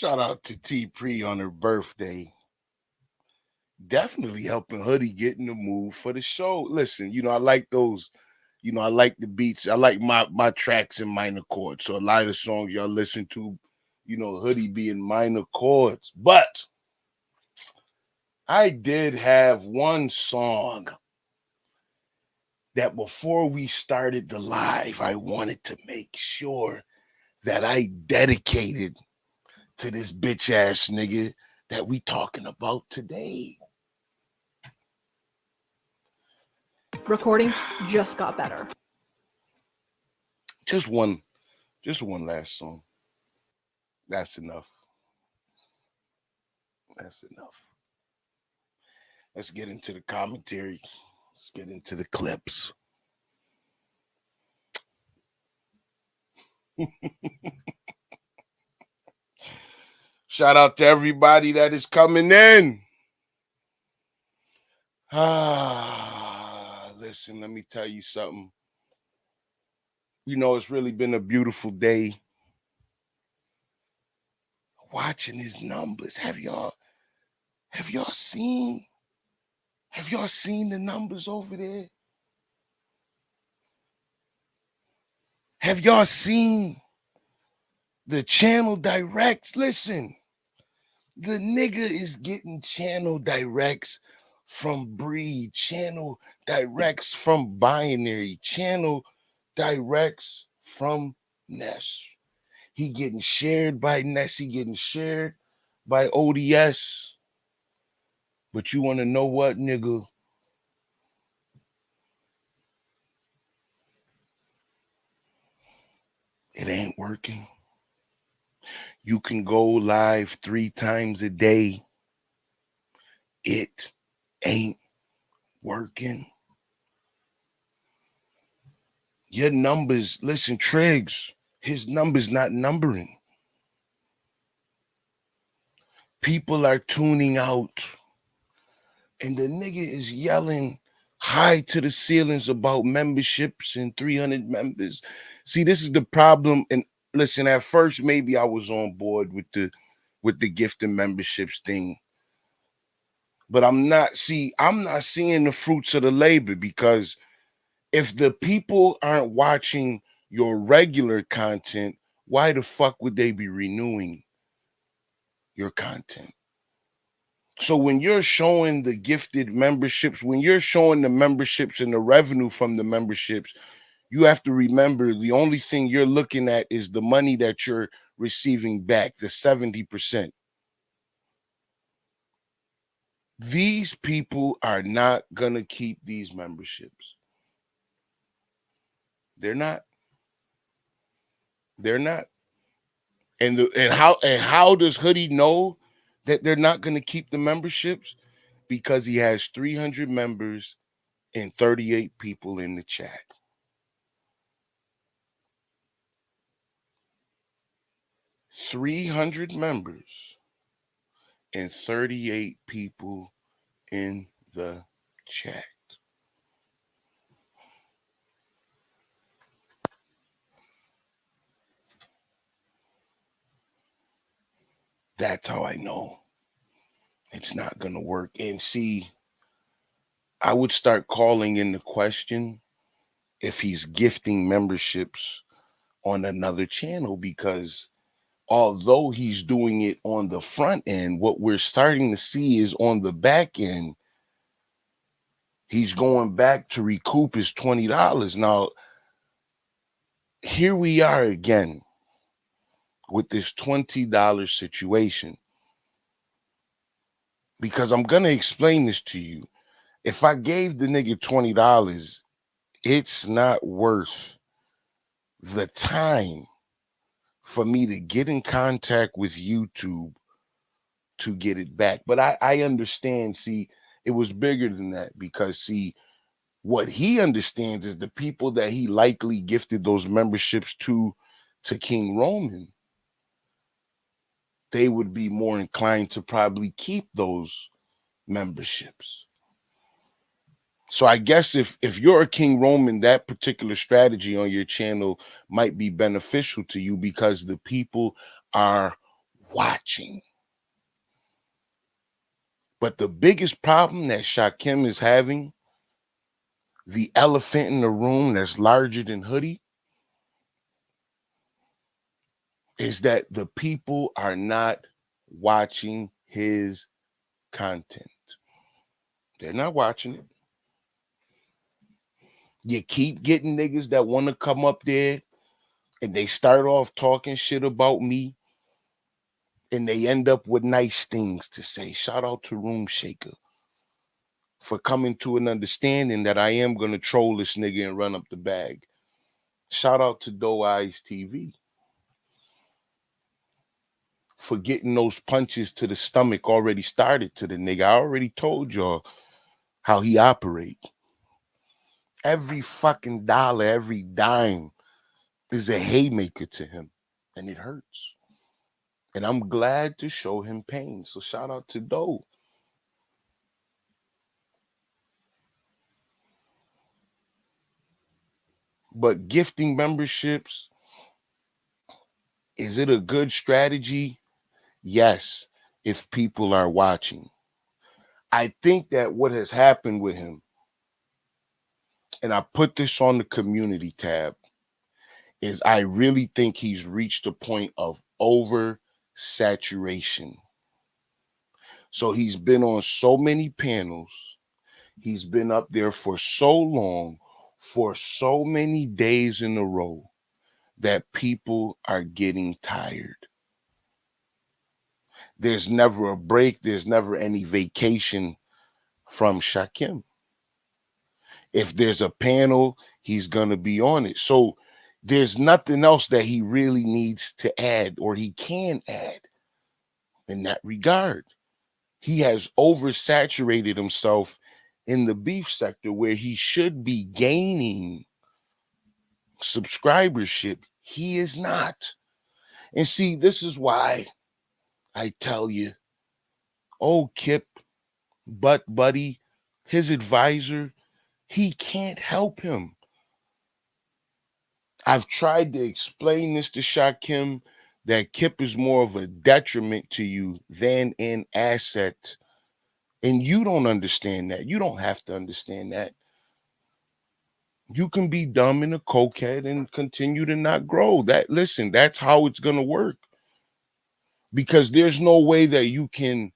Shout out to T Pre on her birthday. Definitely helping Hoodie get in the mood for the show. Listen, I like those. I like the beats. I like my tracks in minor chords. So a lot of the songs y'all listen to, Hoodie be in minor chords. But I did have one song that before we started the live, I wanted to make sure that I dedicated to this bitch ass nigga that we talking about today. Recordings just got better. Just one last song. That's enough. That's enough. Let's get into the commentary. Let's get into the clips. Shout out to everybody that is coming in. Listen, let me tell you something. It's really been a beautiful day. Watching his numbers. Have y'all seen the numbers over there? Have y'all seen the channel directs? Listen, the nigga is getting channel directs from Breed, channel directs from Binary, channel directs from Ness. He getting shared by Ness, he getting shared by ODS. But you want to know what, nigga? It ain't working. You can go live 3 times a day. It ain't working. Your numbers, listen, Triggs, his numbers not numbering. People are tuning out. And the nigga is yelling high to the ceilings about memberships and 300 members. See, this is the problem. And listen, at first, maybe I was on board with the gift and memberships thing. But I'm not seeing the fruits of the labor, because if the people aren't watching your regular content, why the fuck would they be renewing your content? So when you're showing the gifted memberships, when you're showing the memberships and the revenue from the memberships, you have to remember the only thing you're looking at is the money that you're receiving back, the 70%. These people are not going to keep these memberships. They're not. They're not. And how does Hoodie know that they're not going to keep the memberships? Because he has 300 members and 38 people in the chat. 300 members and 38 people in the chat. That's how I know it's not going to work. And see, I would start calling in the question if he's gifting memberships on another channel, because although he's doing it on the front end, what we're starting to see is on the back end, he's going back to recoup his $20. Now, here we are again with this $20 situation, because I'm going to explain this to you. If I gave the nigga $20, it's not worth the time for me to get in contact with YouTube to get it back. But I understand, see, it was bigger than that, because, see, what he understands is the people that he likely gifted those memberships to King Roman, they would be more inclined to probably keep those memberships. So I guess if you're a King Roman, that particular strategy on your channel might be beneficial to you, because the people are watching. But the biggest problem that Shakim is having, the elephant in the room that's larger than Hoodie, is that the people are not watching his content. They're not watching it. You keep getting niggas that want to come up there and they start off talking shit about me and they end up with nice things to say. Shout out to Room Shaker for coming to an understanding that I am going to troll this nigga and run up the bag. Shout out to Doe Eyes TV for getting those punches to the stomach already started to the nigga. I already told y'all how he operate. Every fucking dollar, every dime is a haymaker to him, and it hurts. And I'm glad to show him pain. So shout out to Doe. But gifting memberships, is it a good strategy? Yes, if people are watching. I think that what has happened with him, and I put this on the community tab, is I really think he's reached a point of oversaturation. So he's been on so many panels, he's been up there for so long, for so many days in a row, that people are getting tired. There's never a break, there's never any vacation from Shakim. If there's a panel, he's going to be on it. So there's nothing else that he really needs to add or he can add in that regard. He has oversaturated himself in the beef sector where he should be gaining subscribership. He is not. And see, this is why I tell you, oh, Kip, butt buddy, his advisor, he can't help him. I've tried to explain this to Shakim that Kip is more of a detriment to you than an asset. And you don't understand that. You don't have to understand that. You can be dumb and a cokehead and continue to not grow. That listen, that's how it's gonna work. Because there's no way that you can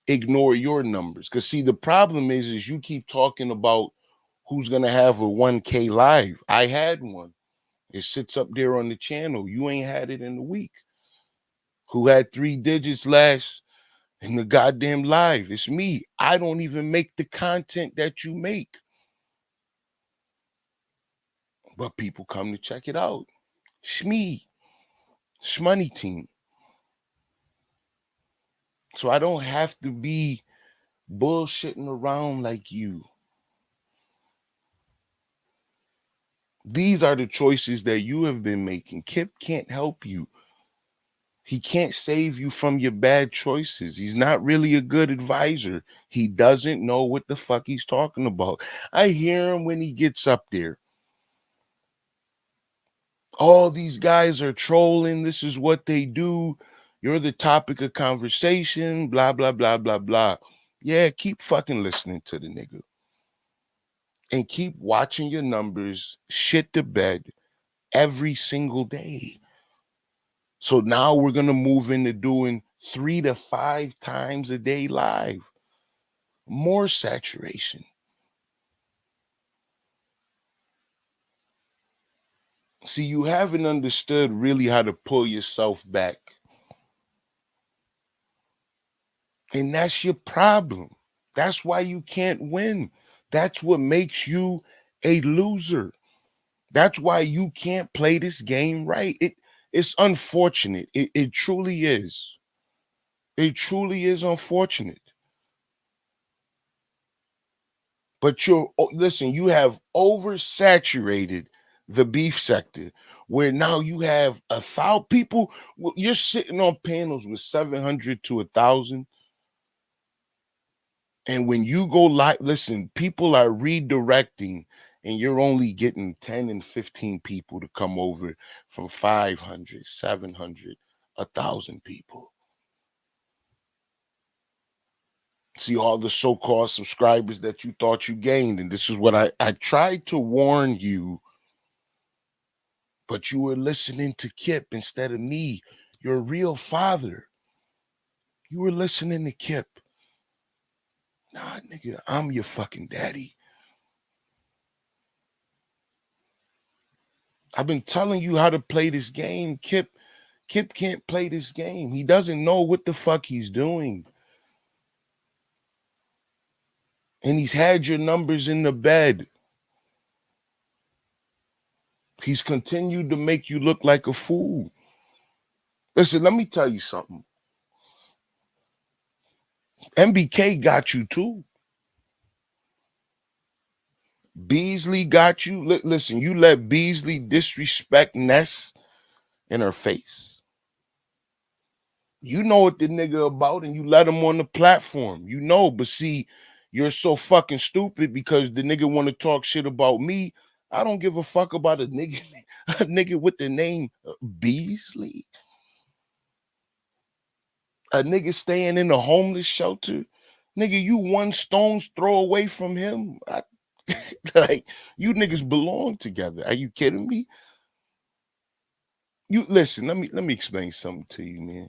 ignore your numbers. Because see, the problem is you keep talking about who's gonna have a 1K live. I had one. It sits up there on the channel. You ain't had it in a week. Who had 3 digits last in the goddamn live? It's me. I don't even make the content that you make. But people come to check it out. Shmee. Shmoney team. So I don't have to be bullshitting around like you. These are the choices that you have been making. Kip can't help you. He can't save you from your bad choices. He's not really a good advisor. He doesn't know what the fuck he's talking about. I hear him when he gets up there. All these guys are trolling. This is what they do. You're the topic of conversation, blah, blah, blah, blah, blah. Yeah, keep fucking listening to the nigga. And keep watching your numbers shit the bed every single day. So now we're going to move into doing 3 to 5 times a day live. More saturation. See, you haven't understood really how to pull yourself back. And that's your problem. That's why you can't win. That's what makes you a loser. That's why you can't play this game right. It's unfortunate. It truly is. It truly is unfortunate. But listen, you have oversaturated the beef sector where now you have 1,000 people. You're sitting on panels with 700 to 1,000. And when you go live, listen, people are redirecting and you're only getting 10 and 15 people to come over from 500, 700, 1,000 people. See all the so-called subscribers that you thought you gained. And this is what I tried to warn you, but you were listening to Kip instead of me, your real father. You were listening to Kip. Nah, nigga, I'm your fucking daddy. I've been telling you how to play this game. Kip can't play this game. He doesn't know what the fuck he's doing. And he's had your numbers in the bed. He's continued to make you look like a fool. Listen, let me tell you something. NBK got you too. Beasley got you. Listen, you let Beasley disrespect Ness in her face. You know what the nigga about, and you let him on the platform. You know, but see, you're so fucking stupid because the nigga want to talk shit about me. I don't give a fuck about a nigga, a nigga with the name Beasley. A nigga staying in a homeless shelter. Nigga, you one stone's throw away from him. Like, you niggas belong together. Are you kidding me? You listen, let me explain something to you, man.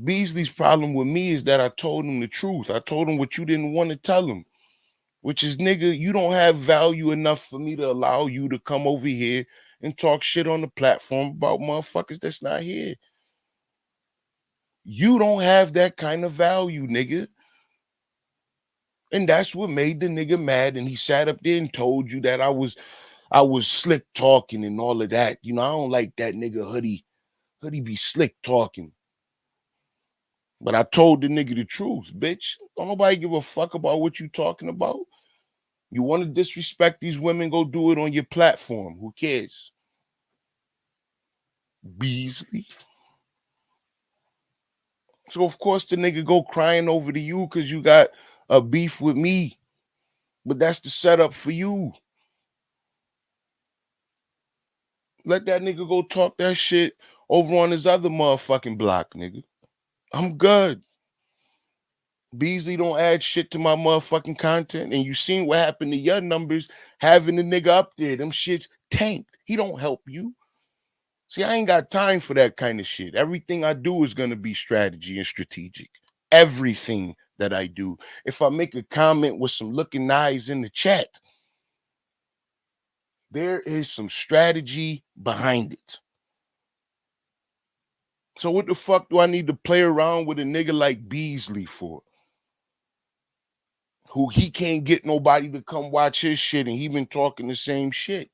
Beasley's problem with me is that I told him the truth. I told him what you didn't want to tell him, which is, nigga, you don't have value enough for me to allow you to come over here and talk shit on the platform about motherfuckers that's not here. You don't have that kind of value, nigga. And that's what made the nigga mad. And he sat up there and told you that I was slick talking and all of that. You know, I don't like that nigga hoodie. Hoodie be slick talking. But I told the nigga the truth, bitch. Don't nobody give a fuck about what you talking about. You want to disrespect these women, go do it on your platform. Who cares? Beasley. So of course the nigga go crying over to you because you got a beef with me. But that's the setup for you. Let that nigga go talk that shit over on his other motherfucking block, nigga. I'm good. Beasley don't add shit to my motherfucking content. And you seen what happened to your numbers having the nigga up there. Them shits tanked. He don't help you. See, I ain't got time for that kind of shit. Everything I do is going to be strategy and strategic. Everything that I do. If I make a comment with some looking eyes in the chat, there is some strategy behind it. So what the fuck do I need to play around with a nigga like Beasley for? Who he can't get nobody to come watch his shit and he been talking the same shit.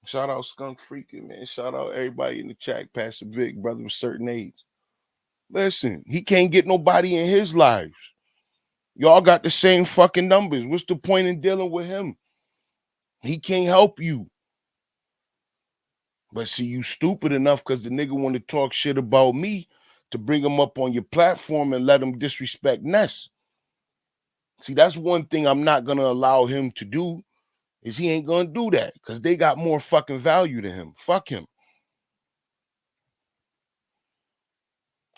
Shout out Skunk Freaking, man. Shout out everybody in the chat. Pastor Vic, brother of a certain age. Listen, he can't get nobody in his lives. Y'all got the same fucking numbers. What's the point in dealing with him? He can't help you. But see, you stupid enough because the nigga want to talk shit about me to bring him up on your platform and let him disrespect Ness. See, that's one thing I'm not going to allow him to do is he ain't going to do that because they got more fucking value to him. Fuck him.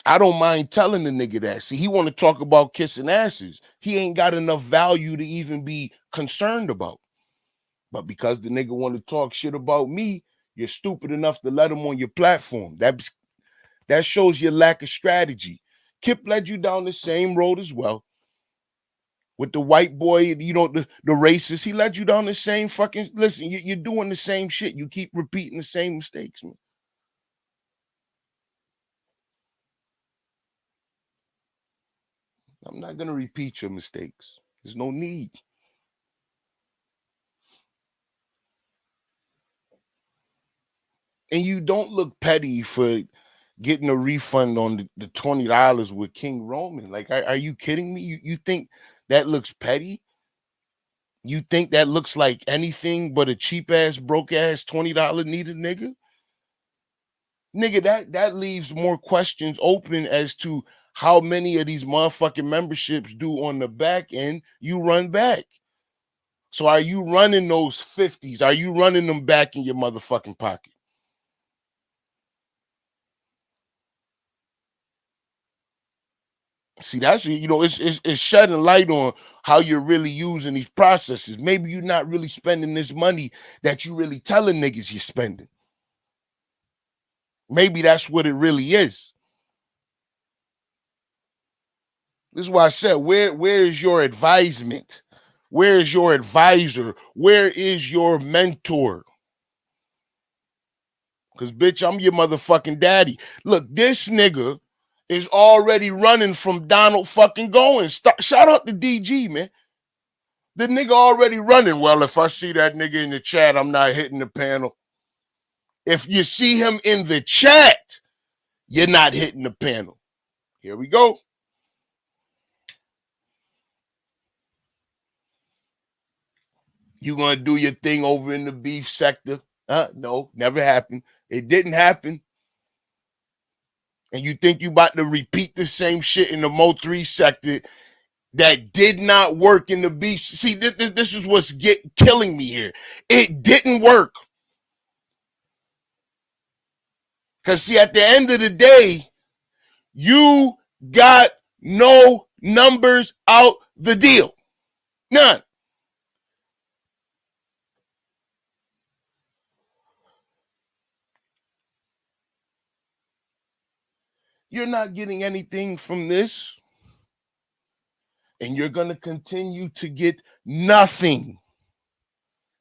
I don't mind telling the nigga that. See, he want to talk about kissing asses. He ain't got enough value to even be concerned about. But because the nigga want to talk shit about me, you're stupid enough to let him on your platform. That shows your lack of strategy. Kip led you down the same road as well. With the white boy, you know, the racist, he led you down the same fucking, listen, you're doing the same shit. You keep repeating the same mistakes, man. I'm not going to repeat your mistakes. There's no need. And you don't look petty for getting a refund on the $20 with King Roman. Like, are you kidding me? You think that looks petty? You think that looks like anything but a cheap ass, broke ass $20 needed nigga? Nigga, that leaves more questions open as to how many of these motherfucking memberships do on the back end you run back. So are you running those 50s? Are you running them back in your motherfucking pocket? See, that's, it's shedding light on how you're really using these processes. Maybe you're not really spending this money that you really telling niggas you're spending. Maybe that's what it really is. This is why I said, where is your advisement? Where is your advisor? Where is your mentor? Because, bitch, I'm your motherfucking daddy. Look, this nigga is already running from Donald fucking Goins. Shout out to DG, man. The nigga already running. Well, if I see that nigga in the chat, I'm not hitting the panel. If you see him in the chat, you're not hitting the panel. Here we go. You gonna do your thing over in the beef sector? No, never happened. It didn't happen. And you think you about to repeat the same shit in the Mo 3 sector that did not work in the beef? See, this is what's killing me here. It didn't work. Because, see, at the end of the day, you got no numbers out the deal. None. You're not getting anything from this. And you're going to continue to get nothing.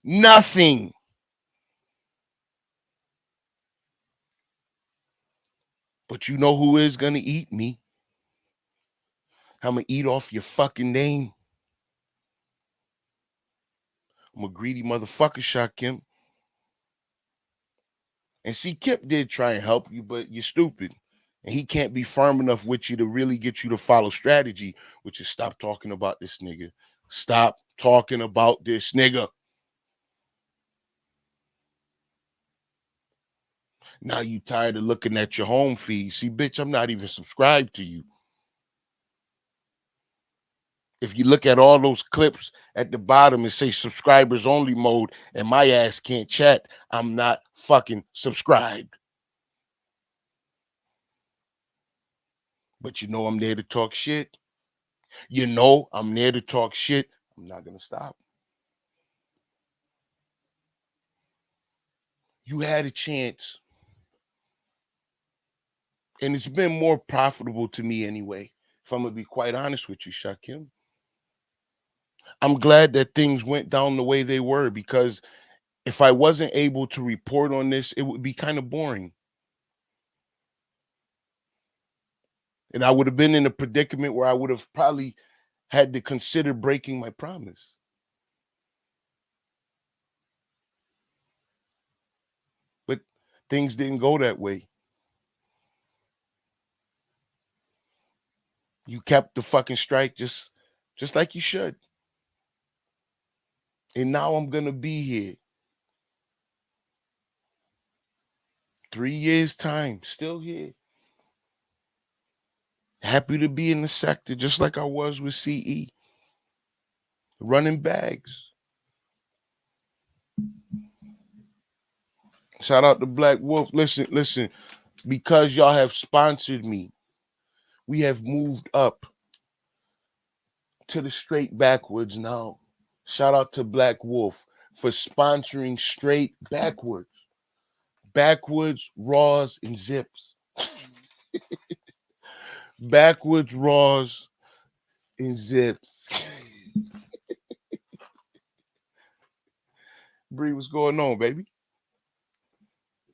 Nothing. But you know who is going to eat me? I'm going to eat off your fucking name. I'm a greedy motherfucker, Shakim. And see, Kip did try and help you, but you're stupid. And he can't be firm enough with you to really get you to follow strategy, which is stop talking about this nigga. Stop talking about this nigga. Now you tired of looking at your home feed. See, bitch, I'm not even subscribed to you. If you look at all those clips at the bottom and say subscribers only mode and my ass can't chat, I'm not fucking subscribed. But you know I'm there to talk shit. You know I'm there to talk shit. I'm not going to stop. You had a chance. And it's been more profitable to me anyway, if I'm going to be quite honest with you, Shakim. I'm glad that things went down the way they were, because if I wasn't able to report on this, it would be kind of boring. And I would have been in a predicament where I would have probably had to consider breaking my promise. But things didn't go that way. You kept the fucking strike just like you should. And now I'm going to be here. 3 years time, still here. Happy to be in the sector, just like I was with CE. Running bags. Shout out to Black Wolf. Listen, because y'all have sponsored me, we have moved up to the straight backwards now. Shout out to Black Wolf for sponsoring straight backwards. Backwards, raws, and zips. Backwards, raws, and zips. Bree, what's going on, baby?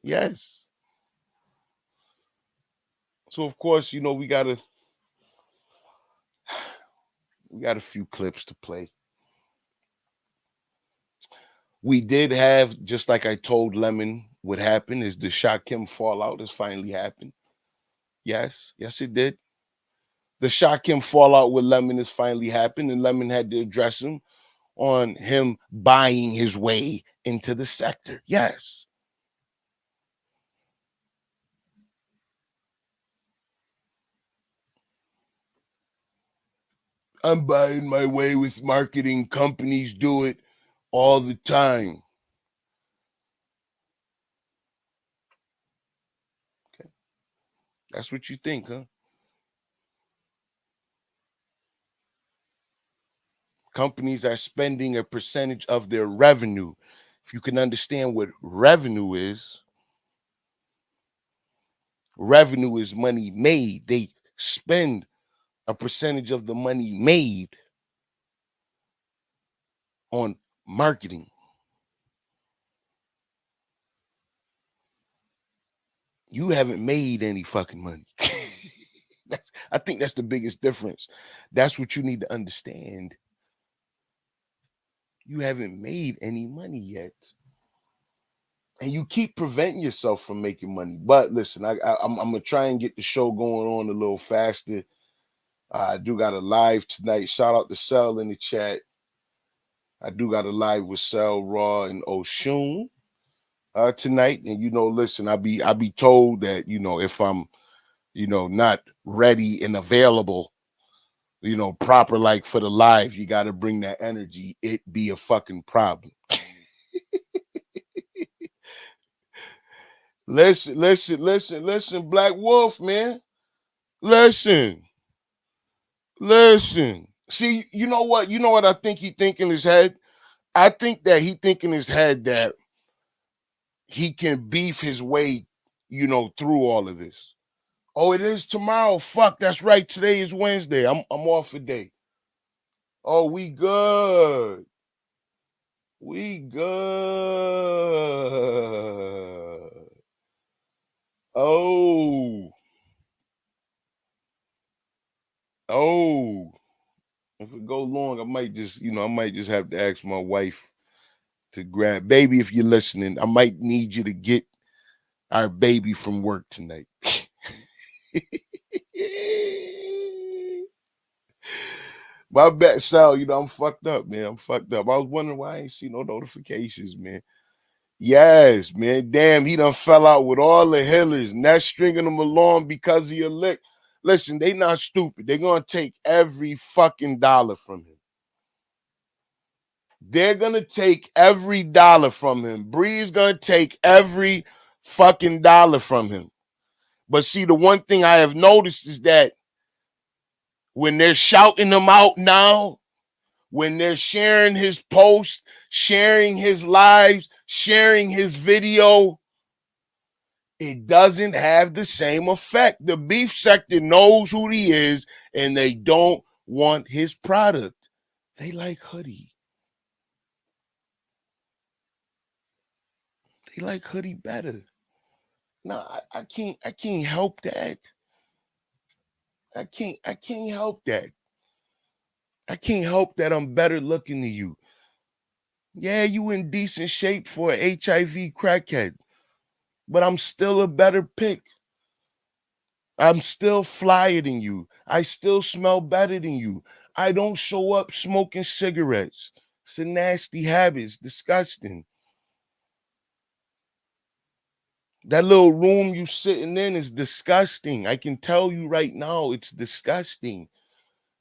Yes. So of course, we got a few clips to play. We did have, just like I told Lemon would happen, is the Shakim fallout has finally happened. Yes, it did. The Shakim fallout with Lemon has finally happened, and Lemon had to address him on him buying his way into the sector. Yes. I'm buying my way with marketing companies do it all the time. Okay. That's what you think, huh? Companies are spending a percentage of their revenue. If you can understand what revenue is money made. They spend a percentage of the money made on marketing. You haven't made any fucking money. I think that's the biggest difference. That's what you need to understand. You haven't made any money yet. And you keep preventing yourself from making money. But listen, I'm gonna try and get the show going on a little faster. I do got a live tonight. Shout out to Cell in the chat. I do got a live with Cell, Raw, and Oshun tonight. And listen, I be told that if I'm not ready and available, proper like for the live, you got to bring that energy. It be a fucking problem. Listen, Black Wolf, man. Listen. See, you know what? You know what I think he think in his head? I think that he think in his head that he can beef his way, through all of this. Oh, it is tomorrow. Fuck, that's right. Today is Wednesday. I'm off a day. Oh, we good. We good. Oh. Oh. If it go long, I might just have to ask my wife to grab baby. If you're listening, I might need you to get our baby from work tonight. My bad, Sal. I'm fucked up, man. I'm fucked up. I was wondering why I ain't see no notifications, man. Yes, man. Damn, he done fell out with all the Hillers. Ness stringing them along because of your lick. Listen, they not stupid. They're gonna take every fucking dollar from him. They're gonna take every dollar from him. Bree's gonna take every fucking dollar from him. But see, the one thing I have noticed is that when they're shouting him out now, when they're sharing his post, sharing his lives, sharing his video, it doesn't have the same effect. The beef sector knows who he is, and they don't want his product. They like Hoodie. They like Hoodie better. No, I can't help that. I can't help that. I can't help that I'm better looking than you. Yeah, you in decent shape for an HIV crackhead, but I'm still a better pick. I'm still flyer than you. I still smell better than you. I don't show up smoking cigarettes. It's a nasty habit. It's disgusting. That little room you sitting in is disgusting. I can tell you right now, it's disgusting.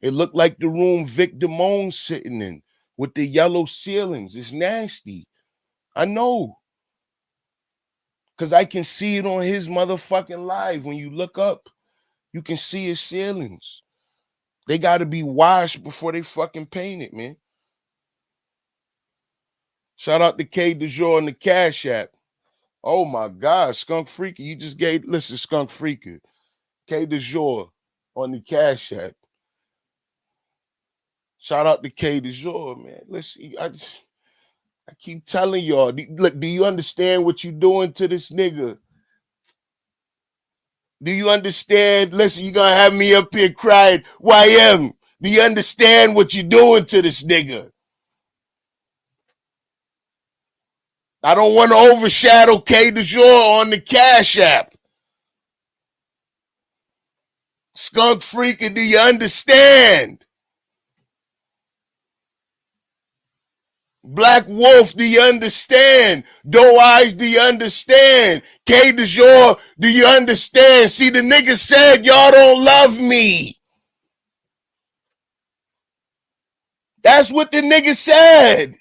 It looked like the room Vic Damone's sitting in with the yellow ceilings. It's nasty. I know. Because I can see it on his motherfucking live. When you look up, you can see his ceilings. They got to be washed before they fucking paint it, man. Shout out to K DeJour and the Cash App. Oh my God, Skunk Freaky. You just gave, listen, Skunk Freaky. K DeJour on the Cash App. Shout out to K DeJour, man. Listen, I keep telling y'all, look, do you understand what you doing to this nigga? Do you understand? Listen, you're going to have me up here crying. YM, do you understand what you're doing to this nigga? I don't want to overshadow K DeJour on the Cash App. Skunk Freaker, do you understand? Black Wolf, do you understand? Doe Eyes, do you understand? K DeJour, do you understand? See, the nigga said y'all don't love me. That's what the nigga said.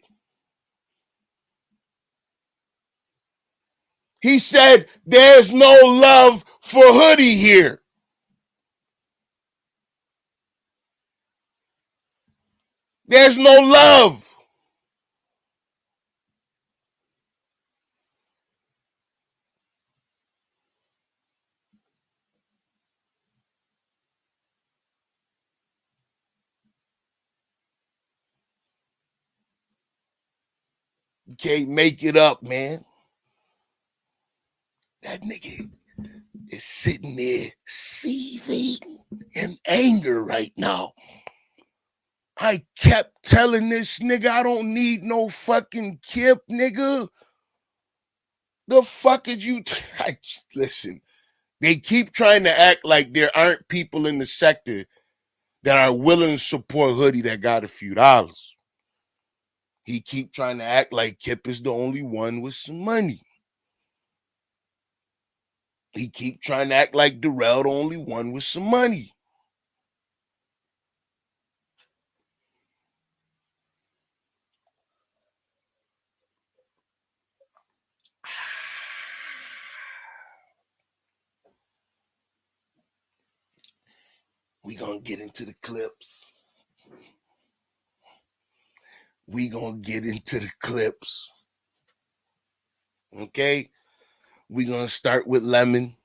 He said there's no love for Hoodie here. There's no love. You can't make it up, man. That nigga is sitting there seething in anger right now. I kept telling this nigga I don't need no fucking Kip, nigga. The fuck is you? Listen, they keep trying to act like there aren't people in the sector that are willing to support Hoodie that got a few dollars. He keep trying to act like Kip is the only one with some money. He keep trying to act like Darrell the only one with some money. We gonna get into the clips. We gonna get into the clips. Okay? We gonna start with Lemon.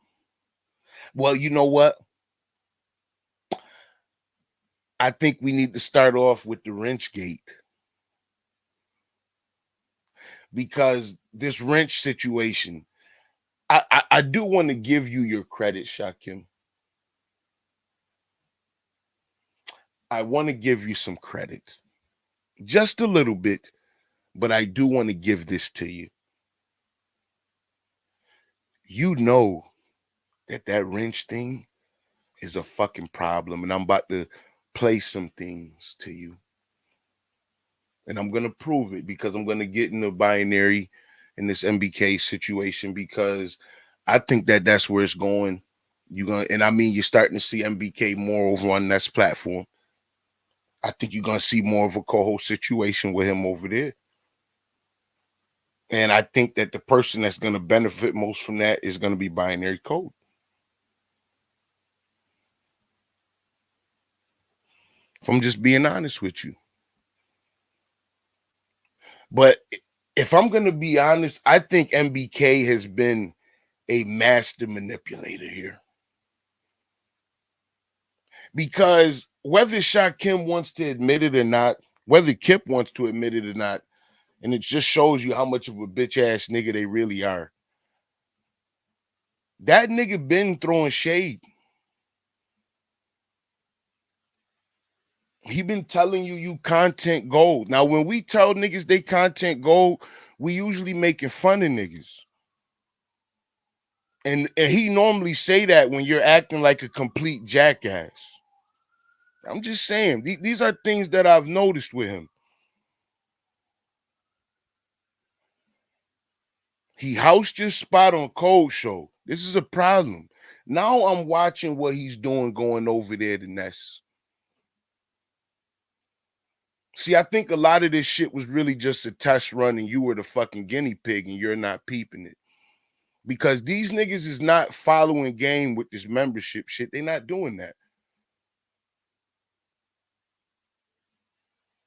Well, you know what? I think we need to start off with the wrench gate. Because this wrench situation, I do want to give you your credit, Shakim. I want to give you some credit. Just a little bit, but I do want to give this to you. You know that wrench thing is a fucking problem, and I'm about to play some things to you. And I'm gonna prove it because I'm gonna get in the binary in this NBK situation because I think that that's where it's going. You gonna and I mean you're starting to see NBK more over on Ness platform. I think you're gonna see more of a co-host situation with him over there. And I think that the person that's gonna benefit most from that is gonna be binary code. If I'm just being honest with you. But if I'm gonna be honest, I think NBK has been a master manipulator here. Because whether Shakim wants to admit it or not, whether Kip wants to admit it or not, and it just shows you how much of a bitch ass nigga they really are. That nigga been throwing shade. He been telling you content gold. Now, when we tell niggas they content gold, we usually making fun of niggas. And he normally say that when you're acting like a complete jackass. I'm just saying, these are things that I've noticed with him. He housed your spot on Cold Show. This is a problem. Now I'm watching what he's doing going over there to Ness. See, I think a lot of this shit was really just a test run and you were the fucking guinea pig and you're not peeping it. Because these niggas is not following game with this membership shit. They're not doing that.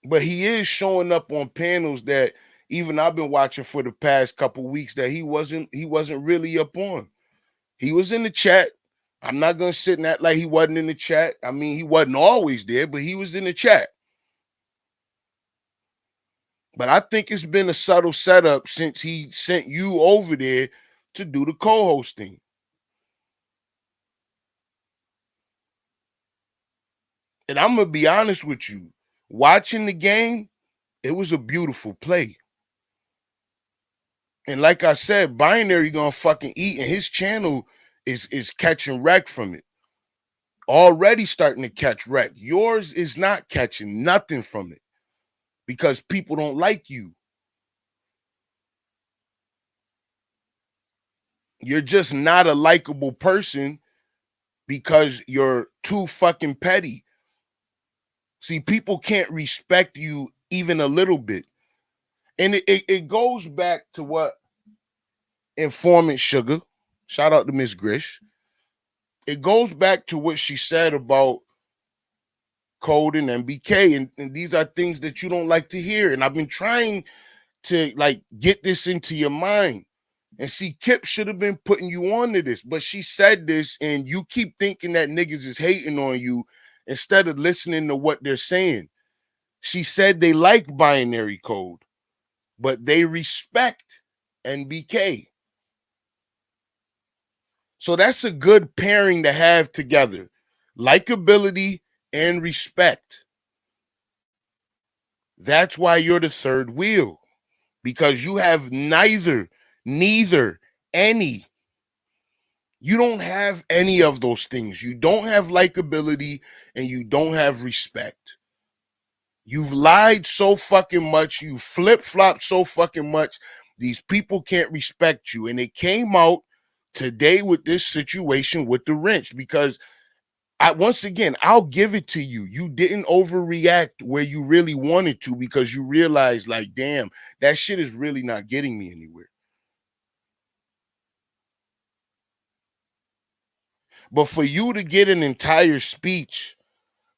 But he is showing up on panels that even I've been watching for the past couple weeks that he wasn't really up on. He was in the chat. I'm not gonna sit and act like he wasn't in the chat. I mean, he wasn't always there, but he was in the chat. But I think it's been a subtle setup since he sent you over there to do the co-hosting. And I'm gonna be honest with you. Watching the game, it was a beautiful play. And like I said, Binary gonna fucking eat, and his channel is catching wreck from it. Already starting to catch wreck. Yours is not catching nothing from it because people don't like you. You're just not a likable person because you're too fucking petty. See, people can't respect you even a little bit. And it goes back to what informant Sugar, shout out to Miss Grish. It goes back to what she said about Code and NBK, and these are things that you don't like to hear. And I've been trying to like get this into your mind. And see, Kip should have been putting you on to this, but she said this, and you keep thinking that niggas is hating on you instead of listening to what they're saying. She said they like binary code, but they respect NBK. So that's a good pairing to have together. Likability and respect. That's why you're the third wheel, because you have neither, any. You don't have any of those things. You don't have likability and you don't have respect. You've lied so fucking much. You flip-flopped so fucking much. These people can't respect you. And it came out today with this situation with the wrench, because once again, I'll give it to you. You didn't overreact where you really wanted to, because you realized, like, damn, that shit is really not getting me anywhere. But for you to get an entire speech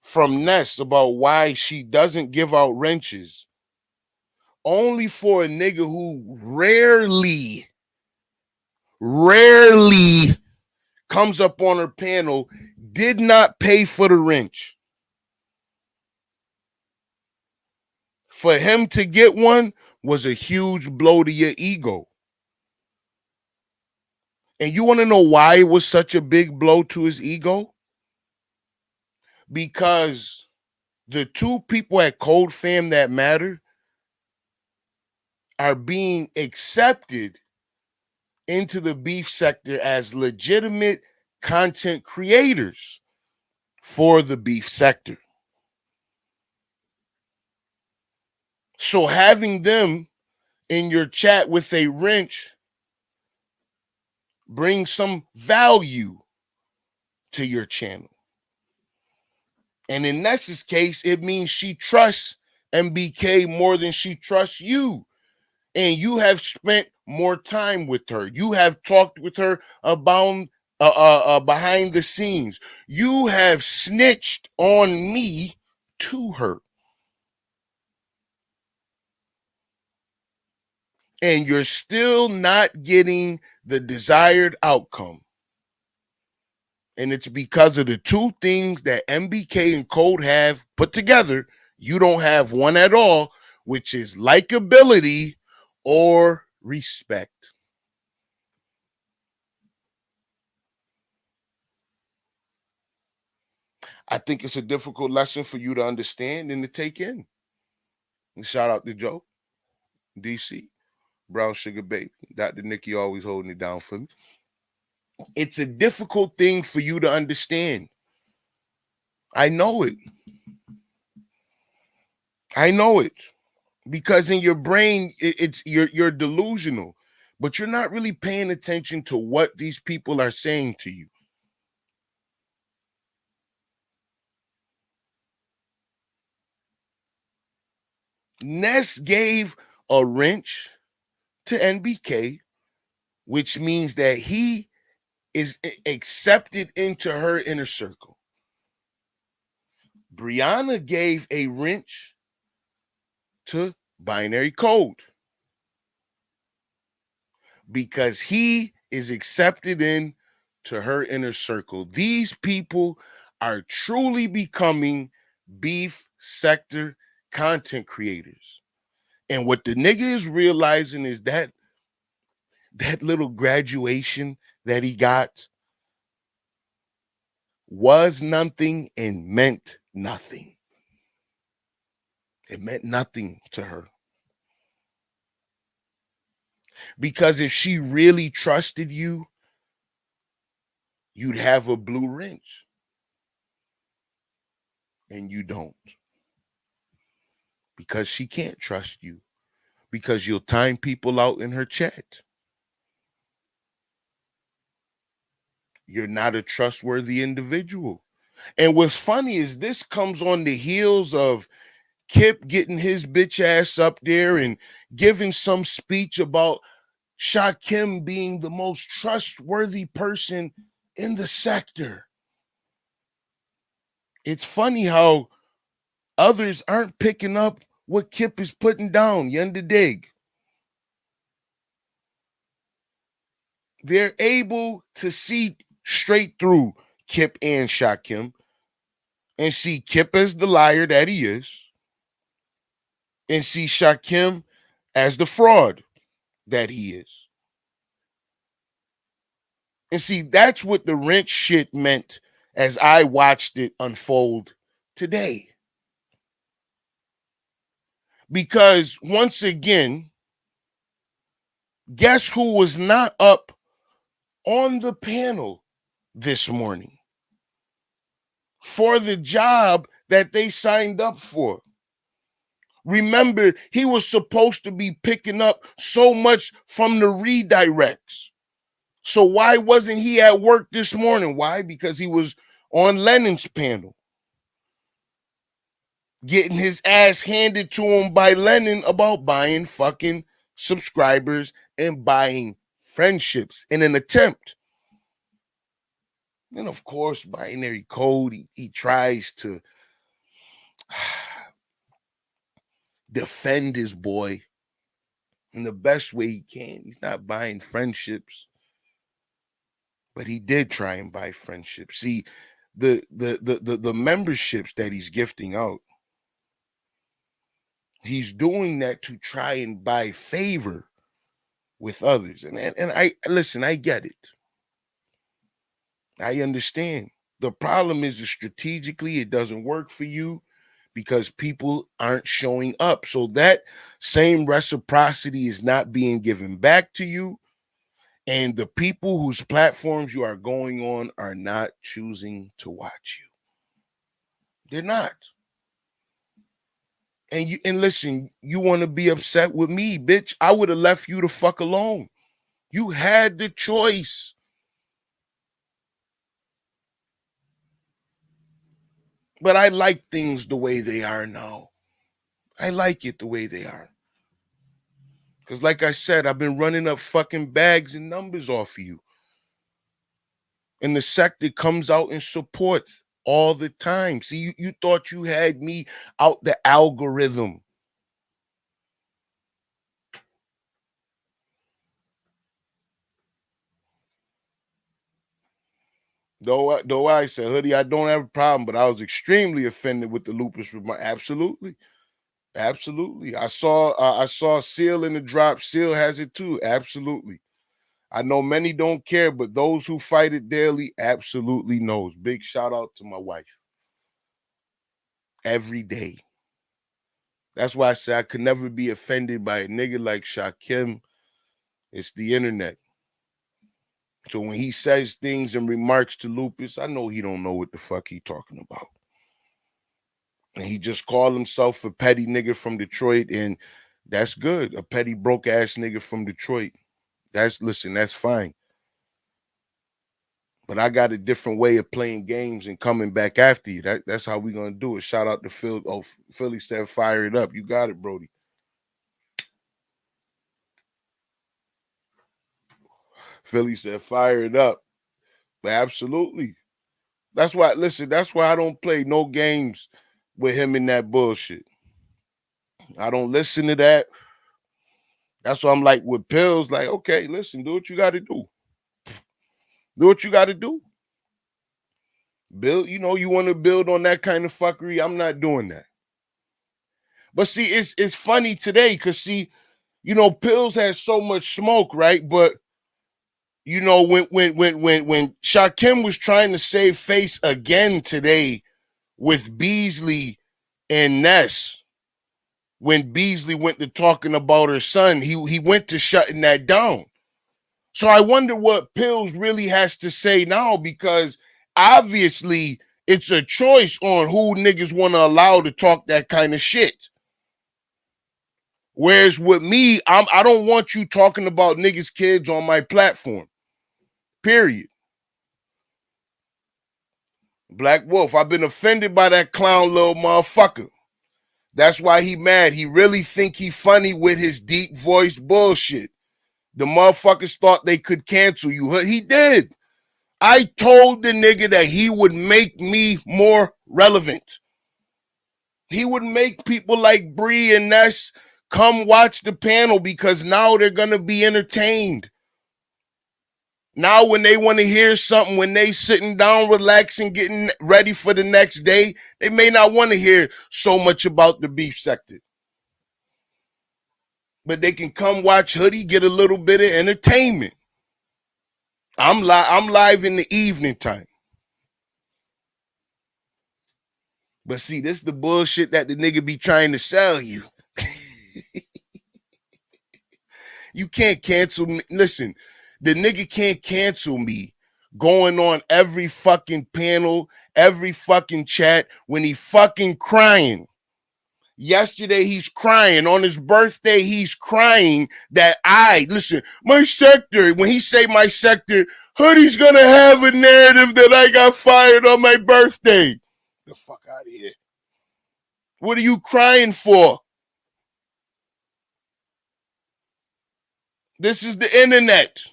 from Ness about why she doesn't give out wrenches, only for a nigga who rarely comes up on her panel, did not pay for the wrench. For him to get one was a huge blow to your ego. And you want to know why it was such a big blow to his ego? Because the two people at Codefam that matter are being accepted into the beef sector as legitimate content creators for the beef sector. So having them in your chat with a wrench brings some value to your channel. And in Ness's case, it means she trusts NBK more than she trusts you. And you have spent more time with her. You have talked with her about behind the scenes. You have snitched on me to her. And you're still not getting the desired outcome. And it's because of the two things that NBK and Code have put together. You don't have one at all, which is likability or respect. I think it's a difficult lesson for you to understand and to take in. And shout out to Joe, DC, Brown Sugar Baby, Dr. Nikki always holding it down for me. It's a difficult thing for you to understand. I know it. I know it. Because in your brain, it's you're delusional, but you're not really paying attention to what these people are saying to you. Ness gave a wrench to NBK, which means that he is accepted into her inner circle. Brianna gave a wrench to Binary Code because he is accepted in to her inner circle. These people are truly becoming beef sector content creators. And what the nigga is realizing is that little graduation that he got was nothing and meant nothing. It meant nothing to her. Because if she really trusted you, you'd have a blue wrench. And you don't. Because she can't trust you. Because you'll time people out in her chat. You're not a trustworthy individual. And what's funny is this comes on the heels of Kip getting his bitch ass up there and giving some speech about Shakim being the most trustworthy person in the sector. It's funny how Others aren't picking up what Kip is putting down. You dig? They're able to see straight through Kip and Shakim and see Kip as the liar that he is and see Shakim as the fraud that he is. And see, that's what the wrench shit meant as I watched it unfold today. Because once again, guess who was not up on the panel this morning for the job that they signed up for? Remember, he was supposed to be picking up so much from the redirects. So why wasn't he at work this morning? Why? Because he was on Lennon's panel, getting his ass handed to him by Lennon about buying fucking subscribers and buying friendships in an attempt. And of course, binary code, he tries to defend his boy in the best way he can. He's not buying friendships, but he did try and buy friendships. See, the memberships that he's gifting out, he's doing that to try and buy favor with others. And I listen, I get it. I understand. The problem is that strategically it doesn't work for you because people aren't showing up. So that same reciprocity is not being given back to you. And the people whose platforms you are going on are not choosing to watch you. They're not. And listen, you want to be upset with me, bitch? I would have left you the fuck alone. You had the choice. But I like things the way they are now. I like it the way they are. Because like I said, I've been running up fucking bags and numbers off of you. And the sector comes out and supports all the time. See, you thought you had me out the algorithm. Though I said, Hoodie, I don't have a problem, but I was extremely offended with the lupus remark. Absolutely. Absolutely. I saw Seal in the drop. Seal has it too. Absolutely. I know many don't care, but those who fight it daily absolutely knows. Big shout out to my wife. Every day. That's why I say I could never be offended by a nigga like Shakim. It's the internet. So when he says things and remarks to Lupus, I know he don't know what the fuck he talking about. And he just called himself a petty nigga from Detroit, and that's good. A petty broke ass nigga from Detroit. That's fine. But I got a different way of playing games and coming back after you. That's how we gonna do it. Shout out to Phil. Oh, Philly said fire it up. You got it, Brody. Philly said fire it up. But absolutely. That's why, listen, that's why I don't play no games with him in that bullshit. I don't listen to that. That's why I'm like with pills, like, okay, listen, do what you got to do. Do what you got to do. Build, you want to build on that kind of fuckery. I'm not doing that. But see, it's funny today because see, pills has so much smoke, right? But when Shakim was trying to save face again today with Beasley and Ness, when Beasley went to talking about her son, he went to shutting that down. So I wonder what Pills really has to say now, because obviously it's a choice on who niggas want to allow to talk that kind of shit. Whereas with me, I don't want you talking about niggas' kids on my platform. Period. Black Wolf, I've been offended by that clown little motherfucker. That's why he mad. He really think he funny with his deep voice bullshit. The motherfuckers thought they could cancel you. He did. I told the nigga that he would make me more relevant. He would make people like Bree and Ness come watch the panel because now they're gonna be entertained. Now, when they want to hear something, when they sitting down, relaxing, getting ready for the next day, they may not want to hear so much about the beef sector. But they can come watch Hoodie, get a little bit of entertainment. I'm live in the evening time. But see, this is the bullshit that the nigga be trying to sell you. You can't cancel me. Listen, the nigga can't cancel me going on every fucking panel, every fucking chat when he fucking crying. Yesterday, he's crying. On his birthday, he's crying that listen, my sector, when he say my sector, Hoodie's gonna have a narrative that I got fired on my birthday. The fuck out of here. What are you crying for? This is the internet.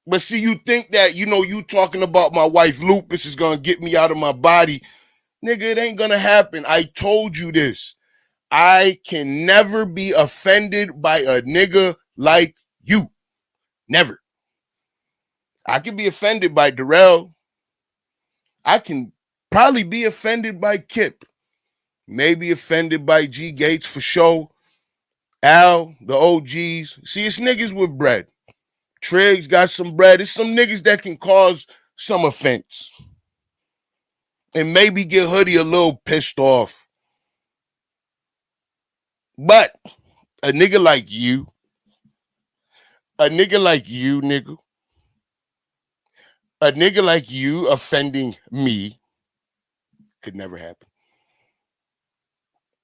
But see, you think that, you talking about my wife Lupus is gonna get me out of my body. Nigga, it ain't gonna happen. I told you this. I can never be offended by a nigga like you. Never. I can be offended by Darrell. I can probably be offended by Kip. Maybe offended by G Gates for sure. Al, the OGs. See, it's niggas with bread. Triggs got some bread. It's some niggas that can cause some offense. And maybe get Hoodie a little pissed off. But a nigga like you, nigga, a nigga like you offending me could never happen.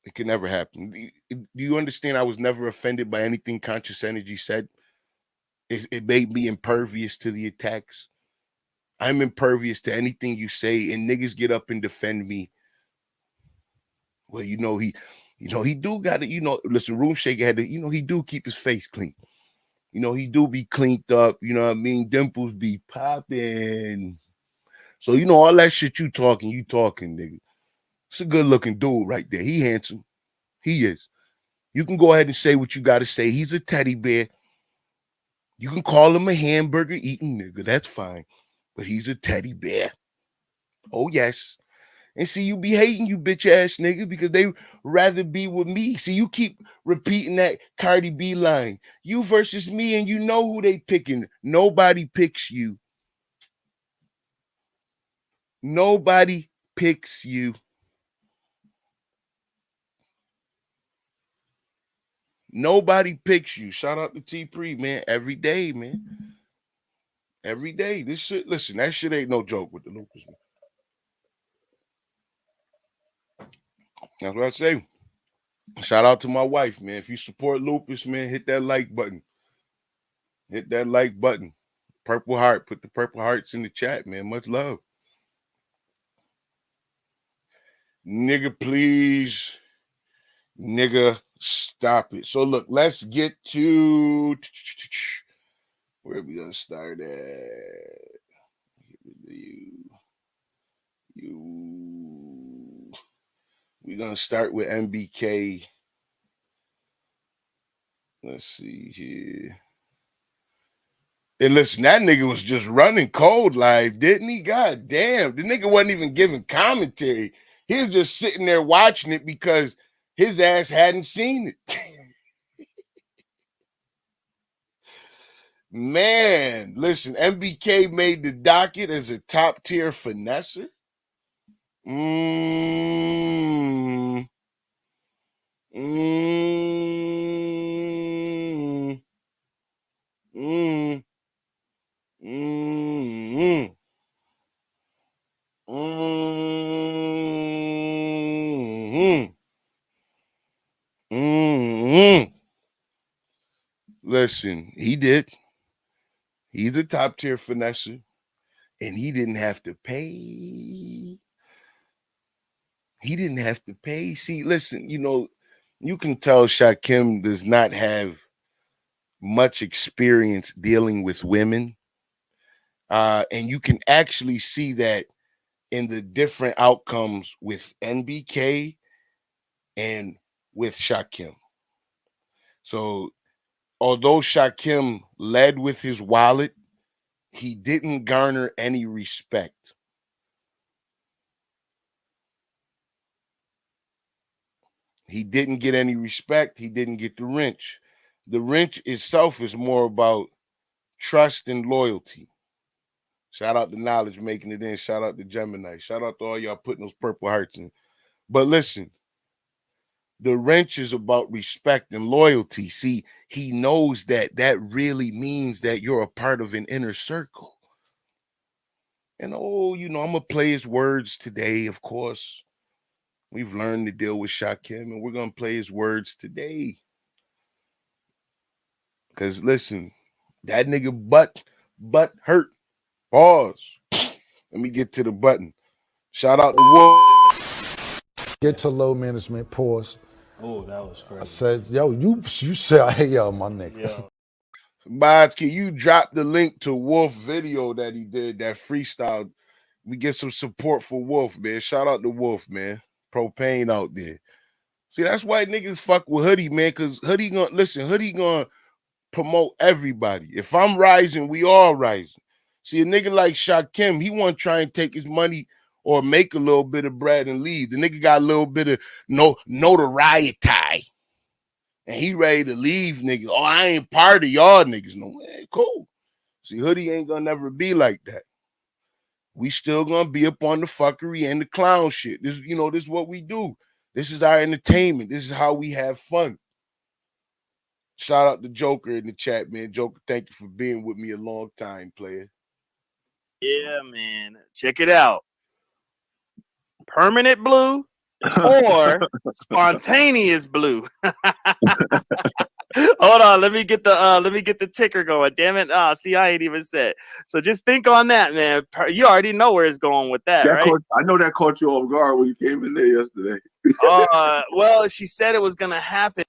It could never happen. Do you understand? I was never offended by anything Conscious Energy said. It made me impervious to the attacks. I'm impervious to anything you say, and niggas get up and defend me. Well, he do got to, listen, Room Shaker had to, he do keep his face clean. He do be cleaned up, you know what I mean? Dimples be popping. So, all that shit you talking, nigga. It's a good looking dude right there. He handsome. He is. You can go ahead and say what you got to say. He's a teddy bear. You can call him a hamburger eating nigga. That's fine. But he's a teddy bear. Oh, yes. And see, you be hating you bitch ass nigga because they rather be with me. See, you keep repeating that Cardi B line. You versus me, and you know who they picking. Nobody picks you. Nobody picks you. Nobody picks you. Shout out to T Pre, man. Every day, man. Every day. This shit, listen, that shit ain't no joke with the Lucas. That's what I say. Shout out to my wife, man. If you support Lupus, man, hit that like button. Hit that like button. Purple heart. Put the purple hearts in the chat, man. Much love. Nigga, please. Nigga, stop it. So look, let's get to where we gonna start at. We're gonna start with NBK. Let's see here. And listen, that nigga was just running cold live, didn't he? God damn. The nigga wasn't even giving commentary. He was just sitting there watching it because his ass hadn't seen it. Man, listen, NBK made the docket as a top tier finesser. Mm. Mm. Mm. Mm. Mm. Mm. Listen, he did. He's a top tier finesser, and he didn't have to pay. He didn't have to pay. See, listen, you can tell Shakim does not have much experience dealing with women. And you can actually see that in the different outcomes with NBK and with Shakim. So although Shakim led with his wallet, he didn't garner any respect. He didn't get any respect. He didn't get the wrench. The wrench itself is more about trust and loyalty. Shout out to Knowledge making it in. Shout out to Gemini. Shout out to all y'all putting those purple hearts in. But listen, the wrench is about respect and loyalty. See, he knows that that really means that you're a part of an inner circle. And I'm gonna play his words today, of course. We've learned to deal with Shakim, and we're gonna play his words today. Cause listen, that nigga butt hurt. Pause. Let me get to the button. Shout out to Wolf. Get to low management, pause. Oh, that was crazy. I said, yo, you said, hey, yo, my nigga. Yo. Bodsky, you dropped the link to Wolf video that he did, that freestyle. We get some support for Wolf, man. Shout out to Wolf, man. Propane out there. See, that's why niggas fuck with Hoodie, man, because Hoodie gonna promote everybody. If I'm rising, we all rising. See, a nigga like Shakim, he want to try and take his money or make a little bit of bread and leave. The nigga got a little bit of notoriety. And he ready to leave, nigga. Oh, I ain't part of y'all niggas. No, man, cool. See, Hoodie ain't gonna never be like that. We still gonna be up on the fuckery and the clown shit. This is what we do. This is our entertainment. This is how we have fun. Shout out to Joker in the chat, man. Joker, thank you for being with me a long time, player. Yeah, man. Check it out. Permanent blue or spontaneous blue. Hold on, let me get the ticker going. Damn it. See, I ain't even said. So just think on that, man. You already know where it's going with that, right? I know that caught you off guard when you came in there yesterday. Well, she said it was gonna happen.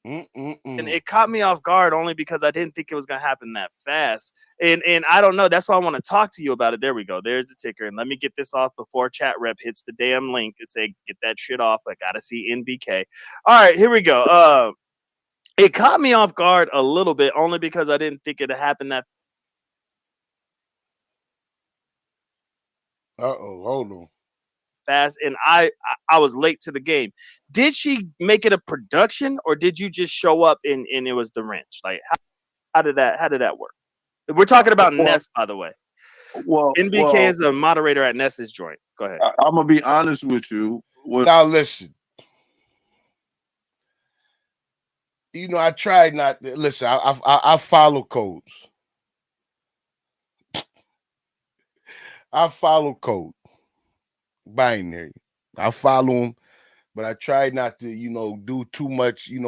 And it caught me off guard only because I didn't think it was gonna happen that fast. And I don't know. That's why I want to talk to you about it. There we go. There's the ticker. And let me get this off before chat rep hits the damn link and say, get that shit off. I gotta see NBK. All right, here we go. It caught me off guard a little bit only because I didn't think it'd happen that. Hold on. Fast, and I was late to the game. Did she make it a production, or did you just show up and it was the wrench? Like, how did that work? We're talking about Ness, by the way. Well, NBK is a moderator at Ness's joint. Go ahead. I'm gonna be honest with you. Now listen. I tried not to listen. I follow codes. I follow code. Binary. I follow them, but I try not to, do too much, in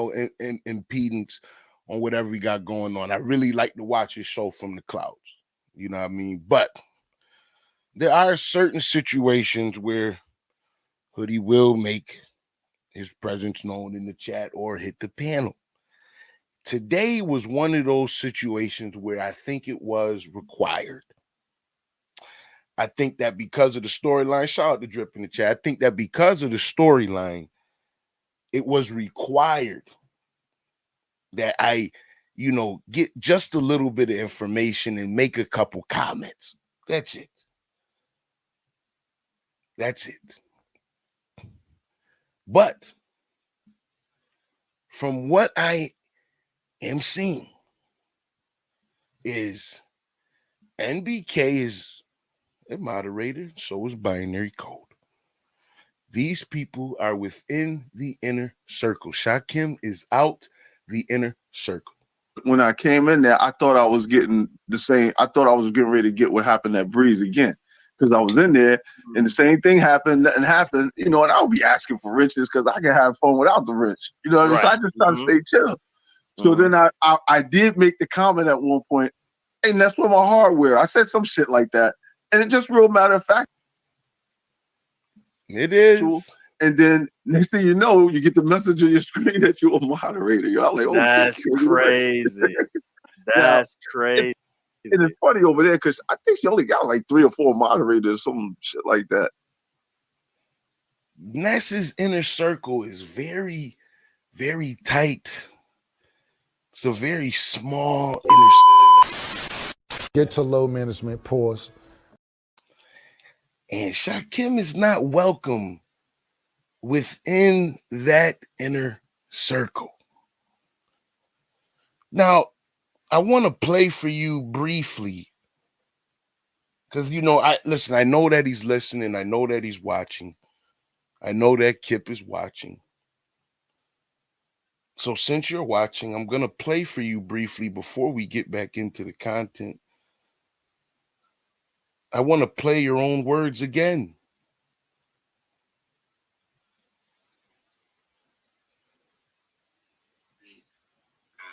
impedance on whatever we got going on. I really like to watch his show from the clouds. You know what I mean? But there are certain situations where Hoodie will make his presence known in the chat or hit the panel. Today was one of those situations where I think it was required. I think that because of the storyline, shout out to Drip in the chat. I think that because of the storyline, it was required that I, get just a little bit of information and make a couple comments. That's it. That's it. But from what I am seeing is NBK is a moderator, so is Binary Code. These people are within the inner circle. Shakim is out the inner circle. When I came in there, I thought I was getting the same. I thought I was getting ready to get what happened at Breeze again, because I was in there and the same thing happened. Nothing happened, and I'll be asking for wrenches because I can have fun without the wrench. Right. So I just try to stay chill. So then I did make the comment at one point, "Hey, that's where my hardware." I said some shit like that, and it just real matter of fact. It is. And then next thing you know, you get the message on your screen that you're a moderator. You're like, "Oh, that's shit, crazy." That's crazy. And it's funny over there because I think she only got like 3 or 4 moderators, some shit like that. Ness's inner circle is very, very tight. It's a very small inner. Get to low management. Pause. And Shakim is not welcome within that inner circle. Now, I want to play for you briefly because I know that he's listening. I know that he's watching. I know that Kip is watching. So since you're watching, I'm gonna play for you briefly before we get back into the content. I want to play your own words again.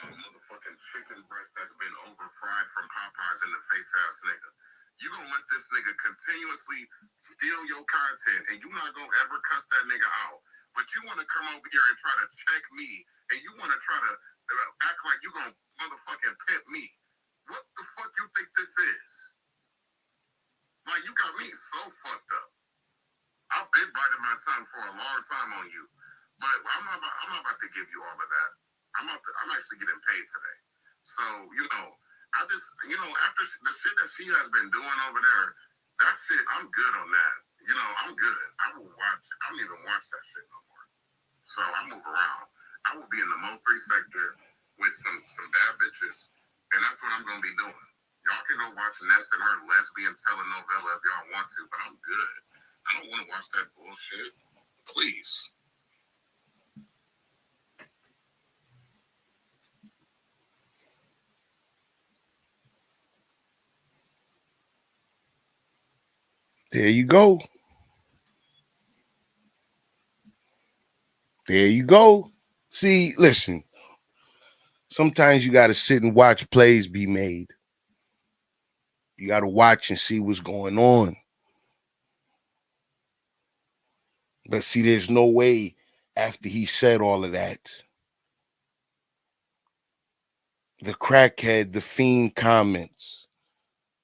Motherfucking chicken breast that's been over fried from Popeyes in the face ass nigga. You gonna let this nigga continuously steal your content and you not gonna ever cuss that nigga out. But you wanna come over here and try to check me and you wanna try to act like you gonna motherfucking pimp me. What the fuck you think this is? Like, you got me so fucked up. I've been biting my tongue for a long time on you. But I'm not about to give you all of that. I'm actually getting paid today. So, after the shit that she has been doing over there, that shit, I'm good on that. I'm good. I don't even watch that shit no more. So I move around. I will be in the Mo3 sector with some bad bitches, and that's what I'm gonna be doing. Y'all can go watch Ness and her lesbian telenovela if y'all want to, but I'm good. I don't want to watch that bullshit. Please. There you go. There you go. See, listen. Sometimes you got to sit and watch plays be made. You got to watch and see what's going on. But see, there's no way after he said all of that, the crackhead, the fiend comments,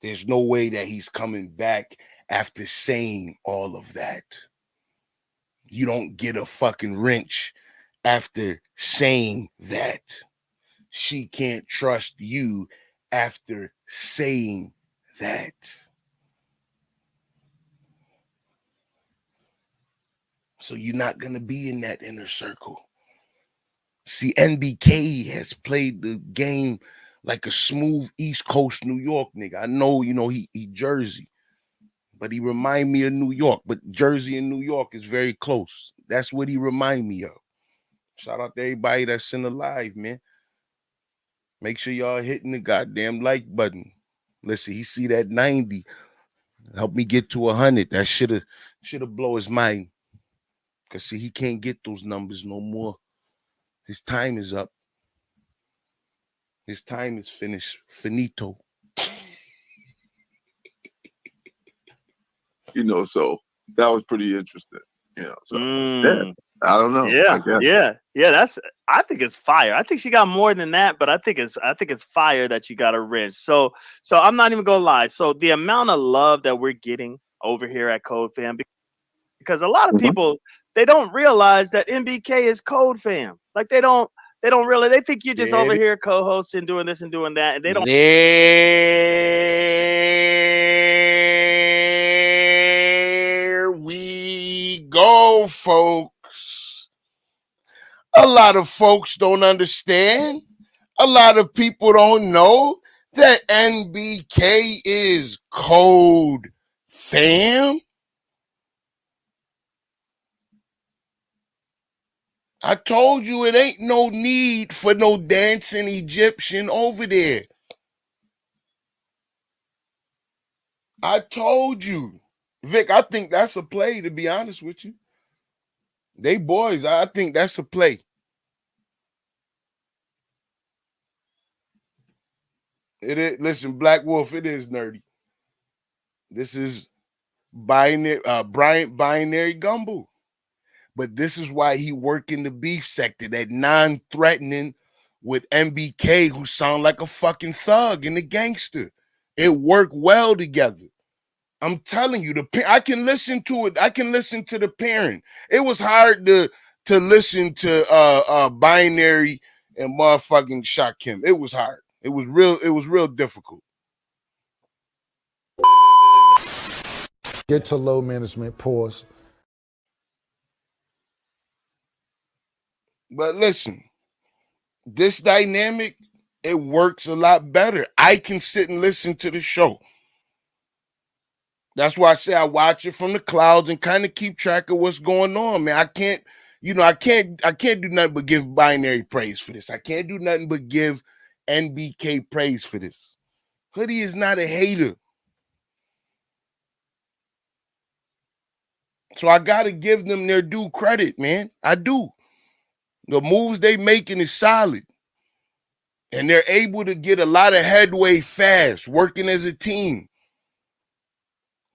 there's no way that he's coming back after saying all of that. You don't get a fucking wrench after saying that. She can't trust you after saying that. So you're not going to be in that inner circle. See, NBK has played the game like a smooth East Coast New York nigga. I know, he Jersey, but he remind me of New York. But Jersey and New York is very close. That's what he remind me of. Shout out to everybody that's in the live, man. Make sure y'all hitting the goddamn like button. Listen, he see that 90. Help me get to 100. That should have blow his mind. Cause see, he can't get those numbers no more. His time is up. His time is finished. Finito. So that was pretty interesting. So yeah, I don't know. Yeah. I think it's fire. I think she got more than that, but I think it's fire that you got a wrench. So I'm not even gonna lie. So the amount of love that we're getting over here at Codefam, because a lot of people, they don't realize that NBK is Codefam. Like they don't really, they think you're just over here co-hosting, doing this and doing that, and they don't. There we go, folks. A lot of folks don't understand. A lot of people don't know that NBK is Code Fam. I told you it ain't no need for no dancing Egyptian over there. I told you. Vic, I think that's a play, to be honest with you. They boys, I think that's a play. It is, listen, Black Wolf, it is nerdy. This is binary gumbo. But this is why he work in the beef sector, that non-threatening with NBK, who sound like a fucking thug and a gangster. It worked well together. I'm telling you, I can listen to it. I can listen to the parent. It was hard to listen to Binary and motherfucking Shakim. It was hard. It was real difficult. Get to low management. Pause. But listen, this dynamic, it works a lot better. I can sit and listen to the show. That's why I say I watch it from the clouds and kind of keep track of what's going on, man. I can't do nothing but give Binary praise for this. I can't do nothing but give NBK praise for this. Hoodie is not a hater. So I gotta give them their due credit, man. I do. The moves they making is solid. And they're able to get a lot of headway fast, working as a team.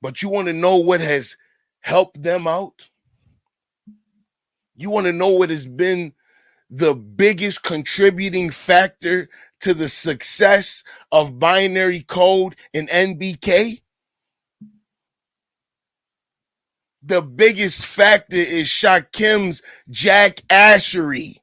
But you want to know what has helped them out? You want to know what has been the biggest contributing factor to the success of Binary Code and NBK? The biggest factor is Shakim's jackassery.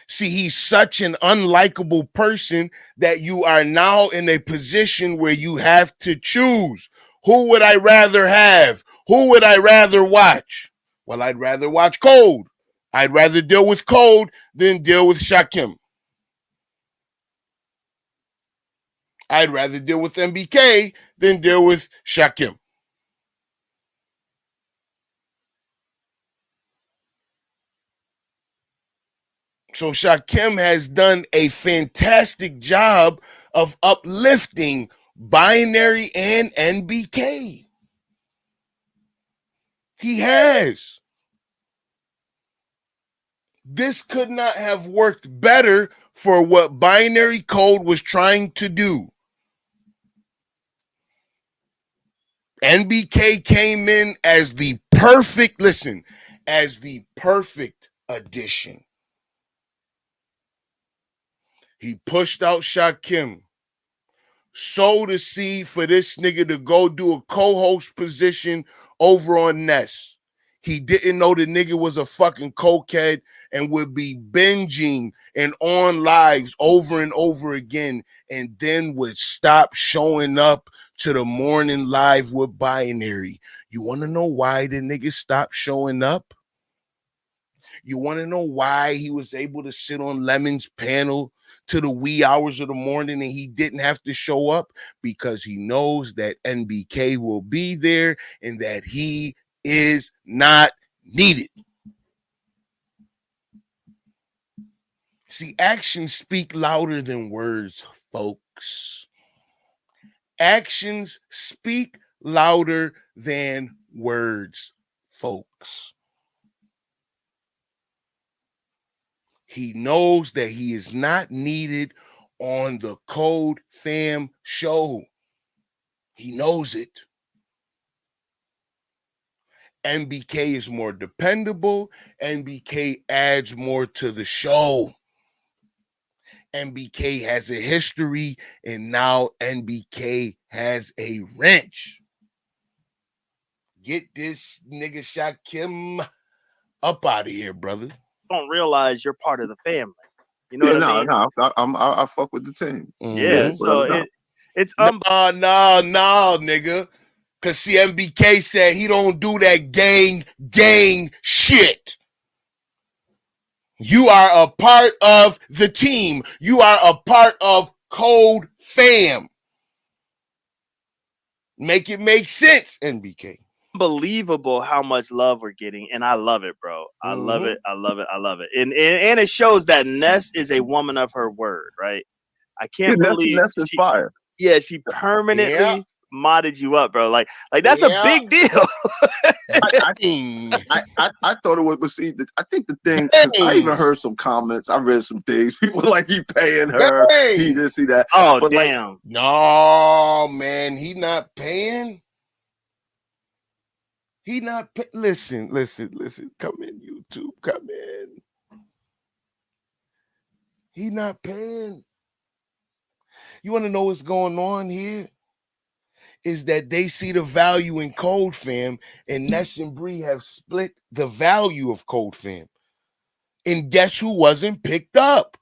See, he's such an unlikable person that you are now in a position where you have to choose. Who would I rather have? Who would I rather watch? Well, I'd rather watch Code. I'd rather deal with Code than deal with Shakim. I'd rather deal with NBK than deal with Shakim. So Shakim has done a fantastic job of uplifting Binary and NBK. He has. This could not have worked better for what Binary Code was trying to do. NBK came in as the perfect addition. He pushed out Shakim, sowed a seed for this nigga to go do a co-host position over on Ness. He didn't know the nigga was a fucking cokehead and would be binging and on lives over and over again, and then would stop showing up to the morning live with Binary. You want to know why the nigga stopped showing up? You want to know why he was able to sit on Lemon's panel to the wee hours of the morning and he didn't have to show up? Because he knows that NBK will be there and that he is not needed. See, actions speak louder than words, folks. Actions speak louder than words, folks. He knows that he is not needed on the Codefam show. He knows it. NBK is more dependable. NBK adds more to the show. NBK has a history, and now NBK has a wrench. Get this nigga Shakim up out of here, brother. Don't realize you're part of the family. You know what I mean? I fuck with the team. Yeah. So it's no, nigga. Cause see, NBK said he don't do that gang shit. You are a part of the team. You are a part of Codefam. Make it make sense, NBK. unbelievable how much love we're getting, and I love it, bro. I love it. I love it. I love it. And it shows that Ness is a woman of her word, right? I can't believe Ness is fire. Yeah, she permanently modded you up, bro. Like that's a big deal. I thought it would see. I think the thing, because I even heard some comments. I read some things. People like he paying her. He this, he that. Oh, but damn. Like, no, man, he not paying. He not pay- listen. Come in, YouTube. Come in. He not paying. You want to know what's going on here? is that they see the value in Codefam, and Ness and Bree have split the value of Codefam. And guess who wasn't picked up?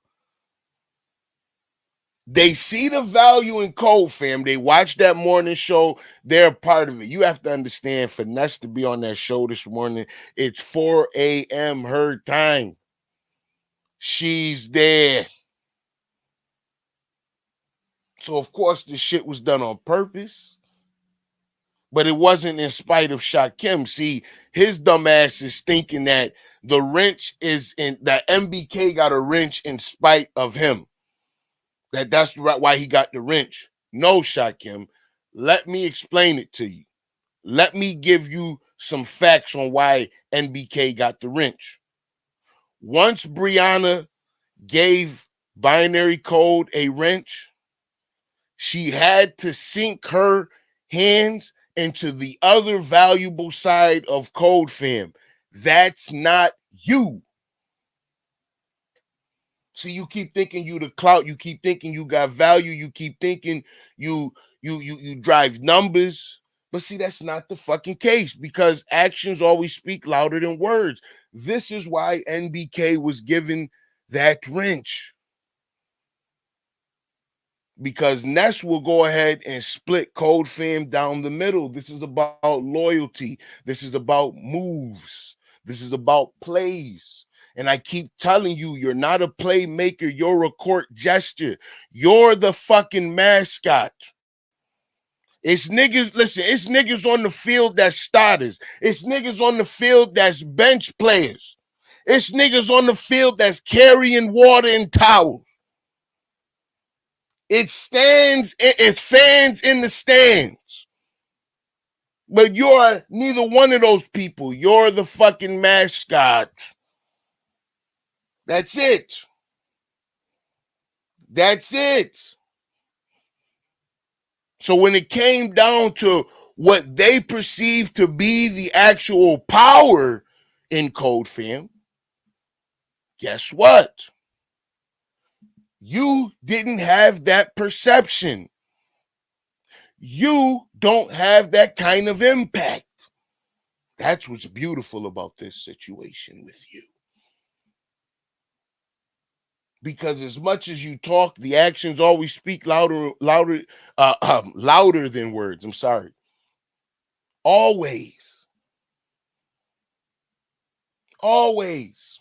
They see the value in Codefam. They watch that morning show. They're a part of it. You have to understand, for Ness to be on that show this morning, it's 4 a.m. her time. She's there. So, of course, the shit was done on purpose. But it wasn't in spite of Shakim. See, his dumb ass is thinking that the wrench is in, that NBK got a wrench in spite of him. That's why he got the wrench. No, Shakim, let me explain it to you. Let me give you some facts on why NBK got the wrench. Once Brianna gave Binary Code a wrench, she had to sink her hands into the other valuable side of Codefam. That's not you. See, you keep thinking you the clout, you keep thinking you got value, you keep thinking you drive numbers. But see, that's not the fucking case, because actions always speak louder than words. This is why NBK was given that wrench. Because Ness will go ahead and split Codefam down the middle. This is about loyalty. This is about moves. This is about plays. And I keep telling you, you're not a playmaker. You're a court gesture. You're the fucking mascot. It's niggas, listen, it's niggas on the field that's starters. It's niggas on the field that's bench players. It's niggas on the field that's carrying water and towels. It's fans in the stands. But you're neither one of those people. You're the fucking mascot. That's it. That's it. So when it came down to what they perceived to be the actual power in Codefam, guess what? You didn't have that perception. You don't have that kind of impact. That's what's beautiful about this situation with you. Because as much as you talk, the actions always speak louder than words. I'm sorry. Always. Always.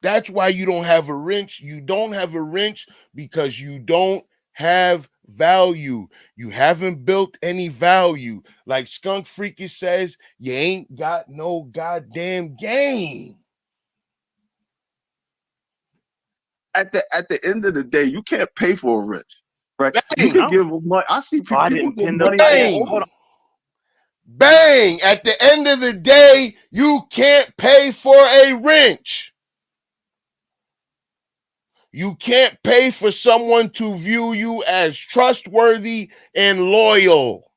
That's why you don't have a wrench. You don't have a wrench because you don't have value. You haven't built any value. Like Skunk Freaky says, you ain't got no goddamn game. At the end of the day, you can't pay for a wrench, right? You Bang. can No. give money. I see Oh, I people didn't give pin the money. Bang. hold on. Bang. At the end of the day, you can't pay for a wrench. You can't pay for someone to view you as trustworthy and loyal.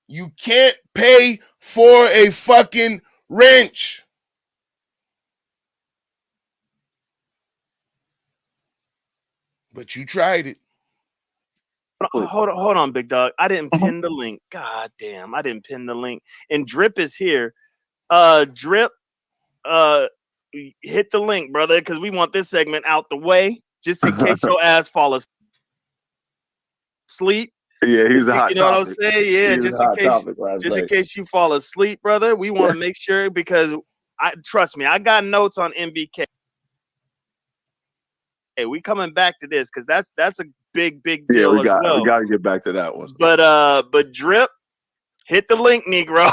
You can't pay for a fucking wrench. But you tried it. Hold on, big dog. I didn't Mhm. pin the link. God damn, I didn't pin the link. And Drip is here. Drip, hit the link, brother, because we want this segment out the way, just in case your ass fall asleep. Yeah, he's a hot You know what I'm topic. saying? Yeah, He was a hot topic last just in night. case you fall asleep, brother. We want to make sure, because trust me, I got notes on NBK. Hey, we coming back to this because that's a big Yeah, deal we as well. got to get back to that one. But Drip, hit the link, Negro.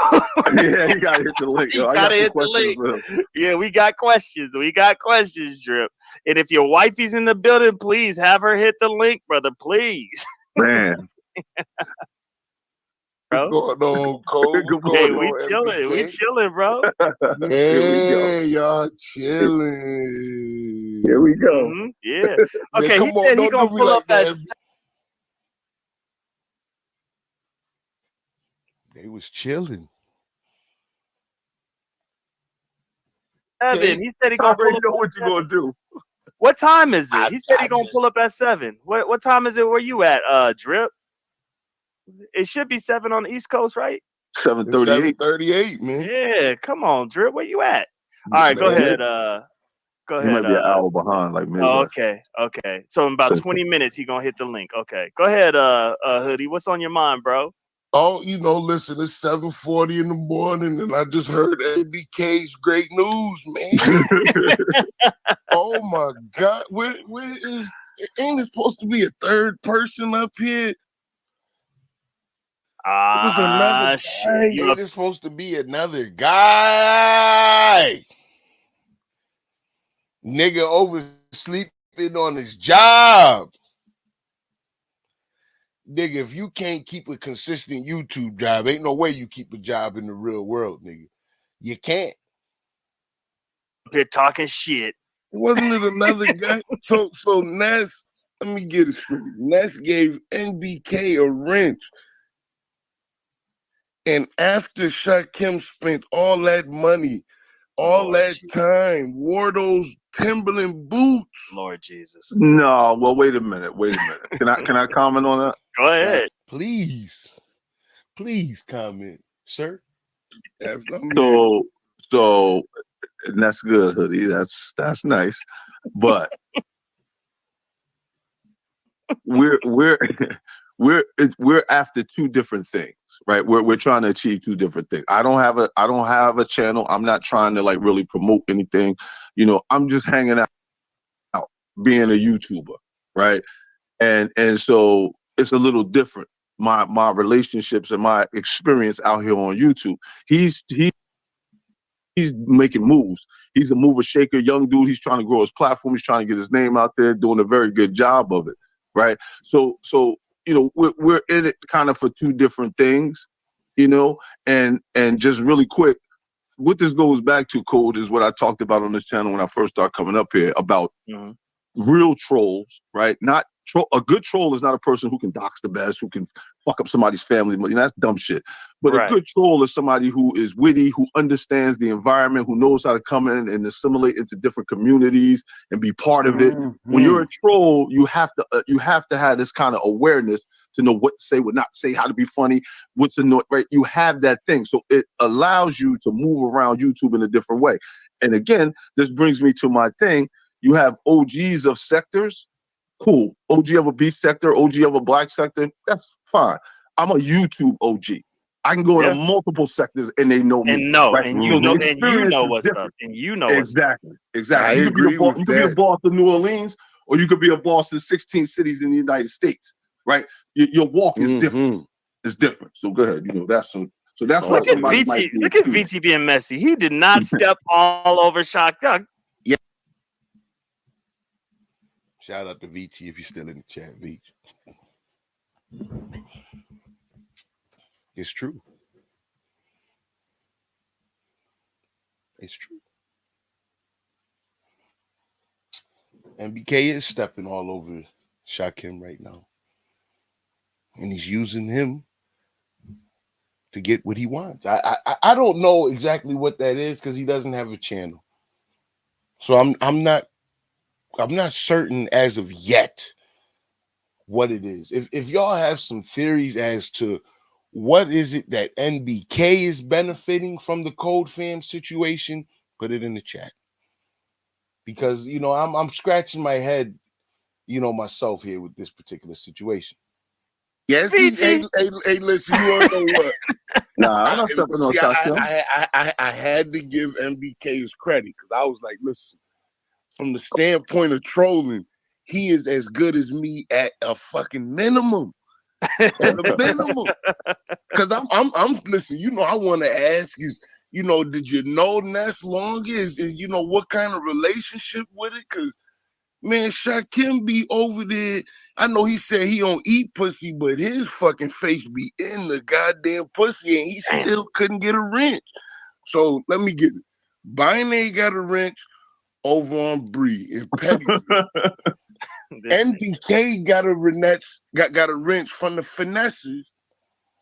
Yeah, you got to hit the link. You I gotta got hit the link. Yeah, we got questions. Drip. And if your wifey's in the building, please have her hit the link, brother. Please, Man, bro. What's going on, Cole? Good What's Hey, going morning. we on, chilling. We NBK? chilling, bro. Here we go. Hey, y'all chilling. Here we go. Yeah. Man, Okay, he come on, said he don't gonna do me pull up like that. that. They was chilling. Evan, Okay. he said he I gonna pull already up. know what you're going to do. What time is it? He said I he gonna just- pull up at 7. What time is it? Where you at, Drip? It should be 7 on the East Coast, right? 7:38. 7:38, man. Yeah, come on, Drip. Where you at? All right, go Man. ahead. Go He ahead. might be an hour behind, like Oh, Midwest. okay. So in about Central. 20 minutes, he gonna hit the link. Okay, go ahead, Hoodie. What's on your mind, bro? Oh, listen, it's 7:40 in the morning, and I just heard NBK's great news, man. Oh my God, where is? Ain't it supposed to be a third person up here? It was another Shit. guy. Ain't it supposed to be another guy? Nigga oversleeping on his job. Nigga, if you can't keep a consistent YouTube job, ain't no way you keep a job in the real world, nigga. You can't. Up here talking shit. Wasn't it another guy? So Ness, let me get it straight. Ness gave NBK a wrench. And after Shakim spent all that money, all Lord that Jesus. time, wore those Timberland boots. Lord Jesus. No, well, wait a minute. Can I comment on that? Go ahead. Please comment, sir. Yes, I'm So and that's good, Hoodie. That's nice. But we're we're after two different things, right? We're trying to achieve two different things. I don't have a channel. I'm not trying to like really promote anything. I'm just hanging out, being a YouTuber, right? And so it's a little different. My relationships and my experience out here on YouTube. He's making moves. He's a mover shaker, young dude. He's trying to grow his platform. He's trying to get his name out there, doing a very good job of it, right? So we're in it kind of for two different things, and just really quick, what this goes back to, Code, is what I talked about on this channel when I first started coming up here about real trolls, right? Not a good troll is not a person who can dox the best, who can fuck up somebody's family. That's dumb shit. But Right. A good troll is somebody who is witty, who understands the environment, who knows how to come in and assimilate into different communities and be part of it. When you're a troll, you have to have this kind of awareness to know what to say, what not to say, how to be funny, what's annoying, right? You have that thing. So it allows you to move around YouTube in a different way. And again, this brings me to my thing. You have OGs of sectors. Cool. OG of a beef sector, OG of a black sector. That's fine. I'm a YouTube OG. I can go into multiple sectors and they know me. Right? And So the and you experience know is what's different. up. And you know what's up. Exactly. I You agree with could be a that. boss of New Orleans, or you could be a boss in 16 cities in the United States. Right? Your walk is different. It's different. So go ahead. That's so that's why Look at somebody might VT. Look at VT being messy. He did not step all over Shakim. Yeah. Shout out to VT if you're still in the chat, VT. It's true. It's true. NBK is stepping all over Shakim right now. And he's using him to get what he wants. I don't know exactly what that is because he doesn't have a channel. So I'm not certain as of yet what it is. If y'all have some theories as to what is it that NBK is benefiting from the Codefam situation, put it in the chat. Because I'm scratching my head, myself here with this particular situation. Yes, hey, listen, you want to know what? Nah, I'm not stepping on Shakim. I had to give NBK his credit because I was like, listen, from the standpoint of trolling, he is as good as me at a fucking minimum. At a minimum. Because I'm listen, I want to ask is, did you know Ness longer? Is what kind of relationship with it? Because man, Shakim be over there. I know he said he don't eat pussy, but his fucking face be in the goddamn pussy, and he still couldn't get a wrench. So let me get it. Binary got a wrench over on Bree in Pettyville. NBK got a wrench from the Finesses,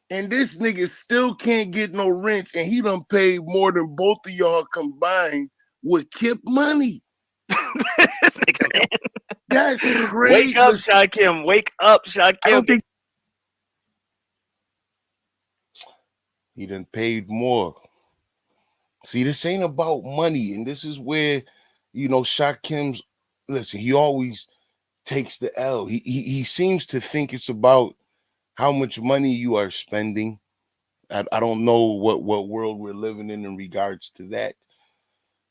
and this nigga still can't get no wrench, and he done paid more than both of y'all combined with Kip money. This nigga man. That's crazy. Wake up, Shakim. Wake up, Shakim. I don't think he done paid more. See, this ain't about money, and this is where, Shakim's. Listen, he always takes the L. He seems to think it's about how much money you are spending. I don't know what world we're living in regards to that,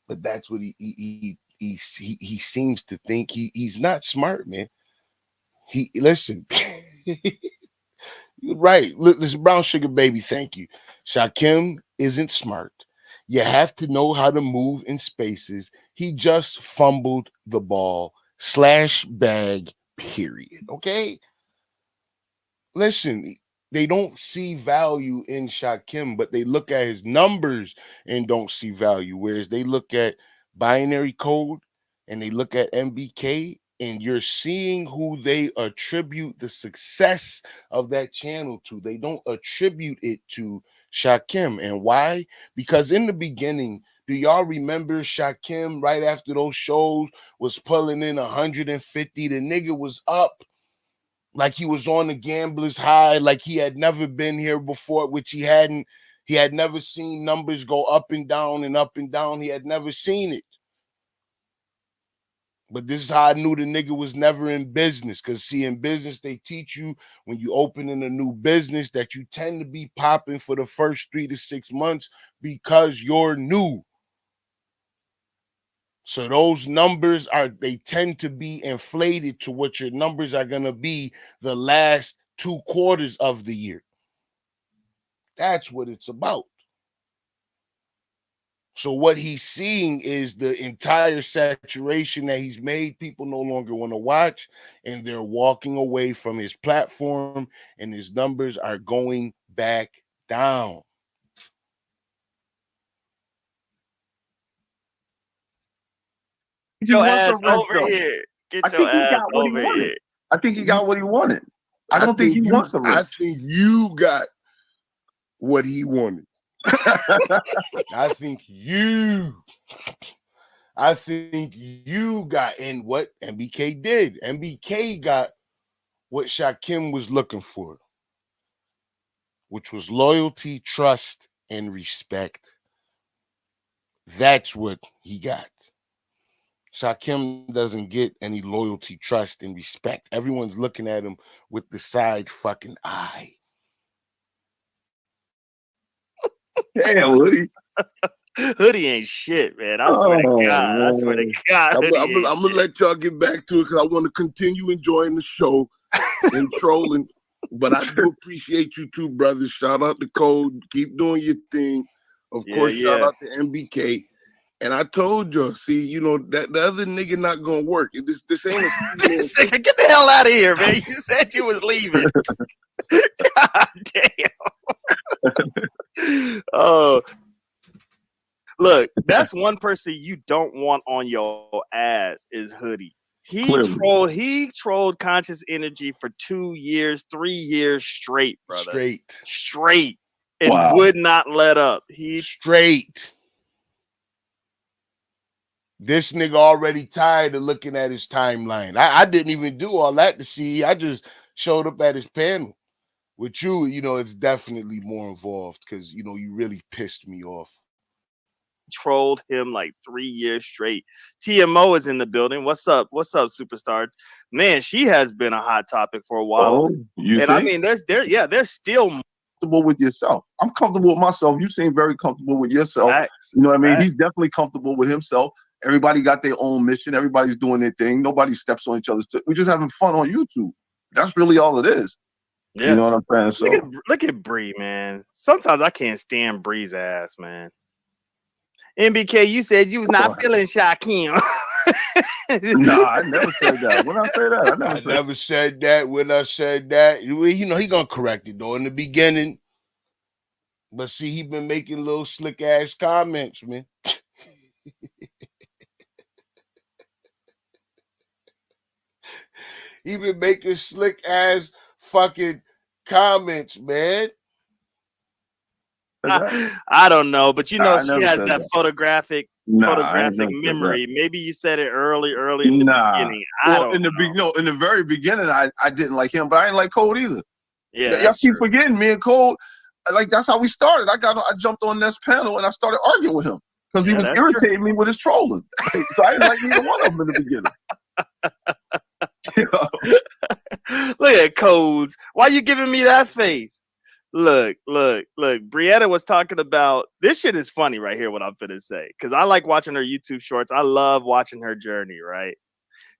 but that's what he seems to think. He's not smart, man. He listen. You're right. Look, this brown sugar baby. Thank you. Shakim isn't smart. You have to know how to move in spaces. He just fumbled the ball. Slash bag. Period. Okay. Listen, they don't see value in Shakim, but they look at his numbers and don't see value. Whereas they look at binary code and they look at NBK, and you're seeing who they attribute the success of that channel to. They don't attribute it to Shakim. And why? Because in the beginning, do y'all remember Shakim right after those shows was pulling in 150? The nigga was up like he was on the gambler's high, like he had never been here before, which he hadn't. He had never seen numbers go up and down and up and down. He had never seen it. But this is how I knew the nigga was never in business. Because see, in business, they teach you when you open in a new business that you tend to be popping for the first 3 to 6 months because you're new. So those numbers they tend to be inflated to what your numbers are going to be the last 2 quarters of the year. That's what it's about. So what he's seeing is the entire saturation that he's made. People no longer want to watch, and they're walking away from his platform, and his numbers are going back down. Get your ass over here. Get your ass over here. I think he got what he wanted. I don't think he wants the ring. I think you got what he wanted. I think you got, and what NBK did. NBK got what Shakim was looking for, which was loyalty, trust, and respect. That's what he got. Shakim doesn't get any loyalty, trust, and respect. Everyone's looking at him with the side fucking eye. Damn, Woody. Hoodie ain't shit, man. I swear to God. Man. I swear to God. I'm gonna let y'all get back to it because I want to continue enjoying the show and trolling. But I do appreciate you too, brothers. Shout out to Code. Keep doing your thing. Of course, shout out to NBK. And I told you, see, that the other nigga not gonna work. This ain't a get the hell out of here, man. You said you was leaving. God damn. Oh. Look, that's one person you don't want on your ass is Hoodie. He trolled Conscious Energy for 2 years, 3 years straight, brother. Straight. And would not let up. Straight. This nigga already tired of looking at his timeline. I didn't even do all that to see. I just showed up at his panel. With you, it's definitely more involved because, you really pissed me off. Trolled him like 3 years straight. TMO is in the building. What's up? What's up, superstar? Man, she has been a hot topic for a while. I mean, there's still comfortable with yourself. I'm comfortable with myself. You seem very comfortable with yourself. Facts. You know what I mean? He's definitely comfortable with himself. Everybody got their own mission. Everybody's doing their thing. Nobody steps on each other's toes. We're just having fun on YouTube. That's really all it is. Yeah. You know what I'm saying? So look at Bree, man. Sometimes I can't stand Bree's ass, man. NBK, you said you was not feeling Shakim. No, I never said that. When I say that, I never said that. When I said that, he gonna correct it though in the beginning. But see, he been making little slick ass comments, man. He been making slick ass fucking comments, man. I don't know, but she has that photographic Nah, I ain't photographic never said that. memory. Maybe you said it early in the beginning. I Well, don't know. in the very beginning, I didn't like him, but I didn't like Code either. Yeah, Y'all that's keep true. forgetting me and Code. Like that's how we started. I jumped on Ness panel and I started arguing with him because he Yeah, was that's true. irritating me with his trolling. So I didn't like neither one of them in the beginning. You know? Look at Codes. Why you giving me that face? Look. Brianna was talking about this shit is funny right here, what I'm finna say. Because I like watching her YouTube shorts. I love watching her journey, right?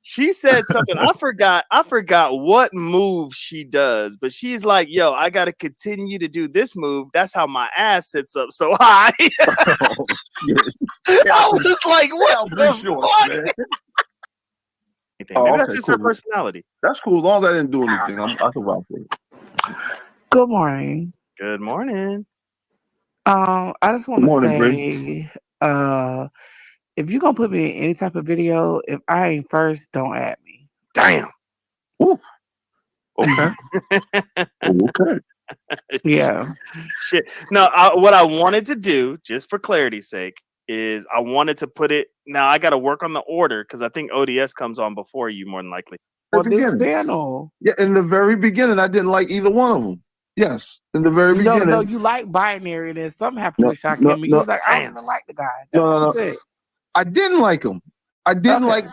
She said something. I forgot what move she does, but she's like, yo, I gotta continue to do this move. That's how my ass sits up so high. Oh, shit. I was like, what the fuck? Man. Maybe Oh, that's okay, just cool. her personality. That's cool. As long as I didn't do anything, I can rock with it. Good morning. Good morning. I just want Good to morning, Bree. say, if you're gonna put me in any type of video, if I ain't first, don't add me. Damn. Oof. Okay. Okay. Yeah. Shit. No, what I wanted to do, just for clarity's sake, is I wanted to put it. Now I got to work on the order because I think ODS comes on before you, more than likely. On this channel. Yeah, in the very beginning, I didn't like either one of them. Yes, in the very beginning. No, you like binary, and then something happened with Shakim. And you was like, I don't even like the guy. That's what you said. I didn't like him. I didn't like.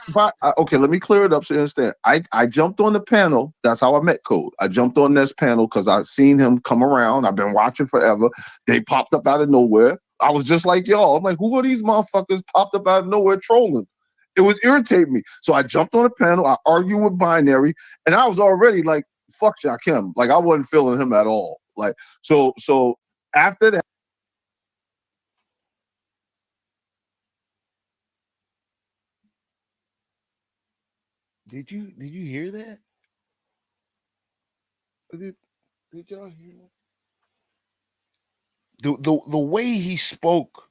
Okay, let me clear it up so you understand. I jumped on the panel. That's how I met Code. I jumped on this panel because I've seen him come around. I've been watching forever. They popped up out of nowhere. I was just like y'all. I'm like, who are these motherfuckers popped up out of nowhere trolling? It was irritating me. So I jumped on the panel. I argued with binary, and I was already like, fuck Shakim. Like I wasn't feeling him at all. Like so after that. Did you hear that? Did y'all hear that? The way he spoke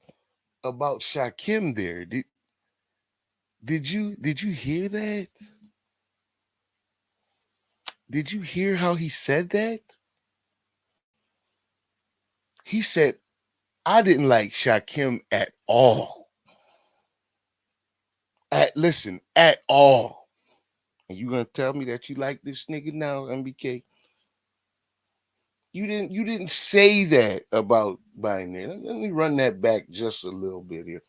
about Shakim there, did you hear that? Did you hear how he said that? He said, I didn't like Shakim at all. At all. And you gonna tell me that you like this nigga now, NBK? You didn't say that about binary. Let me run that back just a little bit here.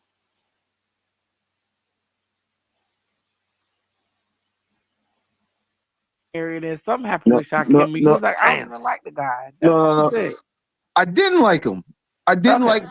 And then something happened with Shakim. And you was like, I don't even like the guy. That's what you said. I didn't like him. I didn't like.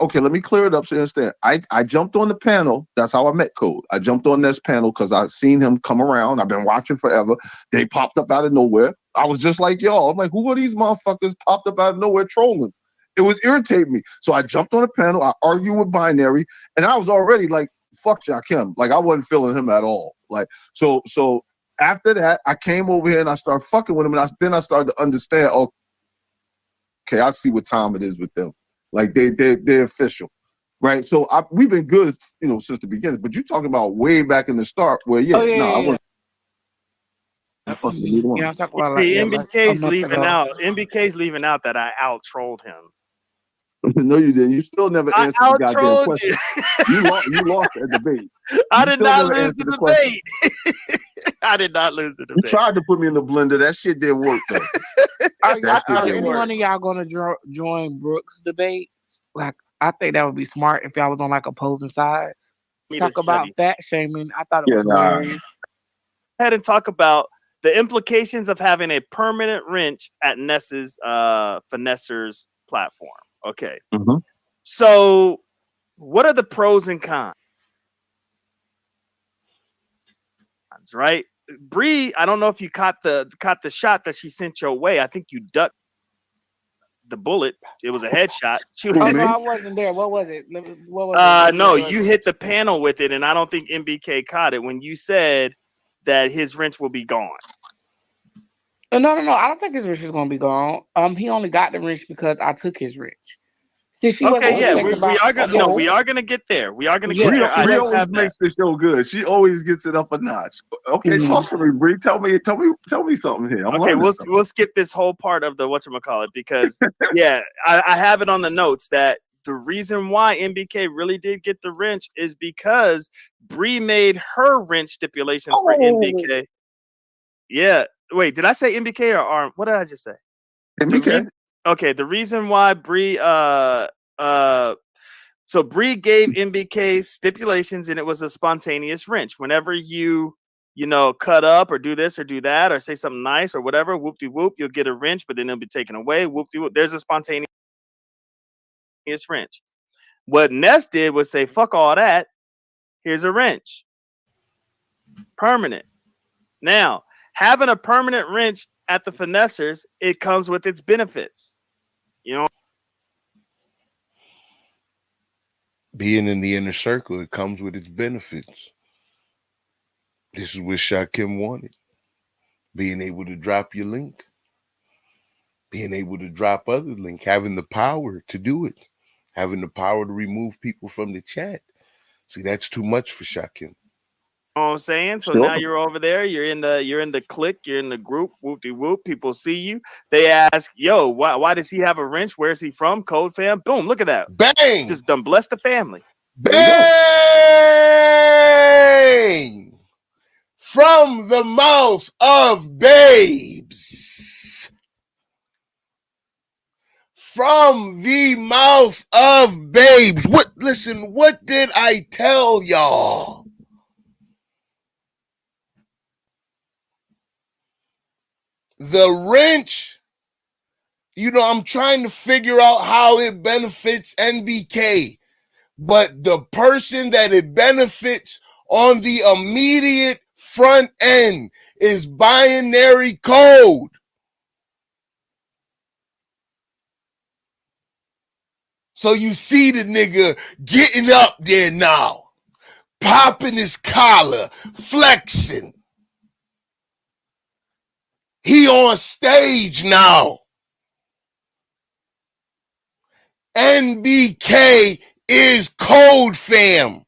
Okay, let me clear it up so you understand. I jumped on the panel. That's how I met Code. I jumped on this panel because I've seen him come around. I've been watching forever. They popped up out of nowhere. I was just like y'all. I'm like, who are these motherfuckers popped up out of nowhere trolling? It was irritating me. So I jumped on the panel. I argued with binary, and I was already like, fuck Shakim. Like I wasn't feeling him at all. Like so after that, I came over here and I started fucking with him, and then I started to understand. Okay, I see what time it is with them. Like they're official, right? So we've been good, since the beginning. But you're talking about way back in the start, where I wasn't. I'm talking about See, NBK's leaving out. NBK's leaving out that I out trolled him. No, you didn't. You still never answered the goddamn question. You lost that debate. I did not lose the debate. I did not lose the debate. You tried to put me in the blender. That shit didn't work though. Are any one of y'all gonna join Brooks' debates? Like, I think that would be smart if y'all was on like opposing sides. Talk about fat shaming. I thought it was hilarious. Go ahead and talk about the implications of having a permanent wrench at Ness's Finesser's platform. Okay. Mm-hmm. So, what are the pros and cons? Right, Bree. I don't know if you caught the shot that she sent your way. I think you ducked the bullet. It was a headshot. No, I wasn't there. What was it? No, you hit the panel with it, and I don't think NBK caught it when you said that his wrench will be gone. No. I don't think his wrench is gonna be gone. He only got the wrench because I took his wrench. Okay, yeah, we are gonna get there. We are gonna get there. Bree always makes the show good. She always gets it up a notch. Okay, talk to me, Bree. Tell me something here. Okay, we'll skip this whole part of the whatchamacallit because I have it on the notes that the reason why NBK really did get the wrench is because Bree made her wrench stipulations for NBK. Yeah. Wait, did I say NBK or Arm? What did I just say? NBK. Okay, the reason why Bree so Bree gave NBK stipulations, and it was a spontaneous wrench. Whenever you cut up or do this or do that or say something nice or whatever, whoop de whoop, you'll get a wrench, but then it'll be taken away. Whoop de whoop. There's a spontaneous wrench. What Ness did was say, fuck all that. Here's a wrench. Permanent. Now, having a permanent wrench at the finessers, it comes with its benefits. You know, being in the inner circle, it comes with its benefits. This is what Shakim wanted. Being able to drop your link. Being able to drop other link. Having the power to do it. Having the power to remove people from the chat. See, that's too much for Shakim. You know what I'm saying? So now you're over there, you're in the clique, you're in the group, whoop-de-whoop, people see you. They ask, yo, why does he have a wrench? Where's he from? Codefam. Boom, look at that. Bang! Just done bless the family. Bang! From the mouth of babes. From the mouth of babes. Listen, what did I tell y'all? The wrench, I'm trying to figure out how it benefits NBK, but the person that it benefits on the immediate front end is binary code. So you see the nigga getting up there now, popping his collar, flexing. He on stage now. NBK is Codefam.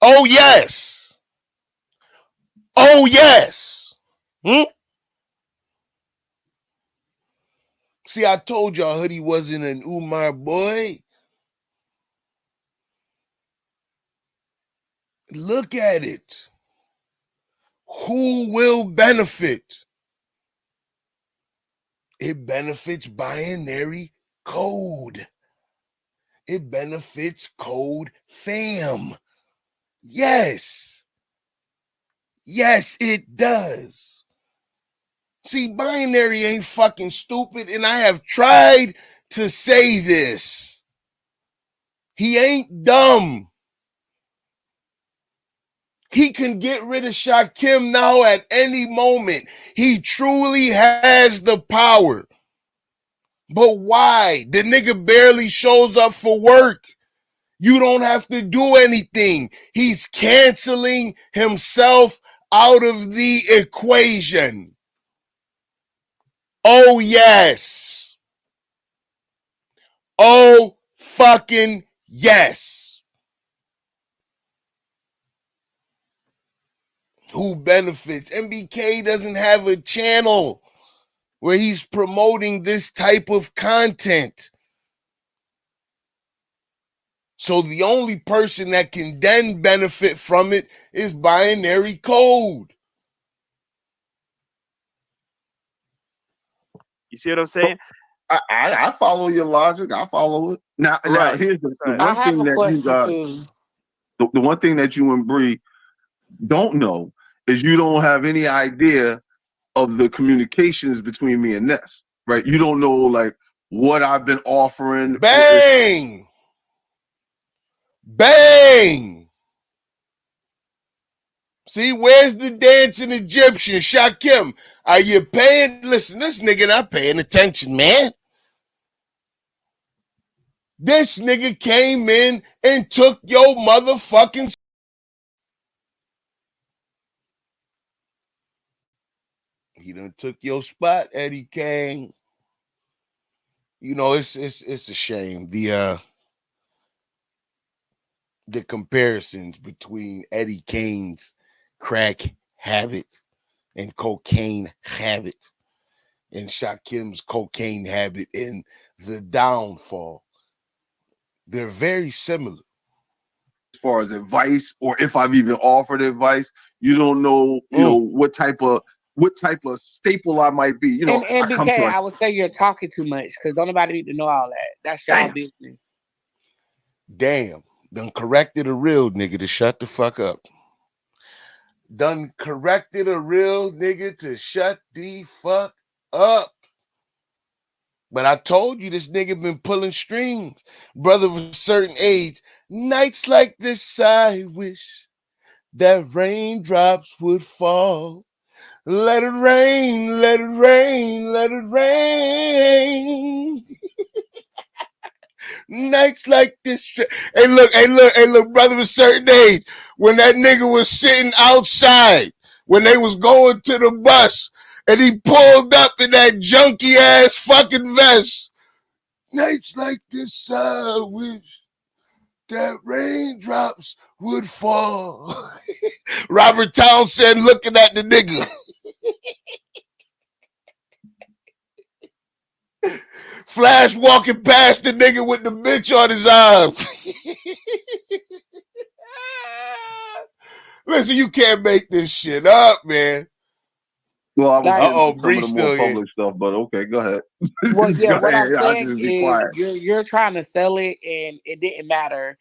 Oh, yes. Oh, yes. See, I told y'all Hoodie wasn't an Umar boy. Look at it. Who will benefit? It benefits binary code. It benefits Codefam. Yes. Yes, it does. See, binary ain't fucking stupid, and I have tried to say this. He ain't dumb. He can get rid of Shakim now at any moment. He truly has the power. But why? The nigga barely shows up for work. You don't have to do anything. He's canceling himself out of the equation. Oh, yes. Oh, fucking yes. Who benefits? NBK doesn't have a channel where he's promoting this type of content. So the only person that can then benefit from it is binary code. You see what I'm saying? I follow your logic. I follow it. Now here's the one thing that you got. The one thing that you and Bree don't know is you don't have any idea of the communications between me and Ness, right? You don't know like what I've been offering. Bang! Bang! See, where's the dancing Egyptian? Shakim, are you paying? Listen, this nigga not paying attention, man. This nigga came in and took your motherfucking. He done took your spot, Eddie Kane. It's a shame. The comparisons between Eddie Kane's crack habit and cocaine habit and Shakim's cocaine habit and the downfall. They're very similar. As far as advice, or if I've even offered advice, you don't know, what type of staple I might be. And I come to NBK, I would say you're talking too much because don't nobody need to know all that. That's y'all business. Damn. Done corrected a real nigga to shut the fuck up. Done corrected a real nigga to shut the fuck up. But I told you this nigga been pulling strings. Brother of a certain age. Nights like this, I wish that raindrops would fall. Let it rain, let it rain, let it rain. Nights like this. Hey, look, brother of a certain age. When that nigga was sitting outside, when they was going to the bus, and he pulled up in that junky ass fucking vest. Nights like this, I wish that raindrops would fall. Robert Townsend looking at the nigga. Flash walking past the nigga with the bitch on his arm. Listen, you can't make this shit up, man. Well, I was Like, getting to some Bree of the more still here. public stuff, but okay, go ahead. well, yeah, Go what I'm ahead. I'll saying just be is quiet. you're trying to sell it and it didn't matter.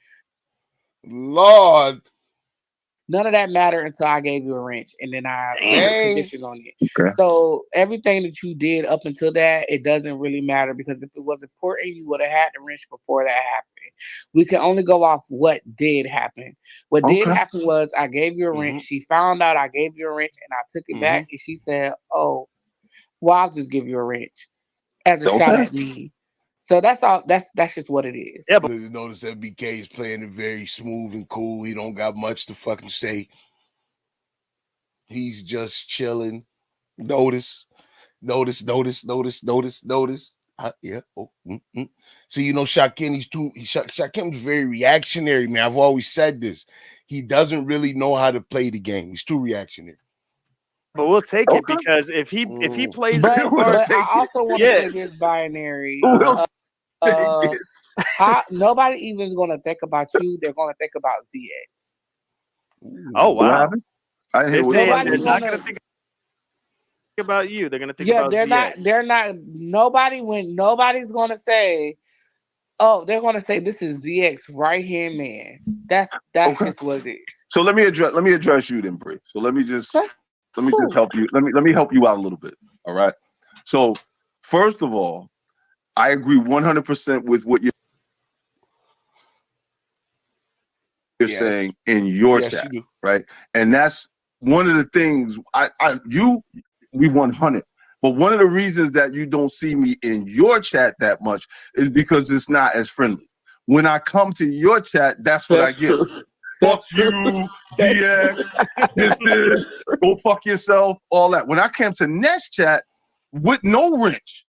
Lord. None of that mattered until I gave you a wrench and then I put conditions on it. Okay. So everything that you did up until that, it doesn't really matter because if it was important, you would have had the wrench before that happened. We can only go off what did happen. What did happen was I gave you a wrench. She found out I gave you a wrench and I took it back and she said, oh, well, I'll just give you a wrench as a shot at me. So that's all. That's just what it is. Yeah, but Notice NBK is playing it very smooth and cool. He don't got much to fucking say. He's just chilling. Notice. Yeah. Oh, See, Shakim, Shakim's very reactionary, man. I've always said this. He doesn't really know how to play the game. He's too reactionary. But we'll take it because if he plays but his part, I also want to say this binary. Nobody even is going to think about you. They're going to think about ZX. Oh wow! What happened? I hear they're not Nobody's going to think about you. They're going to think about they're ZX. not. They're not. Nobody's going to say, oh, they're going to say this is ZX right here, man. That's just what it is. So let me address you then, Bree. So let me just help you. Let me help you out a little bit. All right. So first of all, I agree 100% with what you're saying in your chat, right? And that's one of the things we 100. But one of the reasons that you don't see me in your chat that much is because it's not as friendly. When I come to your chat, that's what I get. Fuck you, DX, this, go fuck yourself, all that. When I came to Ness chat with no wrench,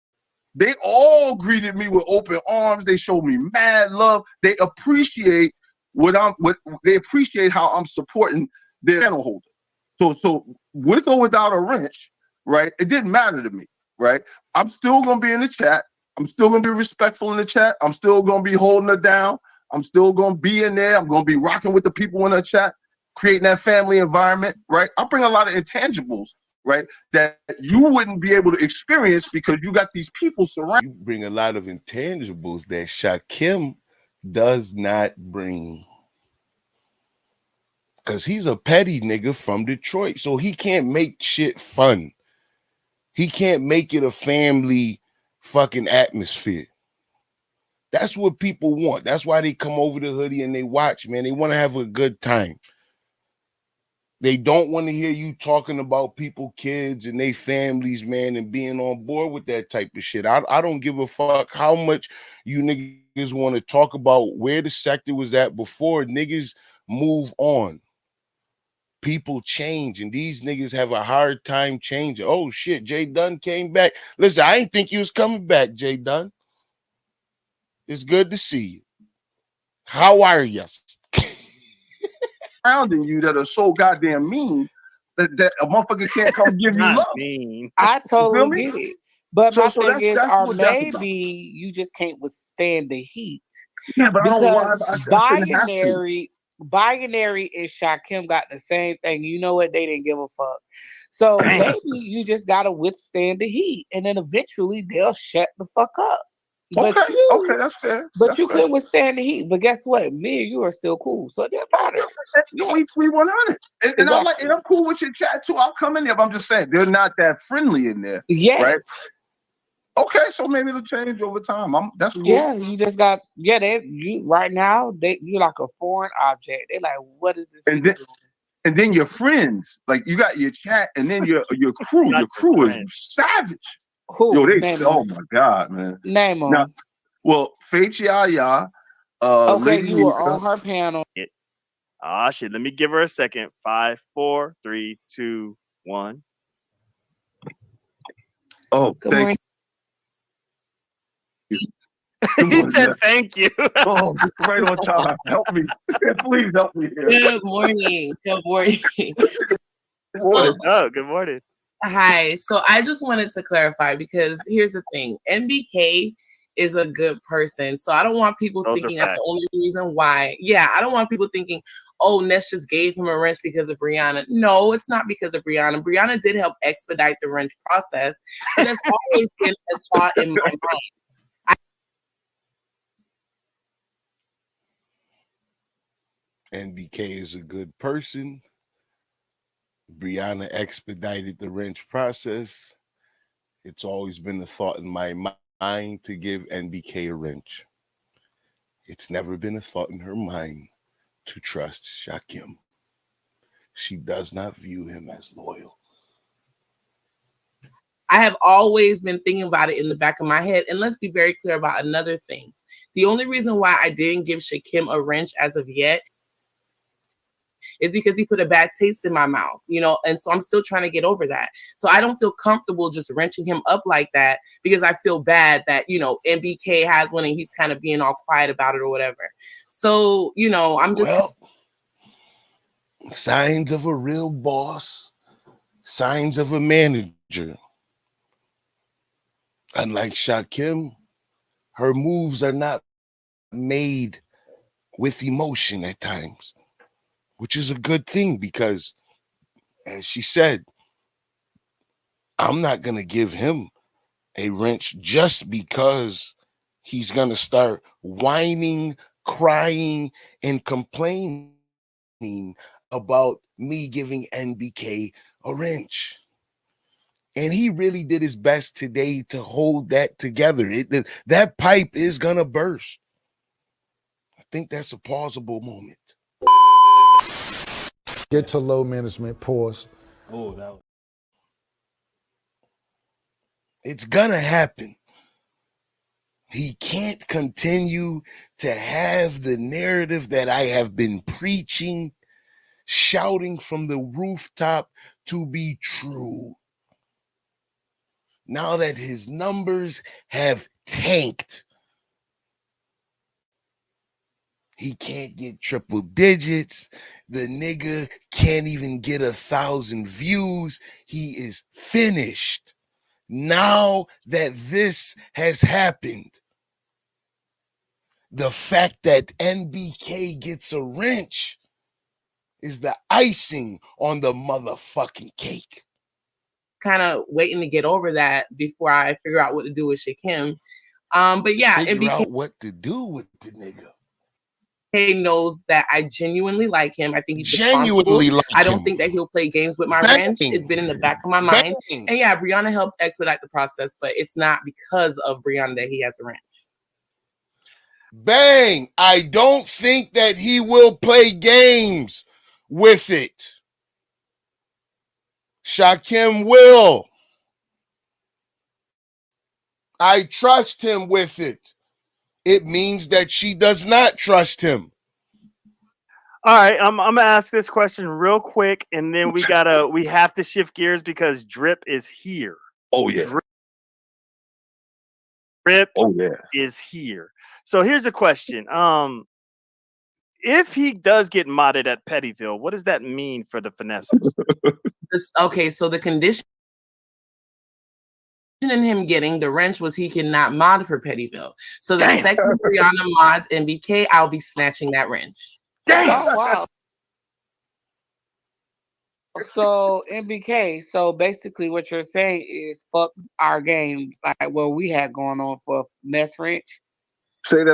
they all greeted me with open arms. They showed me mad love. They appreciate they appreciate how I'm supporting their channel holder. So with or without a wrench, right? It didn't matter to me, right? I'm still gonna be in the chat. I'm still gonna be respectful in the chat. I'm still gonna be holding it down. I'm still gonna be in there. I'm gonna be rocking with the people in the chat, creating that family environment, right? I bring a lot of intangibles, right, that you wouldn't be able to experience because you got these people surrounding. You bring a lot of intangibles that Shakim does not bring. Because he's a petty nigga from Detroit. So he can't make shit fun. He can't make it a family fucking atmosphere. That's what people want. That's why they come over the hoodie and they watch, man. They want to have a good time. They don't want to hear you talking about people, kids, and their families, man, and being on board with that type of shit. I don't give a fuck how much you niggas want to talk about where the sector was at before. Niggas move on. People change, and these niggas have a hard time changing. Oh shit, Jay Dunn came back. Listen, I ain't think you was coming back, Jay Dunn. It's good to see you. How are you? Surrounding you that are so goddamn mean that a motherfucker can't come give you love. Mean. I totally get it. But my thing is, or what maybe you just can't withstand the heat. Yeah, but I don't know why Because I shouldn't have to. Binary and Shakim got the same thing. You know what? They didn't give a fuck. So Damn. maybe you just gotta withstand the heat, and then eventually they'll shut the fuck up. But Okay, that's fair. but That's you fair. couldn't withstand the heat. But guess what? Me and you are still cool, so it doesn't matter. Yeah, We 100, and I like, exactly. and I'm cool with your chat too. I'll come in there, but I'm just saying they're not that friendly in there, Yeah, right? Okay, so maybe it'll change over time. That's cool. yeah. You just got you right now. You like a foreign object. They like, what is this And nigga then doing? and then your friends, like you got your chat, and then your crew. Not Your crew is friend. savage. Yo, Who? Name oh them. my god, man. Name Now, them. well, Faith Yaya, Okay, Lady you were Nika. on her panel. Ah, shit. Let me give her a second. 5, 4, 3, 2, 1. Oh, Good thank morning. you. Good He morning, said Ness. thank you. Oh, just right on time. Help me. Please help me here. Good morning. Good morning. Morning. Oh, good morning. Hi. So I just wanted to clarify because here's the thing. NBK is a good person. So I don't want people Those are thinking that facts. the only reason why, I don't want people thinking, oh, Ness just gave him a wrench because of Brianna. No, it's not because of Brianna. Brianna did help expedite the wrench process, but it's always been a thought in my mind. NBK is a good person. Brianna expedited the wrench process. It's always been a thought in my mind to give NBK a wrench. It's never been a thought in her mind to trust Shakim. She does not view him as loyal. I have always been thinking about it in the back of my head. And let's be very clear about another thing. The only reason why I didn't give Shakim a wrench as of yet is because he put a bad taste in my mouth, and so I'm still trying to get over that. So I don't feel comfortable just wrenching him up like that because I feel bad that, NBK has one and he's kind of being all quiet about it or whatever. So, I'm just... Well, signs of a real boss, signs of a manager. Unlike Shakim, her moves are not made with emotion at times, which is a good thing because, as she said, I'm not going to give him a wrench just because he's going to start whining, crying, and complaining about me giving NBK a wrench. And he really did his best today to hold that together. That pipe is going to burst. I think that's a plausible moment. Get to low management, pause. Oh, that was... It's going to happen. He can't continue to have the narrative that I have been preaching, shouting from the rooftop to be true. Now that his numbers have tanked, he can't get triple digits. The nigga can't even get 1,000 views. He is finished. Now that this has happened, the fact that NBK gets a wrench is the icing on the motherfucking cake. kind of waiting to get over that before I figure out what to do with Shakim. But yeah, Figure NBK out what to do with the nigga. knows that I genuinely like him. I think he's responsible. Genuinely like I don't him. think that he'll play games with my Bang. wrench. It's been in the back of my mind. Bang. And yeah, Brianna helped expedite the process, but it's not because of Brianna that he has a wrench. Bang. I don't think that he will play games with it. Shakim will. I trust him with it. It means that she does not trust him. All right, I'm gonna ask this question real quick, and then we have to shift gears because Drip is here. Oh yeah. Drip Oh yeah. is here. So here's a question. If he does get modded at Pettyville, what does that mean for the finessers? Okay, so the condition him getting the wrench was he cannot mod for Pettyville. So the second Brianna mods NBK, I'll be snatching that wrench. Damn. Oh, wow. So NBK, so basically what you're saying is fuck our game, like what we had going on for Ness wrench. Say that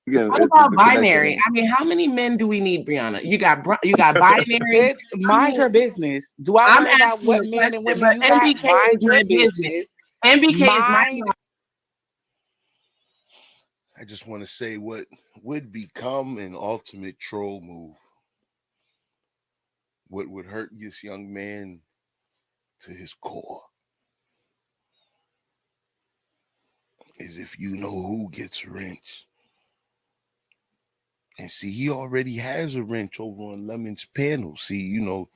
again. What about binary? I mean, how many men do we need, Brianna? You got binary. Mind your business. Do I worry about what men and women you got? Mind your business. NBK is my. I just want to say what would become an ultimate troll move. What would hurt this young man to his core is if you know who gets a wrench. And see, he already has a wrench over on Lemon's panel. See, you know,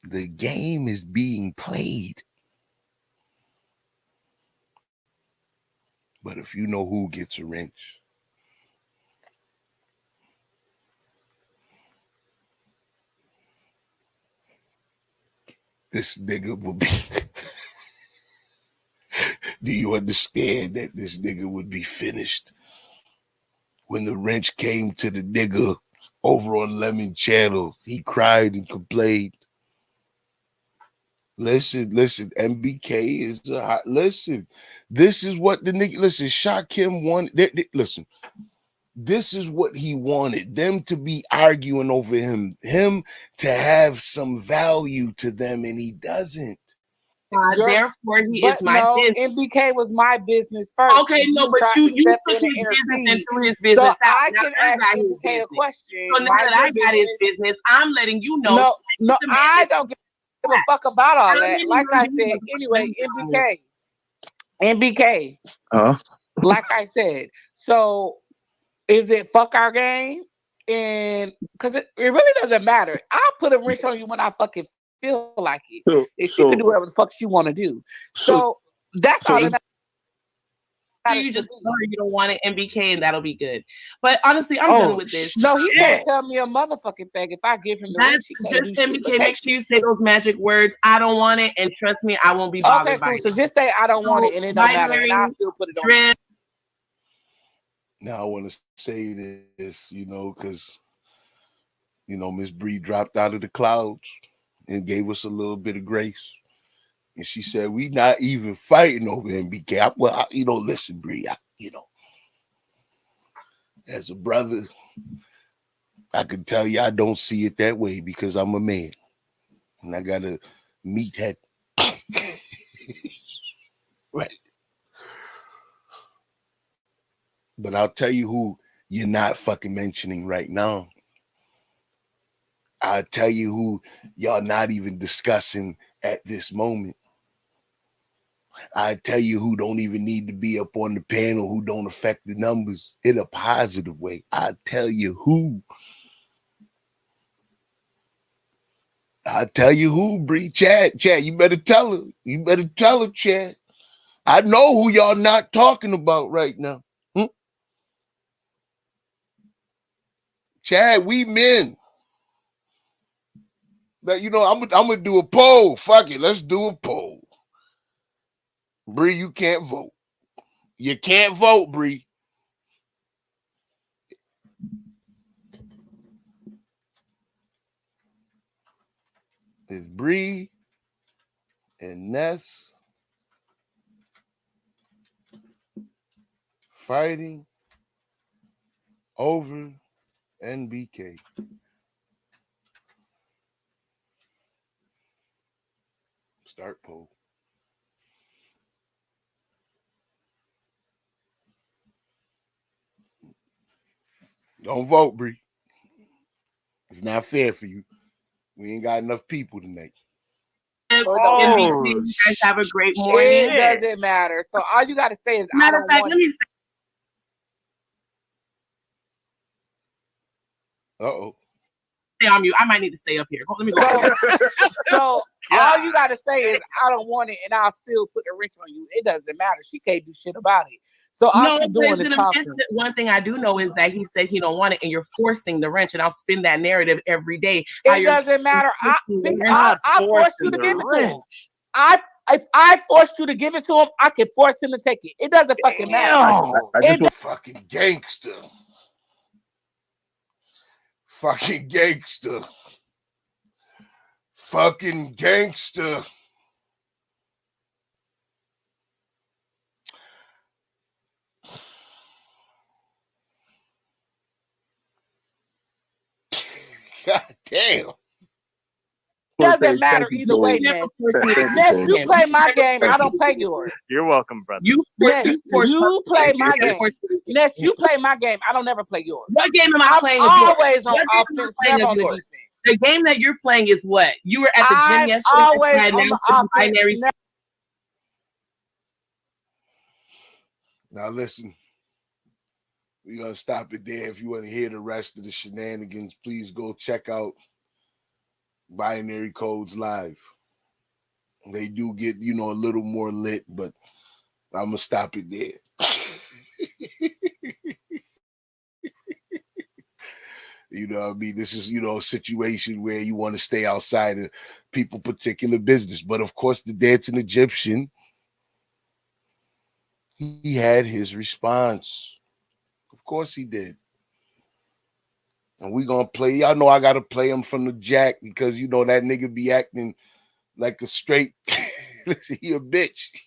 the game is being played. But if you know who gets a wrench, this nigga will be. Do you understand that this nigga would be finished? When the wrench came to the nigga over on Lemon Channel, he cried and complained. Listen, NBK is a hot. Listen, this is what the nigga. Listen, Shakim wanted. Listen, this is what he wanted them to be arguing over him to have some value to them, and he doesn't. Therefore, he is my business. NBK was my business first. Okay, no, but you took his business into his business. So I can ask NBK a question. So now that I got his business, I'm letting you know. No, I don't give a fuck about all that. Like I said, anyway, NBK. Like I said, so is it fuck our game? And because it really doesn't matter. I'll put a wrench on you when I fucking feel like it. And she can do whatever the fuck she want to do. So that's all that matters. You just you don't want it, NBK, and that'll be good. But honestly, I'm done with this. No, he can't tell me a motherfucking thing if I give him the wrench. Just NBK, make sure you say those magic words. I don't want it, and trust me, I won't be bothered by it. So just say I don't want it, and it don't matter. And I'll still put it on. Now I want to say this, you know, because you know Miss Bree dropped out of the clouds and gave us a little bit of grace. And she said, we not even fighting over NBK. Listen, Bree, you know, as a brother, I can tell you I don't see it that way because I'm a man. And I got a meathead. Right. But I'll tell you who you're not fucking mentioning right now. I'll tell you who y'all not even discussing at this moment. I tell you who don't even need to be up on the panel, who don't affect the numbers in a positive way. I tell you who. I tell you who, Bree. Chad, you better tell her. You better tell her, Chad. I know who y'all not talking about right now. Chad, we men. But you know, I'm gonna do a poll. Fuck it, let's do a poll. Bree, you can't vote. You can't vote, Bree. It's Bree and Ness fighting over NBK. Start poll. Don't vote, Bree. It's not fair for you. We ain't got enough people tonight. NBC, you guys have a great morning. It doesn't matter. So all you got to say is, matter of fact, let me say. Stay on mute. I might need to stay up here. Let me go. So all you got to say is, I don't want it, and I'll still put a wrench on you. It doesn't matter. She can't do shit about it. So all I'm doing is talking. One thing I do know is that he said he don't want it, and you're forcing the wrench, and I'll spin that narrative every day. It doesn't matter. I forced you to give it to him. I If I forced you to give it to him, I could force him to take it. It doesn't fucking matter. I just want Fucking gangster. Fucking gangster. Fucking gangster. God damn. Doesn't matter either way, Ness. Ness, you play my game, I don't play yours. You're welcome, brother. Ness, you play my game. Ness, you play my game. I don't never play yours. What game am I playing? Always on What game am I offense, playing never of on the yours? defense. The game that you're playing is what? You were at the gym yesterday. Always on the offense. Binaries. Now listen, we're gonna stop it there. If you want to hear the rest of the shenanigans, please go check out Binary Codes Live. They do get, a little more lit, but I'm gonna stop it there. I mean, this is, a situation where you want to stay outside of people' particular business. But of course, the dancing Egyptian, he had his response. Of course he did. And we gonna play. Y'all know I gotta play him from the jack because that nigga be acting like a straight. Listen, he a bitch.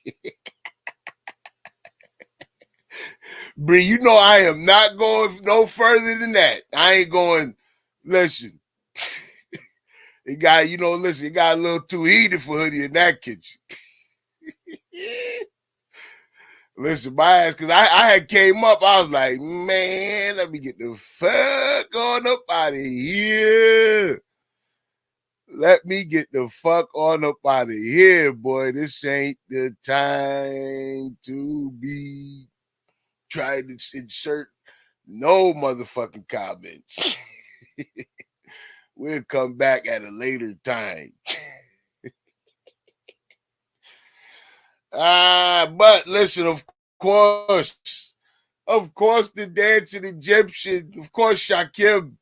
Bree, I am not going no further than that. I ain't going. Listen, it got listen, it got a little too heated for Hoodie in that kitchen. Listen, my ass, because I had came up, I was like, man, let me get the fuck on up out of here. Let me get the fuck on up out of here, boy. This ain't the time to be trying to insert no motherfucking comments. We'll come back at a later time. But listen, of course, the dancing Egyptian, of course, Shakim.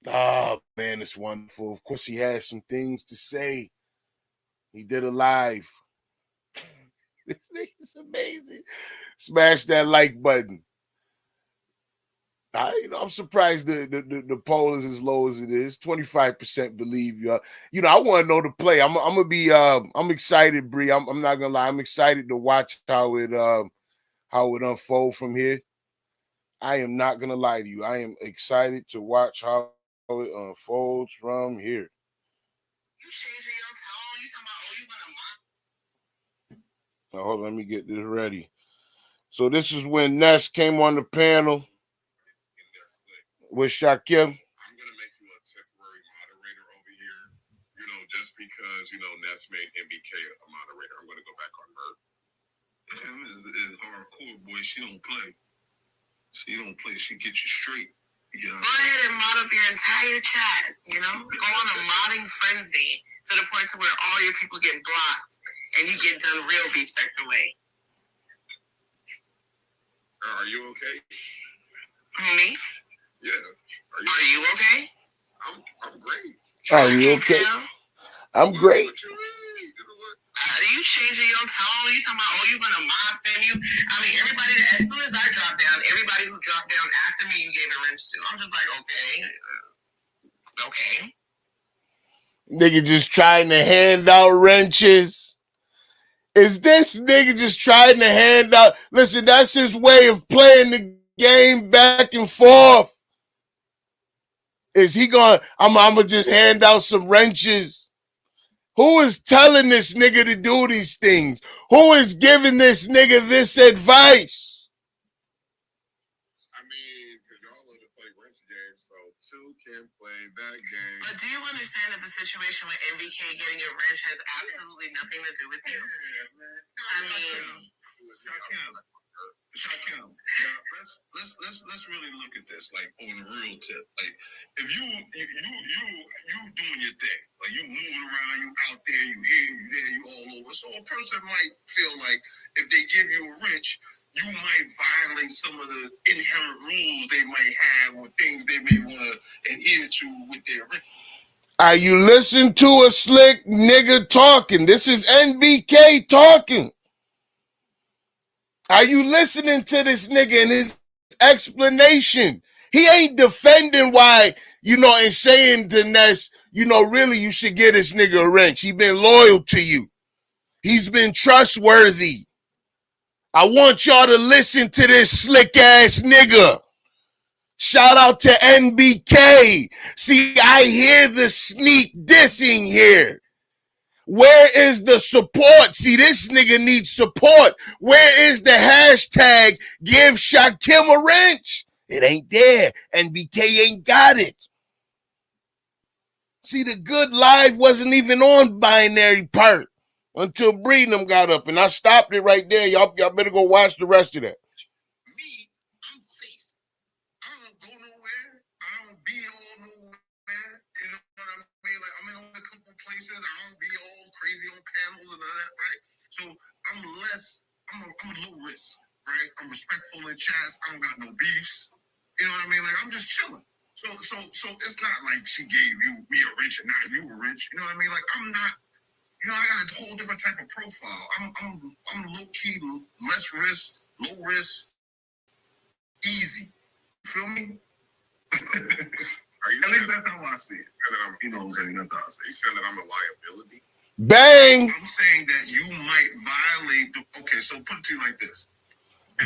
Oh, man, it's wonderful. Of course, he has some things to say. He did a live. This nigga's amazing. Smash that like button. I'm surprised the poll is as low as it is. 25% believe you. I want to know the play. I'm gonna be. I'm excited, Bree. I'm not gonna lie. I'm excited to watch how it unfold from here. I am not gonna lie to you. I am excited to watch how it unfolds from here. Now, hold on, let me get this ready. So this is when Ness came on the panel with Shakim. I'm gonna make you a temporary moderator over here. Just because Ness made NBK a moderator, I'm gonna go back on her. Kim is hardcore, boy. She don't play. She gets you straight. Go ahead and mod up your entire chat. Go on a modding frenzy to the point to where all your people get blocked and you get done real beef sector way. Are you okay? Me? Yeah. Are you okay? I'm great. Are you okay? I'm great. What you mean? You changing your tone? You talking about, you gonna mod fam you? I mean, everybody, as soon as I dropped down, everybody who dropped down after me, you gave a wrench to. I'm just like, okay. Nigga just trying to hand out wrenches. Is this nigga just trying to hand out? Listen, that's his way of playing the game back and forth. Is he going, I'm gonna just hand out some wrenches? Who is telling this nigga to do these things? Who is giving this nigga this advice? I mean, because y'all love to play wrench games, so two can play that game. But do you understand that the situation with NBK getting a wrench has absolutely nothing to do with you? I mean, Shakim, let's really look at this like on the real tip. Like, if you doing your thing, like you moving around, you out there, you here, you there, you all over. So a person might feel like if they give you a wrench, you might violate some of the inherent rules they might have or things they may want to adhere to with their wrench. Are you listening to a slick nigga talking? This is NBK talking. Are you listening to this nigga and his explanation? He ain't defending why, and saying to Ness, really you should get this nigga a wrench. He been loyal to you. He's been trustworthy. I want y'all to listen to this slick ass nigga. Shout out to NBK. See, I hear the sneak dissing here. Where is the support? See, this nigga needs support. Where is the hashtag give Shakim a wrench? It ain't there. NBK ain't got it. See, the good live wasn't even on binary part until Breedem got up, and I stopped it right there. Y'all better go watch the rest of that. Me, I'm safe. I don't go nowhere. I don't be all nowhere. You know what I mean? Like, I'm in only a couple places. I don't be all crazy on panels and all that, right? So I'm a low risk, right? I'm respectful in chats. I don't got no beefs. You know what I mean? Like, I'm just chilling. So it's not like she gave me a wrench and not you a wrench. You know what I mean? Like, I'm not. I got a whole different type of profile. I'm low key, less risk, low risk, easy. Feel me? Are you saying that's how I see it? That I'm, what I'm saying? That's how I see it. You saying that I'm a liability? Bang! I'm saying that you might violate okay, so put it to you like this.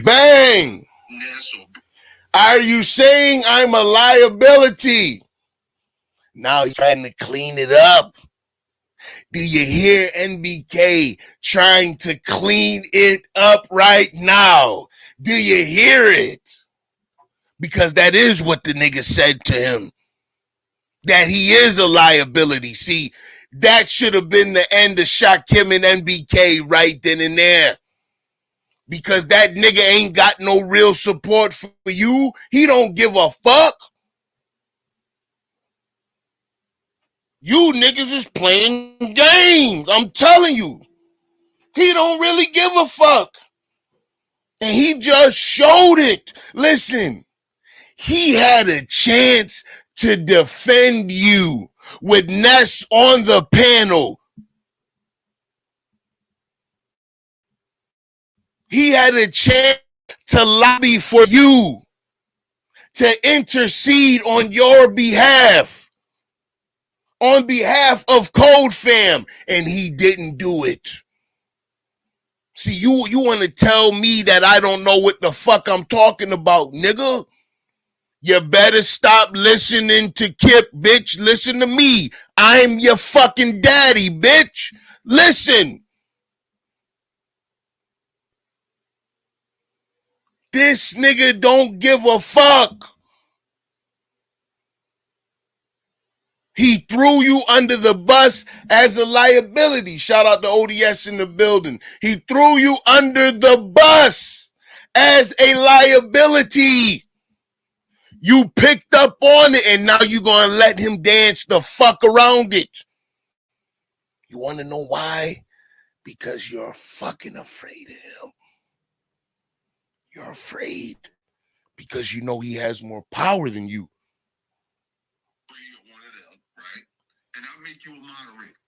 Bang! Ness or are you saying I'm a liability? Now you're trying to clean it up. Do you hear NBK trying to clean it up right now? Do you hear it? Because that is what the nigga said to him. That he is a liability. See, that should have been the end of Shakim and NBK right then and there. Because that nigga ain't got no real support for you. He don't give a fuck. You niggas is playing games. I'm telling you. He don't really give a fuck. And he just showed it. Listen, he had a chance to defend you with Ness on the panel. He had a chance to lobby for you, to intercede on your behalf, on behalf of Codefam, and he didn't do it. See, you want to tell me that I don't know what the fuck I'm talking about, nigga? You better stop listening to Kip, bitch. Listen to me. I'm your fucking daddy, bitch. Listen. This nigga don't give a fuck. He threw you under the bus as a liability. Shout out to ODS in the building. He threw you under the bus as a liability. You picked up on it, and now you're going to let him dance the fuck around it. You want to know why? Because you're fucking afraid of him. You're afraid because you know he has more power than you. one of them, right? And I make you a moderator.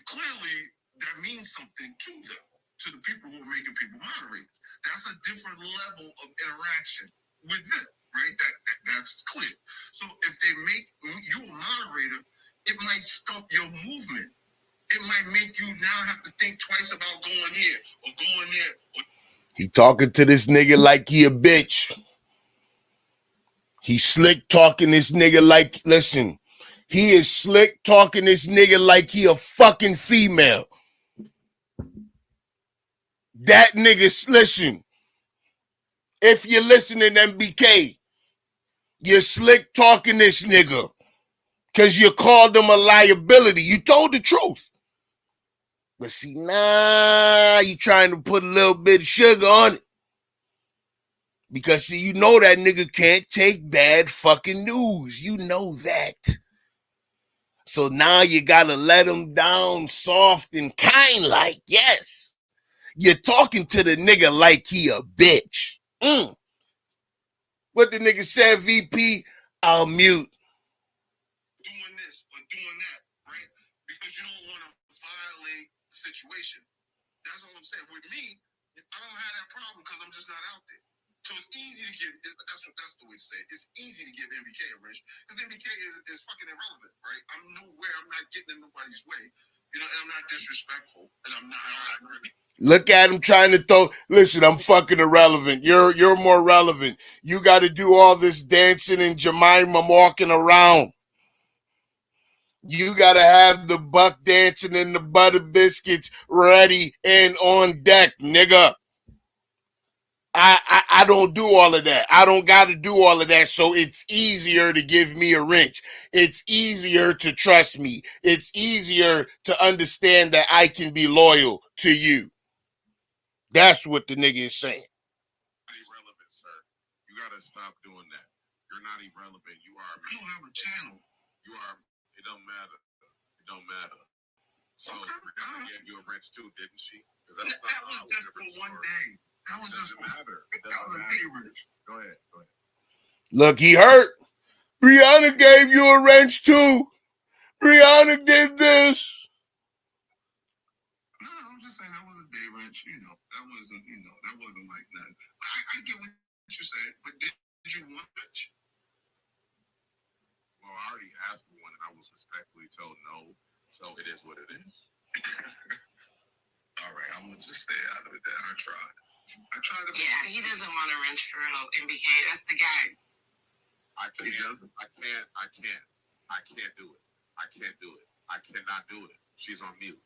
Clearly, that means something to them, to the people who are making people moderators. That's a different level of interaction with them, right? That's clear. So if they make you a moderator, it might stop your movement. It might make you now have to think twice about going here or going there. He talking to this nigga like he a bitch. He slick talking this nigga like, listen, he is slick talking this nigga like he a fucking female. That nigga, listen, if you're listening, NBK, you're slick talking this nigga because you called him a liability. You told the truth. But see, nah, you trying to put a little bit of sugar on it. Because see, you know that nigga can't take bad fucking news. You know that. So now you gotta let him down soft and kind like, yes. You're talking to the nigga like he a bitch. What the nigga said, VP? I'll mute. Doing this, but what I'm saying. With me, I don't have that problem because I'm just not out there. So it's easy to give. That's the way to say it. It's easy to give NBK a wrench because NBK is fucking irrelevant, right? I'm nowhere. I'm not getting in nobody's way, and I'm not disrespectful, and I'm not. Look at him trying to throw. Listen, I'm fucking irrelevant. You're more relevant. You got to do all this dancing and Jemima walking around. You got to have the buck dancing and the butter biscuits ready and on deck, nigga. I don't do all of that. I don't got to do all of that. So it's easier to give me a wrench. It's easier to trust me. It's easier to understand that I can be loyal to you. That's what the nigga is saying. Irrelevant, sir. You got to stop doing that. You're not irrelevant. You are. You don't have a channel. You are. It don't matter. It don't matter. So Rihanna gave you a wrench too, didn't she? Because that was just for one day. That was just matter. That was a day wrench. Go ahead. Go ahead. Look, he hurt. Rihanna gave you a wrench too. Rihanna did this. No, I'm just saying that was a day wrench. That wasn't. That wasn't like nothing. I get what you're saying, but did you want a wrench? Well, I already asked for one, and I was respectfully told no. So it is what it is. All right, I'm gonna just stay out of it. Then I tried. Yeah, he doesn't want a wrench for real. NBK, that's the guy. I can't do it. I can't do it. I cannot do it. She's on mute.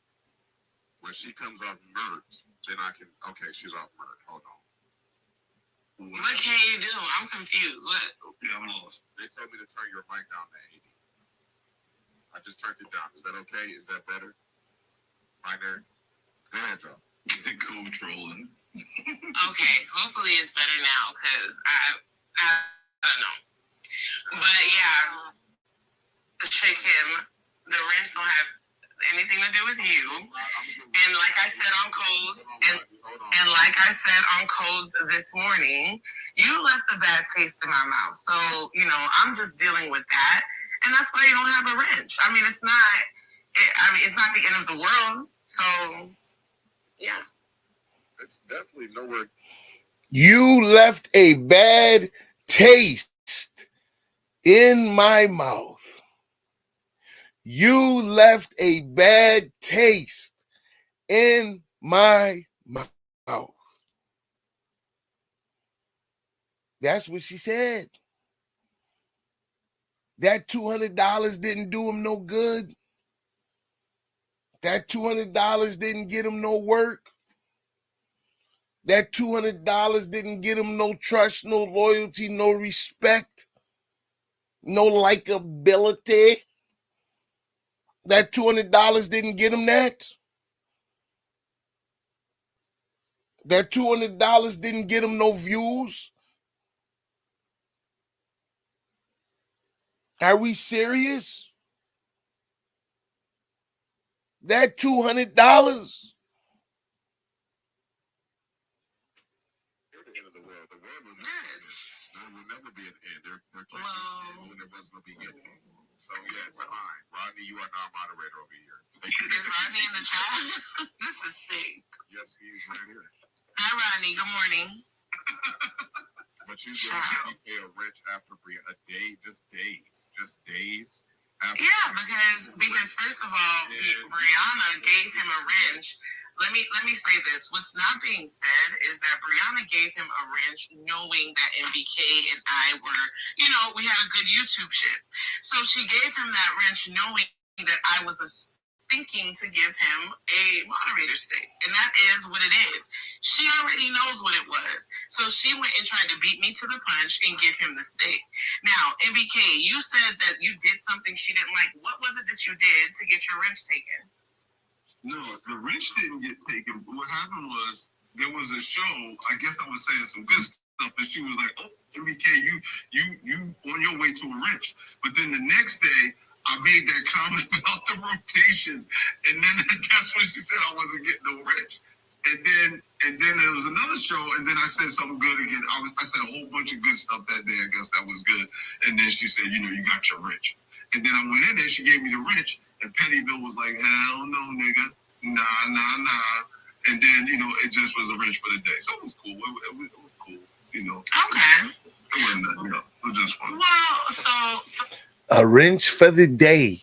When she comes off merged, then I can. Okay, she's off merged. Hold on. What can you do? I'm confused. What? Yeah, I'm lost. They told me to turn your mic down to 80. I just turned it down. Is that okay? Is that better? Minor. Go ahead, Joe. Controlling. Okay, hopefully it's better now because I don't know. But yeah, Shakim, the wrench don't have anything to do with you. And like I said on Codes, and like I said on Codes this morning, you left a bad taste in my mouth. So, I'm just dealing with that. And that's why you don't have a wrench. I mean, it's not the end of the world. So, yeah. It's definitely nowhere. You left a bad taste in my mouth. You left a bad taste in my mouth. That's what she said. That $200 didn't do him no good. That $200 didn't get him no work. That $200 didn't get him no trust, no loyalty, no respect, no likability. That $200 didn't get him that. That $200 didn't get him no views. Are we serious? That $200. They're the end of the world. The world will never be an end. There can't be an end when there was no beginning. So yeah, it's fine. Rodney, you are now a moderator over here. Is Rodney in the chat? This is sick. Yes, he is right here. Hi, Rodney. Good morning. But you gave NBK a wrench after a day, just days. After because first of all, Brianna gave him a wrench. Let me say this. What's not being said is that Brianna gave him a wrench knowing that NBK and I were, we had a good YouTube shit. So she gave him that wrench knowing that I was thinking to give him a moderator stick. And that is what it is. She already knows what it was. So she went and tried to beat me to the punch and give him the stick. Now, NBK, you said that you did something she didn't like. What was it that you did to get your wrench taken? No, the wrench didn't get taken. What happened was there was a show. I guess I was saying some good stuff, and she was like, "Oh, NBK, you on your way to a wrench." But then the next day, I made that comment about the rotation, and then that's when she said I wasn't getting no wrench. And then there was another show, and then I said something good again. I said a whole bunch of good stuff that day. I guess that was good. And then she said, you got your wrench. And then I went in there, she gave me the wrench, and Pettyville was like, hell no, nigga. Nah. And then, it just was a wrench for the day. So it was cool. It was cool, Okay. It wasn't nothing, it was just fun. Well, so A wrench for the day.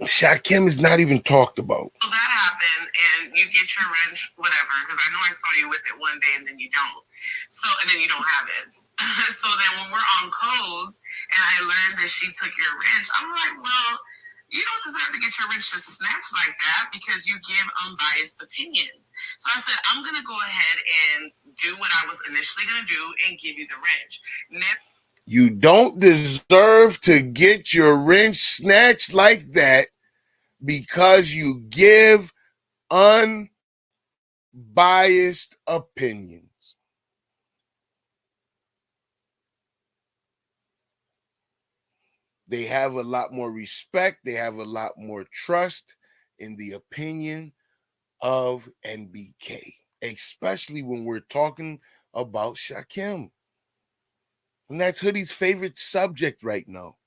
Shakim is not even talked about. So that happened, and you get your wrench, whatever, because I know I saw you with it one day, and then you don't. And then you don't have it. So then when we're on codes, and I learned that she took your wrench, I'm like, well, you don't deserve to get your wrench just snatched like that because you give unbiased opinions. So I said, I'm going to go ahead and do what I was initially going to do and give you the wrench. You don't deserve to get your wrench snatched like that because you give unbiased opinions. They have a lot more respect. They have a lot more trust in the opinion of NBK, especially when we're talking about Shakim. And that's Hoodie's favorite subject right now.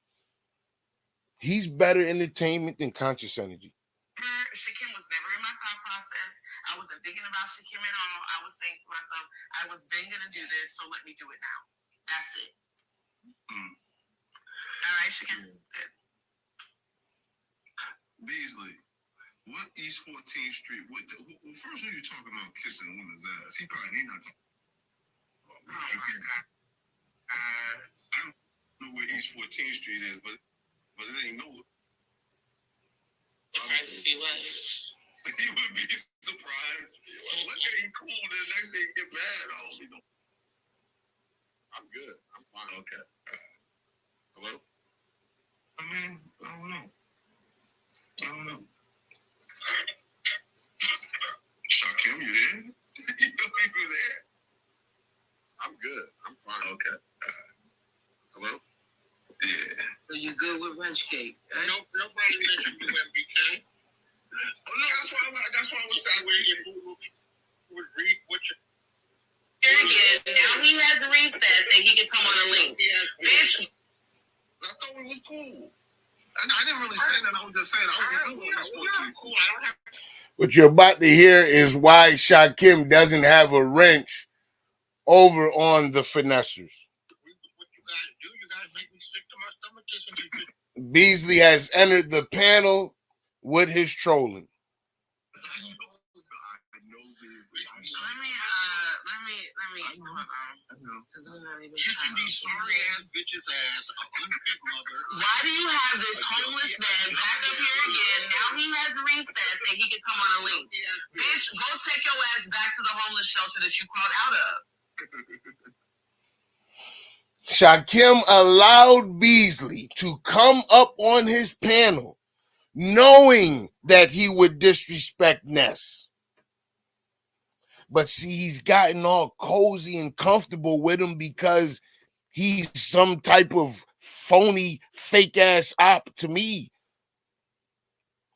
He's better entertainment than conscious energy. Shakim was never in my thought process. I wasn't thinking about Shakim at all. I was saying to myself, I was then going to do this, so let me do it now. That's it. All right, Shakim. Good. Beasley, what East 14th Street? First, when you talking about kissing a woman's ass, he probably not talking about. Oh my God. I don't know where East 14th Street is, but it ain't no. Surprised if he was. He would be surprised. One day he cool, the next day he get mad. I'm good. I'm fine. Okay. Hello? I don't know. Shakim, you there? You know you there? I'm good. I'm fine. Okay. Hello? Yeah. So you good with wrench cake? Right? Nobody mentioned you NBK. Oh no, that's why I was saying where your food would read what you. Again, now he has a recess and he can come on a link. Bitch. I thought we was cool. I didn't really say that. I was just saying I was cool. I don't have. What you're about to hear is why Shakim doesn't have a wrench over on the finessers. What you guys do? You guys make me sick to my stomach kissing people. Beasley has entered the panel with his trolling. Kissing these sorry ass bitches ass, unfit mother. Why do you have this homeless man back up here again? Now he has recess and he can come on a link. Bitch, go take your ass back to the homeless shelter that you crawled out of. Shakim allowed Beasley to come up on his panel knowing that he would disrespect Ness. But see, he's gotten all cozy and comfortable with him because he's some type of phony, fake-ass op to me.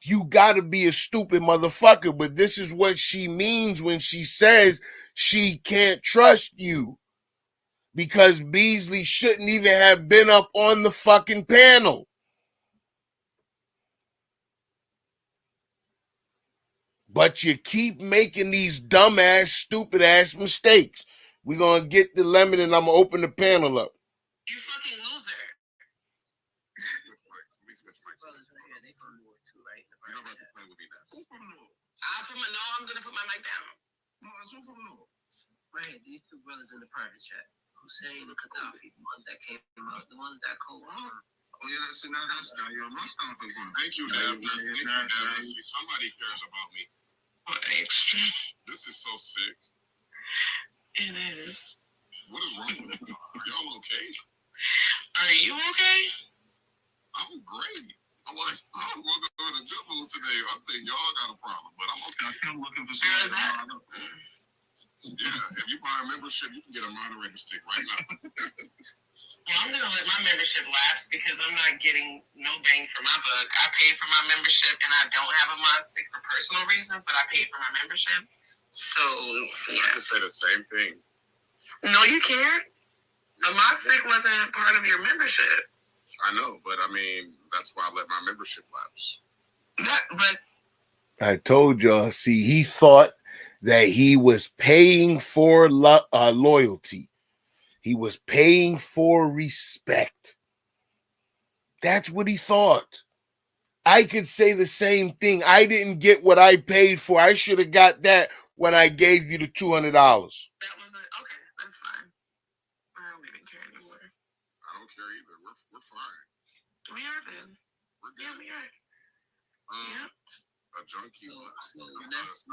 You gotta be a stupid motherfucker, but this is what she means when she says she can't trust you. Because Beasley shouldn't even have been up on the fucking panel. But you keep making these dumbass, stupid ass mistakes. We're gonna get the lemon and I'm gonna open the panel up. You fucking loser. I'm gonna put my mic down. No, it's who from North? Right, these two brothers in the private chat. Hussein and Gaddafi, the ones that came out, the ones that co-won. Oh yeah, that's you're my stomping one. Thank you, Dad. Somebody cares about me. What extra? This is so sick. It is. What is wrong with you? Are y'all okay? Are you okay? I'm great. I'm woke up in a good mood today. I think y'all got a problem, but I'm okay. I'm looking for something. Yeah, if you buy a membership, you can get a moderator stick right now. Well, I'm gonna let my membership lapse because I'm not getting no bang for my buck. I paid for my membership and I don't have a mod stick for personal reasons, but I paid for my membership. So yeah. I can say the same thing. No, you can't. A mod stick wasn't part of your membership. I know, but I mean that's why I let my membership lapse. But I told y'all. See, he thought that he was paying for loyalty. He was paying for respect. That's what he thought. I could say the same thing. I didn't get what I paid for. I should have got that when I gave you the $200. That was it. Okay, that's fine. I don't even care anymore. I don't care either. We're fine. We are then. We're good. Yeah, we are. Yeah. A junkie. So Ness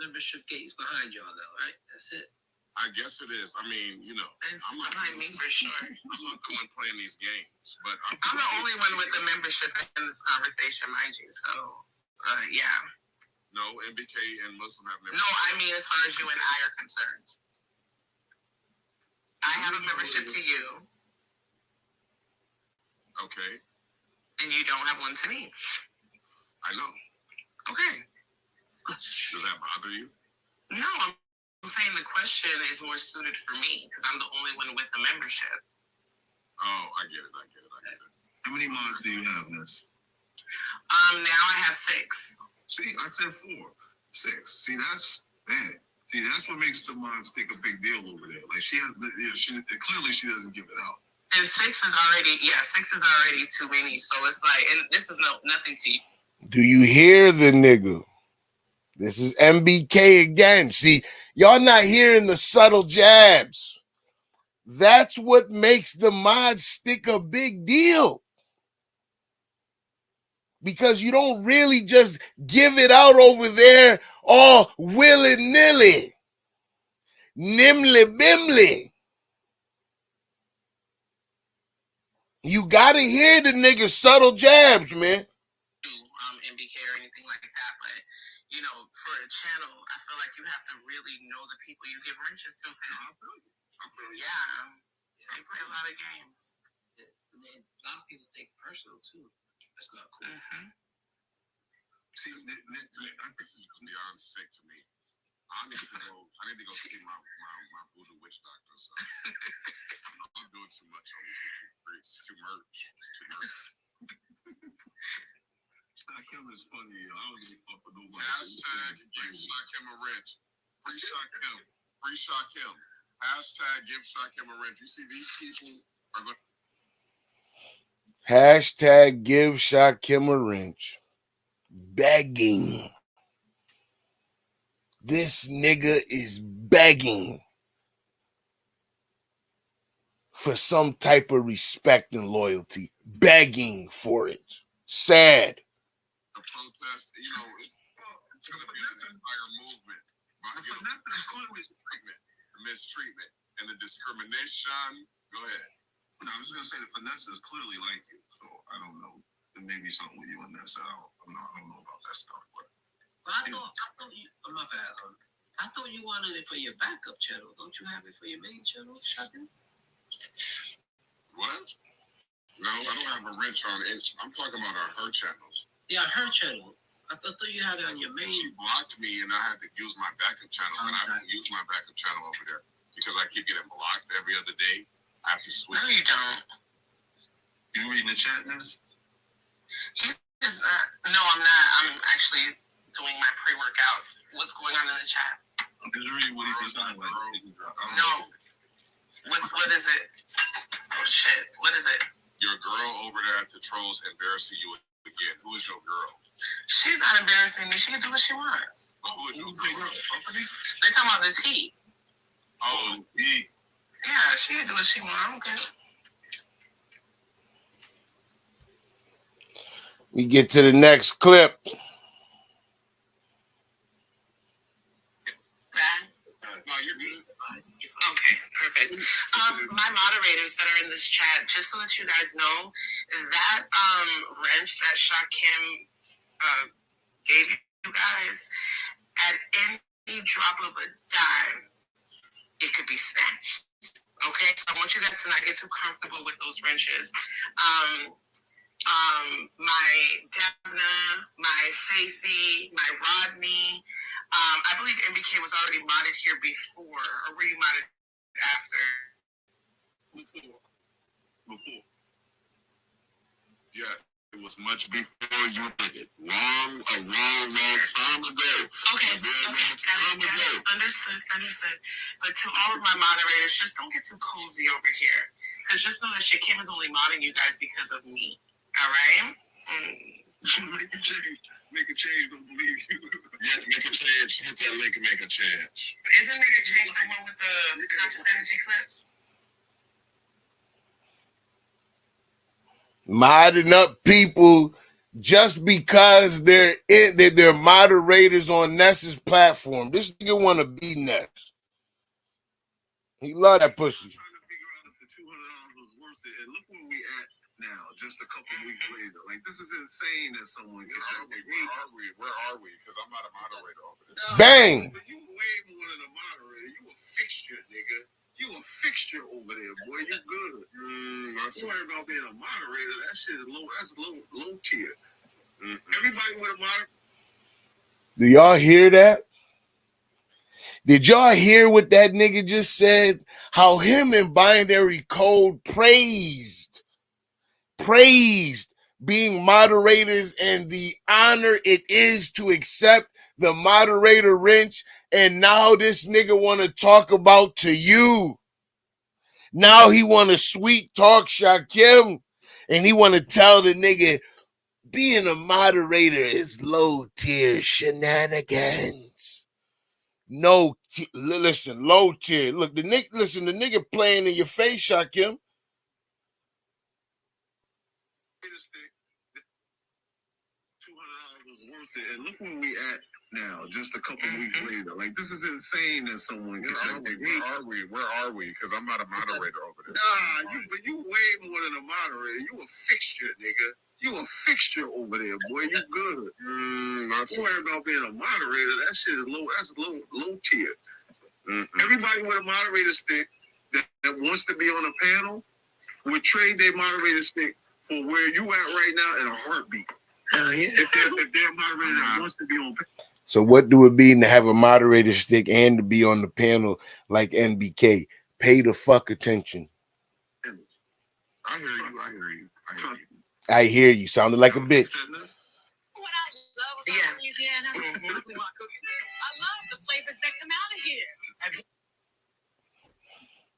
membership gate's behind y'all though, right? That's it. I guess it is. I mean, you know, It's behind me for sure. I'm not the one playing these games, but I'm the only one with the membership in this conversation, mind you. So, yeah. No, NBK and Muslim have never. No, I mean as far as you and I are concerned. I have a membership to you. Okay. And you don't have one to me. I know. Okay. Does that bother you? No, I'm saying the question is more suited for me because I'm the only one with a membership. Oh, I get it. How many mods do you have, Ness? Now I have 6. See, I said 4. 6. See, that's bad. See, that's what makes the mods think a big deal over there. Like she clearly she doesn't give it out. And 6 is already too many. So it's like, and this is nothing to you. Do you hear the nigga? This is NBK again. See, y'all not hearing the subtle jabs. That's what makes the mods stick a big deal. Because you don't really just give it out over there all willy-nilly. Nimly-bimly. You gotta hear the nigga's subtle jabs, man. NBK or anything like that, but you know, for a channel, I feel like you have to really know the people you give wrenches to. Yeah, they play a lot of games. Yeah, a lot of people take it personal too. That's not cool. See, this is beyond sick to me. I need to go see my voodoo witch doctor or something. I'm doing too much on these streets. It's too much. Shakim is funny. I don't give a fuck for nobody. Hashtag give Shakim a wrench. Free Shakim. Free Shakim. Hashtag give Shakim a wrench. You see, these people are going. Hashtag give Shakim a wrench. Begging. This nigga is begging for some type of respect and loyalty. Begging for it. Sad. The protest, you know, it's going to be an entire movement. But, you know, the mistreatment and the discrimination. Go ahead. No, I was going to say the finesse is clearly like you. So I don't know. There may be something with you in there. So I don't know about that stuff. But I thought you. I'm not bad. I thought you wanted it for your backup channel. Don't you have it for your main channel, Shakim? What? No, I don't have a wrench on it. I'm talking about her channel. Yeah, her channel. I thought you had it on your main. She blocked me, and I had to use my backup channel, and I don't use my backup channel over there because I keep getting blocked every other day. I have to switch. No, you don't. You reading the chat, Ness? He is not. No, I'm not. I'm actually doing my pre-workout. What's going on in the chat? Just read what he just said. No. What is it? Oh shit! What is it? Your girl over there at the trolls embarrassing you again. Who is your girl? She's not embarrassing me. She can do what she wants. But who is your girl? They talking about this heat. Oh, heat. Yeah, she can do what she wants. I don't care. We get to the next clip. No, you're good. Okay, perfect. My moderators that are in this chat, just so that you guys know, that wrench that Shakim gave you guys, at any drop of a dime, it could be snatched. Okay, so I want you guys to not get too comfortable with those wrenches. My Devna, my Faithy, my Rodney. I believe NBK was already modded here before, or were you modded after? Before. Yeah. It was much before you did it. A long time ago. Okay. Got it. Understood. But to all of my moderators, just don't get too cozy over here. Because just know that Shakim is only modding you guys because of me. All right? Make a change, don't believe you. Yeah, make a change. Hit that link and make a change. Isn't Make a Change the one with the conscious energy clips? Modding up people just because they're moderators on Ness's platform. This nigga want to be Ness. He love that pussy. Look where we at now, just a couple weeks later. Like, this is insane that someone gets Where are we? Because I'm not a moderator over this. Bang! But you way more than a moderator. You a fixture, nigga. You a fixture over there, boy. You good. I'm sorry about being a moderator. That shit is low. That's low tier. Everybody with a moderator. Do y'all hear that? Did y'all hear what that nigga just said? How him and Binary Code praised being moderators and the honor it is to accept the moderator wrench. And now this nigga want to talk about to you. Now he want to sweet talk Shakim, and he want to tell the nigga being a moderator is low tier shenanigans. Listen, low tier. Look, the nigga playing in your face, Shakim. $200 was worth it. And look where we at now, just a couple weeks later. Like, this is insane that someone Where are we? Because I'm not a moderator over this. But you way more than a moderator. You a fixture, nigga. You a fixture over there, boy. You good. Not so worry about being a moderator. That shit is low. That's low tier. Everybody with a moderator stick that wants to be on a panel would trade their moderator stick for where you at right now in a heartbeat. If they're a moderator that wants to be on panel. So what do it mean to have a moderator stick and to be on the panel like NBK? Pay the fuck attention. I hear you. I hear you. Sounded like a bitch. What I love about Louisiana, I love the flavors that come out of here.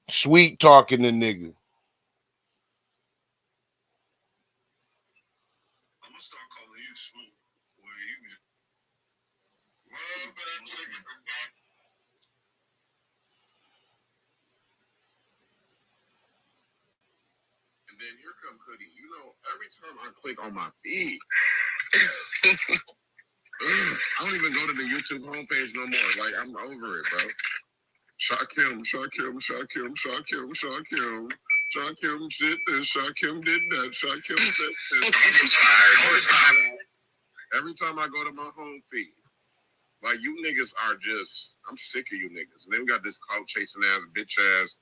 Sweet talking the nigga. I'm gonna start calling you Smoke. And then here come Hoodie. You know, every time I click on my feed, I don't even go to the YouTube homepage no more. Like, I'm over it, bro. Shakim said this. Shakim did that. Shakim said this. Every time I go to my home feed, like, you niggas are just, I'm sick of you niggas. And then we got this clout chasing ass, bitch ass,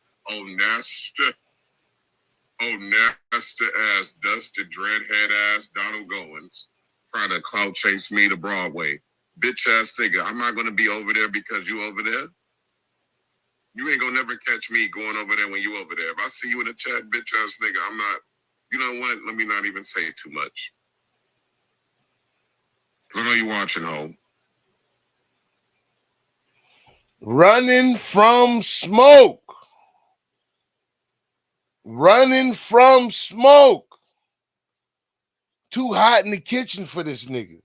Ness ass, dusted dreadhead ass, Donald Goins, trying to clout chase me to Broadway. Bitch ass nigga, I'm not gonna be over there because you over there. You ain't gonna never catch me going over there when you over there. If I see you in the chat, bitch ass nigga, I'm not, you know what? Let me not even say too much. Cause I know you watching, ho. Running from smoke. Too hot in the kitchen for this nigga.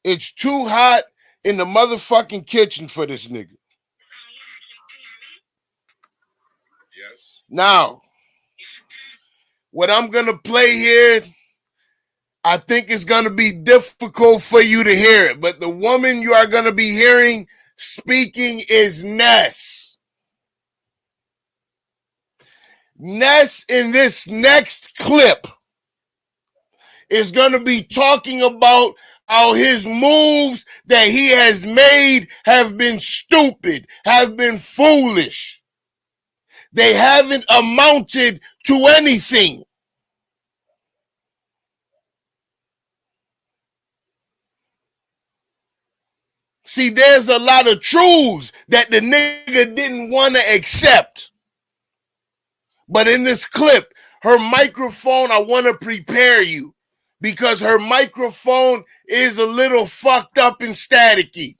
It's too hot in the motherfucking kitchen for this nigga. Yes. Now, what I'm gonna play here, I think it's gonna be difficult for you to hear it, but the woman you are gonna be hearing speaking is Ness. Ness in this next clip is going to be talking about how his moves that he has made have been stupid, have been foolish. They haven't amounted to anything. See, there's a lot of truths that the nigga didn't want to accept. But in this clip, Her microphone, I want to prepare you because her microphone is a little fucked up and staticky.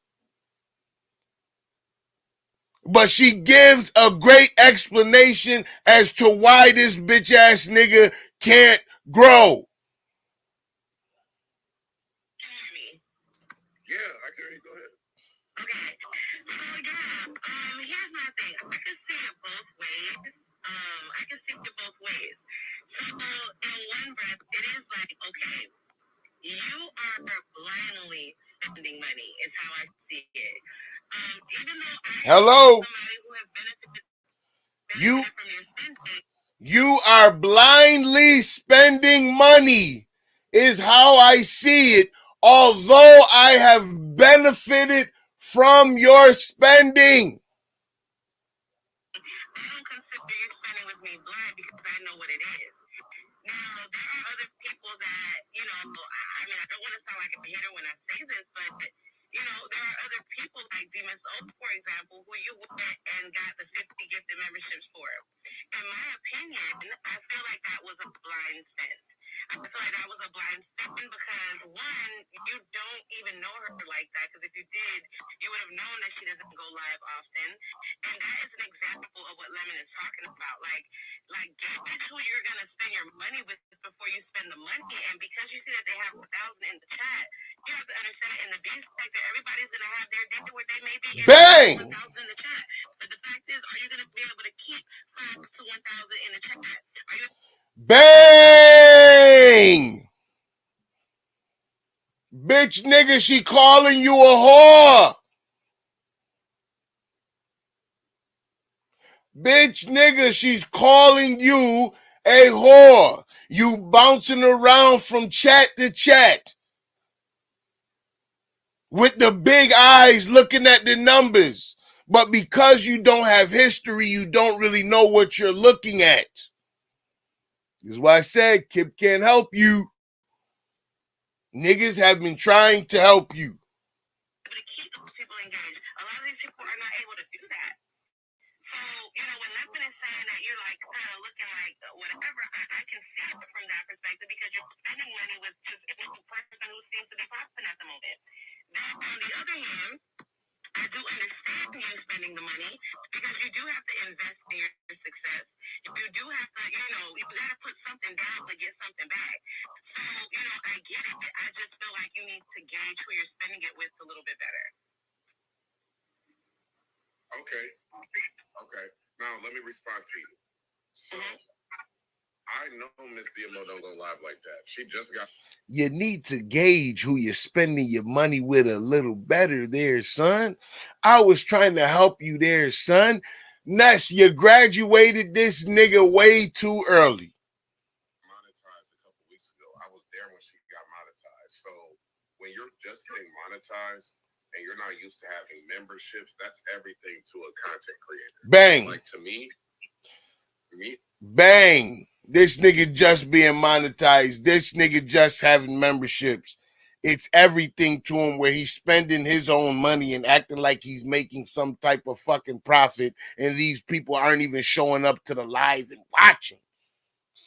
But she gives a great explanation as to why this bitch ass nigga can't grow. Yeah, I can hear you. Go ahead. Okay. So yeah, here's my thing. I can see it both ways. I can see it both ways. So in one breath, it is like, okay, you are blindly spending money, is how I see it. Even though I Hello? am somebody who has benefited You from your spending. You are blindly spending money, is how I see it, although I have benefited from your spending. I don't consider you spending with me blind because I know what it is. Now, there are other people that, you know, I mean, I don't want to sound like a hater when I say this, but, you know, there are other people like Demons O, for example, who you went and got the 50 gifted memberships for. In my opinion, I feel like that was a blind spend. I feel like that was a blind spend because, one, you don't even know her like that, because if you did, you would have known that she doesn't go live often. And that is an example of what Lemon is talking about. Like gauge who you're gonna spend your money with before you spend the money. And because you see that they have 1,000 in the chat, you have to understand in the beast sector, everybody's gonna have their day where they may be in 1,000 in the chat. But the fact is, are you gonna be able to keep 5 to 1,000 in the chat? Are you? Bang! Bitch nigga, she calling you a whore. Bitch nigga, she's calling you a whore. You bouncing around from chat to chat with the big eyes looking at the numbers. But because you don't have history, you don't really know what you're looking at. This is why I said Kip can't help you. Niggas have been trying to help you. To keep those people engaged. A lot of these people are not able to do that. So, you know, when Lemon is saying that you're like kind of looking like whatever, I can see it from that perspective because you're spending money with just any person who seems to be popping at the moment. Then on the other hand, I do understand you spending the money because you do have to invest in your success. You do have to, you know, you got to put something down to get something back. So, you know, I get it. I just feel like you need to gauge who you're spending it with a little bit better. Okay. Okay. Now, let me respond to you. So, I know Miss DMO don't go live like that. She just got. You need to gauge who you're spending your money with a little better there, son. I was trying to help you there, son. Ness, you graduated this nigga way too early. Monetized a couple weeks ago. I was there when she got monetized. So when you're just getting monetized and you're not used to having memberships, that's everything to a content creator. Bang. Like to me. Bang. This nigga just being monetized. This nigga just having memberships. It's everything to him where he's spending his own money and acting like he's making some type of fucking profit, and these people aren't even showing up to the live and watching.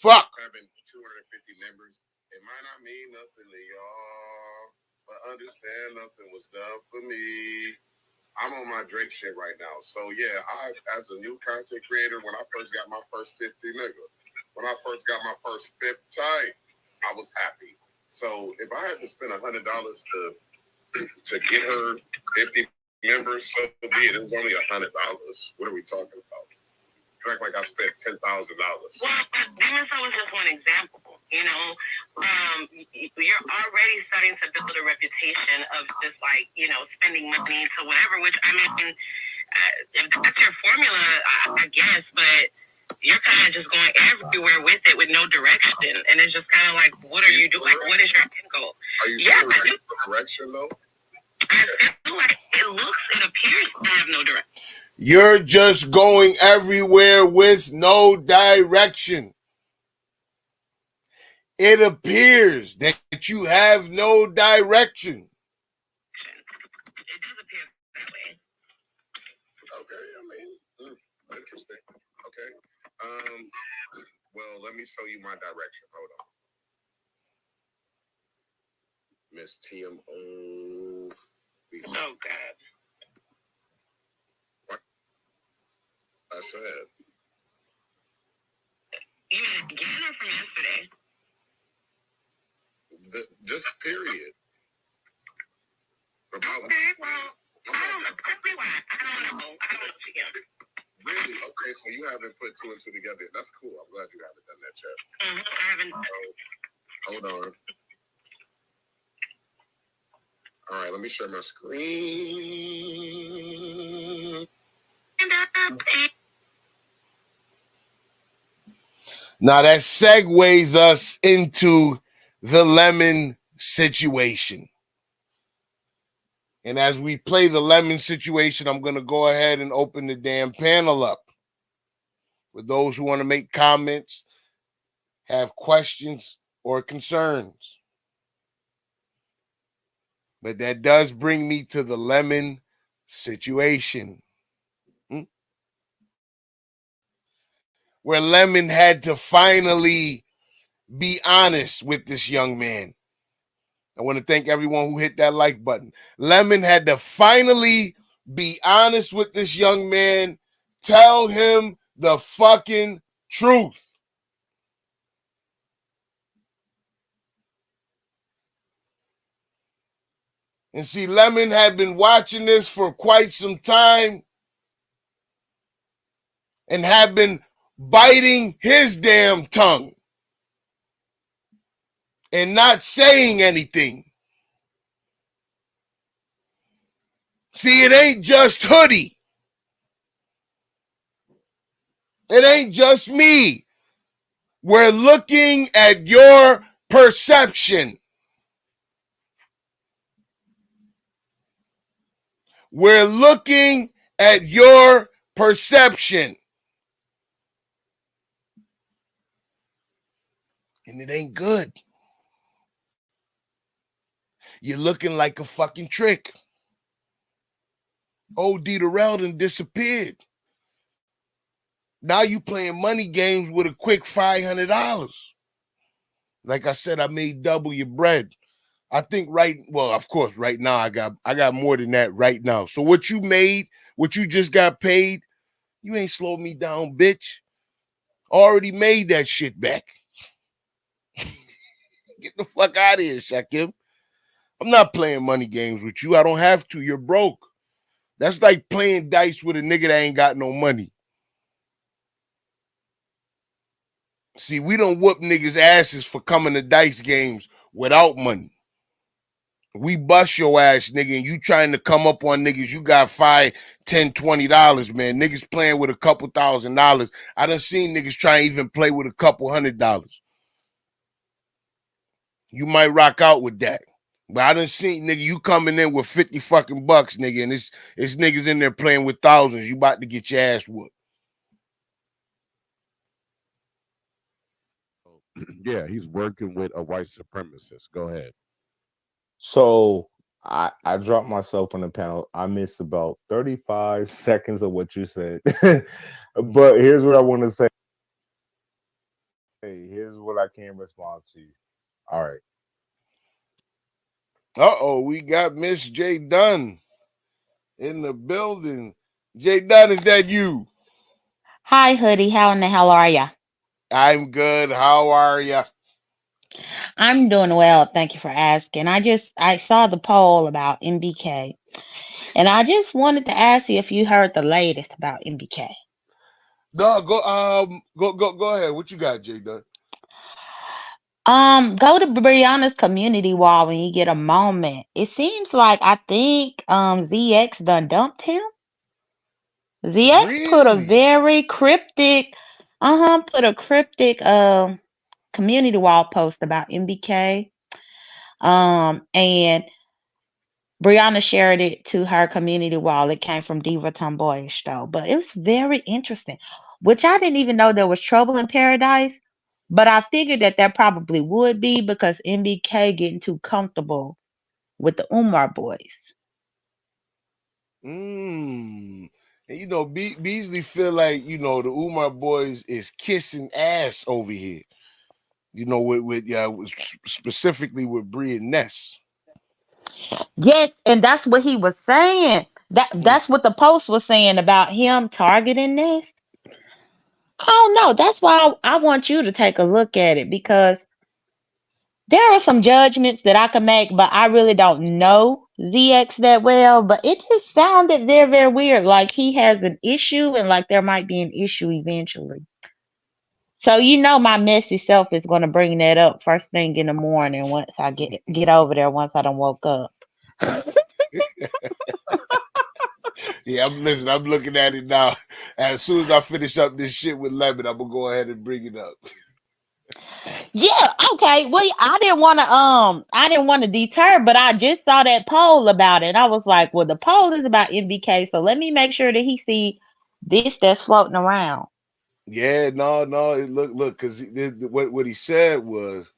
Fuck. Having 250 members, it might not mean nothing to y'all, but understand nothing was done for me. I'm on my Drake shit right now. So yeah, I as a new content creator, when I first got my first 50 nigga, when I first got my first 50 type, I was happy. So if I had to spend $100 to get her 50 members, so be it. It was only $100. What are we talking about? Act like I spent $10,000. Well, Demon Soul is just one example. You know, you're already starting to build a reputation of just like, you know, spending money to whatever. Which I mean, if that's your formula, I guess. But you're kind of just going everywhere with it with no direction, and it's just kind of like, what are you doing? Like, what is your end goal? Are you sure I do. Direction though? I feel like it appears to have no direction. You're just going everywhere with no direction. It appears that you have no direction. It does appear that way. Okay, I mean, interesting. Okay. Well, let me show you my direction. Hold on. Miss TMO. Oh, God. What I said. You had Ghana from yesterday. Just period. About okay, well, I don't know. Quickly, why? I don't know. Together. Really? Okay, so you haven't put two and two together. That's cool. I'm glad you haven't done that yet. I haven't. Hold on. All right, let me share my screen. Now that segues us into the lemon situation. And as we play the lemon situation, I'm going to go ahead and open the damn panel up. For those who want to make comments, have questions or concerns. But that does bring me to the lemon situation. Where Lemon had to finally be honest with this young man. I want to thank everyone who hit that like button. Lemon had to finally be honest with this young man, tell him the fucking truth. And see, Lemon had been watching this for quite some time and had been biting his damn tongue and not saying anything. See, it ain't just Hoodie. It ain't just me. We're looking at your perception. We're looking at your perception. And it ain't good. You're looking like a fucking trick. OD Darrell done disappeared. Now you playing money games with a quick $500. Like I said, I made double your bread. I think of course, right now I got more than that right now. So what you made, what you just got paid, you ain't slowed me down, bitch. Already made that shit back. Get the fuck out of here, Shakim. I'm not playing money games with you. I don't have to. You're broke. That's like playing dice with a nigga that ain't got no money. See, we don't whoop niggas' asses for coming to dice games without money. We bust your ass, nigga, and you trying to come up on niggas. You got $5, $10, $20, man. Niggas playing with a couple $1,000. I done seen niggas try and even play with a couple $100. You might rock out with that. But I done seen, nigga, you coming in with 50 fucking bucks, nigga, and it's niggas in there playing with thousands. You about to get your ass whooped. Yeah, he's working with a white supremacist. Go ahead. So I dropped myself on the panel. I missed about 35 seconds of what you said. But here's what I want to say. Hey, here's what I can respond to. All right. Uh-oh, we got Miss J. Dunn in the building. J. Dunn, is that you? Hi, Hoodie. How in the hell are ya? I'm good. How are ya? I'm doing well. Thank you for asking. I saw the poll about NBK, and I just wanted to ask you if you heard the latest about NBK. No, go ahead. What you got, J. Dunn? Go to Brianna's community wall when you get a moment. It seems like I think ZX done dumped him. ZX put a Really? very cryptic, put a cryptic community wall post about MBK. And Brianna shared it to her community wall. It came from Diva Tomboyish though, but it was very interesting. Which I didn't even know there was trouble in paradise, but I figured that there probably would be because MBK getting too comfortable with the Umar boys. And Beasley feel like the Umar boys is kissing ass over here. With specifically with Bree and Ness. Yes, and that's what he was saying. Mm. That's what the post was saying about him targeting this. Oh no, that's why I want you to take a look at it because there are some judgments that I can make, but I really don't know ZX that well. But it just sounded very, very weird. Like he has an issue and like there might be an issue eventually. So my messy self is gonna bring that up first thing in the morning once I get over there once I done woke up. Yeah, I'm looking at it now. As soon as I finish up this shit with Lemon, I'm gonna go ahead and bring it up. Yeah, okay. Well, I didn't want to deter, but I just saw that poll about it. I was like, well, the poll is about NBK, so let me make sure that he see this that's floating around. Yeah, no, look, because what he said was,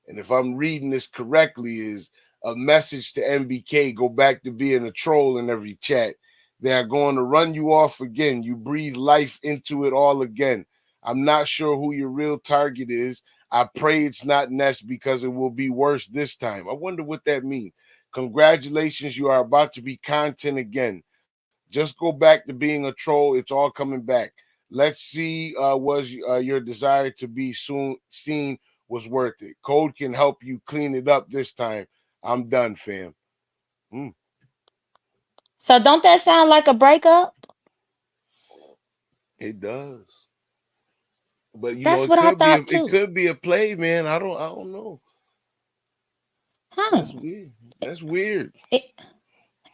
and if I'm reading this correctly, is a message to NBK: go back to being a troll in every chat. They are going to run you off again. You breathe life into it all again. I'm not sure who your real target is. I pray it's not Ness because it will be worse this time. I wonder what that means. Congratulations, you are about to be content again. Just go back to being a troll. It's all coming back. Let's see, was your desire to be soon seen was worth it. Code can help you clean it up this time. I'm done, fam. Mm, So don't that sound like a breakup? it does. But That's it what I could be thought too. a play, man. I don't know. Huh? That's weird. That's weird. It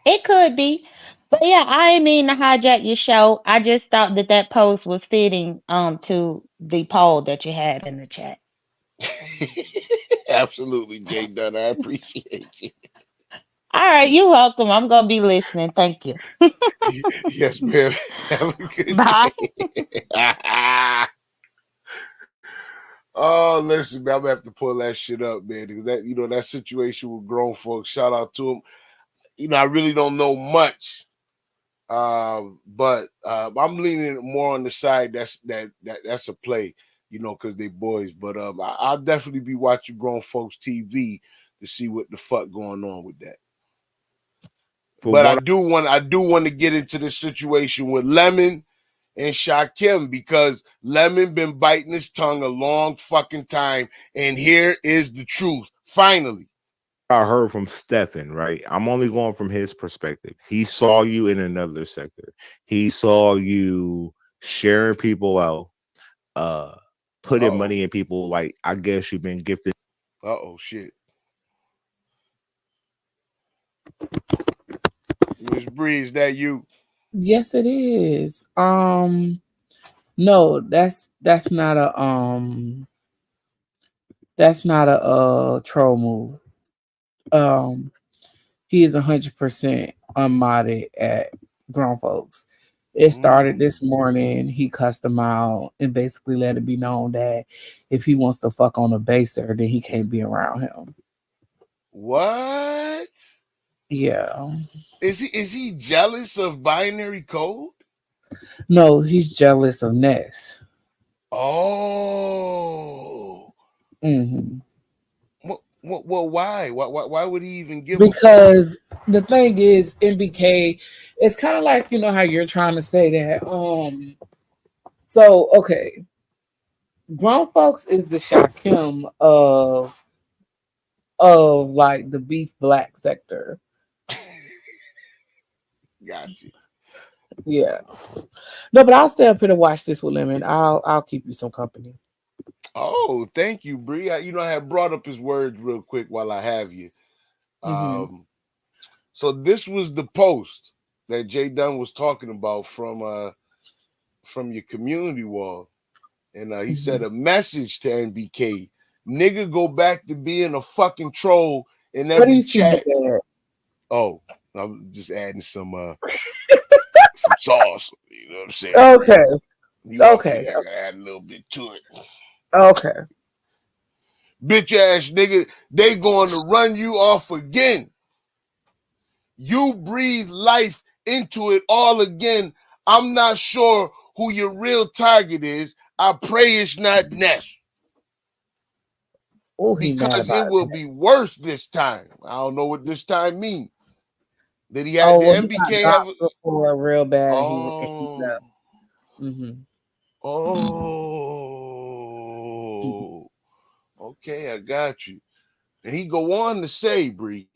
it could be, but yeah, I didn't mean to hijack your show. I just thought that post was fitting to the poll that you had in the chat. Absolutely, Jay Dunn. I appreciate you. All right, you're welcome. I'm gonna be listening. Thank you. Yes, ma'am. Have a good Bye. day. Oh, listen, man, I'm gonna have to pull that shit up, man, because that situation with grown folks. Shout out to them. I really don't know much, but I'm leaning more on the side that's a play, because they boys. But I'll definitely be watching grown folks TV to see what the fuck going on with that. For But I one, do want to get into the situation with Lemon and Shakim because Lemon been biting his tongue a long fucking time, and here is the truth. Finally, I heard from Stefan, right? I'm only going from his perspective. He saw you in another sector. He saw you sharing people out, uh, putting uh-oh, money in people. Like I guess you've been gifted. shit. Miss Breeze, that you? Yes, it is. No, that's not a troll move. Um, he is 100% unmodded at grown folks. It started this morning. He cussed them out and basically let it be known that if he wants to fuck on a baser, then he can't be around him. What? Yeah. Is he jealous of binary code? No, he's jealous of Ness. Oh. Hmm. Why? Why would he even give a fuck? Because the thing is, NBK, it's kind of like, you know how you're trying to say that. So okay, grown folks is the Shakim of like the beef black sector. Gotcha. Yeah. No, but I'll stay up here to watch this with Lemon. I'll keep you some company. Oh, thank you, Bree. I had brought up his words real quick while I have you. Mm-hmm. So this was the post that Jay Dunn was talking about from your community wall, and he said Mm-hmm. a message to NBK: nigga, go back to being a fucking troll in What do every you see chat. there? Oh, I'm just adding some sauce. You know what I'm saying? Okay. You Okay. already gotta add a little bit to it. Okay. Bitch ass nigga, they going to run you off again. You breathe life into it all again. I'm not sure who your real target is. I pray it's not Ness. Oh, he mad Because it about will that. be worse this time. I don't know what this time means. Did Oh, well, he got NBK have doxxed before real bad, and he oh left. Mm-hmm. oh okay, I got you. And he go on to say, Bree,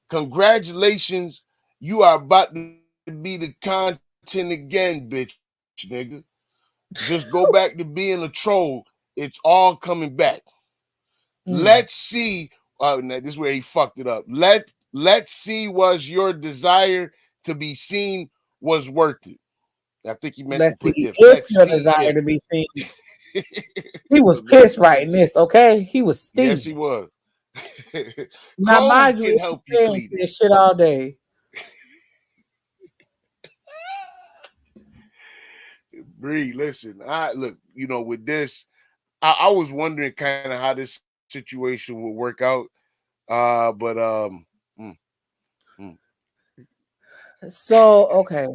congratulations, you are about to be the content again, bitch nigga. Just go back to being a troll. It's all coming back. Let's Mm. see. Now this is where he fucked it up. Let's see, was your desire to be seen was worth it. I think he meant to Let's put see if. if Let's your see desire if. to be seen. He was Look, pissed writing this, okay? He was yes, he steaming. was. Now, Code mind you, can it's help you saying clean it. this shit all day. Bree, listen. I look. With this, I was wondering kind of how this situation would work out. But mm, mm, So, okay.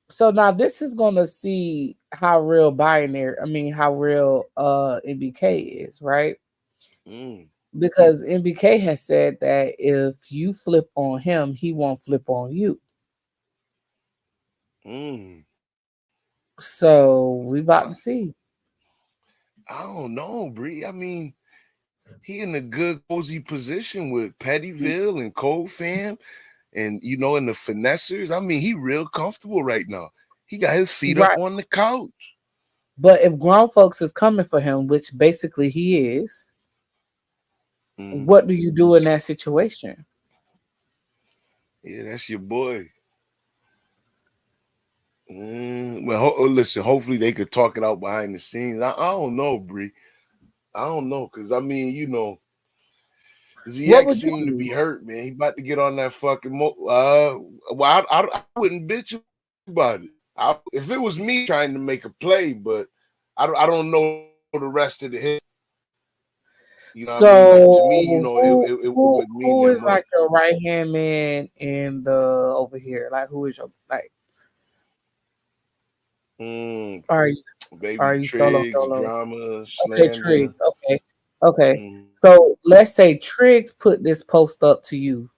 So now this is gonna see how real binary, I mean how real NBK is, right? mm, Because NBK has said that if you flip on him, he won't flip on you. mm. So we about I, to see. I don't know, Bree. I mean, he in a good cozy position with Pettyville and Codefam and in the finessers. I mean, he real comfortable right now. He got his feet up Right. on the couch. But if grown folks is coming for him, which basically he is, Mm. what do you do in that situation? Yeah, that's your boy. Well, listen. Hopefully, they could talk it out behind the scenes. I don't know, Bree. I don't know, cause I mean, What ZX would you seemed to do? be hurt, man. He about to get on that fucking. Well, I wouldn't bitch about it. If it was me trying to make a play, but I don't know the rest of the hit. You know what I mean? Like to me, So it wouldn't mean that who is much. like your right hand man in the over here? Like who is your like? Mm, Are you baby solo Triggs, dolo? drama, Okay, slander. Triggs. Okay. Mm, So let's say Triggs put this post up to you.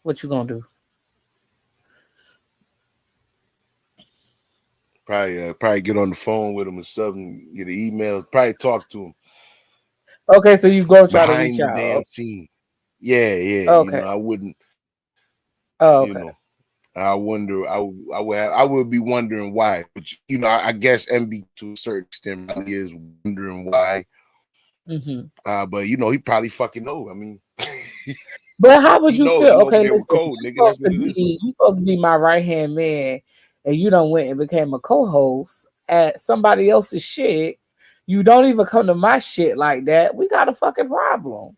What you gonna do? probably get on the phone with him or something. Get an email. Probably talk to him Okay, so you go try to behind reach the out. damn scene. Yeah, yeah. Okay. I wouldn't. Oh, You okay. know, I wonder. I would be wondering why. But I guess MB to a certain extent probably is wondering why. Hmm. But he probably fucking know. I mean, But how would he you knows. feel? He over Okay, there with listen, Code, nigga. That's what it is. you supposed to be my right hand man, and you done went and became a co-host at somebody else's shit. You don't even come to my shit like that. We got a fucking problem.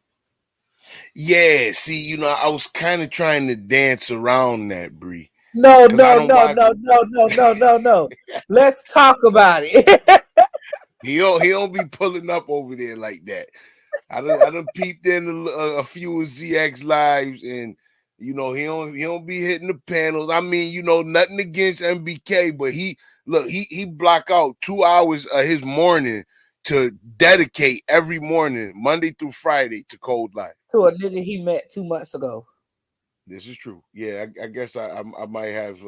Yeah. See, I was kind of trying to dance around that, Bree, No, because I no, don't no, watch. no, no, no, no, no, no. Let's talk about it. He don't be pulling up over there like that. I done peeped in a few of ZX lives, and he don't be hitting the panels. I mean, nothing against NBK, but he block out 2 hours of his morning to dedicate every morning, Monday through Friday, to Cold Life. To a nigga he met 2 months ago. This is true. Yeah, I guess I might have,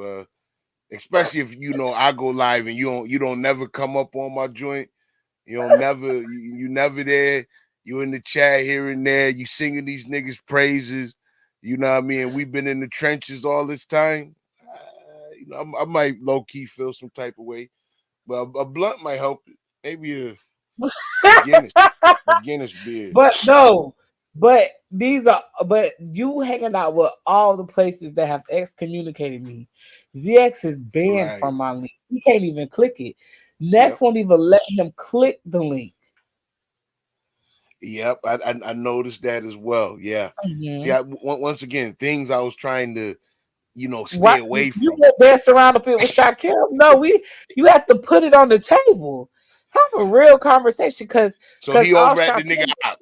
especially if I go live and you don't never come up on my joint. You don't never you never there. You in the chat here and there. You singing these niggas praises. You know what I mean? We've been in the trenches all this time. I might low key feel some type of way, but a blunt might help it. Maybe a Guinness beer. But no, but you hanging out with all the places that have excommunicated me. ZX is banned Right. from my link. He can't even click it. Yep. Ness won't even let him click the link. Yep. I noticed that as well. Yeah. See, Mhm. once again, things I was trying to Why stay away you from. won't dance around if it was Shakim? No, you have to put it on the table. Have a real conversation because So he over at the nigga out.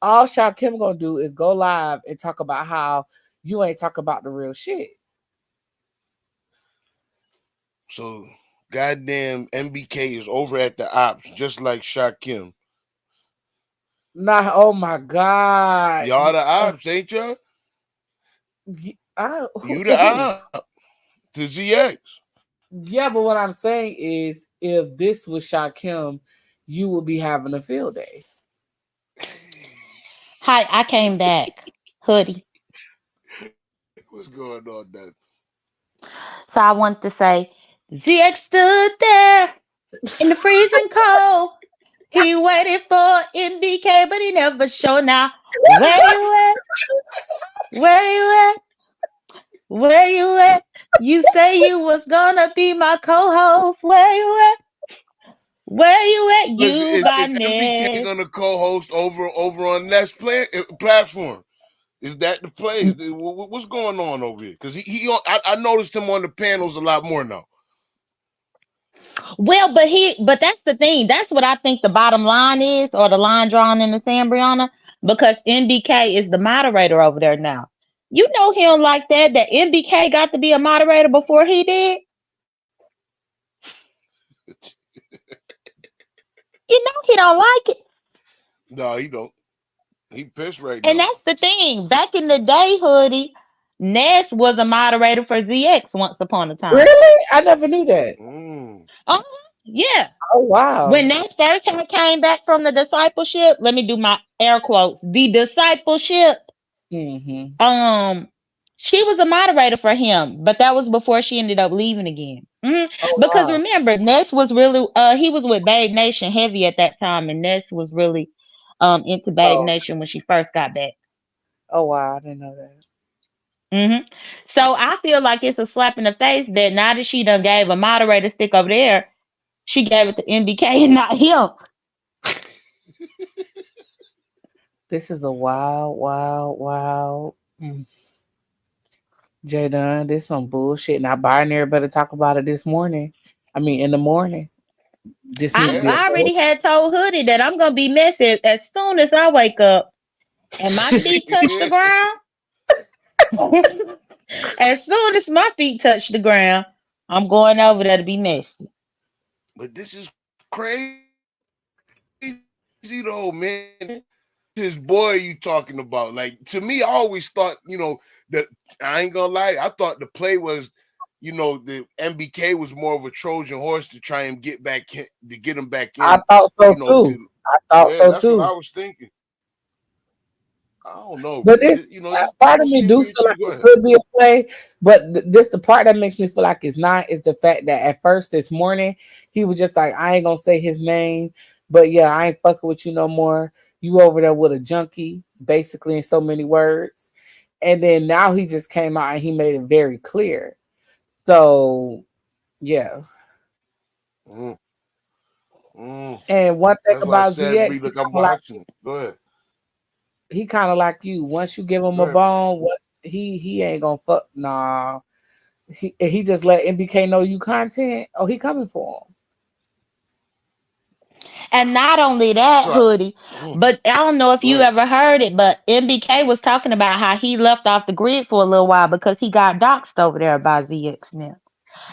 All Shakim gonna do is go live and talk about how you ain't talking about the real shit. So goddamn NBK is over at the ops, just like Shakim. Nah, oh my God. Y'all the ops, ain't y'all? You the To who? op to ZX. Yeah, but what I'm saying is, if this was Shakim, you would be having a field day. Hi, I came back. Hoodie. What's going on, that? So I want to say, ZX stood there in the freezing cold. He waited for NBK, but he never showed. Now, where you at? Where you at? Where you at? You say you was gonna be my co-host. Where you at? Where you at? Listen, You is got NBK Ness. gonna co-host over on Ness platform? Is that the play? What's going on over here? Because I noticed him on the panels a lot more now. Well, but that's the thing. That's what I think the bottom line is, or the line drawn in the sand, Brianna, because NBK is the moderator over there now. You know him like that. That NBK got to be a moderator before he did. You know he don't like it. No, he don't. He pissed right And now. that's the thing. Back in the day, Hoodie, Ness was a moderator for ZX once upon a time. Really? I never knew that. Oh, yeah. Oh wow. When Ness first came back from the discipleship, let me do my air quotes. The discipleship. Mm-hmm. She was a moderator for him, but that was before she ended up leaving again. Oh Because wow. remember, Ness was really he was with Babe Nation heavy at that time, and Ness was really into Babe Oh. Nation when she first got back. Oh wow. I didn't know that. So I feel like it's a slap in the face that now that she done gave a moderator stick over there, she gave it to NBK and not him. This is a wild. Jadon, this some bullshit. Now Binary better talk about it this morning. I mean in the morning. This need to be a I already post. had told Hoodie that I'm gonna be messy as soon as I wake up and my feet touch the ground. As soon as my feet touch the ground, I'm going over there to be messy. But this is crazy though, man. This boy you talking about. Like to me, I always thought, that I ain't gonna lie, I thought the play was, the MBK was more of a Trojan horse to try and get back in, to get him back I in, thought so to too. I thought yeah, so that's what too. I was thinking. I don't know, But man. this This part of don't me seem do weird feel to you. like Go it ahead. could be a play, but this the part that makes me feel like it's not is the fact that at first this morning he was just like, I ain't gonna say his name, but yeah, I ain't fucking with you no more. You over there with a junkie, basically in so many words. And then now he just came out and he made it very clear. So yeah. Mm, And one thing that's why I about said, ZX, look, I'm watching. Go ahead. he kind of like you. Once you give him Go a ahead, bro. bone, once he ain't gonna fuck. Nah, he just let NBK know you content. Oh, he coming for him. And not only that, So, Hoodie, but I don't know if go you ahead. ever heard it, but MBK was talking about how he left off the grid for a little while because he got doxxed over there by ZX now.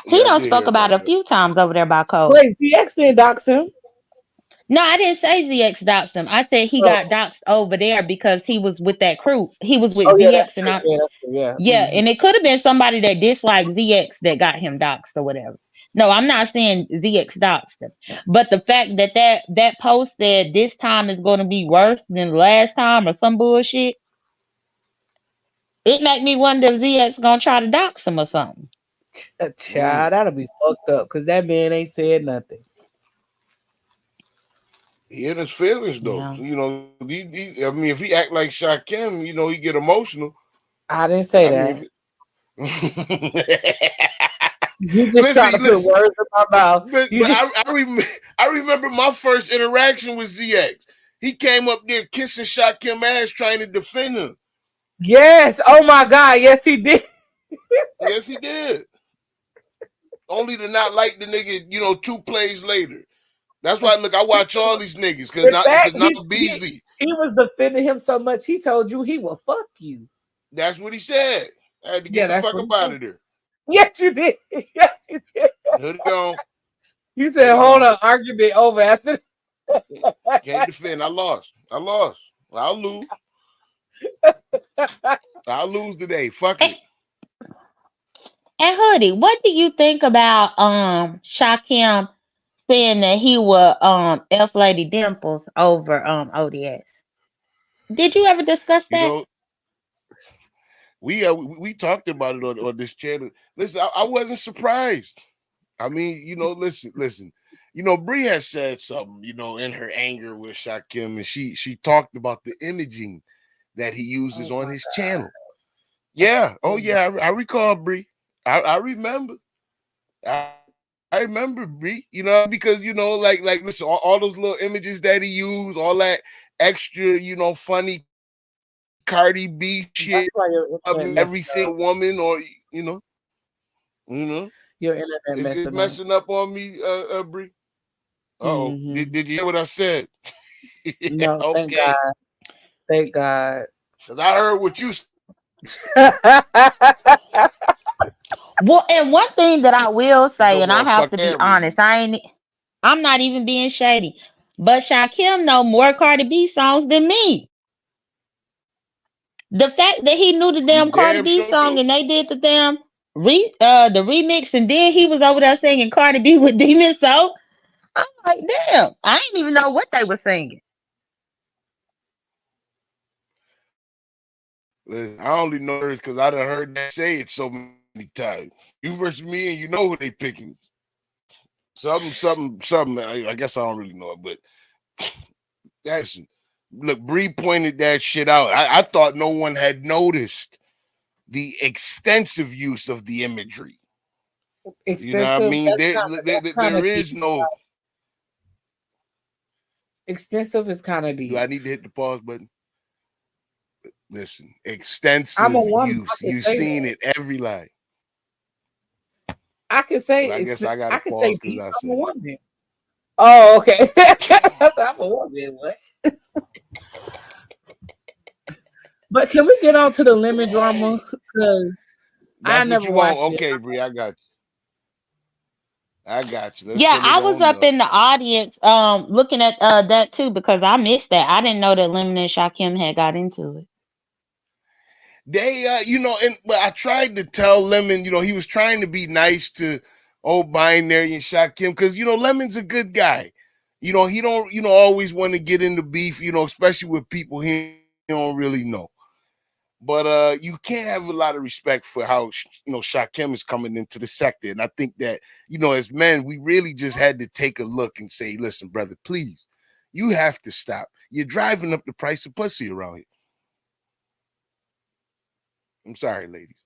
He Yeah, I done did spoke hear about about it a that. few times over there by Code. Wait, ZX didn't dox him. No, I didn't say ZX doxed him. I said he got Oh, doxxed over there because he was with that crew. He was with oh yeah, ZX that's and true. I, Yeah, that's true. Yeah. yeah, Mhm. and it could have been somebody that disliked ZX that got him doxxed or whatever. No, I'm not saying ZX doxed him, but the fact that that post said this time is going to be worse than the last time or some bullshit, it made me wonder if ZX gonna try to dox him or something. Child, that'll be fucked up because that man ain't said nothing. He in his feelings though. Yeah, So, I mean, if he act like Shakim, he get emotional. I didn't But say I mean, that. if You just trying to put listen. words in my mouth. But You just I remember my first interaction with ZX. He came up there kissing Shakim ass, trying to defend him. yes. Oh my God. Yes, he did. Yes, he did. Only to not like the nigga, 2 plays later. That's why look, I watch all these niggas In fact, because now Beasley. he was defending him so much. He told you he will fuck you. That's what he said. I had to Yeah, get the that's fuck what he up out said. of there. Yes, you did. Yes, you did. Hoodie on. You said, Hoodie hold on. on, argument over after. Can't defend. I lost. I lost. I'll lose. I'll lose today. Fuck And, it. and Hoodie, what do you think about Shakim saying that he would F Lady Dimples over ODS? Did you ever discuss You that? know, we talked about it on this channel. Listen, I wasn't surprised. I mean, listen. Bree has said something, in her anger with Shakim, and she talked about the imaging that he uses Oh on my his channel. Yeah. Oh God. yeah, I recall Bree. I remember. I remember Bree. Because like listen, all those little images that he used, all that extra, funny Cardi B shit, That's why your internet everything messed woman, up. or you know, Your internet it's messing up. messing up on me, Bree. Uh-oh. Hmm Did you hear what I said? No, thank Okay. God. Thank God. Because I heard what you said. Well, and one thing that I will You say, talking and I about have fuck to be cameras. honest, I'm not even being shady, but Shakim know more Cardi B songs than me. The fact that he knew the You damn Cardi damn B sure song do. and they did the damn the remix, and then he was over there singing Cardi B with Demon Soul. I'm like, damn, I didn't even know what they were singing. Listen, I only know hers because I done heard that say it so many times. You versus me, and you know who they picking. Something. I guess I don't really know it, but that's look. Bree pointed that shit out. I thought no one had noticed the extensive use of the imagery. You know what I Extensive. mean? That's There, kind of there, that's there kind there of is deep. no. Extensive is kind of Do I deep. need to hit the pause button? Listen, I'm a extensive woman. I use. can You've say seen that. it every line. I can say Well, I guess I got I to can say pause because deep. I I'm a said it. woman. Oh, okay. I'm a woman. What? But can we get on to the lemon drama? Because I That's what never you want. watched it. Okay, Bree, I got you. I got you. Let's Yeah, pull it I was on up up. in the audience looking at that too because I missed that. I didn't know that Lemon and Shakim had got into it. They, and but I tried to tell Lemon, he was trying to be nice to old Binary and Shakim because Lemon's a good guy. He don't, always want to get into beef, especially with people he don't really know. But you can't have a lot of respect for how Shakim is coming into the sector, and I think that as men, we really just had to take a look and say, "Listen, brother, please, you have to stop. You're driving up the price of pussy around here." I'm sorry, ladies.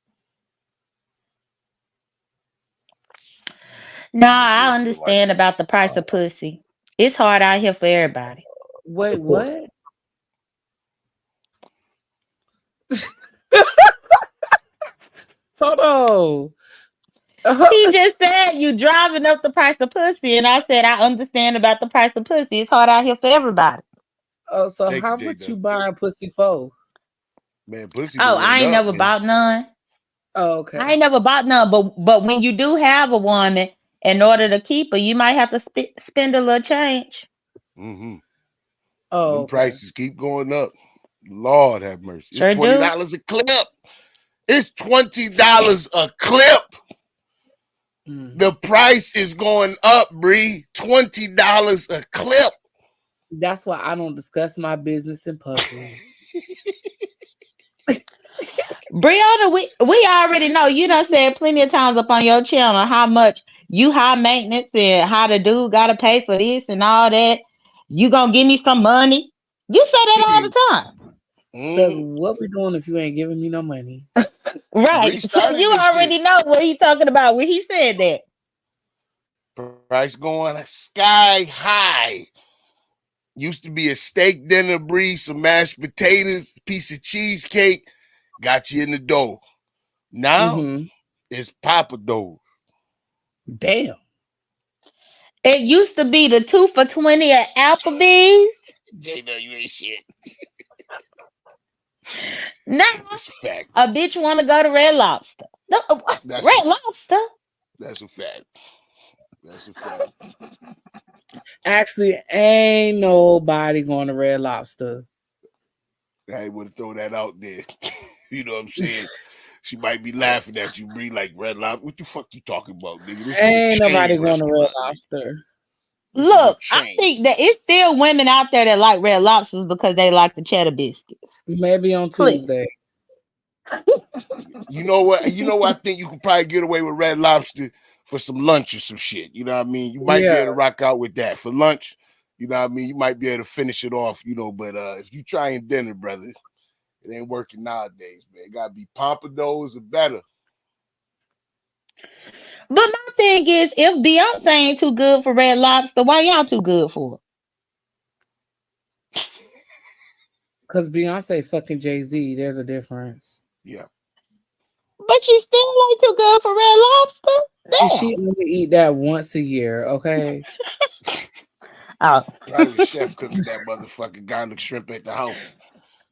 Nah, Yeah, I you're like understand about the price of pussy. It's hard out here for everybody. Wait, support. what? Hold on. He just said you driving up the price of pussy, and I said I understand about the price of pussy. It's hard out here for everybody. Oh, so Thank you, how J much you Dub. buying pussy for? Man, pussy Oh, been I went ain't up, never man. bought none. Oh, I okay. ain't never bought none. But when you do have a woman, in order to keep her, you might have to spend a little change. Mm-hmm. Oh, Them okay. prices keep going up. Lord have mercy. It's Sure do. $20 a clip. It's $20 a clip. Mm. The price is going up, Bree. $20 a clip. That's why I don't discuss my business in public. Brianna, we already know you done said plenty of times up on your channel how much you high maintenance and how the dude gotta pay for this and all that. You gonna give me some money? You say that all Period. the time. Because Mm. what we doing if you ain't giving me no money? Bree Right. So started you this shit. already know what he talking about when he said that. Price going sky high. Used to be a steak dinner, Bree, some mashed potatoes, piece of cheesecake, got you in the dough. Now Mm-hmm. it's Papa dough. Damn. It used to be the 2 for $20 at Applebee's. J-Dub, you ain't shit. Now It's a fact. a bitch wanna go to Red Lobster. No, That's Red Lobster. that's a fact. That's a fact. Actually, ain't nobody going to Red Lobster. I ain't want to throw that out there. You know what I'm saying? She might be laughing at you, Bree, like Red Lobster. What the fuck you talking about, nigga? This is a Ain't nobody chain going to Red restaurant, nigga. Lobster. This is a Look, I chain. think that it's still women out there that like Red Lobsters because they like the cheddar biscuits. Maybe on Please. Tuesday. You know what? You know what? I think you could probably get away with Red Lobster for some lunch or some shit. You know what I mean? You might be Yeah. able to rock out with that for lunch. You know what I mean? You might be able to finish it off. You know, but if you trying dinner, brother, it ain't working nowadays, man. It gotta be pompadours or better. But my thing is, if Beyonce ain't too good for Red Lobster, why y'all too good for it? Because Beyonce fucking Jay-Z. There's a difference. Yeah. But you still ain't too good for Red Lobster? And Damn. she only eat that once a year, okay? Oh. Private chef cooking that motherfucking garlic shrimp at the house.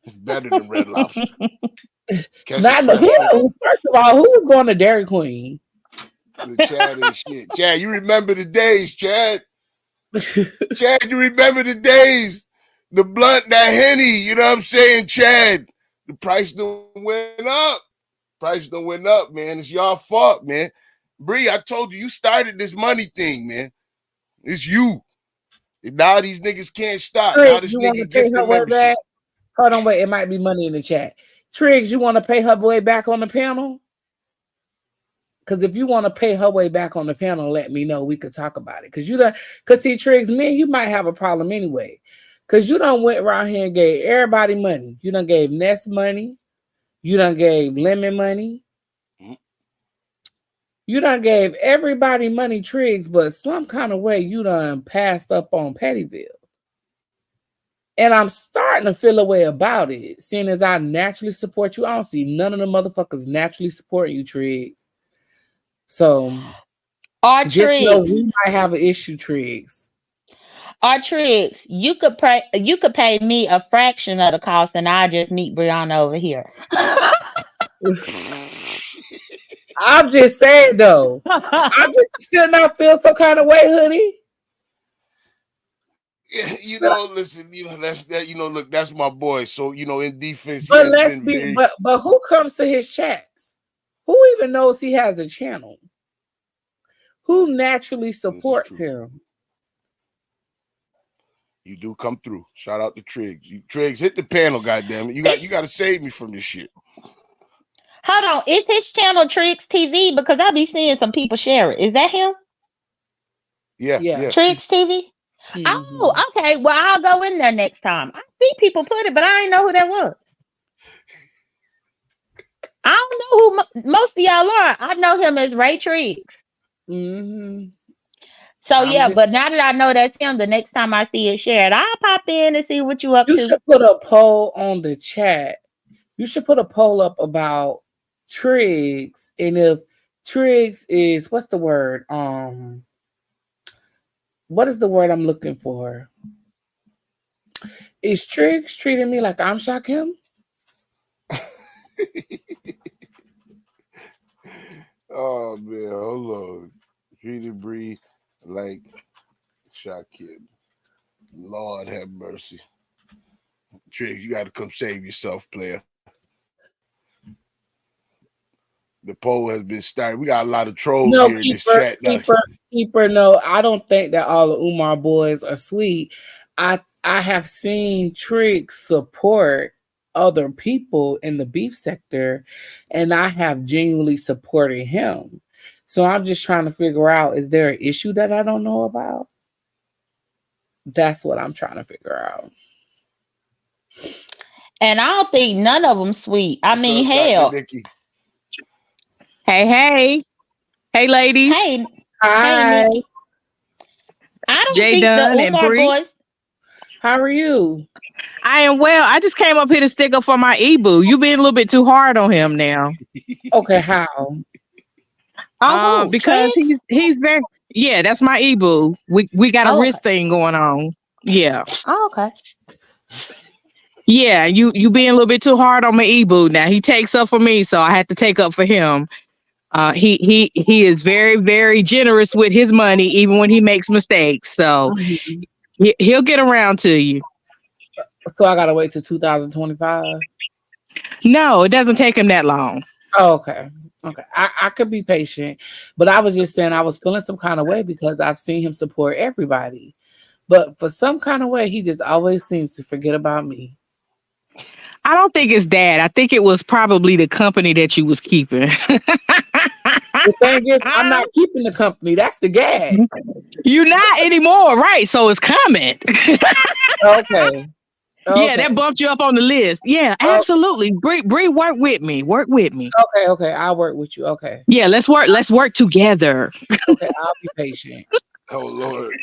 It's better than Red Lobster. Catch a Not the, fresh shrimp. first of all, who was going to Dairy Queen? The Chad ain't shit. Chad, you remember the days, Chad? Chad, you remember the days? The blunt, that Henny, you know what I'm saying, Chad? The price done went up. Price done went up, man. It's y'all fault, man. Bree, I told you, you started this money thing, man. It's you. And now these niggas can't stop. Now Triggs, this you want to nigga pay her gifted way membership. back? Hold on, wait. It might be money in the chat. Triggs, you want to pay her way back on the panel? Because if you want to pay her way back on the panel, let me know. We could talk about it. Because see, Triggs, me and you might have a problem anyway. Because you done went around here and gave everybody money. You done gave Ness money. You done gave Lemon money. You done gave everybody money, Triggs, but some kind of way you done passed up on Pettyville. And I'm starting to feel a way about it, seeing as I naturally support you. I don't see none of the motherfuckers naturally supporting you, Triggs. So just know Triggs. we might have an issue, Triggs. Triggs, you could pay me a fraction of the cost and I'll just meet Brianna over here. I'm just saying though. I just should not feel some kind of way, honey. Yeah, you know, listen, you know, that's that, you know, look, that's my boy. So, you know, in defense, he But has let's been be very but who comes to his chats? Who even knows he has a channel? Who naturally supports him? You do come through. Shout out to Triggs. Triggs, hit the panel, goddamn it. You got to save me from this shit. Hold on, is his channel Triggs TV? Because I be seeing some people share it. Is that him? Yeah. Triggs TV? Mm-hmm. Oh, okay. Well, I'll go in there next time. I see people put it, but I didn't know who that was. I don't know who most of y'all are. I know him as Ray Triggs. Mm-hmm. So yeah, but now that I know that's him, the next time I see it shared, I'll pop in and see what you up to. You should put a poll on the chat. You should put a poll up about Triggs, and if Triggs is what's the word? What is the word I'm looking for? Is Triggs treating me like I'm Shakim? Oh man, hold on. Treated Bree like Shakim. Lord have mercy. Triggs, you got to come save yourself, player. The poll has been started. We got a lot of trolls No, here in this chat now. keeper. No, I don't think that all the Umar boys are sweet. I have seen Triggs support other people in the beef sector, and I have genuinely supported him. So I'm just trying to figure out: is there an issue that I don't know about? That's what I'm trying to figure out. And I don't think none of them sweet. I mean, up, hell. Nikki? Hey, ladies. Hey, hi. Nikki. I don't Jay think the Dunn and Umar Bree. boys. How are you? I am well. I just came up here to stick up for my Ebu. You being a little bit too hard on him now. Okay, how? Because he's very that's my Ebu. We got a wrist thing going on. Yeah. Oh, okay. Yeah, you being a little bit too hard on my Ebu now. He takes up for me, so I had to take up for him. He is very, very generous with his money, even when he makes mistakes. So Mhm. he'll get around to you. So I gotta wait till 2025. No, it doesn't take him that long. Oh, okay. Okay. I could be patient, but I was just saying I was feeling some kind of way because I've seen him support everybody. But for some kind of way, he just always seems to forget about me. I don't think it's that. I think it was probably the company that you was keeping. The thing is, I'm not keeping the company. That's the gag. You're not anymore, right? So it's coming. Okay. Yeah, Okay. that bumped you up on the list. Yeah, Oh, absolutely. Bree, work with me. Work with me. okay. Okay. I'll work with you. Okay. Yeah, let's work. Let's work together. Okay. I'll be patient. Oh Lord.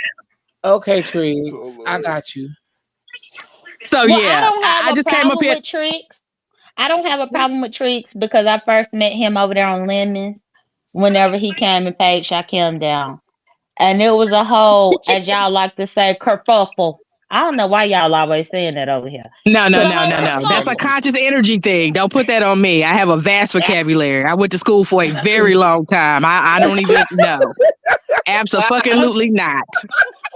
Okay, Oh Triggs. I Lord. got you. So Well, I yeah, don't have I a just came up problem here. with tricks. I don't have a problem with tricks because I first met him over there on Lemons whenever he came and paid Shakim down. And it was a whole, as y'all like to say, kerfuffle. I don't know why y'all always saying that over here. No, It no, was a no, whole no, no. Conscious That's a kerfuffle. energy. conscious energy thing. Don't put that on me. I have a vast vocabulary. I went to school for a very long time. I don't even know. Absolutely not.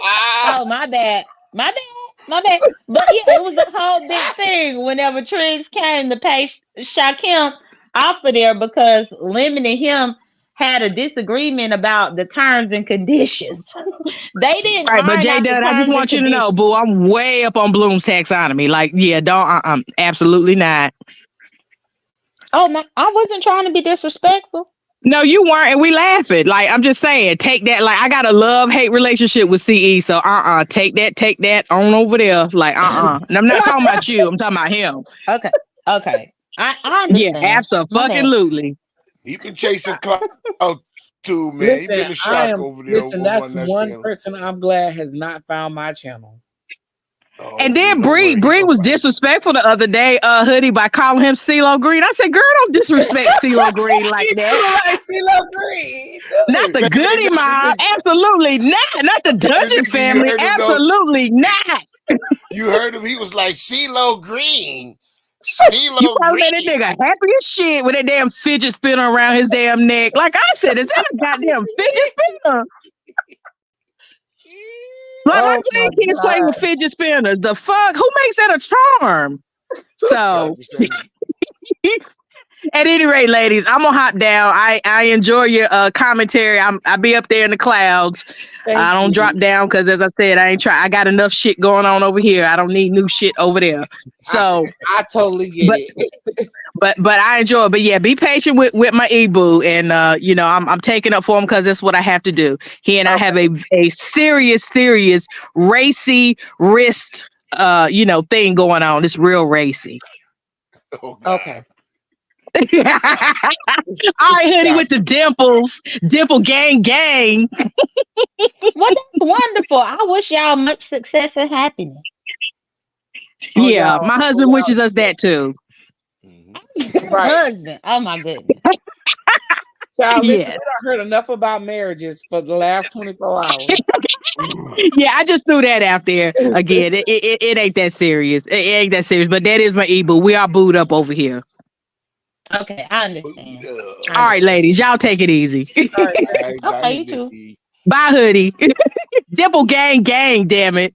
Ah, Oh, my bad. My bad. My bad. But yeah, it was a whole big thing whenever Triggs came to pay Shakim off of there because Lemon and him had a disagreement about the terms and conditions. They didn't Right, but iron J out the Dud, I just terms and want you to know, conditions. boo, I'm way up on Bloom's taxonomy. Like, yeah, don't, absolutely not. Oh my, I wasn't trying to be disrespectful. No, you weren't, and we laughing. Like, I'm just saying, take that. Like, I got a love hate relationship with CE, so take that on over there. Like, and I'm not talking about you. I'm talking about him. Okay. Okay. I Yeah, understand. My bad. absolutely. He been chasing clout too, man. He listen, been a shark over there over That's on that one channel. person I'm glad has not found my channel. Oh, And boo, then don't worry. He Bree gonna was find you. disrespectful the other day, hoodie, by calling him CeeLo Green. I said, girl, don't disrespect CeeLo Green like You that. do like CeeLo Green. Do Not it. the Goody Mob, absolutely not. Not the Dungeon Nigga, you family, heard him though. absolutely not. You heard him. He was like CeeLo Green. You CeeLo probably made that Green. nigga happy as shit with that damn fidget spinner around his damn neck. Like I said, is that a goddamn fidget spinner? Like my Oh my grandkids play with god. fidget spinners. The fuck? Who makes that a charm? So Conscious energy. at any rate, ladies, I'm gonna hop down. I enjoy your commentary. I be up there in the clouds. Thank I don't drop you. down because, as I said, I ain't try. I got enough shit going on over here. I don't need new shit over there. I So, I totally get but it. but I enjoy it. But yeah, be patient with my Ebu, and I'm taking up for him because that's what I have to do. He and I have Okay. a serious racy wrist thing going on. It's real racy. Oh God. Okay. All Stop. right, honey, Stop with the it. dimples, dimple gang. Well, that's wonderful. I wish y'all much success and happiness. Yeah, my husband wishes us that too. Mhm. Your Right. husband. Oh my goodness. Child, listen, Yeah. we done heard enough about marriages for the last 24 hours. Yeah, I just threw that out there again. It ain't that serious. It ain't that serious, but that is my Ebu. We are booed up over here. Okay, I Booed understand. All up. right, ladies, y'all take it easy. All right. I Okay, need you to too. eat. Bye, hoodie. Dimple gang, damn it.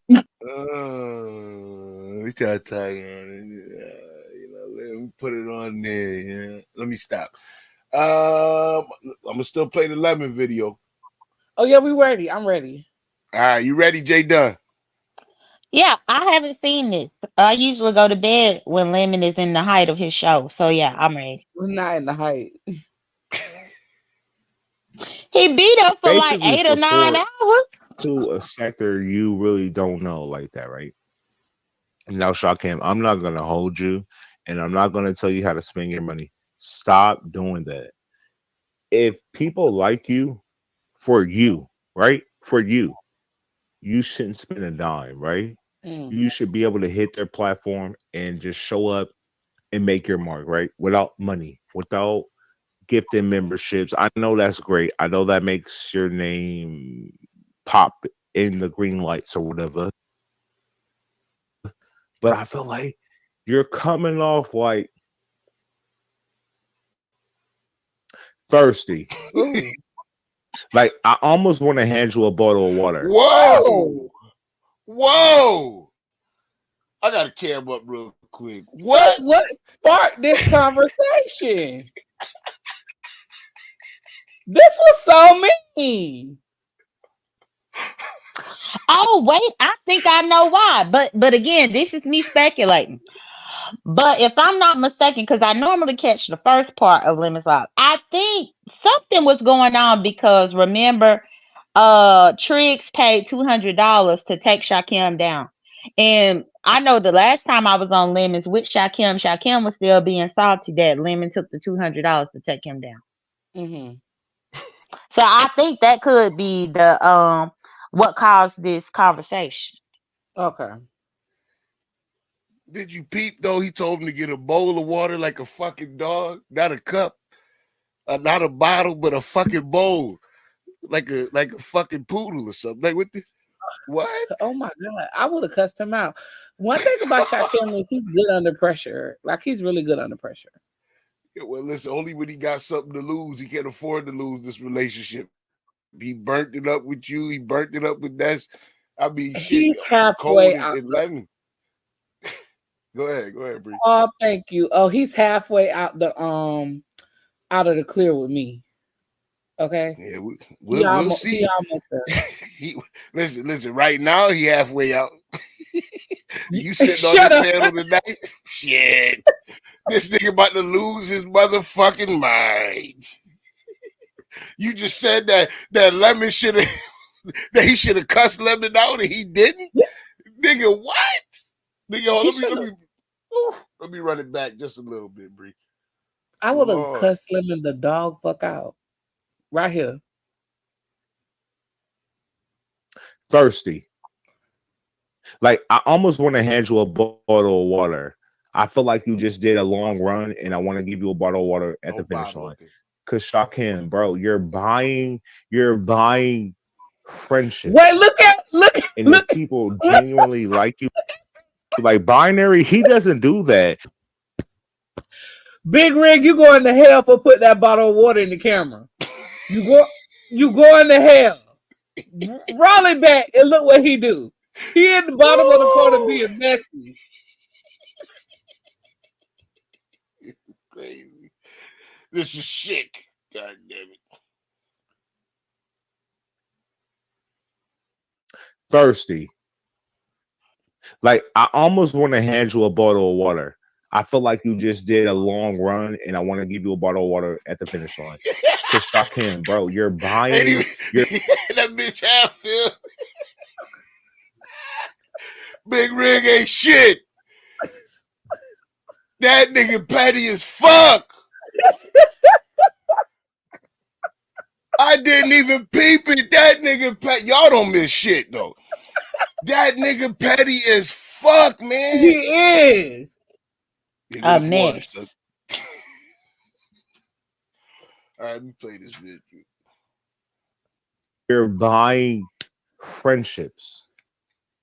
We start talking on it. Let me put it on there. Yeah. Let me stop. I'm gonna still play the lemon video. Oh yeah, we ready. I'm ready. All right, you ready, Jay Dunn? Yeah, I haven't seen this. I usually go to bed when Lemon is in the height of his show. So yeah, I'm ready. We're not in the height. He beat up for like Basically 8 or 9 support hours. to a sector you really don't know like that, right? Now, Shakim, I'm not gonna hold you, and I'm not gonna tell you how to spend your money. Stop doing that. If people like you for you, right? For you shouldn't spend a dime, right? Mm. You should be able to hit their platform and just show up and make your mark, right? Without money, without gifting memberships. I know that's great. I know that makes your name pop in the green lights or whatever. But I feel like you're coming off like Thirsty. Ooh. Like I almost want to hand you a bottle of water. Whoa! Whoa! I gotta cam up real quick. What? So what sparked this conversation? This was so mean. Oh wait, I think I know why. But again, this is me speculating. But if I'm not mistaken, because I normally catch the first part of Lemon Sauce, I think something was going on because remember, Triggs paid $200 to take Shakim down. And I know the last time I was on Lemons with Shakim, Shakim was still being salty that Lemon took the $200 to take him down. Mm-hmm. So I think that could be the what caused this conversation. Okay. Did you peep though? He told him to get a bowl of water like a fucking dog, not a cup, not a bottle, but a fucking bowl, like a fucking poodle or something. Like what? Oh my god, I would have cussed him out. One thing about Shakim is he's good under pressure. Like he's really good under pressure. Yeah, well, listen, only when he got something to lose, he can't afford to lose this relationship. He burnt it up with you. He burnt it up with Ness. I mean, shit, He's cold halfway out. and lemon. Go ahead, Bree. Oh, thank you. Oh, he's halfway out out of the clear with me. Okay. Yeah, we'll see. He almost there. Listen. Right now, he halfway out. You sitting Shut on up. the panel tonight? Shit, this nigga about to lose his motherfucking mind. You just said that Lemon should have that he should have cussed Lemon out and he didn't. Yeah. Nigga, what? Nigga, let me run it back just a little bit, Bree. I would have cussed Lemon the dog fuck out. Right here. Thirsty. Like I almost want to hand you a bottle of water. I feel like you just did a long run, and I want to give you a bottle of water at the finish line. Okay. Cause Shakim, bro, you're buying friendship. Wait, look. And if people genuinely like you, like Binary, he doesn't do that. Big Rig, you going to hell for putting that bottle of water in the camera. You going to hell. Roll it back and look what he do. He in the bottom of the corner being messy. Crazy. This is sick. God damn it. Thirsty. Like I almost want to hand you a bottle of water. I feel like you just did a long run, and I want to give you a bottle of water at the finish line. Cause Shakim, bro, you're buying. That bitch half feel. Big Rig ain't shit. That nigga petty as fuck. I didn't even peep it. That nigga petty. Y'all don't miss shit though. That nigga petty as fuck, man. He is. A mess. All right, let me play this video. You're buying friendships.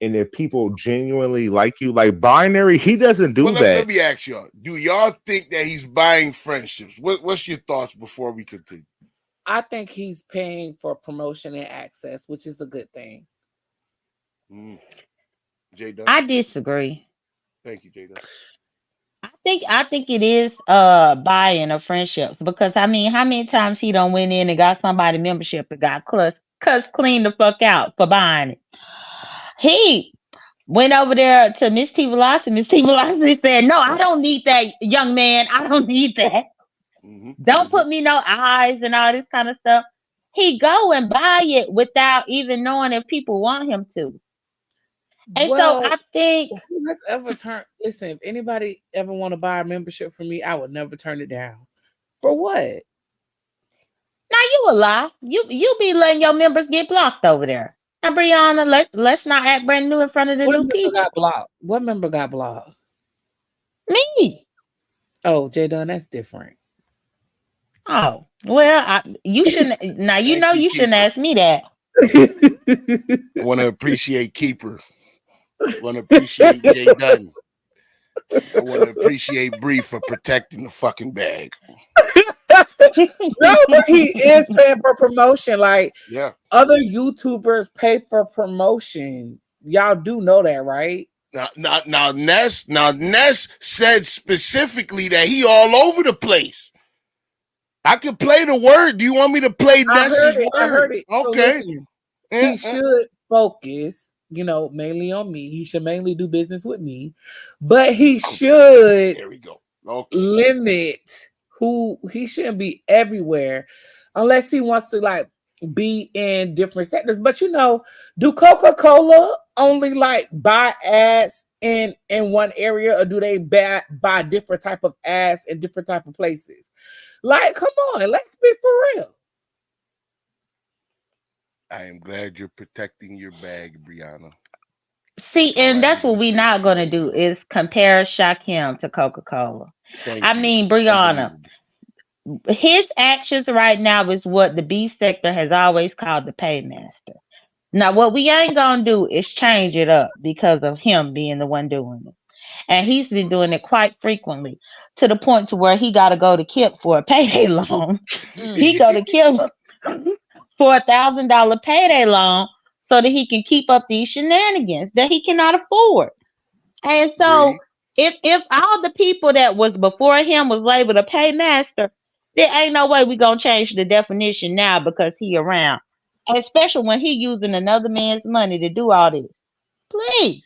And if people genuinely like you, like Binary, he doesn't do that. Let me ask y'all: do y'all think that he's buying friendships? What's your thoughts before we continue? I think he's paying for promotion and access, which is a good thing. J Dunn? I disagree. Thank you, J Dunn. I think it is buying of friendships because I mean, how many times he don't went in and got somebody membership and got cussed clean the fuck out for buying it. He went over there to Miss T Velocity. Miss T Velocity said, "No, I don't need that, young man. I don't need that. Don't put me no eyes and all this kind of stuff." He go and buy it without even knowing if people want him to. And so I think who has ever turned. Listen, if anybody ever want to buy a membership from me, I would never turn it down. For what? Now you a lie. You be letting your members get blocked over there. Now, Brianna, let's not act brand new in front of the new people. Got blocked? What member got blocked? Me. Oh, J Dunn, that's different. Oh well, you shouldn't. Now you know you shouldn't ask me that. I want to appreciate Keeper. I want to appreciate J Dunn. I want to appreciate Bree for protecting the fucking bag. No, but he is paying for promotion. Like Yeah. other YouTubers pay for promotion. Y'all do know that, right? Ness said specifically that he all over the place. I can play the word. Do you want me to play I heard Ness's it. I word? heard it. So Okay. listen, he should focus, mainly on me. He should mainly do business with me, but he should There we go. Okay. limit who he shouldn't be everywhere unless he wants to like be in different sectors. But do Coca-Cola only like buy ads in one area, or do they buy different type of ads in different type of places? Like, come on, let's be for real. I am glad you're protecting your bag, Brianna. See, All and right, that's I'm what gonna we're stay not gonna quiet do now. is compare Shakim to Coca-Cola. I Thank you. mean, Brianna, Unbelievable. his actions right now is what the beef sector has always called the paymaster. Now, what we ain't gonna do is change it up because of him being the one doing it, and he's been doing it quite frequently to the point to where he got to go to Kip for a payday loan. He go to Kip for $1,000 payday loan so that he can keep up these shenanigans that he cannot afford. And so, Bree, if all the people that was before him was labeled a paymaster, there ain't no way we gonna change the definition now because he around, especially when he using another man's money to do all this. Please.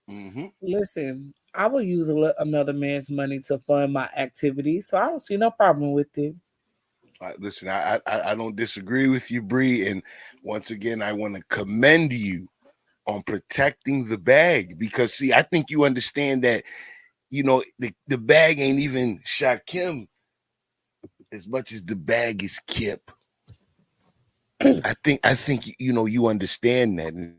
mm-hmm. Listen, I will use another man's money to fund my activities, so I don't see no problem with it. Listen, I don't disagree with you, Bree. And once again, I want to commend you on protecting the bag because, see, I think you understand that the bag ain't even Shakim as much as the bag is Kip. I think you understand that. And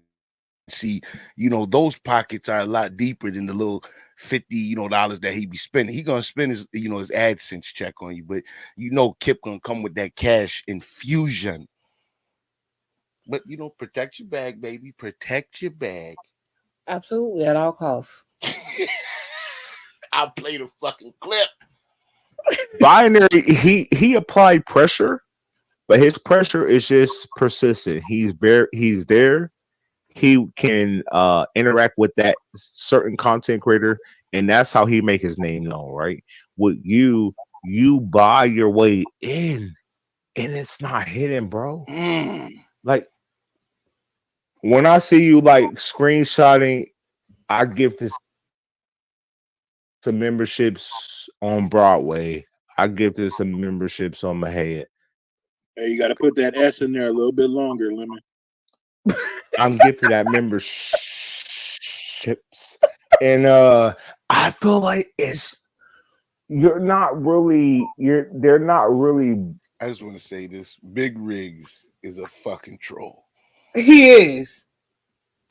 see, those pockets are a lot deeper than the little 50 dollars that he be spending. He gonna spend his AdSense check on you, but Kip gonna come with that cash infusion. But protect your bag, baby. Protect your bag. Absolutely, at all costs. I'll play the fucking clip. Binary, he applied pressure, but his pressure is just persistent. He's there. He can interact with that certain content creator, and that's how he make his name known, right? With you buy your way in, and it's not hidden, bro. Like when I see you like screenshotting, I give this some memberships on Broadway. I give this some memberships on my head. Hey, you got to put that S in there a little bit longer, Lemon. I'm gifted that memberships, and I feel like they're not really. I just want to say this: Big Rigs is a fucking troll. He is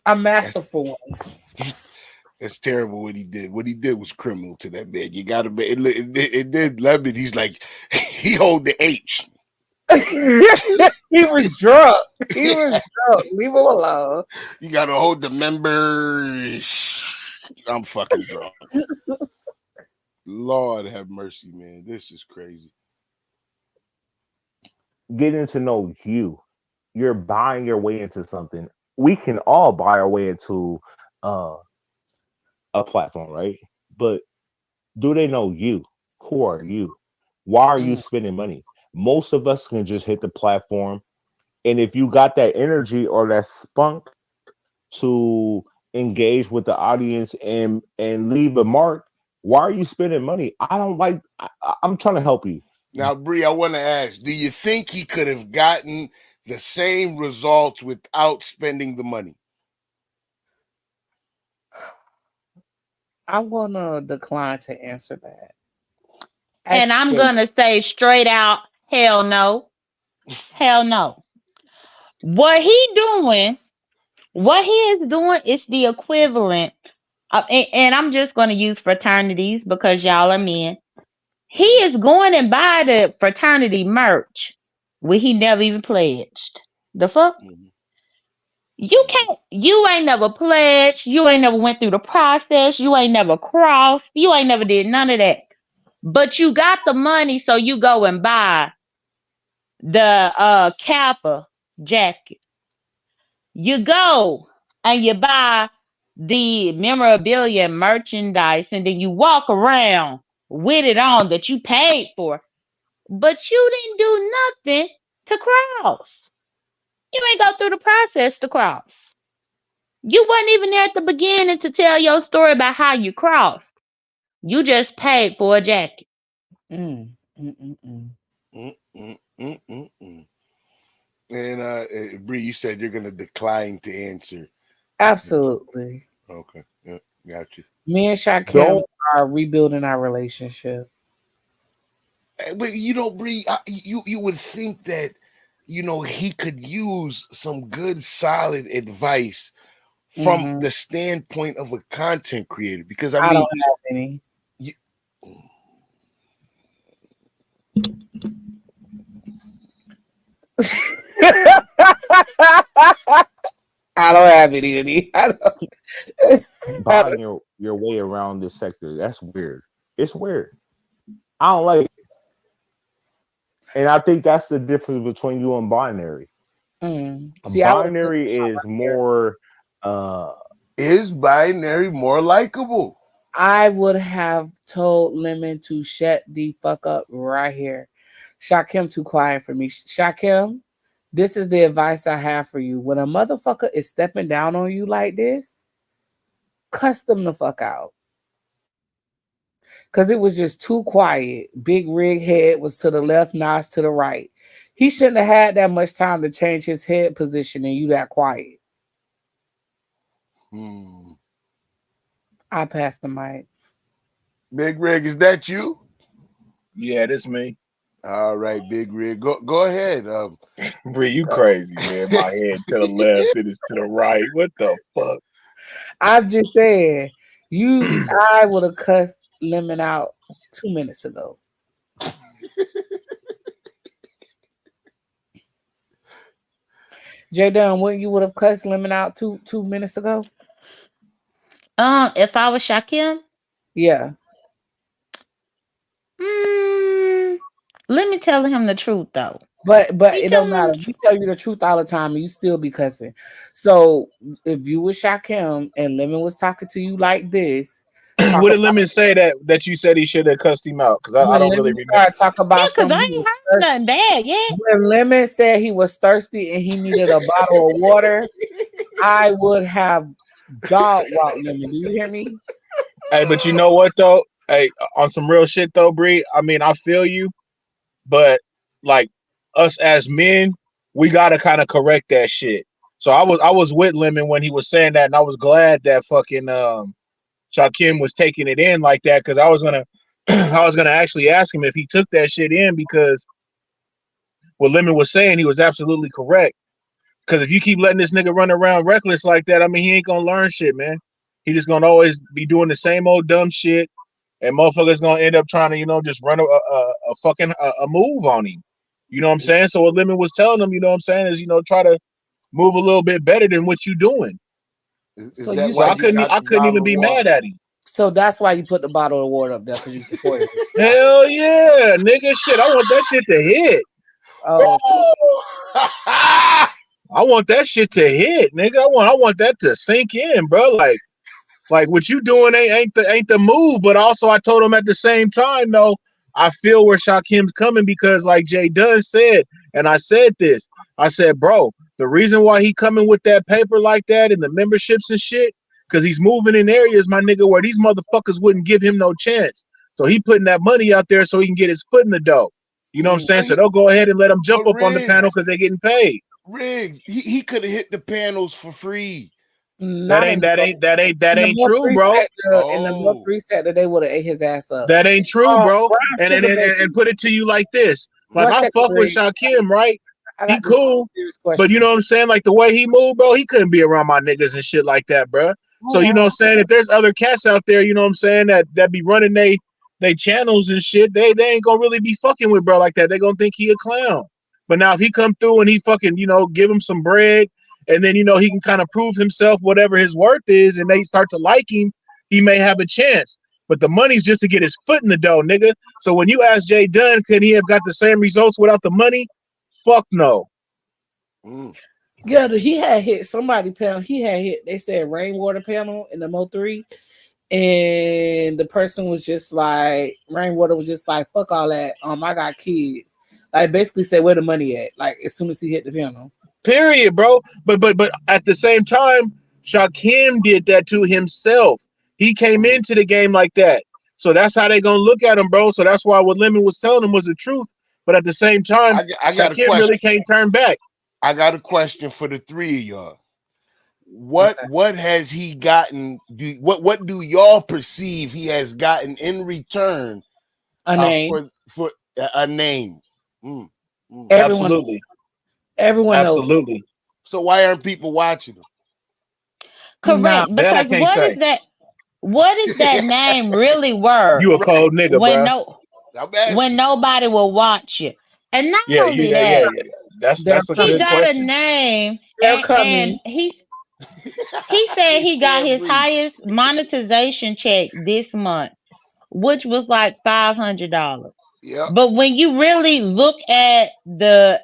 a That's, masterful one. that's terrible what he did. What he did was criminal to that man. You gotta be. It did Lemon. He's like he hold the H. He was drunk. He was drunk. Leave him alone. You gotta hold the members. I'm fucking drunk. Lord have mercy, man. This is crazy. Getting to know you. You're buying your way into something. We can all buy our way into uh, a platform, right? But do they know you? Who are you? Why are you Mm, spending money? Most of us can just hit the platform, and if you got that energy or that spunk to engage with the audience and leave a mark, why are you spending money? I don't like. I'm trying to help you. Now, Bree, I want to ask: do you think he could have gotten the same results without spending the money? I'm gonna decline to answer that. And I'm Actually, gonna say straight out, hell no. Hell no. What he doing, what he is doing is the equivalent and I'm just gonna use fraternities because y'all are men. He is going and buy the fraternity merch where he never even pledged. The fuck? You ain't never pledged, you ain't never went through the process, you ain't never crossed, you ain't never did none of that. But you got the money, so you go and buy the Kappa jacket. You go and you buy the memorabilia and merchandise, and then you walk around with it on that you paid for. But you didn't do nothing to cross. You ain't go through the process to cross. You wasn't even there at the beginning to tell your story about how you crossed. You just paid for a jacket. Mm, mm, mm, mm. Mm-mm-mm-mm-mm. And Bree, you said you're gonna decline to answer. Absolutely. Okay, yeah, got you. Me and Shakim Don't are rebuilding our relationship. But you know, Bree, you would think that he could use some good, solid advice from Hmm the standpoint of a content creator, because I I don't mean, have any. you, I don't have any. I don't. I buying your way around this sector. That's weird. It's weird. I don't like it. And I think that's the difference between you and binary. See, I would have put Binary is more uh is binary more likable? I would have told Lemon to shut the fuck up right here. Shakim too quiet for me. Shakim, this is the advice I have for you. When a motherfucker is stepping down on you like this, cuss them the fuck out. Cause it was just too quiet. Big rig head was to the left, Nas to the right. He shouldn't have had that much time to change his head position and you that quiet. I passed the mic. Big Rig, is that you? Yeah, this me. All right, Big Rig, go ahead. Bree, you crazy, man. My head to the left, it is to the right. What the fuck? I'm just saying, I would have cussed Lemon out 2 minutes ago. J Dunn, wouldn't you would have cussed Lemon out two minutes ago? If I was Shakim, Yeah. mm, let me tell him the truth though. But You it don't telling him matter. the We truth. tell you the truth all the time and you still be cussing. So if you was Shakim and Lemon was talking to you like this, talk What did about Lemon say that you said he should have cussed him out? Because I when don't really Lemon remember. started talking Yeah, about cause I something he ain't was heard thirsty. nothing bad yet. When Lemon said he was thirsty and he needed a bottle of water, I would have dog walked Lemon. Do you hear me? Hey, but you know what though? Hey, on some real shit though, Bree. I mean, I feel you, but like us as men, we gotta kind of correct that shit. So I was with Lemon when he was saying that, and I was glad that fucking Shakim was taking it in like that because I was gonna I was gonna actually ask him if he took that shit in because what Lemon was saying, he was absolutely correct. Because if you keep letting this nigga run around reckless like that, I mean, he ain't gonna learn shit, man. He just gonna always be doing the same old dumb shit, and motherfuckers gonna end up trying to, just run a fucking a move on him. You know what I'm saying? So what Lemon was telling him, you know what I'm saying, is try to move a little bit better than what you doing. Is So that you So why I you support couldn't got I the couldn't bottle even of be water? mad at him. so that's why you put the bottle of water up there because you supported it. Hell yeah, nigga, shit. I want that shit to hit. Oh, I want that shit to hit, nigga. I want that to sink in, bro. Like what you doing ain't the move, but also I told him at the same time, though, I feel where Shakim's coming because like Jay Dunn said, and I said this, I said, bro, the reason why he coming with that paper like that and the memberships and shit, because he's moving in areas, my nigga, where these motherfuckers wouldn't give him no chance. So he putting that money out there so he can get his foot in the door. You know what I'm saying? So they'll go ahead and let him jump But up on the panel because they're getting paid. Riggs, he could have hit the panels for free. That not ain't in that ain't that ain't that in the ain't more true, three bro. sector. In the more three sector, they would have ate his ass up. That ain't true, bro. Brown And and, sugar and baby. and put it to you like this. Like One I second, fuck with Bree. Shakim, right? I He got this cool, serious but question. you know what I'm saying? Like the way he moved, bro, he couldn't be around my niggas and shit like that, bro. So you know what I'm saying? If there's other cats out there, you know what I'm saying, that be running they channels and shit, they ain't gonna really be fucking with bro like that. They gonna think he a clown. But now if he come through and he fucking, give him some bread and then he can kind of prove himself whatever his worth is and they start to like him, he may have a chance. but the money's just to get his foot in the door, nigga. So when you ask Jay Dunn, could he have got the same results without the money? Fuck no. Yeah, he had hit somebody panel. He had hit. They said rainwater panel in the Mo3, and the person was just like, rainwater was just like, fuck all that. I got kids. Like basically said, where the money at? Like as soon as he hit the panel. Period, bro. But at the same time, Shakim did that to himself. He came into the game like that. So that's how they gonna look at him, bro. So that's why what Lemon was telling him was the truth. But at the same time, I got a Shakim really question. can't turn back. I got a question for the three of y'all. What has he gotten? What do y'all perceive he has gotten in return A name. for a name? Everyone, everyone knows. Absolutely. So why aren't people watching him? No, Correct, because can't what say. is that? What is that name really worth You a cold nigga, when bro. I'm when asking. nobody will watch you? And not Yeah, only yeah. that, they're That's a he good coming. got a question. name, They're and coming. he said Can't he got stand his breathe. highest monetization check this month, which was like $500. Yep. But when you really look at the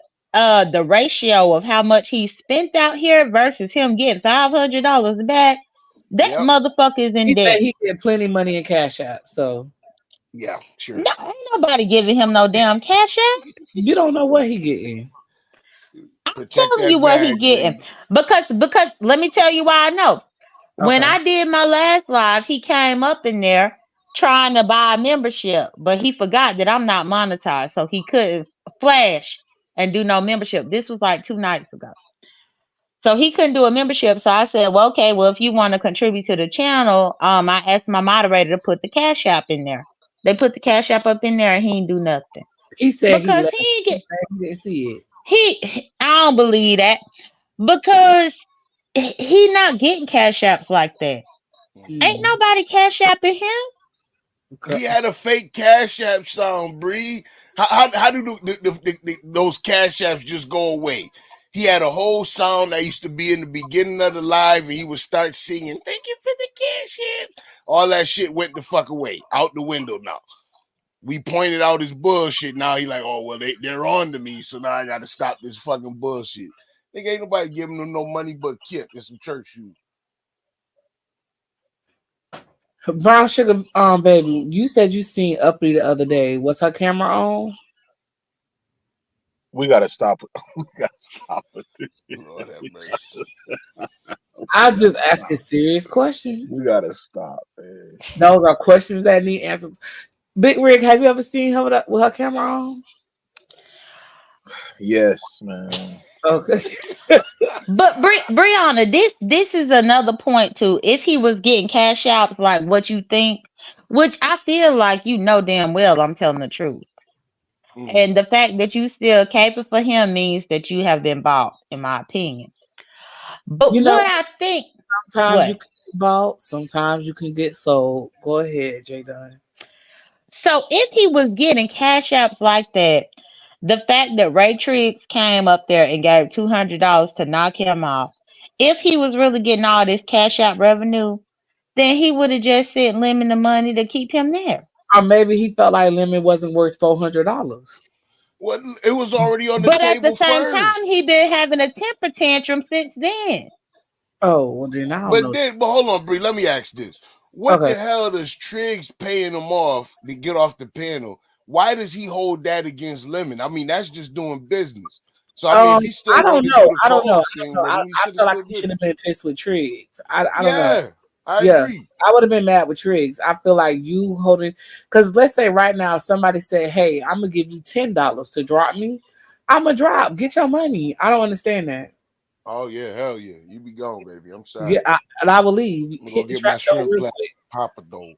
ratio of how much he spent out here versus him getting $500 back, that Yep. motherfucker is in He said debt. he get plenty money in Cash App. So Yeah. Sure. No, ain't nobody giving him no damn cash app. you don't know what he getting. I'm Protect telling you that what he bag, getting. Bree. Because let me tell you why I know. When Okay. I did my last live, he came up in there trying to buy a membership, but he forgot that I'm not monetized, so he couldn't flash and do no membership. This was like 2 nights ago. So he couldn't do a membership. So I said, well, okay, well, if you want to contribute to the channel, I asked my moderator to put the cash app in there. They put the cash app up in there and he didn't do nothing. He said he Because left. he He get said he didn't see it. I don't believe that. Because he not getting cash apps like that. Ain't Mm. nobody cash apping him. Okay. He had a fake Cash App sound, Bree. How do those Cash Apps just go away? He had a whole sound that used to be in the beginning of the live, and he would start singing, "Thank you for the Cash App." All that shit went the fuck away, out the window now. We pointed out his bullshit. Now he like, oh well, they're on to me, so now I got to stop this fucking bullshit. Nigga, ain't nobody giving him no money but Kip and some church shoes. Brown sugar, baby. You said you seen Uppy the other day. Was her camera on? We gotta stop it. We gotta stop it. Lord have mercy. I'm just asking serious questions. We gotta stop, man. Those are questions that need answers. Big Rig, have you ever seen her with her camera on? Yes, man. Okay. But Brianna, this is another point too. If he was getting cash apps like what you think, which I feel like you know damn well I'm telling the truth. And the fact that you still caping for him means that you have been bought, in my opinion. But You know, what I think, sometimes you what? can get bought, sometimes you can get sold. Go ahead, J Dunn. So if he was getting cash apps like that, the fact that Ray Triggs came up there and gave $200 to knock him off, if he was really getting all this cash app revenue, then he would have just sent Lemon the money to keep him there. Or maybe he felt like Lemon wasn't worth $400. Well, it was already on the But at the table same first. time, he been having a temper tantrum since then. Oh, well then I don't know. But hold on, Bree. Let me ask this: what Okay. the hell does Triggs paying him off to get off the panel? Why does he hold that against Lemon? I mean, that's just doing business. So I mean, if he I still don't wanted to do know. the I don't know. co-host I don't thing know. with him, he I should have feel like still he did should it. have been pissed with Triggs. I don't know. Yeah, I Yeah, agree. I would have been mad with Triggs. I feel like you holding, because let's say right now somebody said, "Hey, I'm gonna give you $10 to drop me." I'm gonna drop. Get your money. I don't understand that. Oh yeah, hell yeah. You be gone, baby. I'm Yeah, sorry. and I will leave. I'm gonna go Hit the get my trap door shrimp real black Papa though.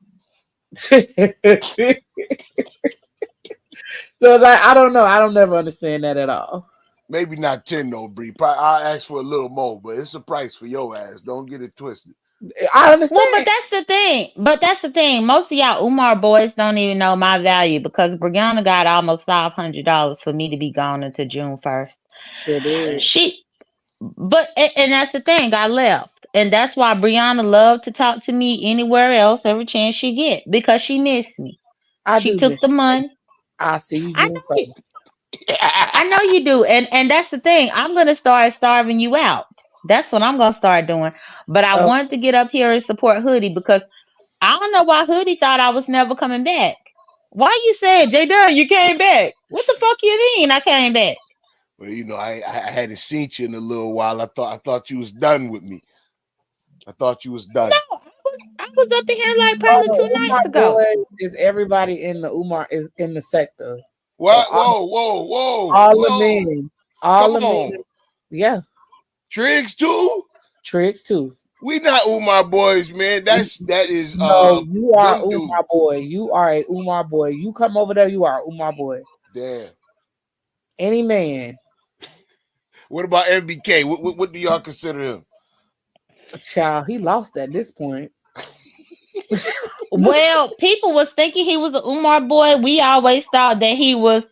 quick. So like, I don't know. I don't never understand that at all. Maybe not 10 though, Bree. Probably I'll ask for a little more, but it's a price for your ass. Don't get it twisted. I Well, but understand. that's the thing. But that's the thing. Most of y'all Umar boys don't even know my value because Brianna got almost $500 for me to be gone until June 1st. Sure did. She, but and that's the thing. I left, And that's why Brianna loved to talk to me anywhere else every chance she get because she missed me. I She do took miss the you. money. I see you I June know you. 1st. I know you do. And that's the thing. I'm gonna start starving you out. That's what I'm gonna start doing. But I Oh, wanted to get up here and support Hoodie because I don't know why Hoodie thought I was never coming back. Why you said, J Dunn, you came back? What the fuck you mean I came back? Well, you know, I hadn't seen you in a little while. I thought you was done with me. I thought you was done. No, I was up in here like oh probably no, 2 nights Umar ago. boys is everybody in the Umar is in the sector. So What? Whoa, whoa, whoa, all the whoa! men, Come all the on, men, yeah, Triggs too. tricks too. We not Umar boys, man. That is No, you are them dude. Umar boy. You are a Umar boy. You come over there, you are Umar boy. Damn. Any man, What about NBK? What do y'all consider him? child, he lost at this point. Well, people was thinking he was a Umar boy. We always thought that he was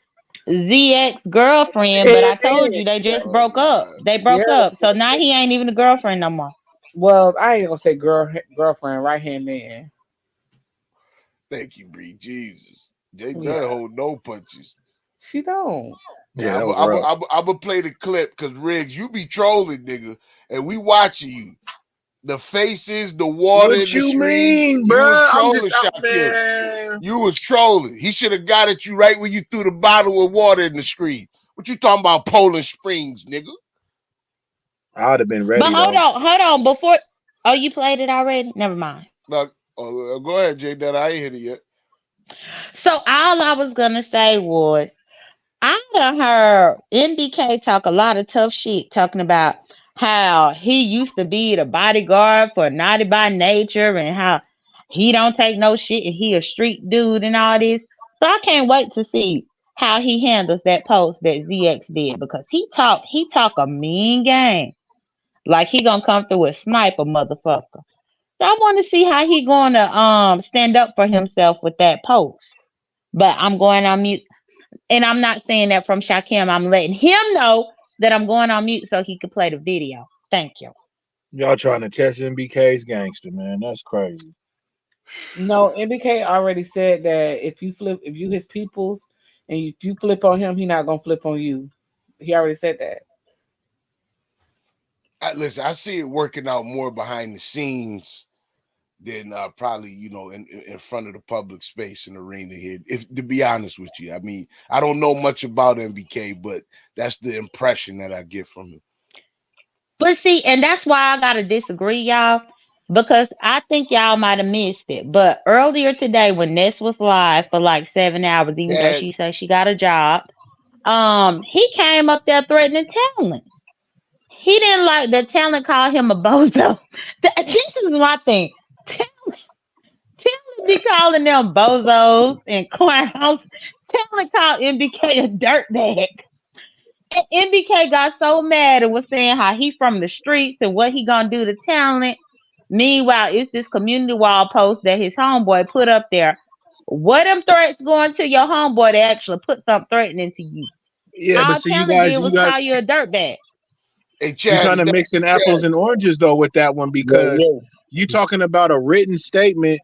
ZX girlfriend, but I told you they just Oh broke up. God. They Yeah. broke up. So now he ain't even a girlfriend no more. Well, I ain't gonna say girlfriend, right hand man. Thank you, Bree. Jesus. Jay Dunn Yeah, hold no punches. she don't. Yeah, Now that was rough. I'm gonna play the clip because Riggs, you be trolling, nigga, and we watching you. The faces, the water in What the you stream. mean, You was bruh? I'm trolling, just out, Shakim. man. You was trolling. He should have got at you right when you threw the bottle of water in the stream. What you talking about, Poland Springs, nigga? I would have been But ready hold though. on, hold on. Before oh, you played it already? Never mind. No, go ahead, Jay. That I ain't hit it yet. So all I was gonna say was I done heard NBK talk a lot of tough shit talking about how he used to be the bodyguard for Naughty by Nature and how he don't take no shit and he a street dude and all this. So I can't wait to see how he handles that post that ZX did because he talk a mean game. Like he gonna come through and snipe a motherfucker. So I want to see how he gonna stand up for himself with that post. But I'm going on mute. And I'm not saying that from Shakim. I'm letting him know that I'm going on mute so he can play the video. Thank you. Y'all trying to test NBK's gangster, man. That's crazy. No, MBK already said that if you his peoples, and if you flip on him, he not gonna flip on you. He already said that. Listen, I see it working out more behind the scenes than probably in front of the public space and arena here. If to be honest with you, I mean I don't know much about MBK, but that's the impression that I get from him. But see, and that's why I gotta disagree, y'all, because I think y'all might have missed it. But earlier today, when Ness was live for like 7 hours, even though Dad, she said she got a job, he came up there threatening talent. He didn't like that talent called him a bozo. This is my thing. Talent be calling them bozos and clowns. Talent called MBK a dirtbag. And MBK got so mad and was saying how he from the streets and what he gonna do to talent. Meanwhile, it's this community wall post that his homeboy put up there. What them threats going to your homeboy to actually put something threatening to you? Yeah, but All see, you talent guys, did was call you a dirtbag. hey you Chad, kind is of that mixing Chad? apples and oranges though with that one Yo, because yo. you talking about a written statement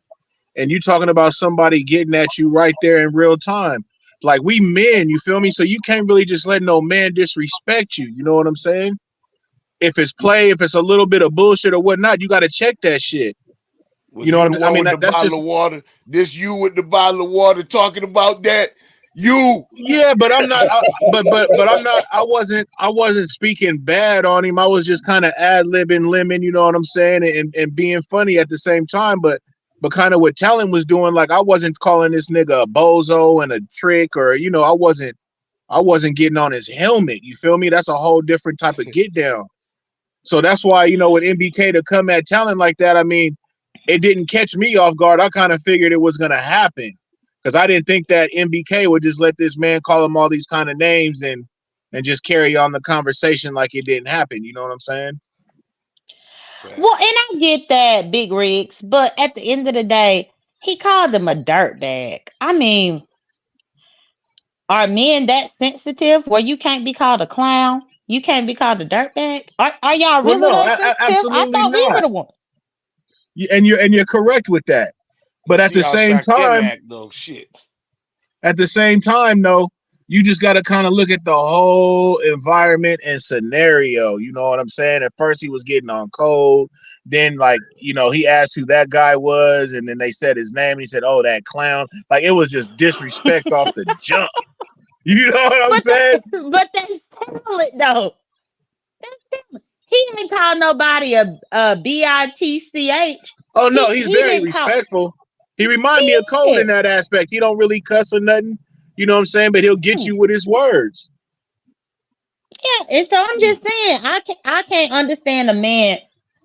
and you talking about somebody getting at you right there in real time. Like we men, you feel me? So you can't really just let no man disrespect you. You know what I'm saying? If it's play, if it's a little bit of bullshit or whatnot, you got to check that shit. Was You know you what the I one mean? with the That's bottle just of water? This you with the bottle of water talking about that? You yeah, but I'm not. But I'm not. I wasn't speaking bad on him. I was just kind of ad libbing, lemon. You know what I'm saying, and being funny at the same time. But kind of what Talon was doing, like I wasn't calling this nigga a bozo and a trick, or I wasn't getting on his helmet. You feel me? That's a whole different type of get down. So that's why with NBK to come at Talon like that, I mean, it didn't catch me off guard. I kind of figured it was gonna happen because I didn't think that NBK would just let this man call him all these kind of names and just carry on the conversation like it didn't happen. You know what I'm saying? Well, and I get that, Big Rigs, but at the end of the day, he called him a dirtbag. I mean, are men that sensitive where you can't be called a clown? You can't be called a dirtbag. Are y'all Well, really no, that sensitive? I absolutely thought we were not. the ones. And you're correct with that. But at See the how same Shakim time, act though. Shit. though, you just got to kind of look at the whole environment and scenario. You know what I'm saying? At first, he was getting on code. Then, like, he asked who that guy was, and then they said his name. And he said, "Oh, that clown." Like, it was just disrespect off the jump. You know what I'm But saying? that's talent though. That's talent. He ain't called nobody a bitch. Oh He no, he's he very didn't call. respectful. He remind me of Code Yeah. in that aspect. He don't really cuss or nothing. You know what I'm saying? But he'll get you with his words. Yeah, and so I'm just saying, I can't understand a man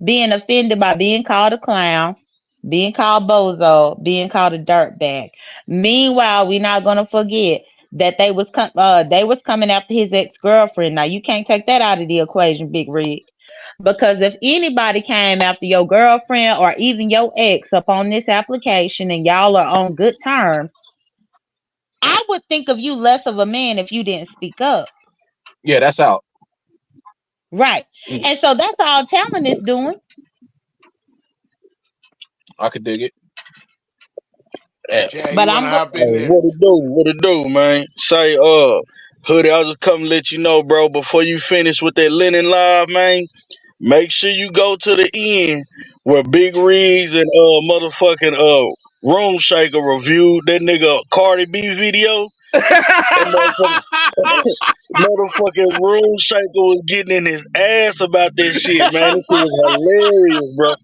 being offended by being called a clown, being called bozo, being called a dirtbag. Meanwhile, we're not gonna forget that they was coming after his ex girlfriend. Now you can't take that out of the equation, Big Rig, because if anybody came after your girlfriend or even your ex up on this application and y'all are on good terms, I would think of you less of a man if you didn't speak up. Yeah, that's out. Right. And so that's all talent is doing. I could dig it. Chad, you But wanna I'm go- hop in there? What it do? What it do, man? Say, Hoodie, I was just come to let you know, bro, before you finish with that Lennon Live, man, make sure you go to the end where Big Rigs and motherfucking Room Shaker reviewed that nigga Cardi B video. That motherfucking Room Shaker was getting in his ass about that shit, man. This shit was hilarious, bro.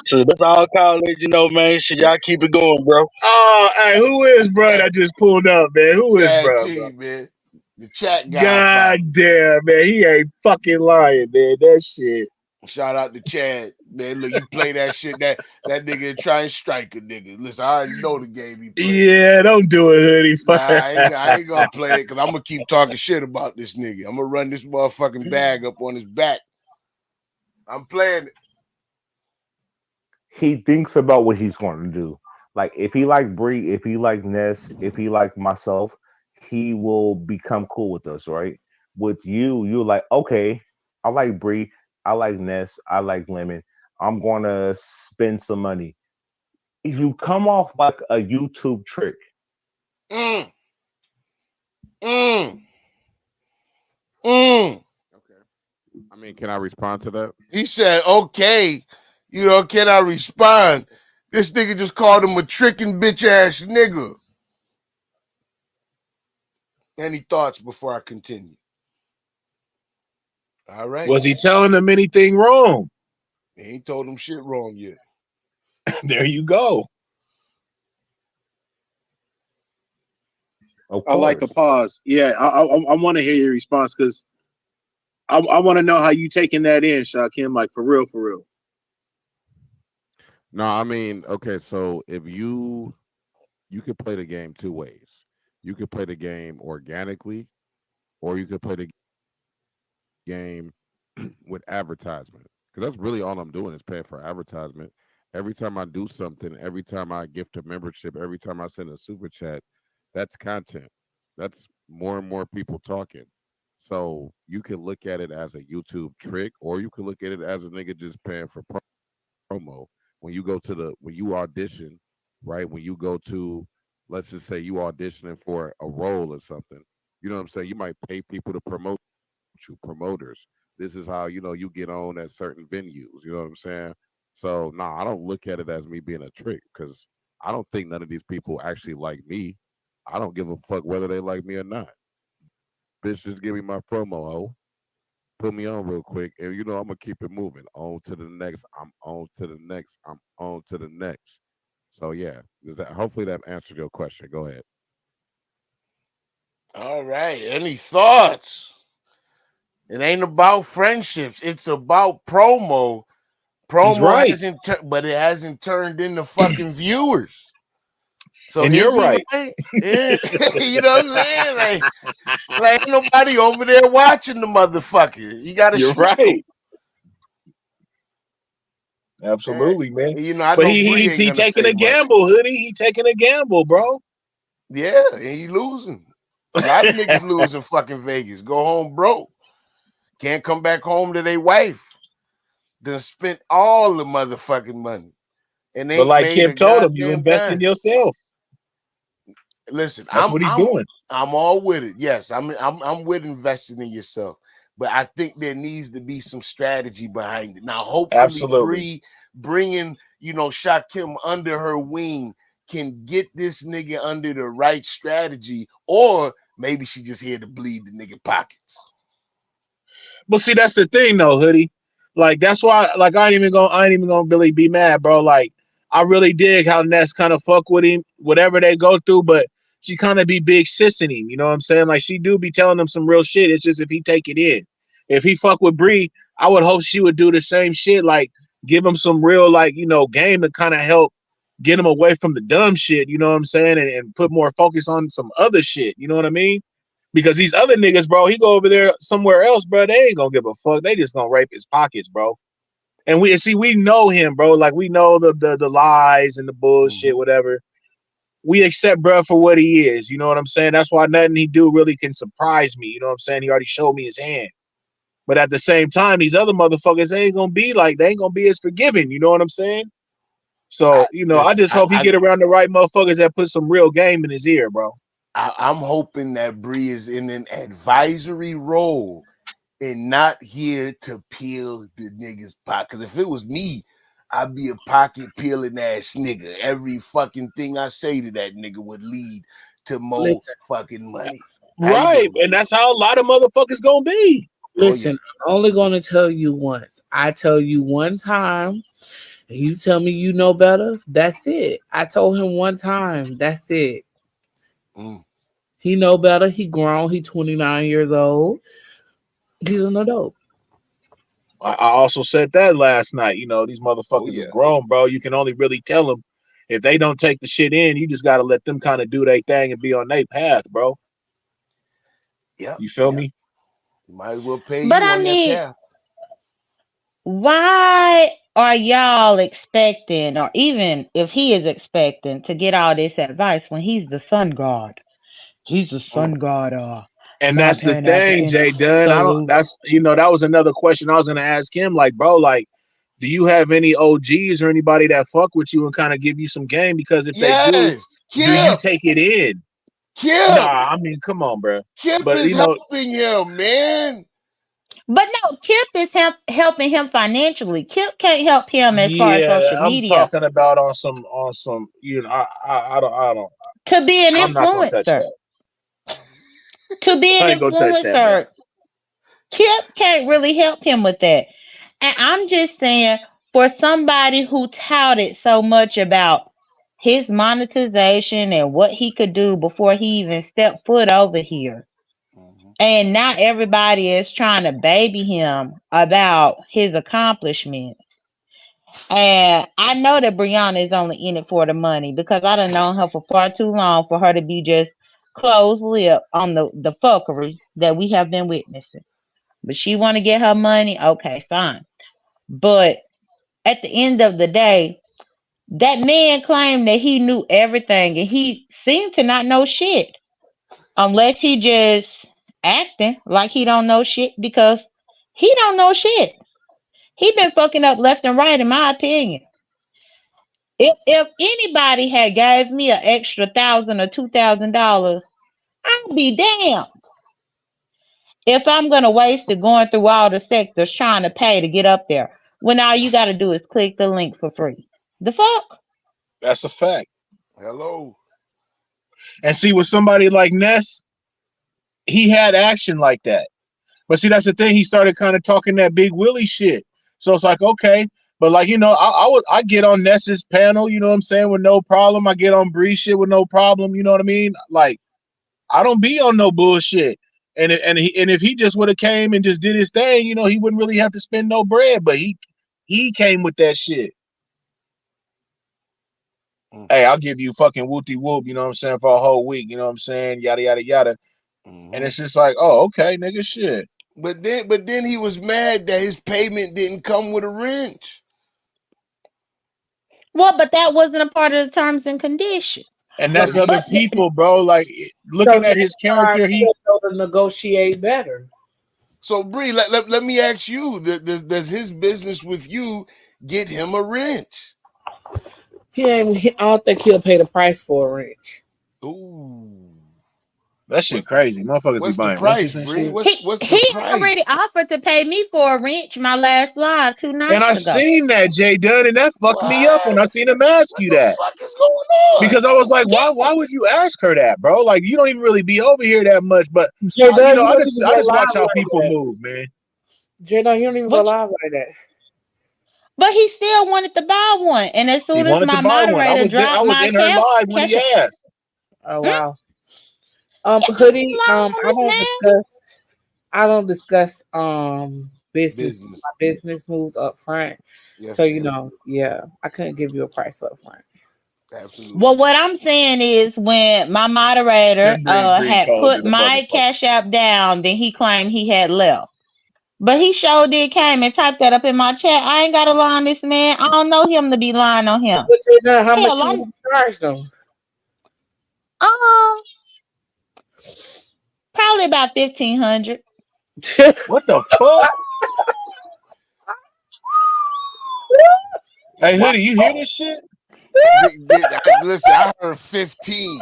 So that's all I call it, man. Shit, y'all keep it going, bro. Oh, hey, who is bro that just pulled up, man? Who is Chad bro, T, man. The chat God godfather. damn, man. He ain't fucking lying, man. That shit. Shout out to Chad, man. Look, you play that shit. That nigga try and strike a nigga. Listen, I already know the game he played. Yeah, don't do it, Hoodie. Nah, I ain't gonna play it because I'm gonna keep talking shit about this nigga. I'm gonna run this motherfucking bag up on his back. I'm playing it. He thinks about what he's going to do. Like if he like Bree, if he like Ness, if he like myself, he will become cool with us, right? With you, you're like, okay, I like Bree, I like Ness, I like Lemon. I'm gonna spend some money. If you come off like a YouTube trick, Mm, mm, mm. Okay. I mean, can I respond to that? He said, okay, can I respond? This nigga just called him a tricking bitch ass nigga. Any thoughts before I continue? All right. Was he telling them anything wrong? He ain't told him shit wrong yet. There you go. of I like the course. pause. Yeah, I want to hear your response because I want to know how you taking that in, Shakim. Like for real, for real. No, I mean, okay, so if you could play the game two ways. You could play the game organically, or you could play the game with advertisement. Because that's really all I'm doing is paying for advertisement. Every time I do something, every time I gift a membership, every time I send a super chat, that's content. That's more and more people talking. So you can look at it as a YouTube trick, or you can look at it as a nigga just paying for promo. When you go to when you audition, right? When you go to, let's just say you auditioning for a role or something, you know what I'm saying? You might pay people to promote you, promoters. This is how, you get on at certain venues. You know what I'm saying? So, I don't look at it as me being a trick because I don't think none of these people actually like me. I don't give a fuck whether they like me or not. Bitch, just give me my promo, ho. Put me on real quick, and I'm gonna keep it moving. On to the next. I'm on to the next. I'm on to the next. So yeah, hopefully that answered your question. Go ahead. All right. Any thoughts? It ain't about friendships. It's about promo. He's Promo right. but it hasn't turned into fucking viewers. So And is you're he right. right? Yeah. You know what I'm saying? Like ain't nobody over there watching the motherfucker. You gotta You're sneak him. right. Absolutely, man. I But know he Bree ain't he gonna taking say a much. gamble, Hoodie. He taking a gamble, bro. Yeah, and he losing. A lot of niggas losing fucking Vegas. Go home broke. Can't come back home to their wife. Done spent all the motherfucking money and But ain't like made a Kip told him, you goddamn invest in dime. yourself. Listen, That's what he's doing. I'm all with it. Yes, I'm with investing in yourself. But I think there needs to be some strategy behind it. Now, hopefully, Absolutely. Bree bringing, Shakim under her wing can get this nigga under the right strategy, or maybe she just here to bleed the nigga pockets. But see, that's the thing though, Hoodie. Like that's why, like I ain't even gonna really be mad, bro. Like I really dig how Ness kind of fuck with him, whatever they go through, but she kind of be big sissing him. You know what I'm saying? Like she do be telling him some real shit. It's just if he take it in. If he fuck with Bree, I would hope she would do the same shit. Like give him some real, like game to kind of help get him away from the dumb shit. You know what I'm saying? And put more focus on some other shit. You know what I mean? Because these other niggas, bro, he go over there somewhere else, bro. They ain't gonna give a fuck. They just gonna rape his pockets, bro. And we know him, bro. Like we know the lies and the bullshit, whatever. We accept bro for what he is. You know what I'm saying? That's why nothing he do really can surprise me. You know what I'm saying? He already showed me his hand. But at the same time, these other motherfuckers ain't gonna be like they ain't gonna be as forgiving. You know what I'm saying? So I Listen, just hope he get around the right motherfuckers that put some real game in his ear, bro. I'm hoping that Bree is in an advisory role and not here to peel the niggas pocket. Because if it was me, I'd be a pocket peeling ass nigga. Every fucking thing I say to that nigga would lead to more Listen. fucking money. Right, and that's how a lot of motherfuckers gonna be. Listen, I'm only gonna tell you once. I tell you one time, and you tell me you know better. That's it. I told him one time. That's it. He know better. He grown. He 29 years old. He's an adult. I also said that last night. These motherfuckers is grown, bro. You can only really tell them if they don't take the shit in. You just got to let them kind of do their thing and be on their path, bro. Yeah, you feel me? You might as well pay But you I on that mean, path. why are y'all expecting, or even if he is expecting, to get all this advice when he's the sun god? He's the sun god, And that's the Montana thing, African. Jay Dunn. I don't. So That's that was another question I was gonna ask him. Like, bro, like, do you have any OGs or anybody that fuck with you and kind of give you some game? Because if they do, do you Kip. take it in? Kip. Nah, I mean, come on, bro. Kip But is helping him, man. But no, Kip is helping him financially. Kip can't help him as far as yeah, social I'm media talking about on some. I don't. to be an I'm not gonna touch influencer. that. To be an I ain't gonna touch that, bro. influencer, Kip can't really help him with that. And I'm just saying, for somebody who touted so much about his monetization and what he could do before he even stepped foot over here, and now everybody is trying to baby him about his accomplishments. And I know that Brianna is only in it for the money because I done known her for far too long for her to be just closed lip on the fuckery that we have been witnessing. But she want to get her money, okay, fine. But at the end of the day, that man claimed that he knew everything and he seemed to not know shit. Unless he just acting like he don't know shit because he don't know shit. He been fucking up left and right in my opinion. If anybody had gave me an extra $1,000 or $2,000, I'll be damned. If I'm gonna waste it going through all the sectors trying to pay to get up there, when all you gotta do is click the link for free. The fuck? That's a fact. Hello. And see, with somebody like Ness, he had action like that. But see, that's the thing. He started kind of talking that big Willie shit. So it's like, okay. But like, I get on Ness's panel, you know what I'm saying, with no problem. I get on Bree shit with no problem, you know what I mean? Like, I don't be on no bullshit. And if he just would have came and just did his thing, he wouldn't really have to spend no bread. But he came with that shit. Hey, I'll give you fucking whoopty whoop, you know what I'm saying, for a whole week, you know what I'm saying, yada yada yada. And it's just like, oh, okay, nigga, shit. But then he was mad that his payment didn't come with a wrench. Well, but that wasn't a part of the terms and conditions. And that's other people, bro. Like looking So at his that's why character, Kip know to negotiate better. So Bree, let me ask you: does his business with you get him a wrench? I don't think he'll pay the price for a wrench. Ooh, That shit crazy. Motherfuckers be what's the buying price, wrenches and Bree? shit. What's the He already price? offered to pay me for a wrench my last live 2 nights And I ago. seen that, Jay Dunn, and that fucked me up when What? I seen him ask What you the that. fuck is going on? Because I was like, why would you ask her that, bro? Like, you don't even really be over here that much. But Jay you Dunn, know, you I don't just even I go just live watch how like people that. move, man. Jay Dunn, you don't even go What? live like that. But he still wanted to buy one, and as He soon as wanted to my buy one. moderator I dropped was my in her live when cash, he asked. Oh hmm? wow. Yeah, Hoodie. lying on I this don't man. discuss. I don't discuss business Business. my business moves up front. Yes, So ma'am. yeah, I couldn't give you a price up front. Well, Absolutely. what I'm saying is, when my moderator That Bree had cold put in a my motherfucker. cash app down, then he claimed he had left. But he sure did came and typed that up in my chat. I ain't gotta lie on this man. I don't know him to be lying on him. But Jay Dunn, how much Hell, you I'm want to charge them? um probably about 1,500. What the fuck? Hey, Wow. Hoodie, you hear this shit? Listen, I heard 15.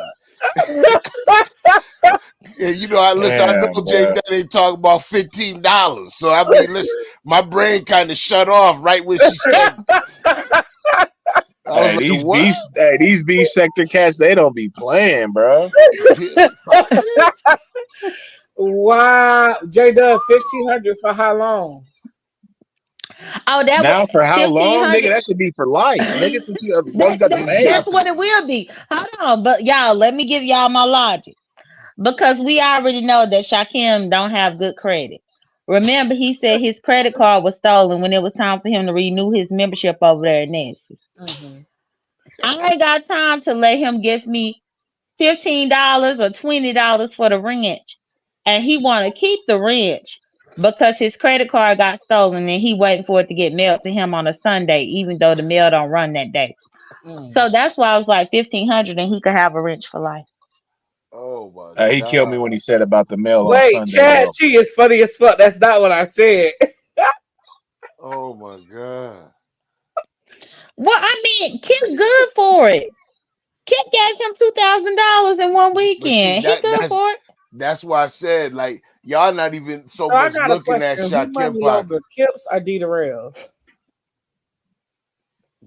And I Damn, know Jay bro. Dunn ain't talking about $15. So I mean, listen, my brain kind of shut off right when she said. I was Hey, like, what? these beef sector cats, they don't be playing, bro. Wow, Jay Dunn, 1,500 for how long? Oh, that was Now for how long, nigga? 1,500. That should be for life, nigga. Since you once got the That's pay. what it will be. Hold on, but y'all, let me give y'all my logic. Because we already know that Shakim don't have good credit. Remember, he said his credit card was stolen when it was time for him to renew his membership over there at Ness. Mm-hmm. I ain't got time to let him give me $15 or $20 for the wrench, and he want to keep the wrench because his credit card got stolen and he waiting for it to get mailed to him on a Sunday, even though the mail don't run that day. So that's why I was like 1,500, and he could have a wrench for life. Oh my He killed me God. when he said about the mail on Wait, Sunday, Chad though. T is funny as fuck. That's not what I said. Oh my God. Well, I mean, Kip good for it. Kip gave him $2,000 in one But see, weekend. He that good that's for it. that's why I said, like, y'all not even so So I much got a looking at question. Who Shakim money over, pocket. Kips or D Rails?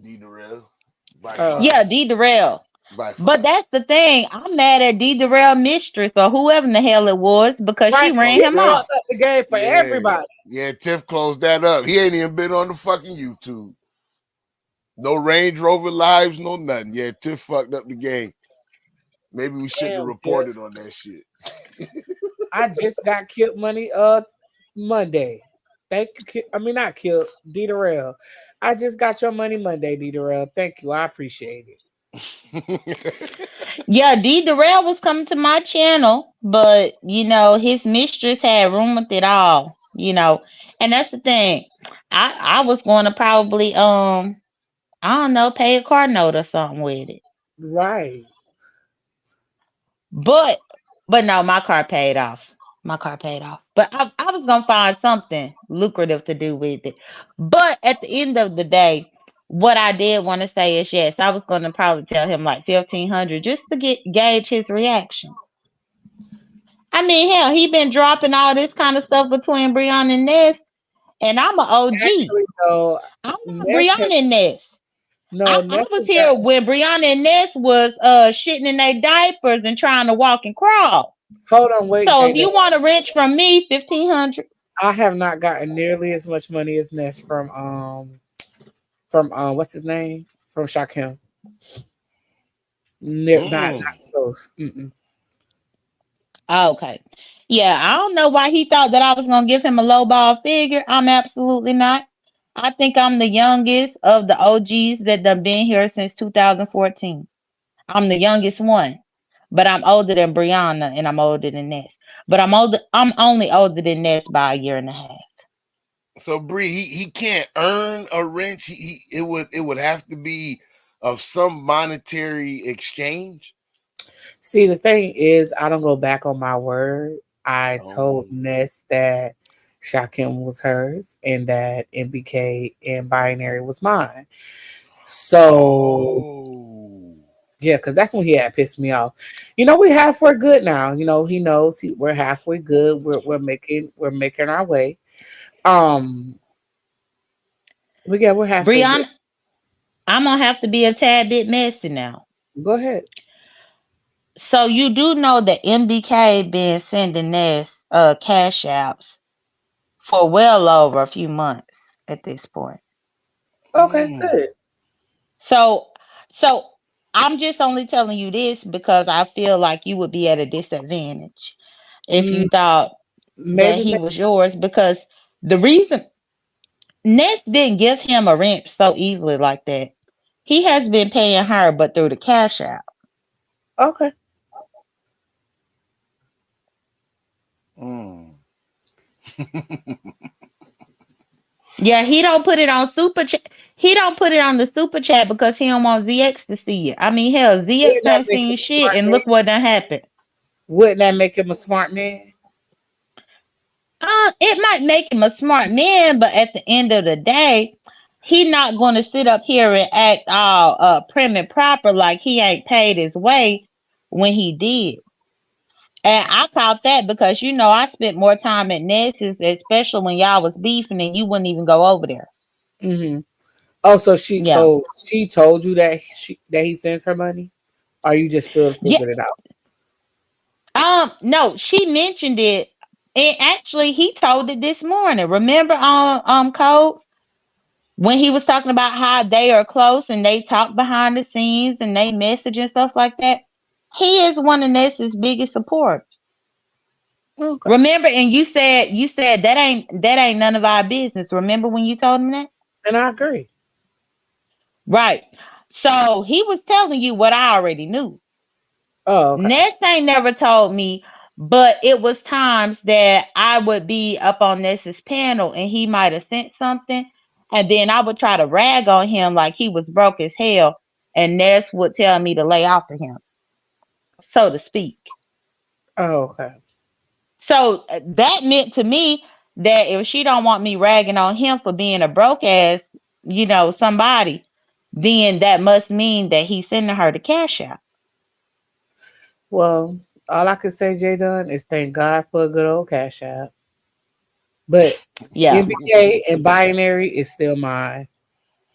D Darrell. By Oh, far. Yeah, D Darrell. By But far. that's the thing. I'm mad at D Darrell mistress or whoever in the hell it was because she right. 'Cause ran Oh, him Kip Tiff. off. fucked up the game for Yeah. everybody. Yeah, Tiff closed that up. He ain't even been on the fucking YouTube. No Range Rover lives, no nothing. Yeah, Tiff fucked up the game. Maybe we shouldn't have Damn, Tiff. reported on that shit. I just got Kip money Monday. Thank you, Kip. I mean not Kip, D Darrell. I just got your money Monday, D Darrell. Thank you. I appreciate it. Yeah, D Darrell was coming to my channel, but his mistress had rumored it all. And that's the thing. I was going to probably I don't know, pay a car note or something with it. Right. But no, my car paid off. My car paid off. But I was gonna find something lucrative to do with it. But at the end of the day, what I did want to say is yes, I was gonna probably tell him like 1,500 just to gauge his reaction. I mean, hell, he been dropping all this kind of stuff between Brianna and Ness, and I'm a OG. Actually, though, I'm not Ness Brianna has and Ness. I Ness was has got. here when Brianna and Ness was shitting in their diapers and trying to walk and crawl. Hold on, wait, So if Jada. you want a wrench from me, 1,500. I have not gotten nearly as much money as Ness from what's his name from Shakim. Not close. Mm-mm. Okay. Yeah, I don't know why he thought that I was gonna give him a low ball figure. I'm absolutely not. I think I'm the youngest of the OGs that done been here since 2014. I'm the youngest one, but I'm older than Brianna and I'm older than Ness. But I'm older. I'm only older than Ness by a year and a half. So Bree, he can't earn a wrench. It would have to be of some monetary exchange. See, the thing is, I don't go back on my word. I Oh, told Ness that Shakim was hers, and that NBK and Binary was mine. So Oh. yeah, because that's when he had pissed me off. We halfway good now. He knows we're halfway good. We're making our way. Um, but yeah, we're halfway good. Brianna, I'm gonna have to be a tad bit messy now. Go ahead. So you do know that MBK been sending Ness cash apps for well over a few months at this point. Okay, good. So so I'm just only telling you this because I feel like you would be at a disadvantage if you Mm, thought that maybe, he was yours, because the reason Ness didn't give him a rent so easily like that. He has been paying her, but through the cash app. okay. Mm. Yeah, he don't put it on super chat. He don't put it on the super chat because he don't want ZX to see it. I mean, hell, ZX Wouldn't that ain't make him seen a shit, smart and man? look what done happened. Wouldn't that make him a smart man? It might make him a smart man, but at the end of the day, he not going to sit up here and act all prim and proper like he ain't paid his way when he did. And I caught that because I spent more time at Ness's, especially when y'all was beefing and you wouldn't even go over there. Hmm. Oh, so she Yeah. so she told you that he sends her money, or you just Yeah. figured it out? No, she mentioned it, and actually he told it this morning. Remember on Code, when he was talking about how they are close and they talk behind the scenes and they message and stuff like that. He is one of Ness's biggest supporters. Okay, Remember, and you said that ain't none of our business. Remember when you told him that? and I agree. Right. So he was telling you what I already knew. Oh, okay. Ness ain't never told me, but it was times that I would be up on Ness's panel and he might have sent something, and then I would try to rag on him like he was broke as hell, and Ness would tell me to lay off of him, so to speak. Oh, okay. So that meant to me that if she don't want me ragging on him for being a broke ass, somebody, then that must mean that he's sending her the cash out. Well, all I can say, Jay Dunn, is thank God for a good old cash app. But Yeah. NBK and binary is still mine.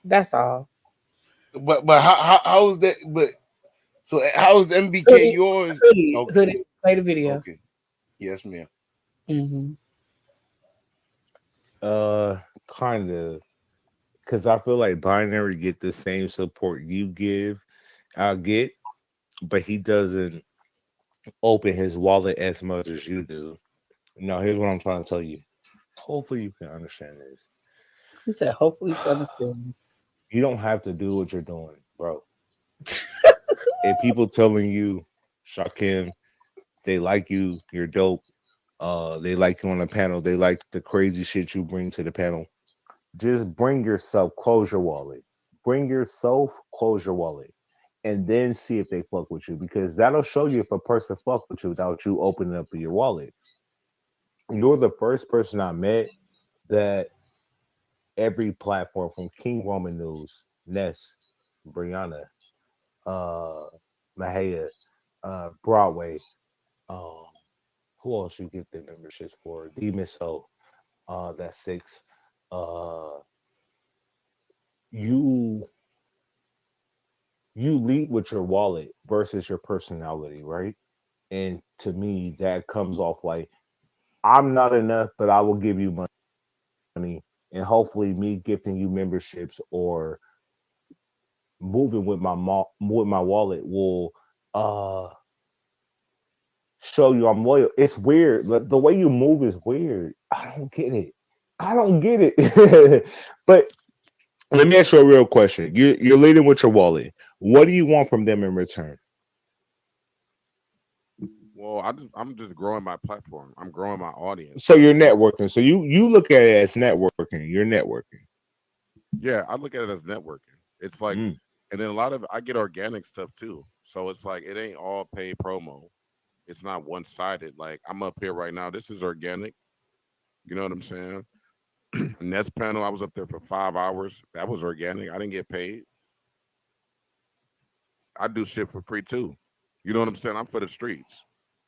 That's all. But how is that? But so how is MBK Hoodie, yours? hoodie, Okay, hoodie. Play the video. okay, yes, ma'am. Hmm. Uh, kind of, because I feel like Binary get the same support you give, I get, but he doesn't open his wallet as much as you do. Now, here's what I'm trying to tell you. Hopefully, you can understand this. He said, hopefully, you can understand this. You don't have to do what you're doing, bro. If people telling you, Shakim, they like you, you're dope. They like you on the panel. They like the crazy shit you bring to the panel. Just bring yourself, close your wallet. Bring yourself, close your wallet, and then see if they fuck with you, because that'll show you if a person fuck with you without you opening up your wallet. You're the first person I met that every platform, from King Roman News, Ness, Brianna, uh, Mahaya, Broadway, um, who else you get the memberships for? D-Misso, that's six. Uh, you you lead with your wallet versus your personality, right? And to me, that comes off like, I'm not enough, but I will give you money, and hopefully, me gifting you memberships or moving with with my wallet will uh show you I'm loyal. It's weird. The way you move is weird. I don't get it. I don't get it. But let me ask you a real question. You're leading with your wallet. What do you want from them in return? Well, I'm just growing my platform. I'm growing my audience. So So you're networking. So you look at it as networking. You're networking. yeah, I look at it as networking. It's like, Mm. and then a lot of I get organic stuff too. So it's like it ain't all paid promo. It's not one sided. Like I'm up here right now. This is organic. You know what I'm saying? Ness panel, I was up there for 5 hours. That was organic. I didn't get paid. I do shit for free too. You know what I'm saying? I'm for the streets.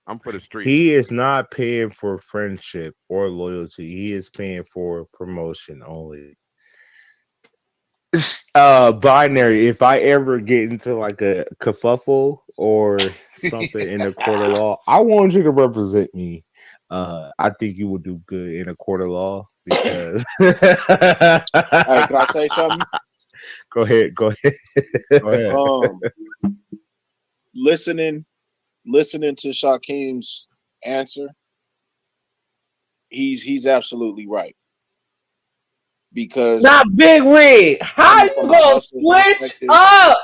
I'm for the streets. He is not paying for friendship or loyalty. He is paying for promotion only. Binary. If I ever get into like a kerfuffle or something in the court of law, I want you to represent me. I think you will do good in a court of law because. Hey, can I say something? Go ahead. Go ahead. Go ahead. Listening to Shakim's answer, he's absolutely right because Not Big Rig. How coming you from a gonna hustler's switch perspective, up?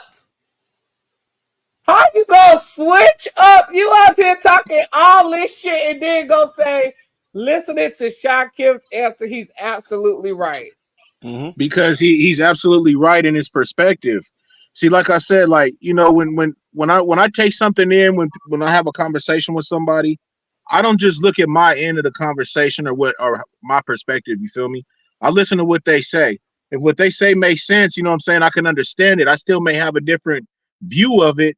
How you gonna switch up? You up here talking all this shit and then go say, listening to Shakim's answer, he's absolutely right. because he's absolutely right in his perspective. See, like I said, like when I take something in, when I have a conversation with somebody, I don't just look at my end of the conversation or my perspective. You feel me? I listen to what they say. If what they say makes sense, you know what I'm saying, I can understand it. I still may have a different view of it,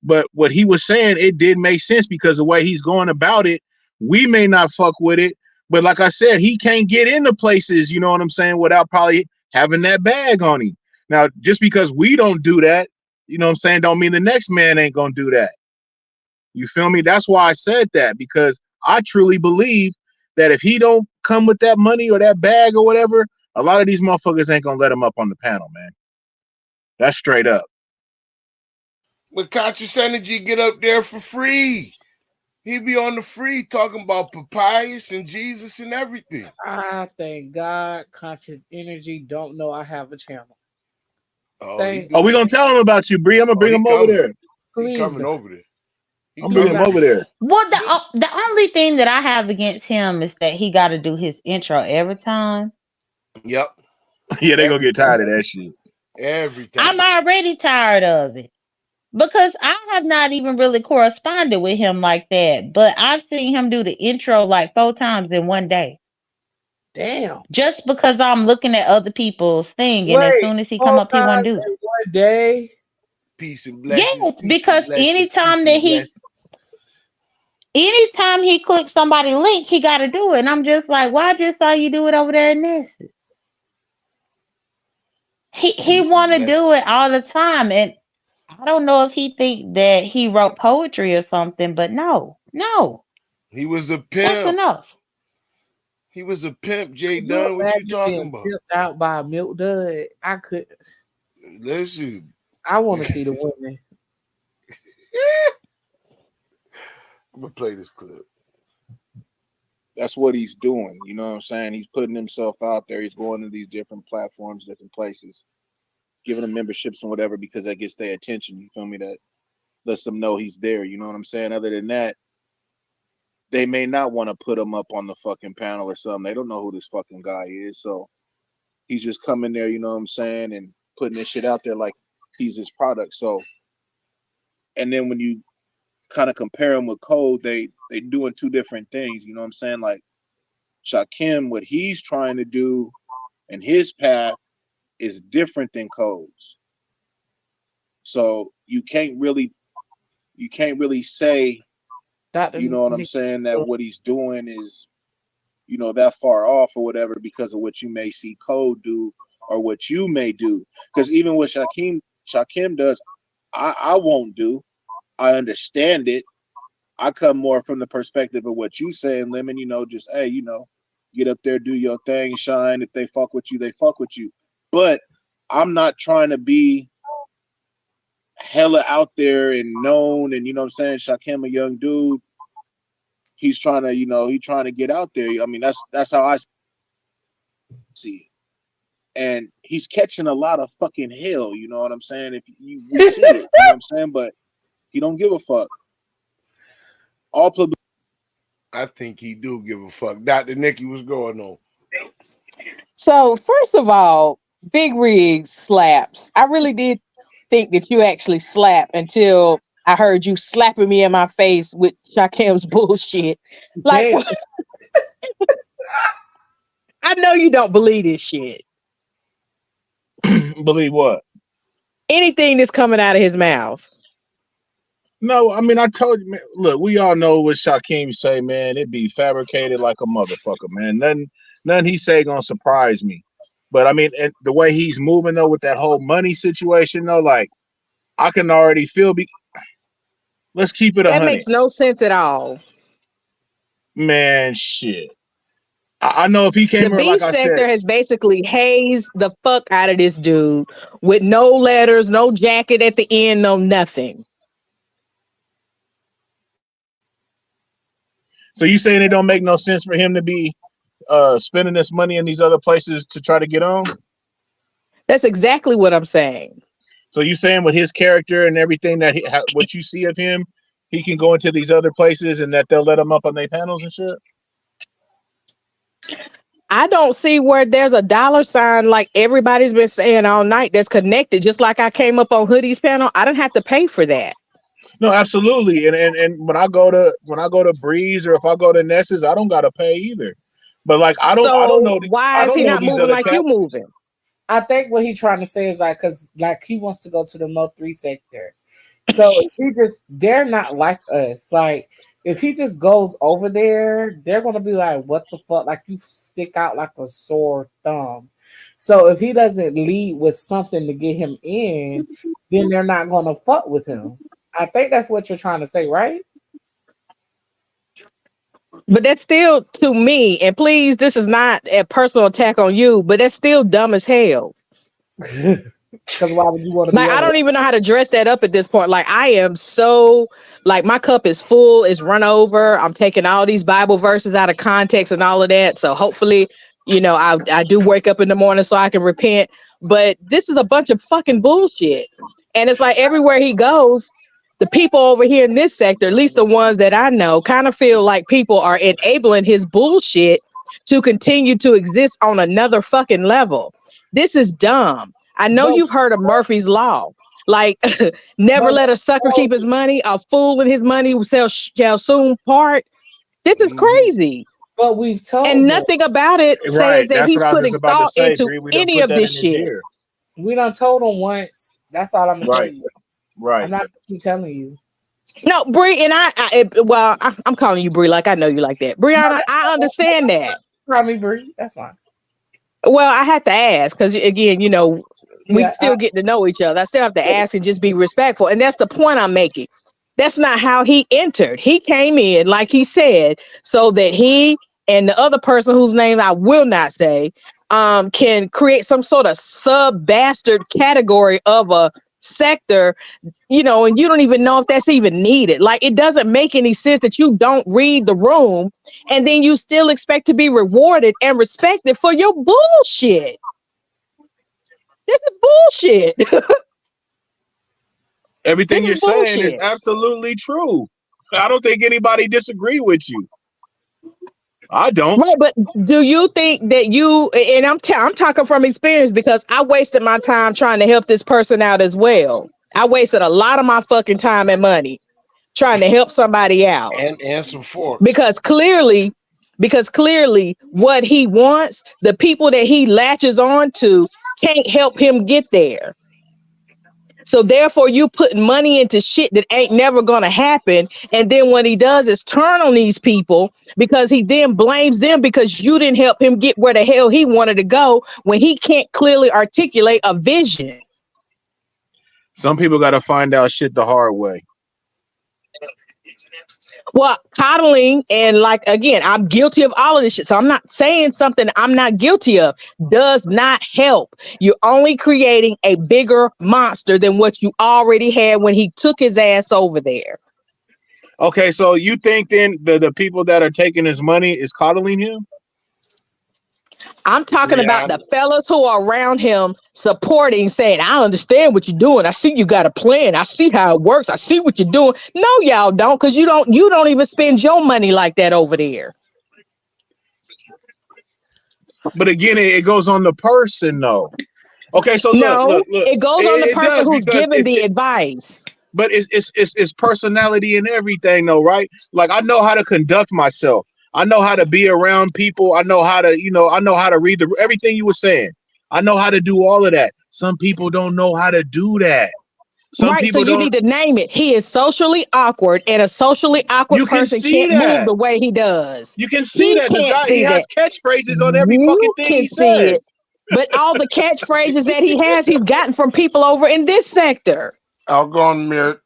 but what he was saying, it did make sense because the way he's going about it, we may not fuck with it. But like I said, he can't get into places, you know what I'm saying, without probably having that bag on him. Now, just because we don't do that, you know what I'm saying, don't mean the next man ain't gonna do that. You feel me? That's why I said that, because I truly believe that if he don't come with that money or that bag or whatever, a lot of these motherfuckers ain't gonna let him up on the panel, man. That's straight up. But Conscious Energy get up there for free. He be on the free talking about papyrus and Jesus and everything. I thank God Conscious Energy don't know I have a channel. Oh, we gonna tell him about you, Bree. I'm gonna bring him over there. He Please coming don't. over there. I'm bringing him over there. Well, the only thing that I have against him is that he got to do his intro every time. Yep. Yeah, they gonna get tired of that shit. Every I'm time. already tired of it because I have not even really corresponded with him like that. But I've seen him do the intro like 4 times in one day. Damn. Just because I'm looking at other people's thing, and as Wait, soon as he come whole up, he want time to do it. in one day? Peace and blessings. Yes, Peace because and blessings. Peace and blessings. anytime he clicks somebody link, he got to do it. And I'm just like, why I just saw you do it over there in this? He want to do it all the time, and I don't know if he think that he wrote poetry or something, but no. He was a That's pimp. enough. He was a pimp, Jay Could you Dunn. What you imagine talking being about? pimped out by a milk dud? I could. Listen. I want to see the women. I'm gonna play this clip. That's what he's doing. You know what I'm saying? He's putting himself out there. He's going to these different platforms, different places, giving them memberships and whatever because that gets their attention. You feel me? That lets them know he's there. You know what I'm saying? Other than that, they may not want to put him up on the fucking panel or something. They don't know who this fucking guy is. So he's just coming there, you know what I'm saying, and putting this shit out there like he's his product. So, and then when you kind of compare him with Code, they doing two different things. You know what I'm saying? Like Shakim, what he's trying to do and his path is different than Code's. So you can't really say, you know what I'm saying, that what he's doing is, you know, that far off or whatever because of what you may see Code do or what you may do. Because even what Shakim does, I won't do. I understand it. I come more from the perspective of what you saying, Lemon, you know, just, hey, you know, get up there, do your thing, shine. If they fuck with you, they fuck with you. But I'm not trying to be hella out there and known. And, you know what I'm saying? Shakim, a young dude, he's trying to, you know, get out there. I mean, that's how I see it. And he's catching a lot of fucking hell, you know what I'm saying? If we see it, you know what I'm saying? But he don't give a fuck. I think he do give a fuck. Dr. Nikki, what's going on? So first of all, Big Rig slaps. I really did think that you actually slap until I heard you slapping me in my face with Shakim's bullshit. Like, I know you don't believe this shit. Believe what? Anything that's coming out of his mouth. No, I mean I told you. Man, look, we all know what Shakim say, man. It be fabricated like a motherfucker, man. Nothing he say gonna surprise me. But I mean, and the way he's moving though with that whole money situation though, like I can already feel. Let's keep it That 100, makes no sense at all. man. Shit, I know if he The came here, like beef I said, sector has basically hazed the fuck out of this dude with no letters, no jacket at the end, no nothing. so you saying it don't make no sense for him to be spending this money in these other places to try to get on? That's exactly what I'm saying. So you saying with his character and everything that what you see of him, he can go into these other places and that they'll let him up on their panels and shit? I don't see where there's a dollar sign like everybody's been saying all night that's connected. Just like I came up on Hoodie's panel, I didn't have to pay for that. No, absolutely. And when I go to Breeze or if I go to Ness's, I don't gotta pay either. But like I don't So know why is he not these moving other like you cats. moving? I think what he's trying to say is like, cause like he wants to go to the Mo 3 sector. So if they're not like us. Like if he just goes over there, they're gonna be like, "What the fuck?" Like you stick out like a sore thumb. So if he doesn't lead with something to get him in, then they're not gonna fuck with him. I think that's what you're trying to say, right? But that's still to me, and please, this is not a personal attack on you, but that's still dumb as hell. Because why would you want to be Like, on I it? don't even know how to dress that up at this point. Like, I am so, like, my cup is full, it's run over. I'm taking all these Bible verses out of context and all of that. So hopefully, I do wake up in the morning so I can repent. But this is a bunch of fucking bullshit. And it's like everywhere he goes, the people over here in this sector, at least the ones that I know, kind of feel like people are enabling his bullshit to continue to exist on another fucking level. This is dumb. I know But you've heard of Murphy's Law. Like, never but let a sucker keep his money. A fool and his money shall soon part. This is Mhm. crazy. but we've And told them. nothing about it says Right. that That's he's what I was just putting about to thought say, into Bree. We done any put of that this in his shit. ear. We done told him once. That's all I'm gonna tell Right. you. I'm Right. not gonna keep telling you. No, Bree, and I'm calling you Bree like I know you like that. No, Brianna, that's I understand that. call me Bree. That's fine. Well, I had to ask because again, we Yeah, still get to know each other. I still have to ask and just be respectful. And that's the point I'm making. That's not how he entered. He came in, like he said, so that he and the other person whose name I will not say can create some sort of sub bastard category of a sector, and you don't even know if that's even needed. Like, it doesn't make any sense that you don't read the room and then you still expect to be rewarded and respected for your bullshit. This is bullshit. Everything This you're is saying is bullshit. absolutely true. I don't think anybody disagree with you. I don't. Right, but do you think that and I'm talking from experience because I wasted my time trying to help this person out as well. I wasted a lot of my fucking time and money trying to help somebody out. And some forks. Because clearly what he wants, the people that he latches on to can't help him get there. So therefore you putting money into shit that ain't never gonna happen. And then what he does is turn on these people because he then blames them because you didn't help him get where the hell he wanted to go when he can't clearly articulate a vision. Some people got to find out shit the hard way. Well, coddling and like, again, I'm guilty of all of this shit. So I'm not saying something I'm not guilty of. Does not help. You're only creating a bigger monster than what you already had when he took his ass over there. Okay, so you think then the people that are taking his money is coddling him? I'm talking about the Brianna. fellas who are around him supporting, saying, I understand what you're doing. I see you got a plan. I see how it works. I see what you're doing. No, y'all don't, because you don't even spend your money like that over there. But again, it goes on the person though. Okay, so No, look. it goes on the It person does who's because giving the advice. but it's personality and everything though, right? Like I know how to conduct myself. I know how to be around people. I know how to, I know how to read everything you were saying. I know how to do all of that. Some people don't know how to do that. Some Right, so people you don't. need to name it. He is socially awkward, and a socially awkward You can person see can't move that. the way he does. You can see He that this can't guy, he see has that. catchphrases on every fucking You thing can he see it. says. But all the catchphrases that he has, he's gotten from people over in this sector. I'll go on mute.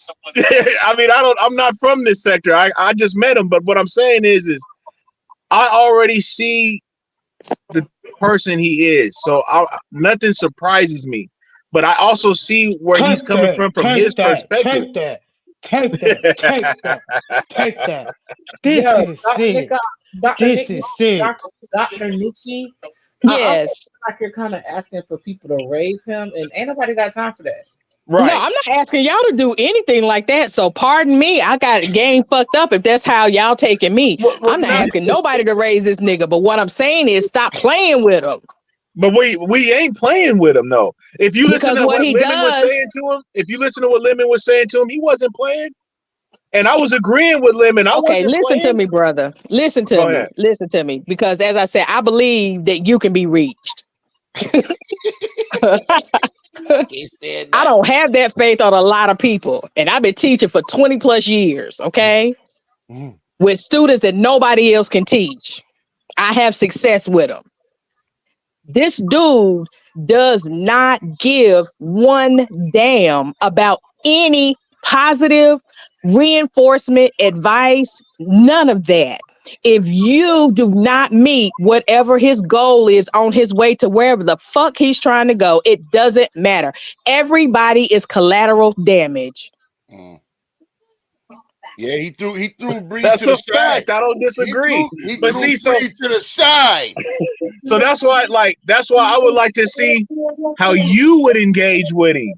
I mean, I'm not from this sector. I just met him, but what I'm saying is I already see the person he is. So nothing surprises me. But I also see where he's coming from his perspective. Take that, take that, take that, take that. This Yo, is Dr. sick. Nick, Dr. This Nick, is sick. Dr. Nikki. I Yes. feel like you're kind of asking for people to raise him, and ain't nobody got time for that. No, I'm not asking y'all to do anything like that. So pardon me, I got game fucked up if that's how y'all taking me. I'm not asking nobody to raise this nigga. But what I'm saying is stop playing with him. But we ain't playing with him though. If you listen Because to what what he Lemon was does, saying to him, he wasn't playing. And I was agreeing with Lemon. I okay, wasn't listen to playing. me, brother. Listen to Go me. ahead. Listen to me. Because as I said, I believe that you can be reached. I don't have that faith on a lot of people. And I've been teaching for 20 plus years, okay? With students that nobody else can teach. I have success with them. This dude does not give one damn about any positive reinforcement, advice, none of that. If you do not meet whatever his goal is on his way to wherever the fuck he's trying to go, it doesn't matter. Everybody is collateral damage. Yeah, he threw Bree That's to the a side. fact. I don't disagree. He But threw see, so Bree to the side. so that's why I would like to see how you would engage with him.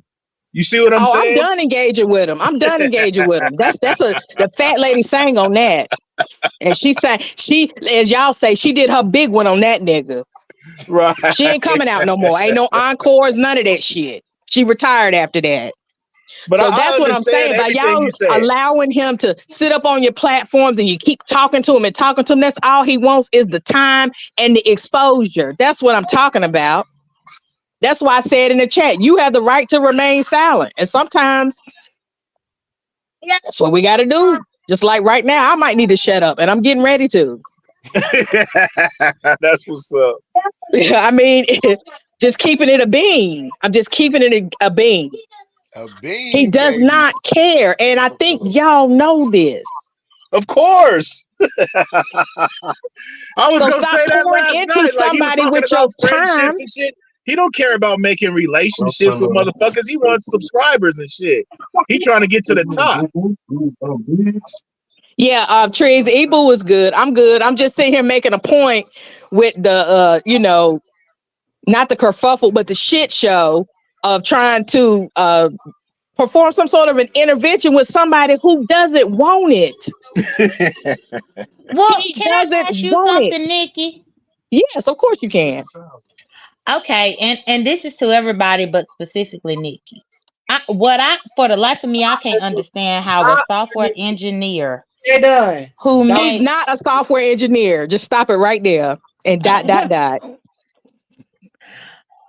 You see what I'm Oh, I'm saying? done engaging with him. I'm done engaging with him. The fat lady sang on that. And she sang, as y'all say, she did her big one on that nigga. Right. She ain't coming out no more. Ain't no encores, none of that shit. She retired after that. But So I that's what I'm understand saying. By everything y'all you said. allowing him to sit up on your platforms and you keep talking to him and talking to him, that's all he wants is the time and the exposure. That's what I'm talking about. That's why I said in the chat, you have the right to remain silent. And sometimes that's what we got to do. Just like right now, I might need to shut up and I'm getting ready to. That's what's up. I mean, just keeping it a bean. I'm just keeping it a bean. A bean. He does baby. not care. And I think y'all know this. Of course. I was So gonna stop say that pouring last into night. Like he was somebody talking with your about time. friendships and shit. He don't care about making relationships with motherfuckers. He wants subscribers and shit. He trying to get to the top. Yeah, Trees, Ebu was good. I'm good. I'm just sitting here making a point with the not the kerfuffle, but the shit show of trying to perform some sort of an intervention with somebody who doesn't want it. Well, He can I doesn't ask you want something, it. Nikki? Yes, of course you can. Okay, and this is to everybody, but specifically Nikki. For the life of me, I can't understand how a software engineer They're done. who He's made not a software engineer. Just stop it right there. And dot.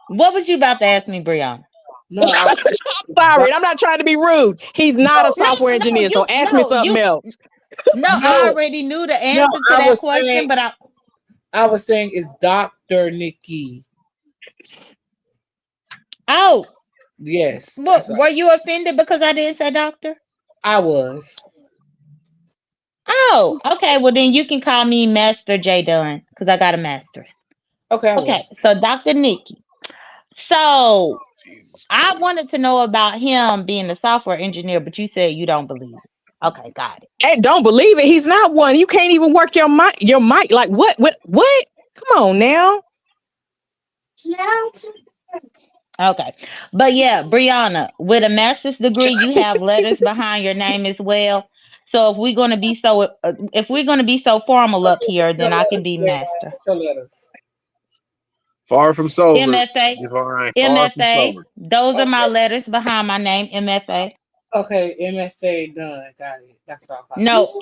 What was you about to ask me, Brianna? No, Sorry, I'm not trying to be rude. He's not a software engineer. So ask me something else. I already knew the answer to I that was question, saying, but I was saying it's Dr. Nikki. Oh, yes. Look, were you offended because I didn't say doctor? I was. Oh, okay. Well, then you can call me Master J Dunn because I got a master's. Okay. Okay. So Dr. Nikki. So I wanted to know about him being a software engineer, but you said you don't believe it. Okay, got it. And don't believe it. He's not one. You can't even work your mic. Like what? Come on now. Okay. But yeah, Brianna, with a master's degree, you have letters behind your name as well. So if we're gonna be so formal up here, then I can be master. Your letters. Far from sober. MFA. Divine. Far from MFA. sober. Those are my letters behind my name, MFA. Okay, MSA done. Got it. That's what I call it. No,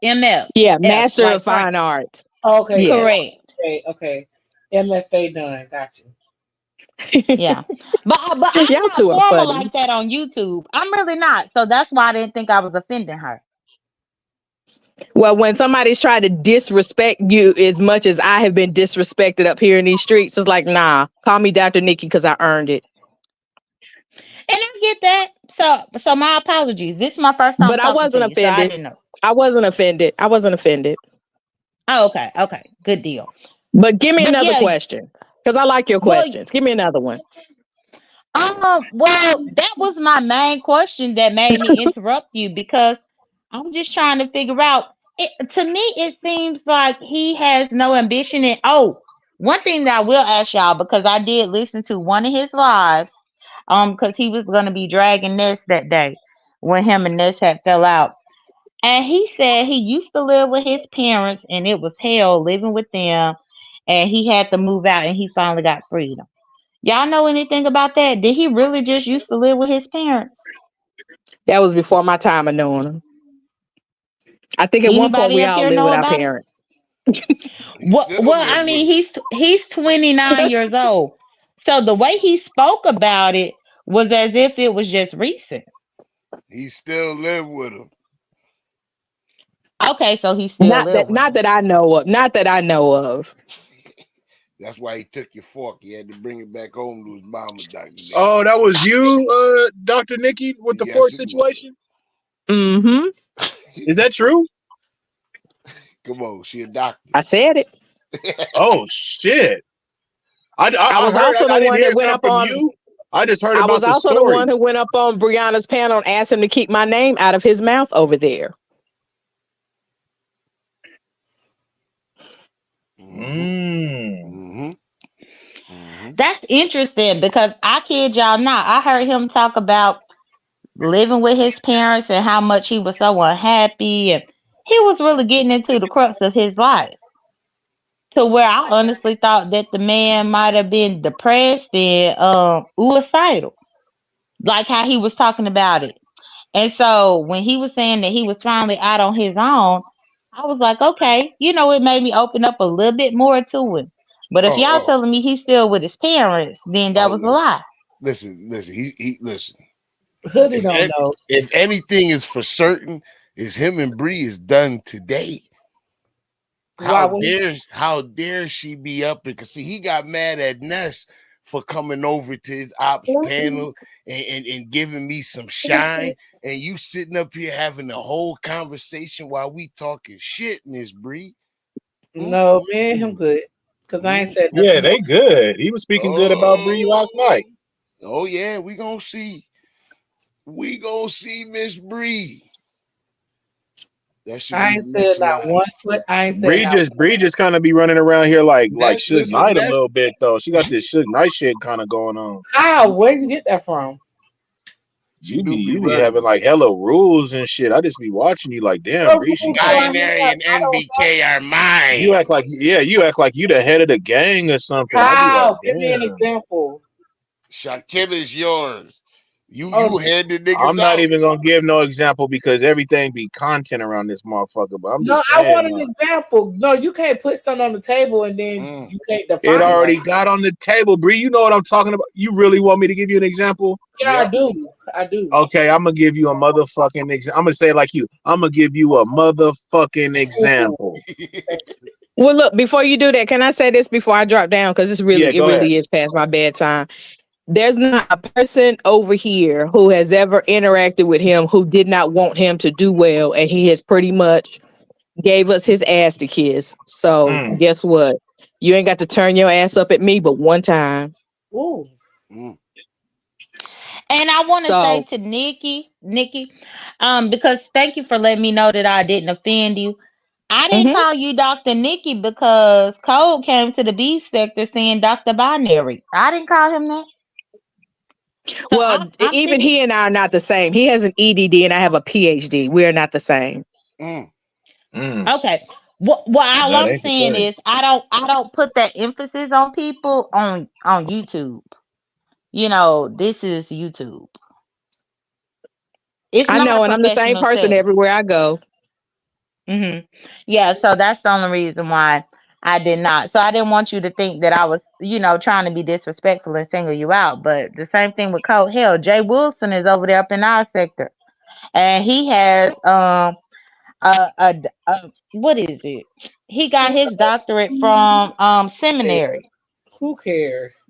MF, Yeah, Master like of Fine Frank. Arts. Okay, Yes. Correct. okay. MFA done. Got you. Yeah, but I'm Y'all not two are formal funny. like that on YouTube. I'm really not. So that's why I didn't think I was offending her. Well, when somebody's trying to disrespect you as much as I have been disrespected up here in these streets, it's like, nah, call me Dr. Nikki because I earned it. And I get that. So my apologies. This is my first time But I talking to wasn't you, so I offended. didn't know. I wasn't offended. I wasn't offended. Oh, okay, okay, good deal. But give me But another yeah, question because I like your well, questions. Give me another one. well, that was my main question that made me interrupt you because I'm just trying to figure out. To me, it seems like he has no ambition. And one thing that I will ask y'all because I did listen to one of his lives, because he was gonna be dragging Ness that day when him and Ness had fell out, and he said he used to live with his parents and it was hell living with them, and he had to move out and he finally got freedom. Y'all know anything about that? Did he really just used to live with his parents? That was before my time of knowing them. I think at one point Anybody we up all here lived know with our about it? parents. He still Well, live I with mean, him. he's 29 years old. So the way he spoke about it was as if it was just recent. He still live with him. Okay, so he still live with Not him. that I know of. Not that I know of. That's why he took your fork. He had to bring it back home to his mama, Dr. Nikki. Oh, that was you, Dr. Nikki, with the Yes, fork it was. situation. Mm-hmm. Is that true? Come on, she a doctor. I said it. Oh shit! I I was heard. also the I didn't one hear that it went come up from on. you. I just heard I was about the also the one story. who went up on Brianna's panel and asked him to keep my name out of his mouth over there. Mm. Mm-hmm. Mm-hmm. That's interesting because I kid y'all not. I heard him talk about living with his parents and how much he was so unhappy, and he was really getting into the crux of his life to where I honestly thought that the man might have been depressed and suicidal, like how he was talking about it. And so when he was saying that he was finally out on his own, I was like, okay, it made me open up a little bit more to him. But if Oh, y'all oh, telling me he's still with his parents, then that oh, was a lie. listen. He listen. Hoodie If don't know. if anything is for certain, is him and Bree is done today. Why would How dare she be up? Because see, he got mad at Ness for coming over to his ops panel and giving me some shine, and you sitting up here having a whole conversation while we talking shit, Miss Bree. no, me and him good. Cause I ain't said Yeah, nothing they more. good. He was speaking good about Bree last night. Oh yeah, we gonna see. We gonna see Miss Bree. That should I be ain't the said next not one line. foot. I ain't said not Bree just kind of be running around here like Ness, Suge listen, Knight a Ness, little bit though. She got this Suge Knight shit kind of going on. how. Where you get that from? she do be You be having running. like hella rules and shit. I just be watching you like, damn, What Bree, she rules do kind I of. Binary have? and I don't know. NBK are You mine. act like you act like you the head of the gang or something. I be like, How? Give me an damn. example. Shakim is yours. Oh, You had the I'm niggas not out. even gonna give no example because everything be content around this motherfucker. But I'm no, just I saying, want an example. No, you can't put something on the table and then Mm, you can't it define it. already got on the table, Bree. You know what I'm talking about. You really want me to give you an example? Yeah, I yep. do. I do. Okay, I'm gonna give you a motherfucking example. I'm gonna say it like you. I'm gonna give you a motherfucking Ooh, example. thank you. Well, look, before you do that, can I say this before I drop down? Because Yeah, it go ahead. really is past my bedtime. There's not a person over here who has ever interacted with him who did not want him to do well, and he has pretty much gave us his ass to kiss. So Mm. guess what? You ain't got to turn your ass up at me but one time. Ooh. Mm. And I want to say So to Nikki, because thank you for letting me know that I didn't offend you. I didn't mhm. call you Dr. Nikki because Code came to the B sector saying Dr. Binary. I didn't call him that. So Well, I'm even thinking, he and I are not the same. He has an EDD and I have a PhD. We are not the same. Mm. Mm. okay. What all That I'm ain't the saying same. is I don't put that emphasis on people on YouTube. This is YouTube. It's I not a know, and I'm the same professional person setting. everywhere I go. Yeah, so that's the only reason why I did not. So I didn't want you to think that I was, trying to be disrespectful and single you out. But the same thing with Code. Hell, Jay Wilson is over there up in our sector, and he has what is it? He got his doctorate from seminary. Who cares?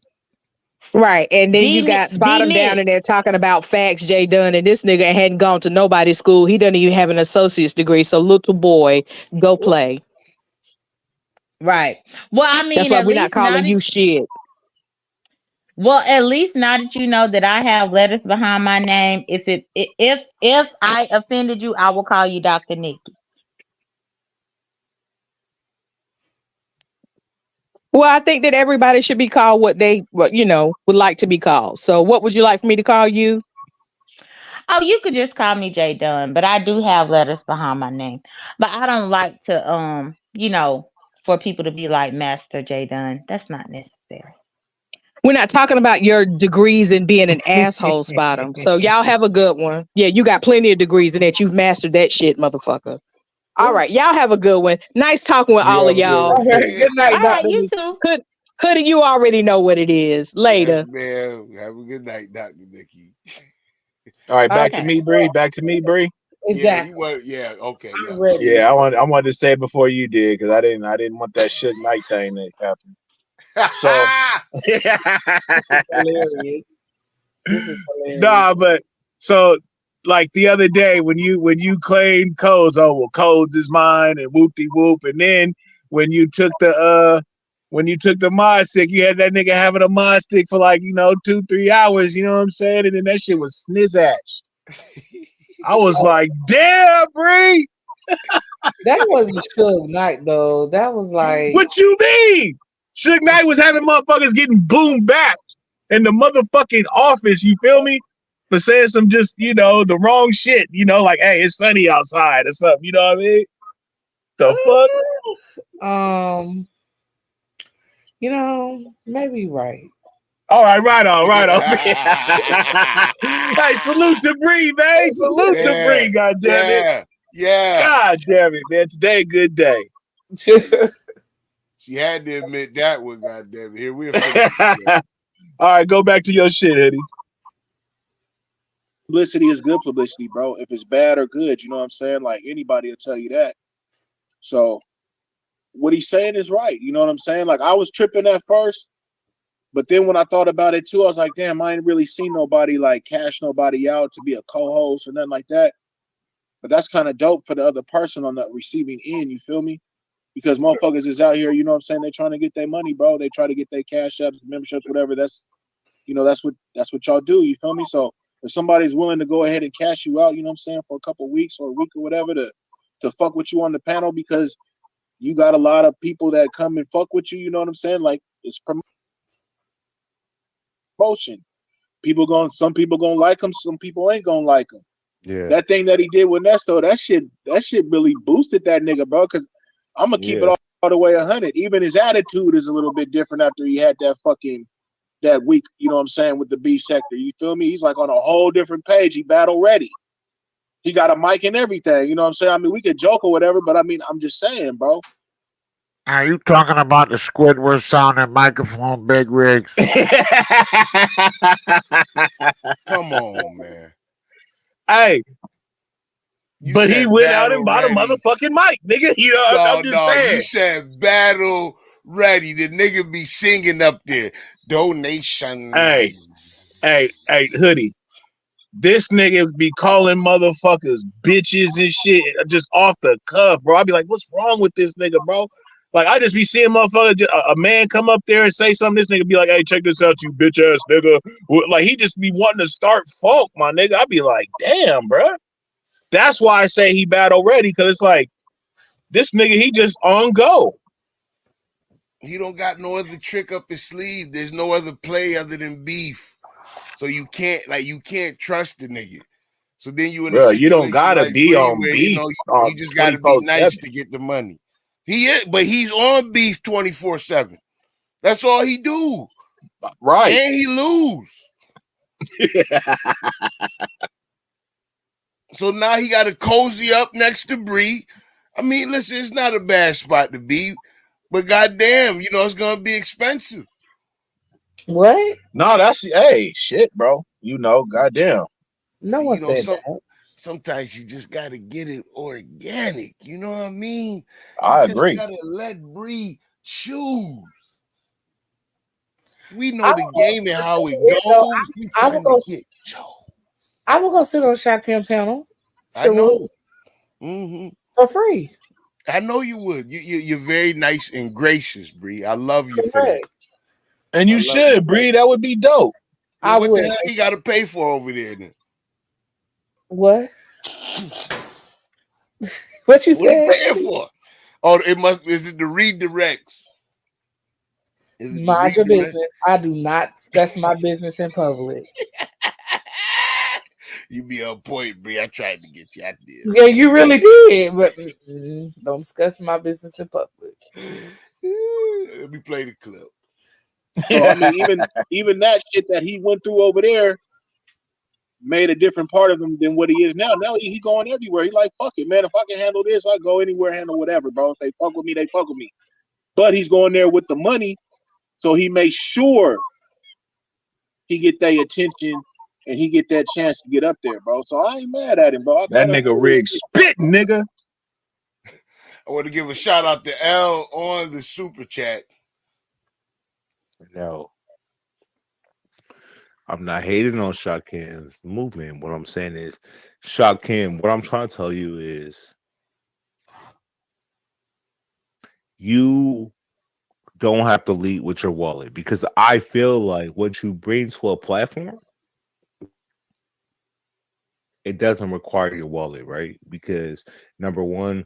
Right. And then you got D Spottom down Nick. in there talking about facts, Jay Dunn, and this nigga hadn't gone to nobody's school. He doesn't even have an associate's degree. So little boy, go play. Right. Well, I That's mean, why at we're not least now calling that you shit. you know that I have letters behind my name. If I offended you, I will call you Dr. Nikki. Well, I think that everybody should be called what they, would like to be called. So what would you like for me to call you? Oh, you could just call me J Dunn, but I do have letters behind my name. But I don't like to for people to be like Master J Dunn. That's not necessary. We're not talking about your degrees in being an asshole, Spottom. So y'all have a good one. Yeah, you got plenty of degrees in that. You've mastered that shit, motherfucker. All right, y'all have a good one. Nice talking with You all of have a good y'all. one too. Good night, All right, Dr. you Nikki. too. Hoodie, you already know what it is. Yes, Later. ma'am. Have a good night, Dr. Nikki. All right, back to Okay. me, Bree. Back to me, Bree. Yeah, you Exactly. want okay, yeah. I'm ready. Yeah, I wanted to say it before you did because I didn't want that shit night thing to happen. So Hilarious. This is hilarious. nah, but so like the other day when you claimed codes, oh well, codes is mine and whoop de whoop, and then when you took the mod stick, you had that nigga having a mod stick for like 2-3 hours. You know what I'm saying? And then that shit was snizzatched. I was like, damn, Bree. That wasn't Suge Knight though. That was like What you mean? Suge Knight was having motherfuckers getting boom backed in the motherfucking office. You feel me? For saying some just the wrong shit. Like hey, it's sunny outside or something. You know what I mean? The fuck? maybe right. All right, right on. Hey, salute to Bree, man. Salute to Yeah, Bree. God damn it. yeah. God damn it, man. Today, good day. She had to admit that one, goddamn it. Here we're finished. All right, go back to your shit, Eddie. Publicity is good publicity, bro. If it's bad or good, you know what I'm saying? Like anybody will tell you that. So what he's saying is right. You know what I'm saying? Like I was tripping at first, but then when I thought about it too, I was like, damn, I ain't really seen nobody like cash nobody out to be a co-host or nothing like that. But that's kind of dope for the other person on the receiving end. You feel me? Because motherfuckers is out here, you know what I'm saying? They trying to get their money, bro. They try to get their cash ups, memberships, whatever. That's that's what y'all do. You feel me? So if somebody's willing to go ahead and cash you out, you know what I'm saying, for a couple of weeks or a week or whatever to fuck with you on the panel because you got a lot of people that come and fuck with you, you know what I'm saying? Like it's promotion. Some people gonna like him, some people ain't gonna like him. Yeah. That thing that he did with Nesto, that shit really boosted that nigga, bro. Cause I'm gonna keep it all the way 100. Even his attitude is a little bit different after he had that week, you know what I'm saying, with the B sector. You feel me? He's like on a whole different page. He battle ready. He got a mic and everything. You know what I'm saying? I mean, we could joke or whatever, but I mean, I'm just saying, bro. Are you talking about the Squidward sounding microphone big rigs? Come on, man. Hey, but he went out and battle bought a ready. motherfucking mic, nigga. I'm just saying. You said battle ready. The nigga be singing up there. Donations. Hey, Hoodie. This nigga be calling motherfuckers bitches and shit just off the cuff, bro. I be like, what's wrong with this nigga, bro? Like, I just be seeing motherfuckers, a man come up there and say something. This nigga be like, hey, check this out, you bitch ass nigga. Like, he just be wanting to start funk, my nigga. I be like, damn, bro. That's why I say he battle ready, because it's like, this nigga, he just on go. He don't got no other trick up his sleeve. There's no other play other than beef. So you can't trust the nigga. So then you in a situation you don't gotta like be Bree on where beef you just got to be 24/7. nice to get the money. He is, but he's on beef 24/7. That's all he do. Right. And he lose. So now he got to cozy up next to Bree. I mean, listen, it's not a bad spot to be, but goddamn, it's gonna be expensive. What? No, that's hey shit, bro. Goddamn. No See, one said that. sometimes you just gotta get it organic. You know what I mean? You I just agree. gotta let Bree choose. We I know the don't know. game and The how it thing is, though, goes. We I would trying to go. get Joe. I would go sit on Shakim panel. I Sure know. would. Hmm. For free. I know you would. You're very nice and gracious, Bree. I love you for that. Correct. And I you love you. should, Bree. That would be dope. Well, I what the would. hell you got to pay for over there then? What? What you What he said? paying for? Oh, is it the redirects? Is it the Mind your redirect? business. I do not discuss my business in public. You be on point, Bree. I tried to get you. I Yeah, you really did, but don't discuss my business in public. did. Let me play the clip. So I mean, even that shit that he went through over there made a different part of him than what he is now. Now he going everywhere. He like, fuck it, man. If I can handle this, I go anywhere, handle whatever, bro. If they fuck with me, they fuck with me. But he's going there with the money, so he makes sure he get their attention and he get that chance to get up there, bro. So I ain't mad at him, bro. I That thought nigga Rig spit, nigga. I want to give a shout out to L on the super chat. No, I'm not hating on Shakim's movement. What I'm saying is, Shakim, what I'm trying to tell you is you don't have to lead with your wallet because I feel like what you bring to a platform, it doesn't require your wallet, right? Because number one,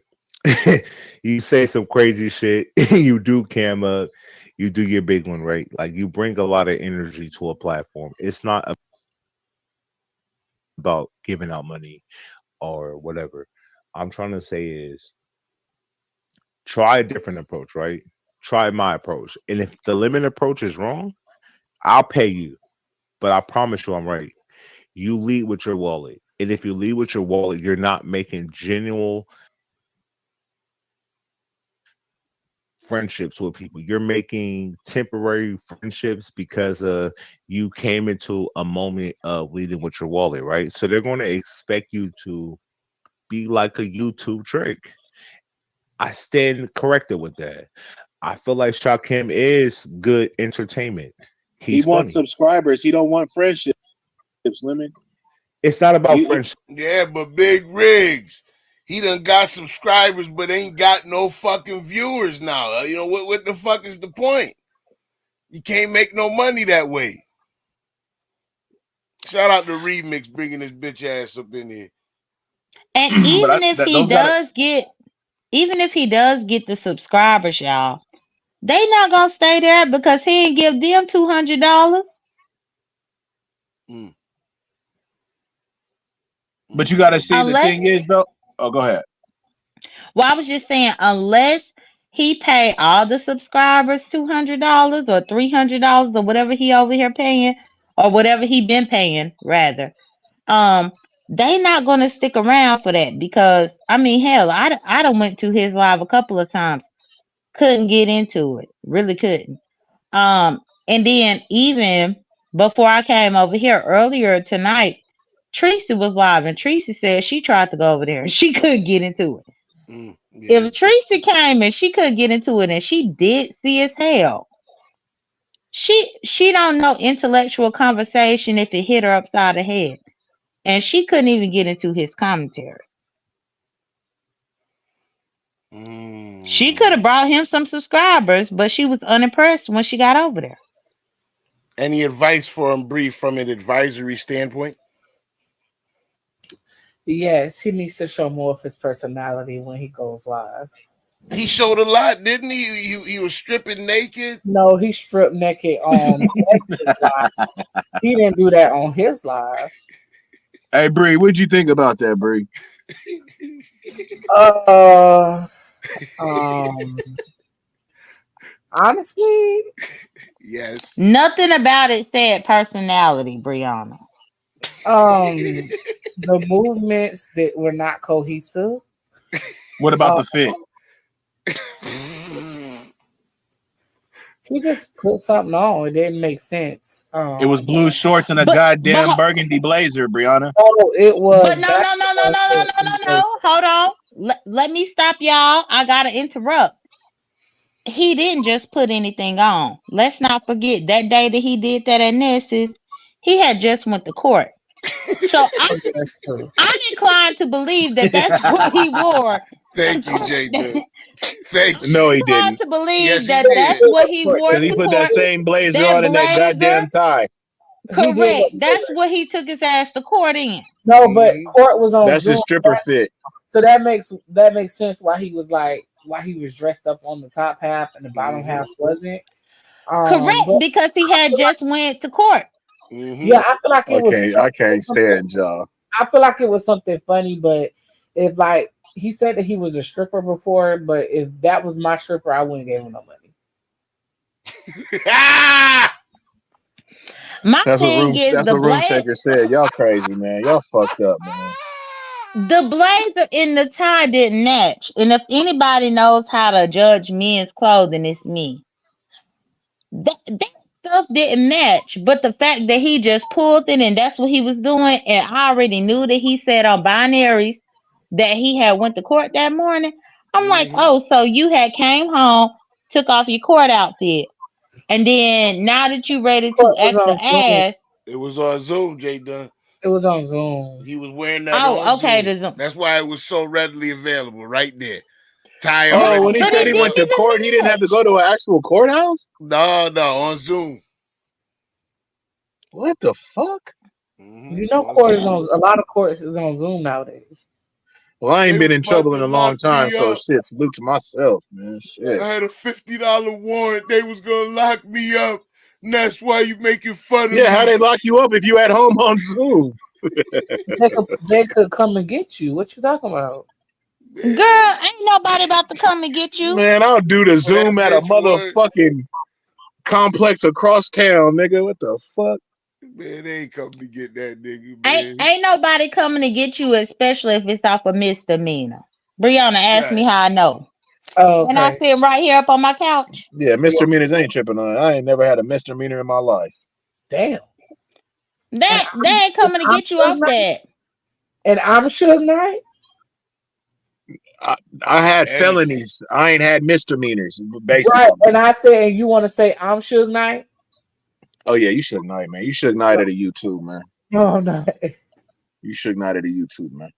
you say some crazy shit, you do cam up, you do your big one, right? Like you bring a lot of energy to a platform. It's not about giving out money or whatever. I'm trying to say is try a different approach, right? Try my approach. And if the limit approach is wrong, I'll pay you. But I promise you I'm right. You lead with your wallet. And if you lead with your wallet, you're not making genuine friendships with people. You're making temporary friendships because you came into a moment of leading with your wallet, right? So they're going to expect you to be like a YouTube trick. I stand corrected with that. I feel like Shakim is good entertainment. he He's wants funny. subscribers. He don't want friendships, Lemon. It's not about friendship. Yeah, but Big Rigs, he done got subscribers, but ain't got no fucking viewers now. What the fuck is the point? You can't make no money that way. Shout out to Remix bringing his bitch ass up in here. And But those gotta. even if he does get the subscribers, y'all, they not gonna stay there because he ain't give them $200. Mm. But you gotta see the Unless, thing is though. Oh, go ahead. well, I was just saying, unless he pay all the subscribers $200 or $300 or whatever he over here paying, or whatever he been paying rather, um, they not gonna stick around for that because I mean, hell, I done went to his live a couple of times, couldn't get into it, really couldn't. And then even before I came over here earlier tonight, Tracy was live, and Tracy said she tried to go over there and she couldn't get into it. Yeah, If Tracy came and she couldn't get into it, and she did see as hell, she don't know intellectual conversation if it hit her upside the head, and she couldn't even get into his commentary. She could have brought him some subscribers, but she was unimpressed when she got over there. Any advice for him, Brief, from an advisory standpoint? Yes, he needs to show more of his personality when he goes live. He showed a lot, didn't he? He was stripping naked. No, he stripped naked on Ness's live. He didn't do that on his live. Hey, Bree, what'd you think about that, Bree? Uh, um, honestly, Yes. Nothing about it said personality, Brianna. The movements that were not cohesive. What about the fit? He just put something on. It didn't make sense. It was blue shorts and a goddamn burgundy blazer, Brianna. Oh, it was. But no. Hold on. Let me stop y'all. I gotta interrupt. He didn't just put anything on. Let's not forget that day that he did that at Ness's, he had just went to court. So That's true. I'm inclined to believe that that's what he wore. Thank you, J. Thank you. No, he Inclined didn't. to believe Yes, he that that's did. what he wore Because he to put that court. same blazer That on and that blazer, goddamn tie. He did. correct. That's what he took his ass to court in. No, but court was on That's Zoom. his stripper fit. So that makes sense why he was dressed up on the top half and the bottom half wasn't. Correct, But because he had just went to court. yeah, I feel like it was. I can't stand y'all. I feel like it was something funny, but if like he said that he was a stripper before, but if that was my stripper, I wouldn't give him no money. My That's what thing is the Room blazer, Shaker said. Y'all crazy, man. Y'all fucked up, man. the blazer and the tie didn't match. And if anybody knows how to judge men's clothing, it's me. That stuff didn't match, but the fact that he just pulled it and that's what he was doing, and I already knew that he said on binaries that he had went to court that morning. I'm like, oh, so you had came home, took off your court outfit, and then now that you ready to Court was act the on Zoom. ass. It was on Zoom, J. Dunn. It was on Zoom. He was wearing that on Oh, okay. Zoom. That's why it was so readily available right there. Ty Oh, already. when he said he went to court, he didn't have to go to an actual courthouse? No, on Zoom. What the fuck? You know, court is on a lot of courts is on Zoom nowadays. Well, I ain't been in trouble in a long time, so up. shit, salute to myself, man. Shit. I had a $50 warrant. They was gonna lock me up. And that's why you making fun of me. Yeah, how they lock you up if you at home on Zoom? they could come and get you. What you talking about? Girl, ain't nobody about to come and get you. Man, I'll do the Zoom at a motherfucking complex across town, nigga. What the fuck? Man, they ain't coming to get that nigga, man. Ain't nobody coming to get you, especially if it's off a misdemeanor. Brianna asked me how I know. Oh, and I sit right here up on my couch. Yeah, misdemeanors ain't tripping on. I ain't never had a misdemeanor in my life. Damn. They ain't coming to get you off that. And I'm Suge Knight. I had felonies. I ain't had misdemeanors, basically. Right, and I said, and you want to say I'm Suge Knight? Oh yeah, you Suge Knight, man. You Suge Knight at a YouTube, man. No, no. You Suge Knight at a YouTube, man.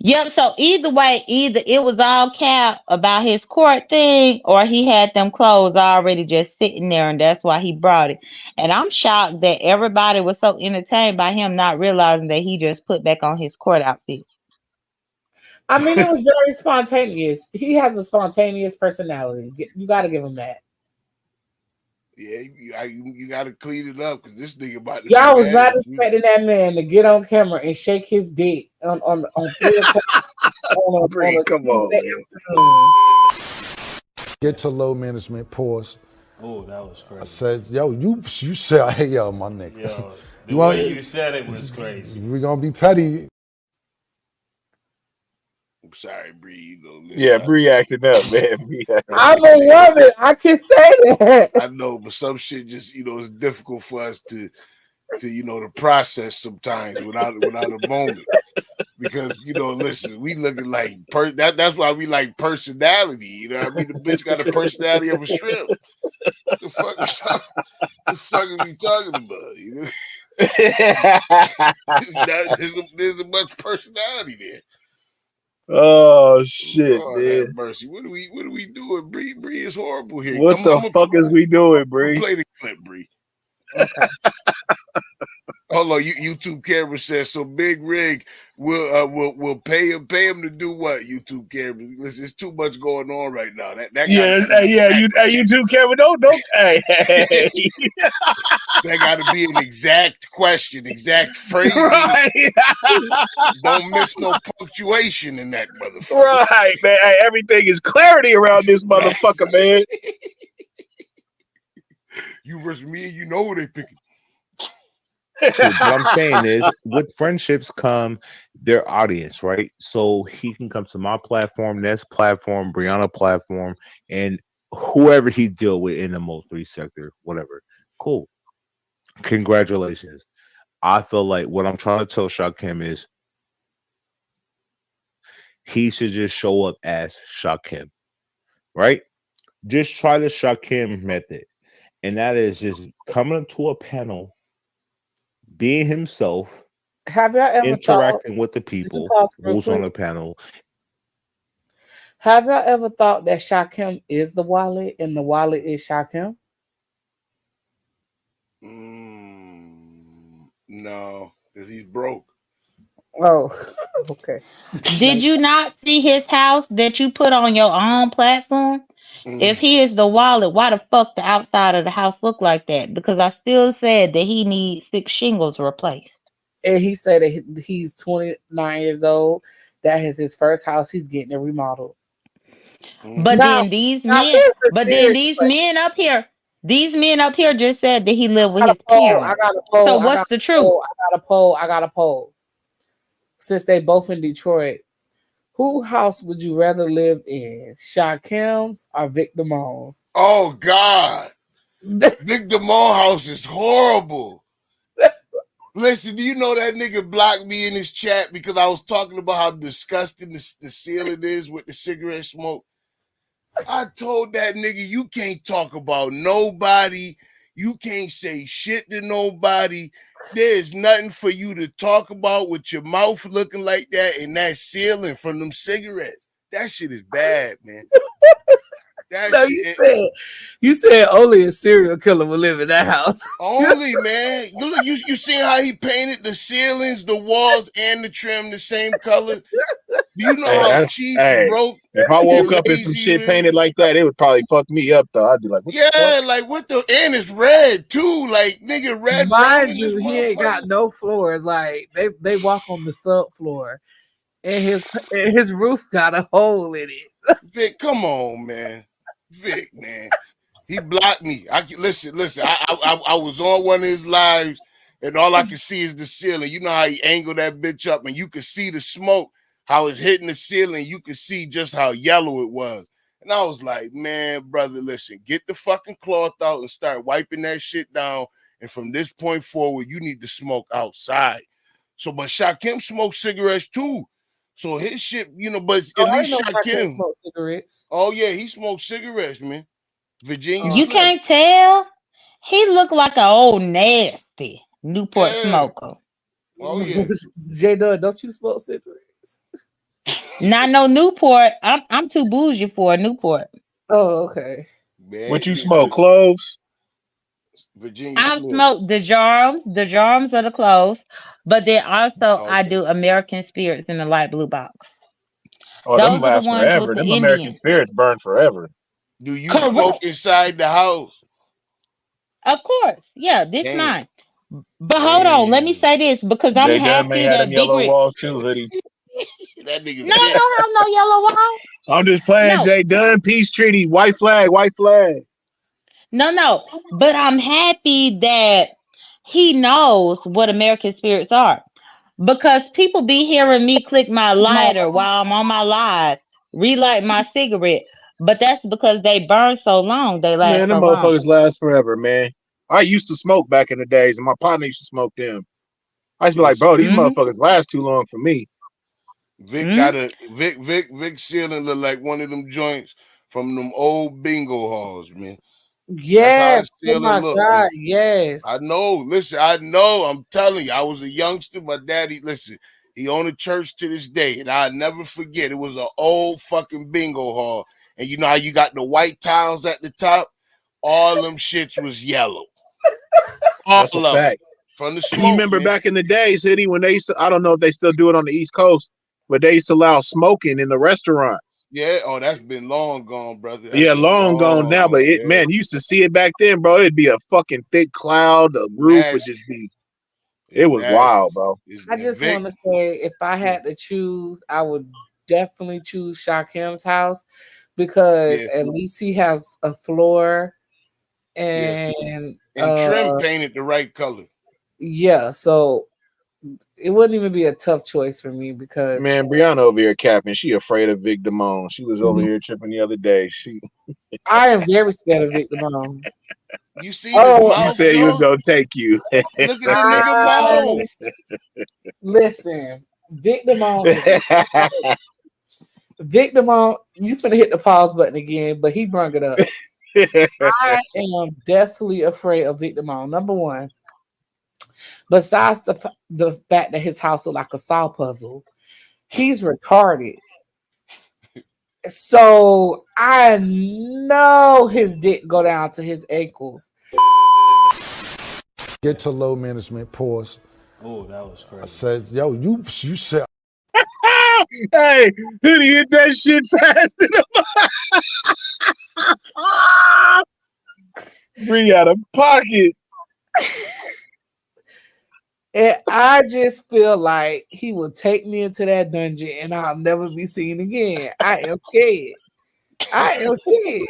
Yep. So either way, either it was all cap about his court thing, or he had them clothes already just sitting there, and that's why he brought it. And I'm shocked that everybody was so entertained by him not realizing that he just put back on his court outfit. I mean, it was very spontaneous. He has a spontaneous personality. You got to give him that. Yeah, you got to clean it up because this nigga about to. Y'all was not expecting that man to get on camera and shake his dick on 3 o'clock. Come on, Get to low management, pause. Oh, that was crazy. I said, yo, you said, hey, yo, my nigga. Yo, the way you said it was crazy. We gonna be petty. I'm sorry, Bree. Yeah, Bree acting up, man. I'm a woman. I can say that. I know, but some shit just it's difficult for us to to process sometimes without a moment. Because listen, we looking like that's why we like personality. You know what I mean? The bitch got a personality of a shrimp. The fuck is we talking about? There's a much personality there. Oh shit, Lord man! have mercy. What are we doing? Bree is horrible here. What the fuck is we doing, Bree? Play the clip, Bree. Okay. Hold on, YouTube camera says so. Big Rig will pay him to do what? YouTube camera. Listen, it's too much going on right now. YouTube camera. Don't. Hey. That got to be an exact question, exact phrasing. Right. Don't miss no punctuation in that motherfucker. Right, man. Hey, everything is clarity around this motherfucker, man. You versus me, and you know who they picking. So what I'm saying is, with friendships come their audience, right? So he can come to my platform, Ness platform, Brianna platform, and whoever he deal with in the Mo 3 sector, whatever. Cool. Congratulations. I feel like what I'm trying to tell Shakim is he should just show up as Shakim, right? Just try the Shakim method. And that is just coming to a panel, being himself, Have y'all ever thought? interacting with the Did you people pause real who's on quick? the panel. Have y'all ever thought that Shakim is the wallet and the wallet is Shakim? No, because he's broke. Oh, okay. Did you not see his house that you put on your own platform? If he is the wallet, why the fuck the outside of the house look like that? Because I still said that he needs 6 shingles replaced. And he said that he's 29 years old. That is his first house. He's getting it remodeled. But Now, then these now men, here's the but then serious question. these men up here just said that he lived with I got his a poll. I parents. got a So poll. I what's got the a truth? poll. I got a poll. I got a poll. Since they both in Detroit, who house would you rather live in? Shakim's or Vic Damone's? Oh God, Vic Damone house is horrible. Listen, do you know that nigga blocked me in his chat because I was talking about how disgusting the ceiling is with the cigarette smoke? I told that nigga, you can't talk about nobody. You can't say shit to nobody. There's nothing for you to talk about with your mouth looking like that and that ceiling from them cigarettes. That shit is bad, man. That No, shit you said only a serial killer would live in that house. only, man. You look, you see how he painted the ceilings, the walls, and the trim the same color? Do you know Hey, how that's cheap, hey. broke, If I and woke up in some lazy you shit is? painted like that, it would probably fuck me up though. I'd be like, what the fuck? Yeah, like what the and it's red too, like nigga, red brown Mind in this you, he ain't got motherfucker. no floors. Like they walk on the subfloor, and his roof got a hole in it. Vic, come on, man. Vic, man. He blocked me. Listen. I was on one of his lives, and all I could see is the ceiling. You know how he angled that bitch up, and you could see the smoke, how it's hitting the ceiling. You could see just how yellow it was. And I was like, man, brother, listen, get the fucking cloth out and start wiping that shit down. And from this point forward, you need to smoke outside. So, but Shakim smoked cigarettes too. So his shit, but Oh, at I didn't least know Shakim Shakim. smoked cigarettes. Oh yeah, he smoked cigarettes, man. Virginia You Slim. can't tell? He looked like an old nasty Newport Yeah. smoker. Oh yeah. J Dub, don't you smoke cigarettes? Not no Newport. I'm too bougie for a Newport. Oh, okay. What Man, you smoke? listen, Cloves? Virginia I've Slim. smoked the germs are the clothes, but then also I Okay. do American spirits in the light blue box. Oh, them Those are the last ones with forever. the Them American Indians. spirits burn forever. Do you smoke Correct. inside the house? Of course. Yeah, this Damn. mine. But hold on, let me Damn. say this because I'm J Dub may happy have them that Big yellow Rick. walls too, hoodie. That No, nigga I bit. don't have no yellow wall. I'm just playing, No, J Dub. Peace treaty, white flag, white flag. no. But I'm happy that he knows what American spirits are. Because people be hearing me click my lighter while I'm on my live, relight my cigarette. But that's because they burn so long, they last Man, them so long. motherfuckers last forever, man. I used to smoke back in the days, and my partner used to smoke them. I used to be like, Listen, bro, these Mm, motherfuckers last too long for me. Vic got mm. a Vic ceiling look like one of them joints from them old bingo halls, man. That's how Yes. the Oh ceiling my look, God. man. I Yes. know. Listen, I know. I'm telling you, I was a youngster. My daddy, listen, he owned a church to this day, and I'll never forget. It was an old fucking bingo hall, and you know how you got the white tiles at the top? All them shits was yellow. All That's a of them fact. from the You smoke, remember man. back in the days, Hiddy, when they used to, I don't know if they still do it on the East Coast, but they used to allow smoking in the restaurant. Yeah. Oh, that's been long gone, brother. That's Yeah, been long gone long now, but gone. it Yeah. man, you used to see it back then, bro. It'd be a fucking thick cloud. The roof would Nasty. just be. It It's was nasty. wild, bro. I And just Vic. want to say, if I had to choose, I would definitely choose Shakim's house because Yeah. at least he has a floor Yeah. and And trim painted the right color. Yeah, so it wouldn't even be a tough choice for me because Man, Brianna over here capping. She afraid of Vic Damone. She was over here tripping the other day. I am very scared of Victor Bone. You seen his Oh, You mouth, said you was though? gonna take you. Look at the nigga mouth. listen, Victor Bone is Victor Bone. You finna hit the pause button again, but he brung it up. I am definitely afraid of Victor Bone. Number one, besides the fact that his house is like a saw puzzle, he's retarded. So I know his dick go down to his ankles. Get to low management. Pause. Oh, that was I crazy. said, yo, you said. Hey, did he hit that shit fast enough? Bring out of pocket. And I just feel like he will take me into that dungeon and I'll never be seen again. I am scared. I am scared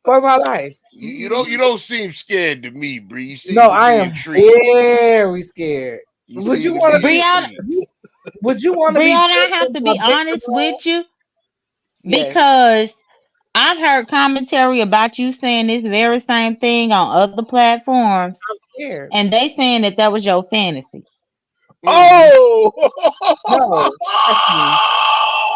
for my life. You don't seem scared to me, Bree. You No, seem to I be am intrigued. very scared. You Would you seem to want to be be? Brianna, intrigued. Would you want to be Brianna, I have tempted to by be Victor honest Bone? with you Yes, because I've heard commentary about you saying this very same thing on other platforms, I'm scared. and they saying that was your fantasy. Mm-hmm. Oh! No, trust me.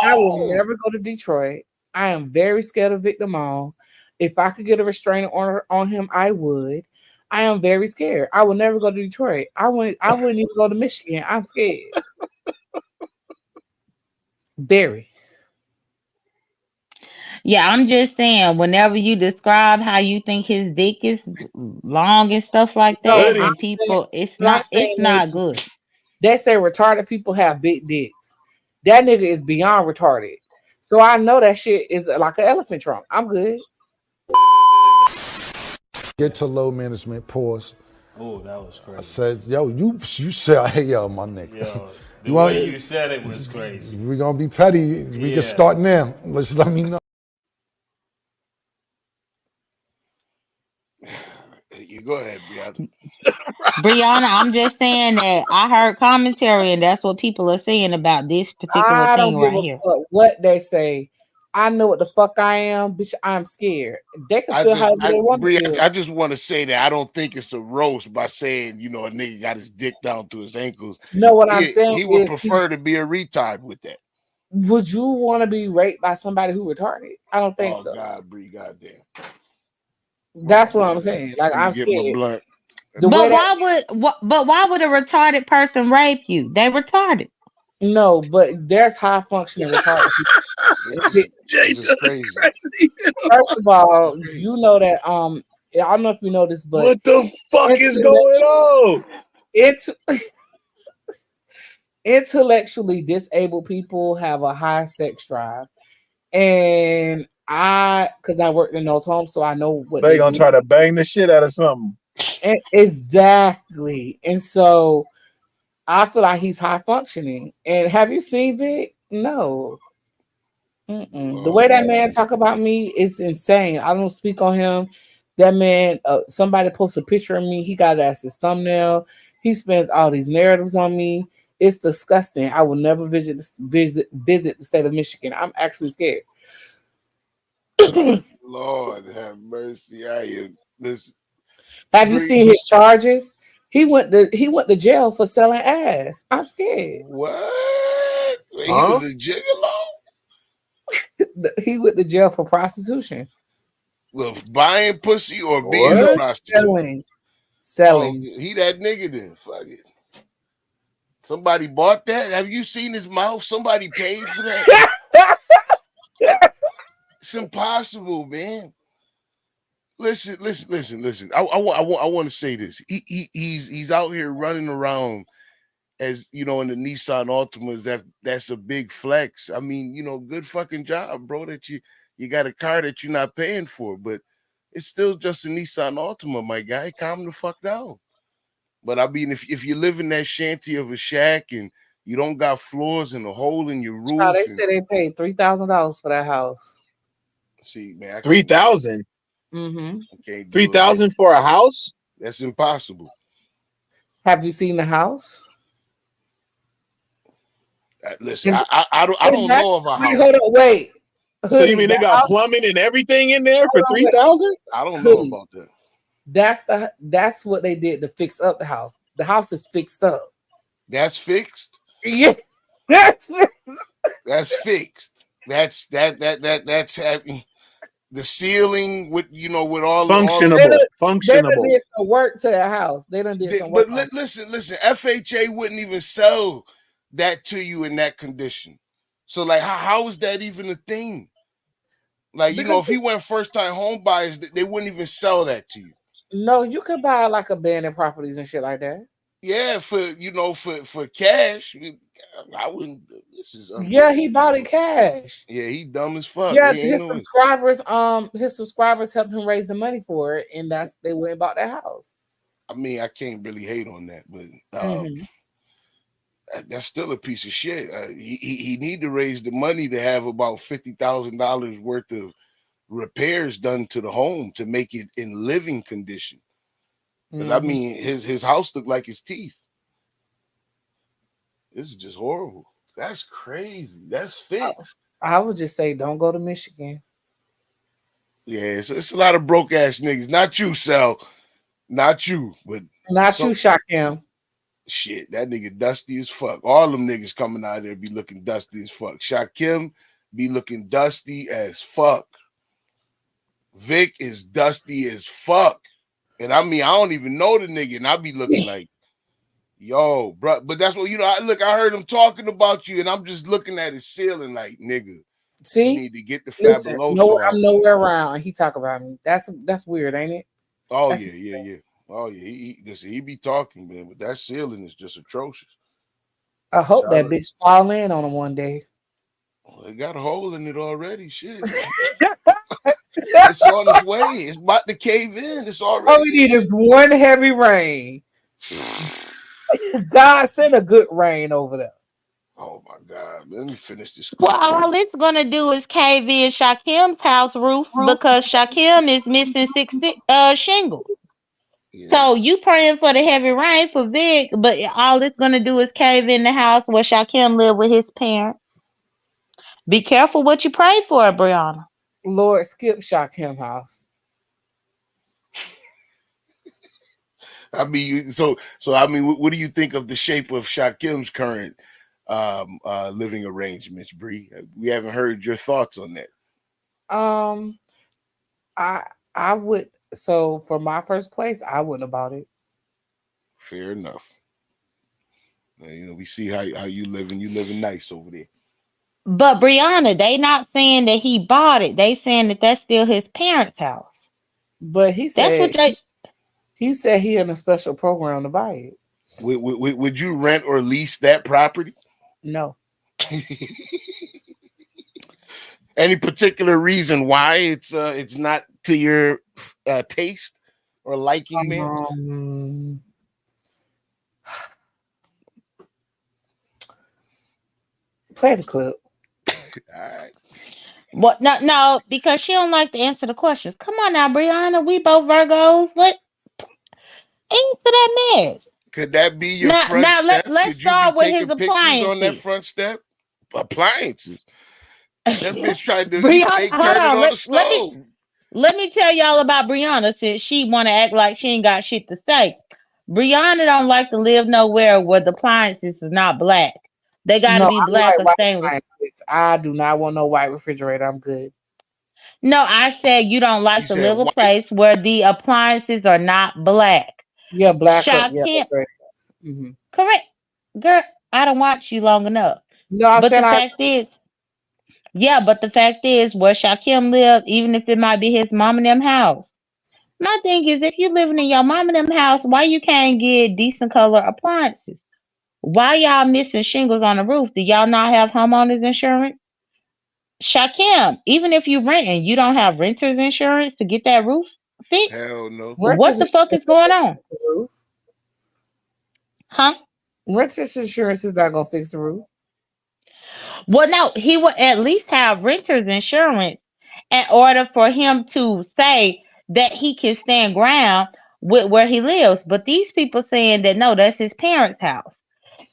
I will never go to Detroit. I am very scared of Victor Bone. If I could get a restraining order on him, I would. I am very scared. I will never go to Detroit. I wouldn't even go to Michigan. I'm scared. Very. Yeah, I'm just saying, whenever you describe how you think his dick is long and stuff like No, that, Hoodie. then people, what I'm it's saying not is good. they say retarded people have big dicks. That nigga is beyond retarded. So I know that shit is like an elephant trunk. I'm good. Get to low management. Pause. Oh, that was I crazy. said, yo, you said, hey, yo, my nigga. Yo, the You want? way you said it was crazy. We gonna be petty. We can Yeah. start now. Let me know. You go ahead, Brianna. Brianna, I'm just saying that I heard commentary, and that's what people are saying about this particular I don't thing give right a here. fuck what they say. I know what the fuck I am, bitch. I'm scared. They can feel however they want to Bree, feel. I just want to say that I don't think it's a roast by saying, a nigga got his dick down to his ankles. No, what I'm saying He would is, prefer to be a retard with that. would you want to be raped by somebody who retarded? I don't think Oh so. God, Bree, goddamn. That's what I'm saying. Like Let me I'm get my scared. blunt. The way that But why would a retarded person rape you? They retarded. no, but there's high functioning retarded people. Jay This is done crazy. crazy. First of This is all, you crazy. know that I don't know if you know this, but What the fuck is going on? it's intellectually disabled people have a high sex drive. And because I worked in those homes, so I know what They they gonna do. try to bang the shit out of something. And exactly. And so I feel like he's high functioning. And have you seen Vic? No. The way Lord. that man talk about me is insane. I don't speak on him. That man, somebody posted a picture of me. He got it as his thumbnail. He spends all these narratives on me. It's disgusting. I will never visit the state of Michigan. I'm actually scared. Lord have mercy. I am this Have you Bree. seen his charges? He went to jail for selling ass. I'm scared. What? He Huh? was a gigolo? He went to jail for prostitution. Well, buying pussy or being a What? No, prostitute? selling. Oh, Selling. he that nigga then. Fuck it. Somebody bought that. Have you seen his mouth? Somebody paid for that. It's impossible, man. Listen. I want to say this. He's out here running around as in the Nissan Altimas. That's a big flex. I mean, good fucking job, bro. That you got a car that you're not paying for, but it's still just a Nissan Altima, my guy. Calm the fuck down. But I mean, if you live in that shanty of a shack and you don't got floors and a hole in your Child, roof, they and said they paid $3,000 for that house. see, man, I can't do it. 3,000. Mm-hmm. I can't do it, man. 3,000 for a house? That's impossible. Have you seen the house? Listen, And, I and don't know that's of a wait, house. hold on, wait. So you Hoodie, mean the they got house, plumbing and everything in there for hold on, wait. 3,000? I don't know Hoodie. about that. That's what they did to fix up the house. The house is fixed up. That's fixed. Yeah. That's That's fixed. That's having the ceiling with with all of they done, Functionable, they done functionable. did some work to the house. They done did some work but on listen. FHA wouldn't even sell that to you in that condition. So like, how is that even a thing? Like, it. Because if he went first time home buyers, they wouldn't even sell that to you. no, you could buy like abandoned properties and shit like that. Yeah, for cash, I wouldn't. This is Yeah, he bought it unbelievable. cash. Yeah, he dumb as fuck. Yeah, Ain't his no way. subscribers helped him raise the money for it, and they went and bought that house. I mean, I can't really hate on that, but Hmm. that's still a piece of shit. He need to raise the money to have about $50,000 worth of repairs done to the home to make it in living condition. Because I Hmm. mean, his house looked like his teeth. This is just horrible. That's crazy. That's fixed. I would just say, don't go to Michigan. Yeah, it's a lot of broke ass niggas. Not you, Sal. Not you, but Not you, some Shakim. shit. That nigga dusty as fuck. All them niggas coming out there be looking dusty as fuck. Shakim be looking dusty as fuck. Vic is dusty as fuck. And I mean, I don't even know the nigga, and I be looking like, yo, bro. But that's what I heard him talking about you, and I'm just looking at his ceiling like, nigga, you See, need to get the listen, no, fabuloso I'm out. nowhere around, and he talk about me. That's weird, ain't it? Oh That's yeah, yeah, yeah. Oh yeah. Listen, he be talking, man, but that ceiling is just atrocious. I hope Shout that out. bitch fall in on him one day. Well, it got a hole in it already. Shit. It's on its way. It's about to cave in. It's All already we need is one heavy rain. God send a good rain over there. Oh my God. Let me finish this Well, clip. all it's gonna do is cave in Shakim's house roof because Shakim is missing shingles. Yeah. So you praying for the heavy rain for Vic, but all it's gonna do is cave in the house where Shakim lived with his parents. Be careful what you pray for, Brianna. Lord, skip Shakim house. I mean, so I mean, what do you think of the shape of Shakim's current living arrangements, Bree? We haven't heard your thoughts on that. Um, I I would so for my first place, I wouldn't have bought it. Fair enough. We see how you living. You living nice over there. But Brianna, they not saying that he bought it. They saying that that's still his parents' house. But That's what they. he said he in a special program to buy it. Would you rent or lease that property? No. Any particular reason why it's not to your taste or liking, man? Play the clip. All right. What? No, no, because she don't like to answer the questions. Come on now, Brianna. We both Virgos. Let answer that mess. Could that be your Now, front now step? let's Could you be start with his taking pictures on that appliances. front step? Appliances. That bitch tried to he Brianna, fake hold turn it on. on the Let me stove. let me tell y'all about Brianna since she want to act like she ain't got shit to say. Brianna don't like to live nowhere where the appliances is not black. They got to No, be I black like or white stainless. appliances. I do not want no white refrigerator. I'm good. No, I said you don't You like to said live a white? place where the appliances are not black. Yeah, black up. Yeah, Shakim, great. Hmm. correct, girl. I don't watch you long enough. No, I'm But saying the fact is, yeah, but the fact is, where Shakim lives, even if it might be his mom and them house. My thing is, if you living in your mom and them house, why you can't get decent color appliances? Why y'all missing shingles on the roof? Do y'all not have homeowners insurance? Shakim, even if you renting, you don't have renters insurance to get that roof fixed? Hell no. What renters the fuck insurance is ain't going gonna on? fix the roof. Huh? Renters insurance is not gonna fix the roof. Well, no, he would at least have renters insurance in order for him to say that he can stand ground with where he lives. But these people saying that no, that's his parents' house.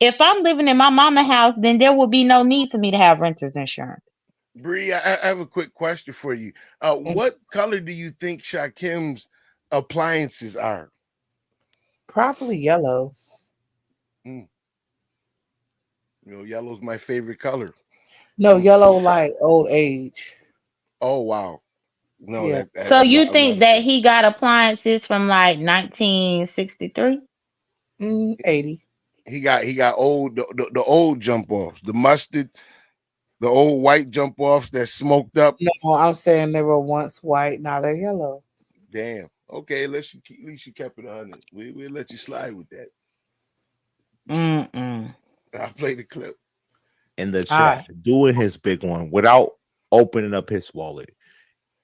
If I'm living in my mama house, then there will be no need for me to have renter's insurance. Bree, I have a quick question for you. What color do you think Shakim's appliances are? Probably yellow. Mm. Yellow's my favorite color. No, yellow like old age. Oh wow. No, Yeah. that So I'm you not. I'm think not. that he got appliances from like 1963? 80. He got old the old jump offs, the mustard, the old white jump offs that smoked up. No, I'm saying they were once white, now they're yellow. Damn. Okay, at least you kept it 100. We'll let you slide with that. Mm-mm. I'll play the clip. In the All chat, right. doing his big one without opening up his wallet,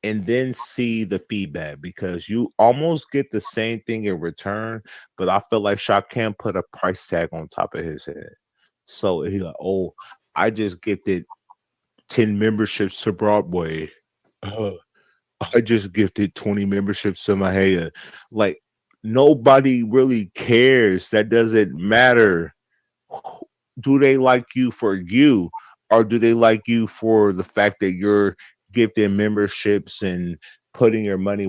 and then see the feedback because you almost get the same thing in return. But I feel like Shakim put a price tag on top of his head. So he's like, oh, I just gifted 10 memberships to Broadway. Uh, I just gifted 20 memberships to my head. Like, nobody really cares. That doesn't matter. Do they like you for you, or do they like you for the fact that you're gifting memberships and putting your money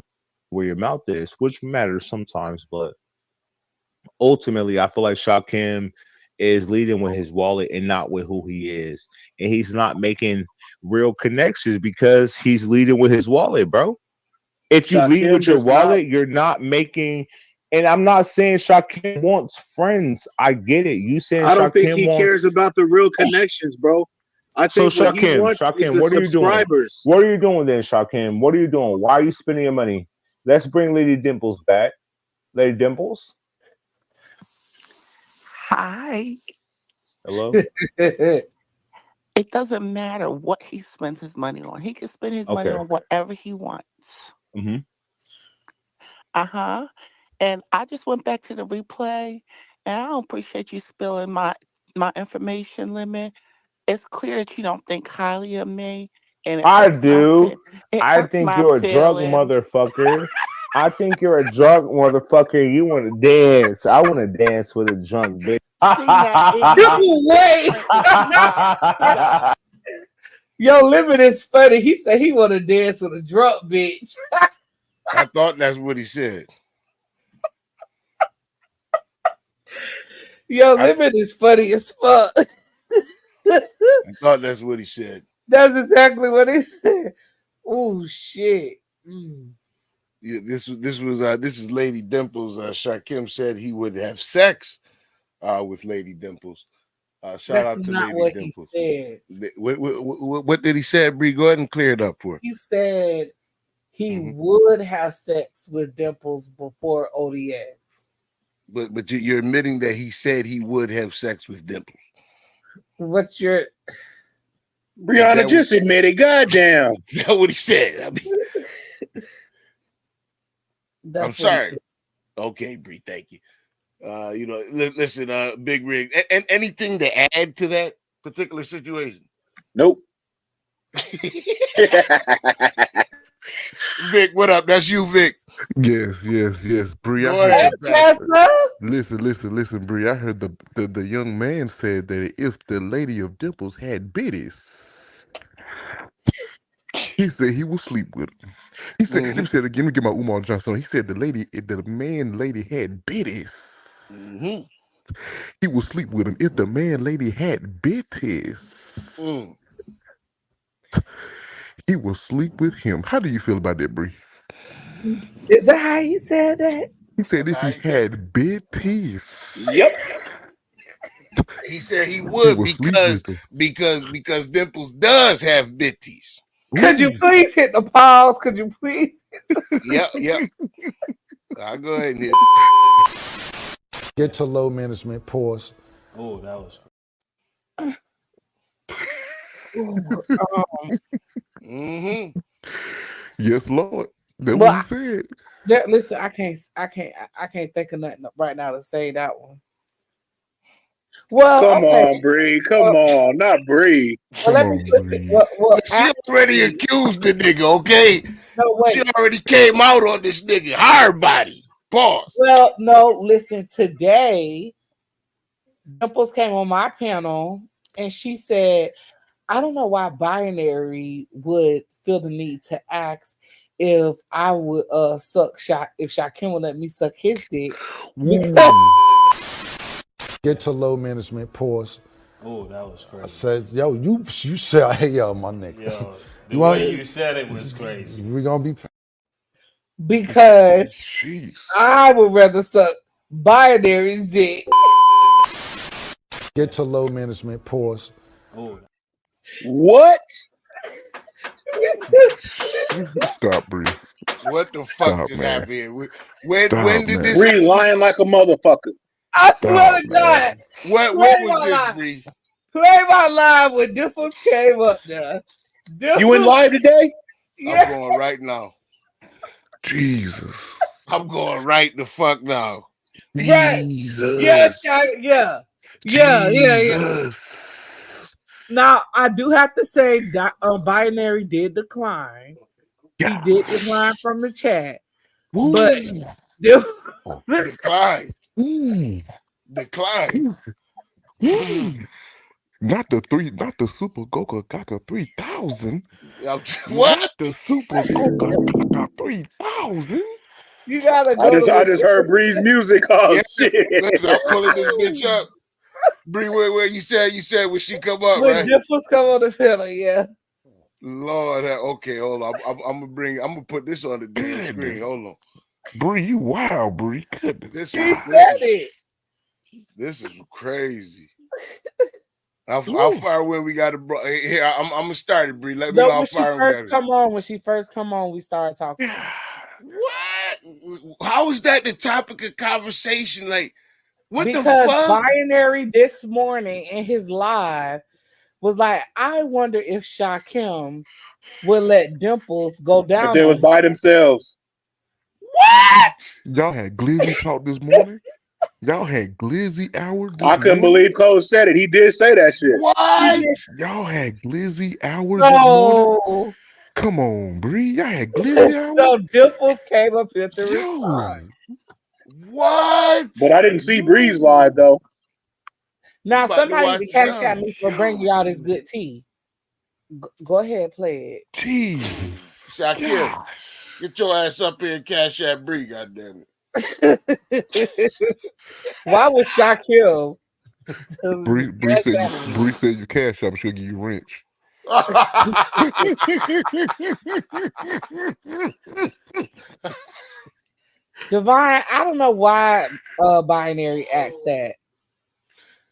where your mouth is, which matters sometimes, but ultimately I feel like Shakim is leading with his wallet and not with who he is, and he's not making real connections because he's leading with his wallet, bro. If you lead Shakim with your does not. wallet, you're not making. And I'm not saying Shakim wants friends. I get it. You saying I don't think Shakim he wants. cares about the real connections, bro. I So think what he Shakim, wants is Shakim, the what are you doing? subscribers. What are you doing then, Shakim? What are you doing? Why are you spending your money? Let's bring Lady Dimples back. Lady Dimples, Hi. hello. It doesn't matter what he spends his money on. He can spend his money Okay. on whatever he wants. Hmm. Uh-huh. And I just went back to the replay, and I don't appreciate you spilling my information limit. It's clear that you don't think highly of me, and I do. it I hurts think my you're a drunk feelings. motherfucker. I think you're a drunk motherfucker. You want to dance. I want to dance with a drunk bitch. See now, Wait. Yo, Limit is funny. He said he want to dance with a drunk bitch. I thought that's what he said. Yo, Limit is funny as fuck. I thought that's what he said. That's exactly what he said. Oh shit. Yeah, this is Lady Dimples. Shakim said he would have sex with Lady Dimples. Shout That's out to not Lady what he Dimples. said. What did he say, Bree? Go ahead and clear it up for. He said he Mhm. would have sex with Dimples before ODS. But you're admitting that he said he would have sex with Dimples. What's your Brianna just admitted, goddamn. Is that what he said? I mean, I'm That's what he sorry. said. Okay, Bree, thank you. Listen, Big Rig, and anything to add to that particular situation? Nope. Vic, what up? That's you, Vic. Yes. Bree, I Go heard ahead, Pastor. Listen, Bree. I heard the young man said that if the lady of Dimples had biddies, he said he will sleep with them. He said, let me say it again. Let me get my Umar Johnson. He said if the man lady had biddies, he will sleep with him. If the man lady had biddies, he will sleep with him. How do you feel about that, Bree? Is that how he said that? He said if he had biddies. Yep. He said he He would will sleep with them. because Dimples does have bitties. Could you please hit the pause? Could you please? Yep. I'll go ahead and hit. Get to low management, pause. Oh, that was. Yes, Lord. That's Well, what he said. listen, I can't think of nothing right now to say that one. Well, Come okay. on, Bree. Come on, not Bree. Well, let me put it. Well, She already accused the nigga, okay? No, She wait. already came out on this nigga, hard body. Pause. Well, no, listen, today Dimples came on my panel and she said, I don't know why Binary would feel the need to ask if I would suck shot if Shakim would let me suck his dick because Get to low management. Pause. Oh, that was I crazy. said, yo, you said, hey, yo, my nigga. Yo, the You way want? you said it was crazy. We gonna be. because Jeez. I would rather suck Binary's dick. Get to low management. Pause. Oh, What? Stop, Bree. What the fuck Stop, just man. happened here? Stop, When did this man. Bree happen? lying like a motherfucker. I swear Stop, to man. God, play What was my this, line. Bree? Play my line when Dimples came up there. You in Dimples, live today? I'm yeah, going right now. Jesus. I'm going right the fuck now. right. Yeah, Jesus. yeah. Jesus. Now I do have to say that Binary did decline. He did decline Gosh. from the chat, but Woo. Dimples, Decline. Woo. Decline. Woo. Not the Super Coca Cola 3000. What? Not the Super Coca Cola 3000. you gotta I go just to I when just heard Dimples. Bree's music. Oh Yeah. shit. Listen, I'm pulling this bitch up. Bree, where you said when she come up, When right? Dimples come on the panel, yeah. Lord, okay, hold on. I'm gonna put this on the damn screen. Goodness. Hold on. Bree, you wild, Bree. Goodness. This She is God. this said is it. this is crazy. How Woo. far away we got to bro? Here, I'm gonna start it, Bree. Let me No, know how far we got it. when she first come on, we started talking. What? How is that the topic of conversation? Like, what the Because fuck? Binary this morning in his live was like, I wonder if Shakim would let Dimples go If down they on was him. by themselves. What? Y'all had Glizzy talk this morning? Y'all had Glizzy hour this I couldn't morning? believe Cole said it. He did say that shit. He What? did Y'all had Glizzy hour this morning? so. Come on, Bree. Y'all had Glizzy hour? So Dimples came up here to Yo. respond. What? But I didn't see Breeze live Yo. though. I'm Now about to somebody watch need to it cash now. at me for bringing y'all this good tea. Go ahead, play Jesus. Shakim, Gosh. get your ass up here and cash that Bree, goddamn it. Why was Shaquille Bree cash said at me? you cash up, she'll give you wrench. it. Divine, I don't know why Binary asked that.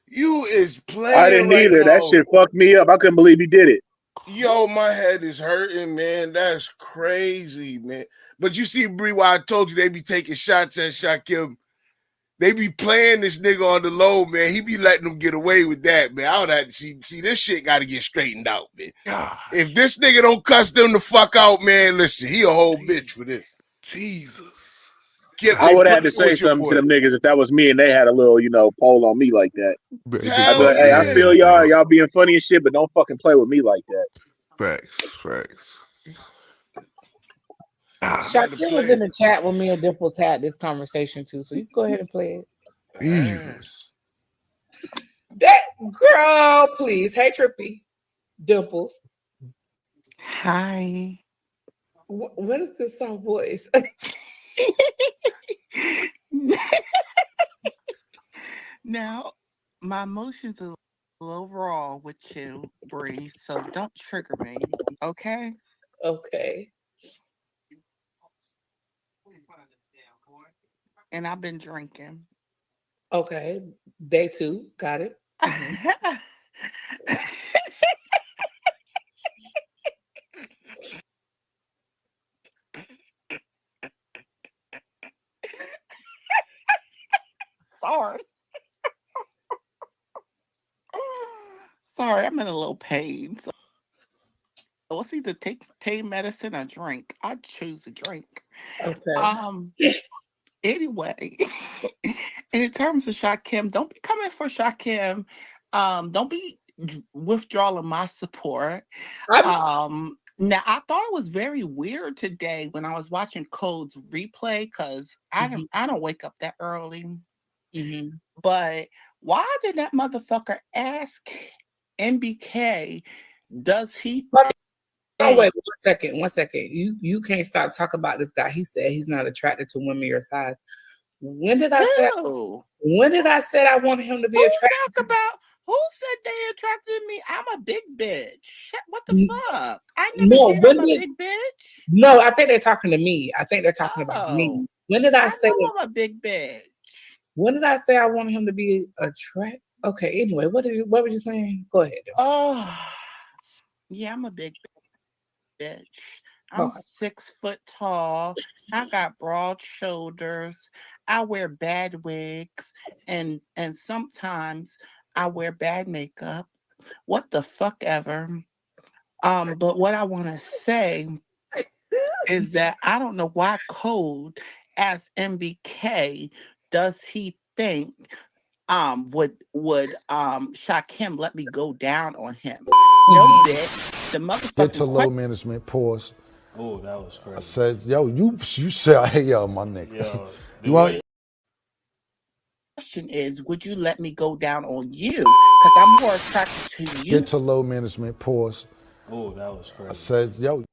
You is I playing didn't right either. That now. shit fucked me up. I couldn't believe he did it. Yo, my head is hurting, man. That's crazy, man. But you see, Bree, why I told you they be taking shots at Shakim. They be playing this nigga on the low, man. He be letting them get away with that, man. I would have to see this shit got to get straightened out, man. Gosh. If this nigga don't cuss them the fuck out, man, listen, he a whole bitch for this. Jesus. Kip, I they would have had to playing say with your something to boy. them niggas if that was me and they had a little, poll on me like that. I'd be Hell like, hey, I yeah. feel y'all being funny and shit, but don't fucking play with me like that. Facts. I'm about to Shaquille was play in it. the chat when me and Dimples had this conversation too, so you can go ahead and play it. Jesus. That girl, please. Hey, Trippy. Dimples. Hi. What is this soft voice? Now, my emotions are a little raw with you, Bree, so don't trigger me, okay? Okay. And I've been drinking. Okay. Day two. Got it. Sorry. Sorry, I'm in a little pain. So it's either take pain medicine or drink. I choose to drink. Okay. Um, anyway, in terms of Shakim, don't be coming for Shakim. Don't be withdrawing my support. I'm Um, Now, I thought it was very weird today when I was watching Code's replay because I don't wake up that early. Mm-hmm. But why did that motherfucker ask NBK, does he Oh, wait, think? 1 second. 1 second. You can't stop talking about this guy. He said he's not attracted to women your size. When did I say? Who? When did I say I wanted him to be Who attracted talk to? about who said they attracted me? I'm a big bitch. What the fuck? I never No, said when I'm a did? big bitch. No, I think they're talking to me. I think they're talking about Oh, me. When did I I say? know I'm a big bitch. When did I say I wanted him to be attract? Okay. Anyway, what were you saying? Go ahead. Oh, yeah, I'm a big bitch. I'm Okay. 6 foot tall. I got broad shoulders. I wear bad wigs, and sometimes I wear bad makeup. What the fuck ever. But what I want to say is that I don't know why Code as MBK does he think would Shakim let me go down on him. No, bitch. The Get to motherfucking low management. Pause. Oh, that was I crazy. said, yo, you said, hey, yo, my nigga. Yo, You the want? way question is, would you let me go down on you? Because I'm more attracted to Get you. to low management. Pause. oh, that was I crazy. said, yo,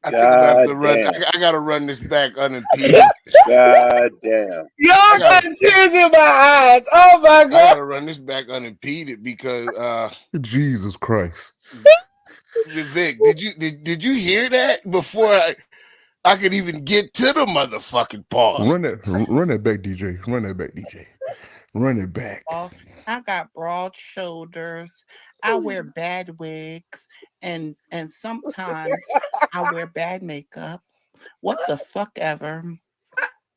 I think I'm gonna have God to run. damn. I gotta run this back unimpeded. God damn. I Y'all got gotta tears in my eyes. Oh my I god. gotta run this back unimpeded because Jesus Christ. Vic, did you hear that before I could even get to the motherfucking pause? Run that back, DJ. Run that back, DJ. Run it back. I got broad shoulders. I wear bad wigs, and sometimes I wear bad makeup. What the fuck ever.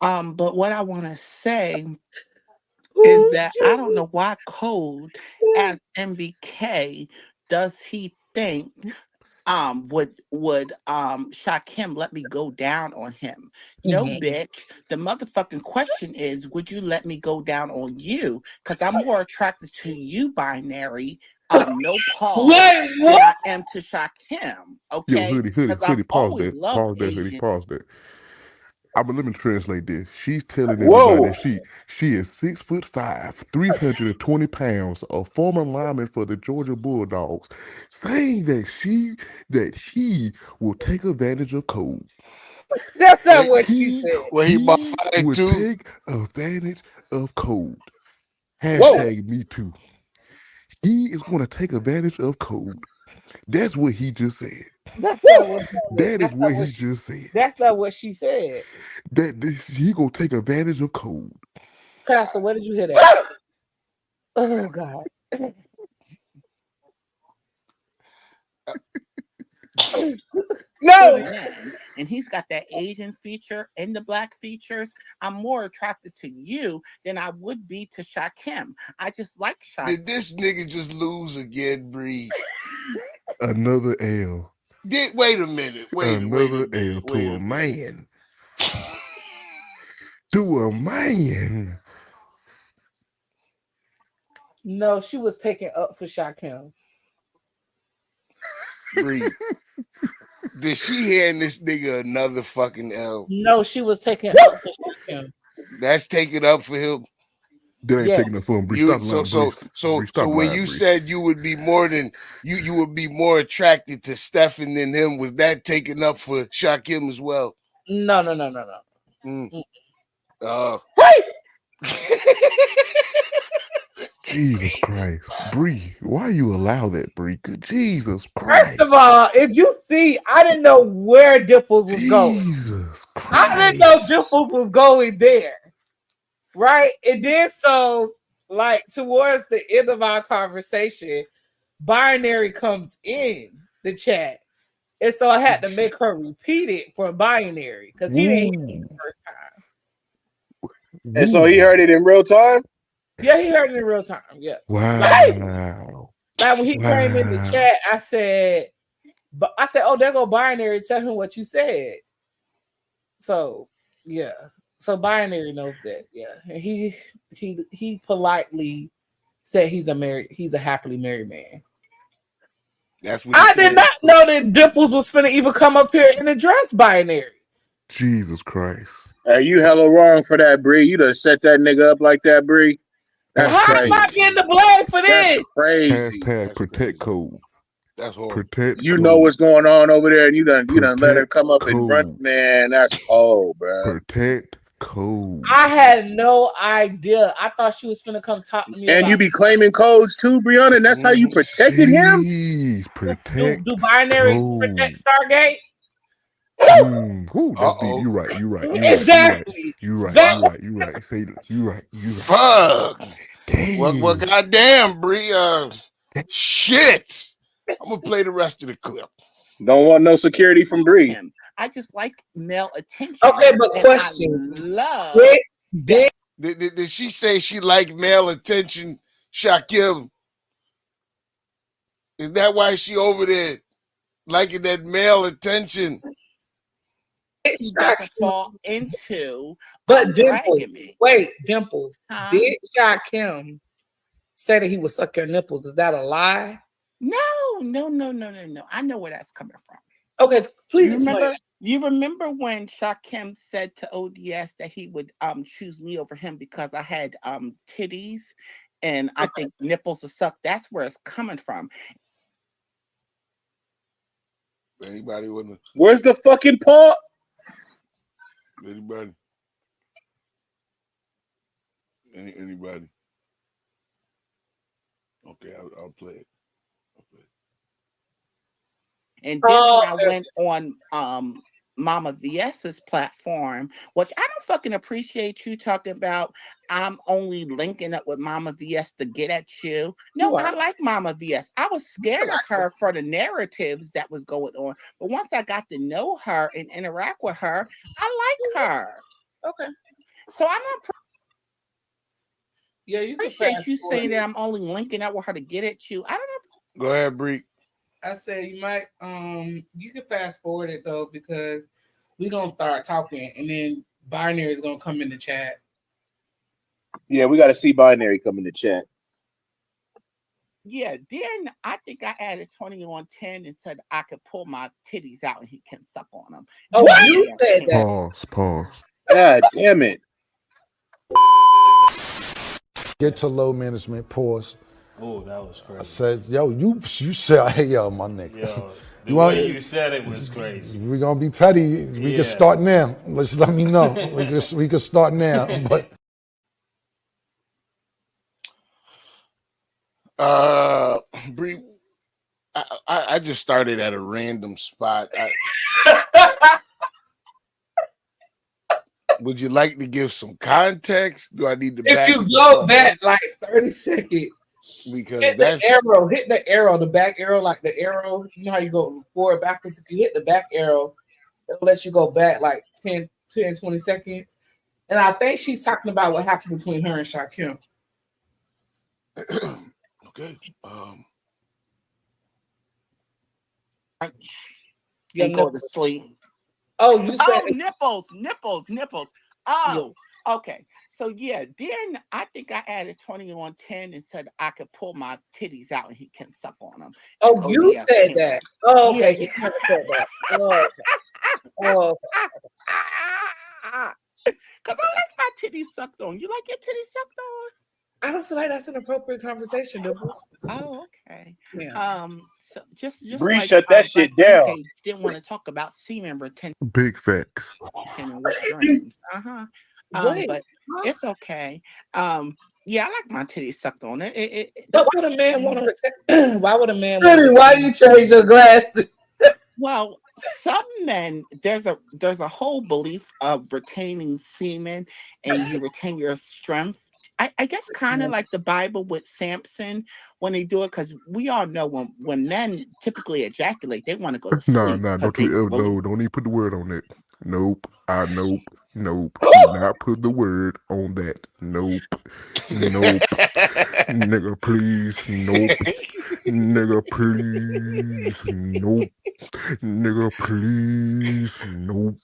But what I want to say is Oh, that I don't know why Code as MBK does he think would Shakim let me go down on him? No, Mhm. bitch. The motherfucking question is, would you let me go down on you? Because I'm more attracted to you, binary, no pause, Wait, than what? I am to Shakim. Yo, Okay? hoodie, Because I've pause always that. loved Pause that, hoodie, Asian. pause that. Let me translate this. She's telling everybody Whoa. that she is 6'5", 320 pounds, a former lineman for the Georgia Bulldogs, saying that he will take advantage of Code. That's not Wait, what she said. he about He would 5'2". take advantage of Code. Whoa. Hashtag me too. He is going to take advantage of Code. That's what he just said. That's not Woo. what. That That's is not what what he she. just said. That's not what she said. He gonna take advantage of Code. Pastor, where did you hear that? Oh God. No. Man, and he's got that Asian feature and the black features. I'm more attracted to you than I would be to Shakim. I just like Shakim. Did this nigga just lose again, Bree? Another L. Wait a minute. Wait a Another minute. L Wait to a a minute. man. To a man. No, she was taken up for Shakim. Bree, did she hand this nigga another fucking L? No, she was taken up for Shakim. That's taking up for him. That ain't Yeah. taking up for him, Bree. You Stop so lying, Bree. so so Bree, so stop when lying, you Bree. said you would be more than you would be more attracted to Stefan than him, was that taking up for Shakim as well? No, no, no, no, no. Mm. Mm. Uh Jesus Christ. Bree, why you allow that, Bree? Good Jesus First Christ. of all, if you see, I didn't know where Dimples was going. Jesus I didn't know Christ. Dimples was going there. Right? And then so, like, towards the end of our conversation, Binary comes in the chat. And so I had to make her repeat it for Binary because he didn't hear it Woo. the first time. And so he Woo. heard it in real time? Yeah, he heard it in real time. Yeah. Like, Wow. like when he came in the Wow. chat, I said, oh, there go Binary, tell him what you said. So yeah. So Binary knows that. Yeah. And he politely said he's a happily married man. That's what he I did said. not know that Dimples was finna even come up here and address binary. Jesus Christ. Hey, you hella wrong for that, Bree. You done set that nigga up like that, Bree. That's How am I crazy. getting the blame for That's this? crazy. Hashtag That's protect crazy. code. That's horrible. Protect You know code. what's going on over there, and you done let her Protect come up and run. code. Man, that's cold, bro. Protect code. I had no idea. I thought she was finna come talk to me And you about be claiming codes too, Brianna, and that's how you protected him? Jeez, protect do binary code. protect Stargate? Ooh, that's deep. Uh-oh. You right. You right. You right. You right. Exactly. You right. That You right. You right. Say you right. You right. Fuck. Well, Dang. goddamn, Bree. Shit. I'm gonna play the rest of the clip. Don't want no security from Bree. Him. I just like male attention. okay, but And question. I love Did she say she liked male attention, Shakim? Is that why she over there liking that male attention? he doesn't fall into But Dimples, dragging me. wait, Dimples, Huh? did Shakim say that he would suck your nipples? Is that a lie? No. I know where that's coming from. Okay, please You explain. remember? You remember when Shakim said to ODS that he would choose me over him because I had titties and I think nipples to suck? That's where it's coming from. Anybody want to? Where's the fucking paw? Anybody? Anybody? Okay, I'll play it. And then when I went on Mama VS's platform, which I don't fucking appreciate you talking about, I'm only linking up with Mama VS to get at you. No, I like Mama VS. I was scared of her for the narratives that was going on. But once I got to know her and interact with her, I like her. Okay. So I'm not you can appreciate you saying that I'm only linking up with her to get at you. I don't know. Go ahead, Bree. I said you might you can fast forward it though because we're gonna start talking and then binary is gonna come in the chat. Yeah, we gotta see binary come in the chat. Yeah, then I think I added 20 on 10 and said I could pull my titties out and he can suck on them. Oh, you said that. Pause. God damn it. Get to low management, pause. Oh, that was crazy. I said, yo, you said, hey, yo, my nigga. Yo, the way you said it was crazy. We're going to be petty. We can start now. Let me know. we can start now. But Bree, I just started at a random spot. Would you like to give some context? Do I need to if you go back like 30 seconds? Because hit that's the arrow, the back arrow, like the arrow. You know how you go forward, backwards? If you hit the back arrow, it'll let you go back like 10, 20 seconds. And I think she's talking about what happened between her and Shakim. Okay. And go to sleep. Oh, you said nipples. Oh, okay. So yeah, then I think I added 20 on 10 and said I could pull my titties out and he can suck on them. Oh, you said that. Oh, okay. Yeah. You never said that. Oh. Because I like my titties sucked on. You like your titties sucked on? I don't feel like that's an appropriate conversation, Dimples. Oh, okay. So just Bree, like shut that shit down. NBK didn't want to talk about semen retention Big facts. and wet dreams. But it's okay. Yeah, I like my titties sucked on. What would a man want to? Why would a man? Why you change your glasses? Well, some men there's a whole belief of retaining semen and you retain your strength. I guess kind of like the Bible with Samson when they do it, because we all know when men typically ejaculate, they want to go to sleep. Don't you ever don't even put the word on it. Nope. Nope. Do not put the word on that. Nope. Nigga, please. Nope. Nigga, please. Nope. Nigga, please. Nope.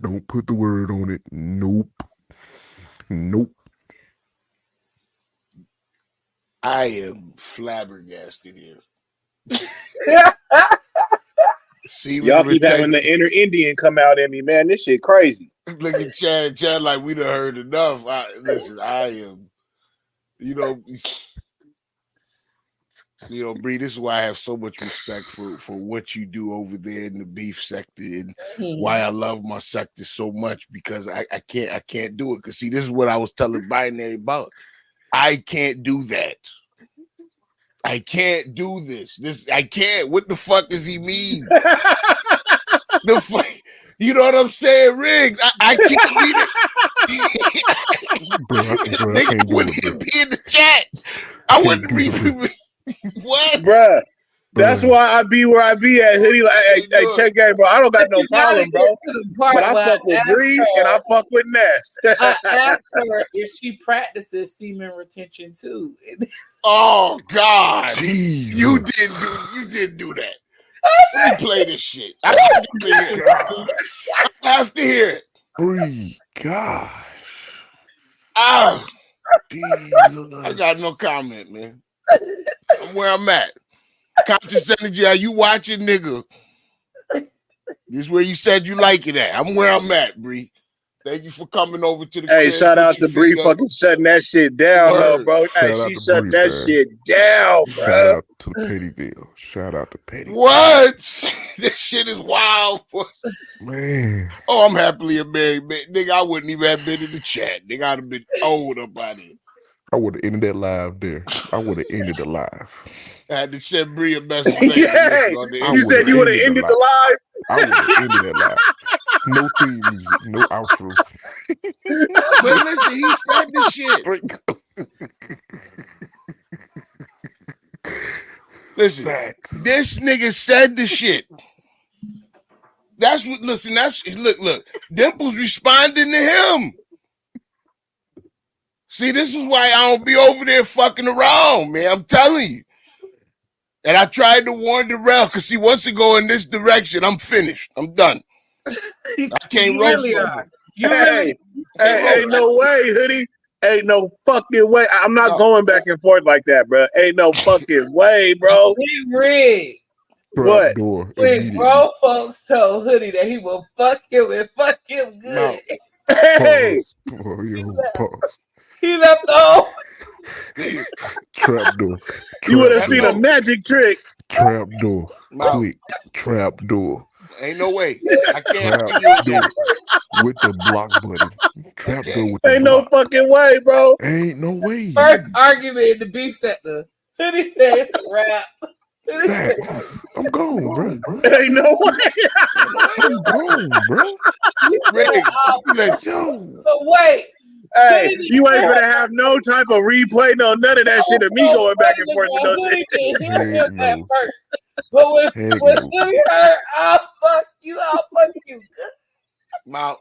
Don't put the word on it. Nope. I am flabbergasted here. Semen Y'all keep having the retention. inner Indian come out in me, man. This shit crazy. Look at Chad. Chad, like we done heard enough. Listen, I am. You know, Bree. This is why I have so much respect for what you do over there in the beef sector, and why I love my sector so much because I can't do it. Because see, this is what I was telling Binary about. I can't do that. I can't do this. I can't. What the fuck does he mean? The fuck, you know what I'm saying, Riggs? I can't be the bro, I nigga. can't do Wouldn't it, bro. even be in the chat. I Can't wouldn't do it, bro. what, Bruh. That's Bro, why I be where I be at, hoodie. Like, hey, check game, bro. I don't got But no you gotta problem, get bro. to the But part I where fuck with Bree and I fuck with Ness. I asked her if she practices semen retention too. Oh God, Jesus. you didn't do that. Let me play this shit. I have to hear it. I have to hear it. Bree, gosh. Ah, Jesus. I got no comment, man. I'm where I'm at. Conscious energy, are you watching, nigga? This is where you said you like it at. I'm where I'm at, Bree. Thank you for coming over to the Hey, crib. shout Put out your to Bree finger. fucking shutting that shit down, though, Word. bro. Hey, Shout she out to shut Bree, that man. shit down, Shout bro. out to Pettyville. Shout out to Pettyville. What? This shit is wild. Man. Oh, I'm happily a married man. Nigga, I wouldn't even have been in the chat. Nigga, I'd have been old up out here. I would have ended that live there. I would have ended the live. I had to send Bree a message. Hey, Yeah. listen, on the You said you would have Instagram. ended the live? I would have ended that live. No theme music, no outro. But listen, he said the shit. Listen, this nigga said the shit. That's what. Listen, look. Dimple's responding to him. See, this is why I don't be over there fucking around, man. I'm telling you. And I tried to warn Darrell because see, once it go in this direction, I'm finished. I'm done. I can't You roast really no are. more. You Hey, really ain't no way, hoodie. Ain't no fucking way. I'm not No. going back and forth like that, bro. Ain't no fucking way, bro. He rigged. What? Trap door When immediately. grown folks told Hoodie that he will fuck him and fuck him good. No. Hey, Pause. Oh, yo, pause. He left home. Trap door. you would have Trap seen a door. magic trick. Trap door. No. Quick. Trap door. Ain't no way. I can't Trap argue again. door. With the block button. Trap door with the Ain't no block. fucking way, bro. Ain't no way. First argument in the beef sector. Hoodie said it's a rap. Facts. I'm gone, bro. Ain't no way. I'm gone, bro. Rick, Yo. But wait. Hey, you ain't gonna have no type of replay, no none of that shit of me going back and forth with no shit. Hoodie didn't hear Heck him at no. first. But when Heck when no. Hoodie heard, I'll fuck you. Mount.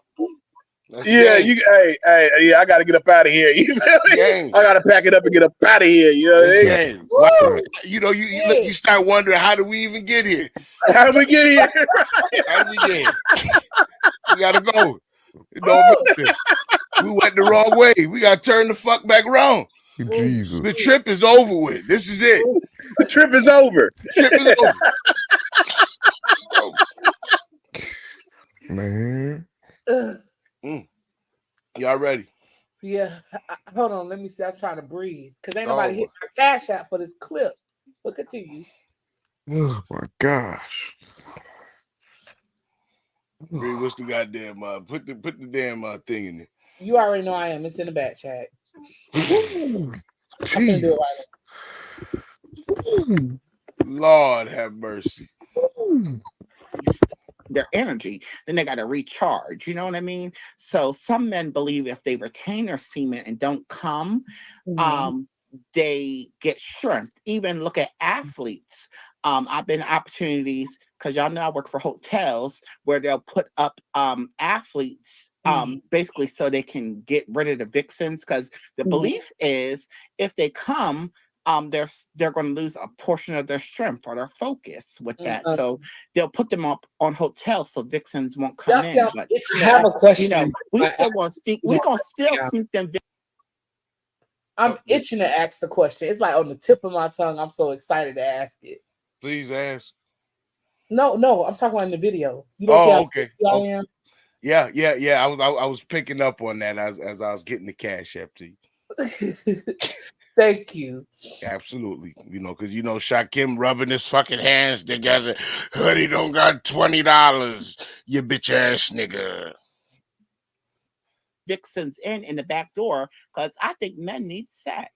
That's Yeah, game. yeah, I gotta get up out of here. You feel me? Game. I gotta pack it up and get up out of here. You know what I It's mean? game. Why, you start wondering, how do we even get here? How did we get here? How did we get here? We gotta go. It don't matter. We went the wrong way. We gotta turn the fuck back around. Jesus. The trip is over with. This is it. The trip is over. The trip is over. Man. Y'all ready? Yeah. Hold on. Let me see. I'm trying to breathe. Because ain't Oh. nobody hit my cash out for this clip. But continue. Oh my gosh. Bree, what's the goddamn put the damn thing in there. You already know I am. It's in the back chat. Ooh, I'm gonna do it right Ooh. Lord have mercy. Ooh. Their energy, then they got to recharge. You know what I mean? So some men believe if they retain their semen and don't come, they get shrimped. Even look at athletes. I've been in opportunities because y'all know I work for hotels where they'll put up athletes basically so they can get rid of the vixens because the belief is if they come, they're going to lose a portion of their strength or their focus with that. So they'll put them up on hotels so vixens won't come in. But I have a question. You know, we still want to think we're going to still think them. I'm itching to ask the question. It's like on the tip of my tongue. I'm so excited to ask it. Please ask. No, I'm talking about in the video. You don't see Oh, how okay. guilty Oh, I am? yeah. I was picking up on that as I was getting the cash app to you. Thank you. Absolutely. Because Shakim rubbing his fucking hands together. Hoodie don't got $20. You bitch ass nigga. Vixens in the back door because I think men need sex.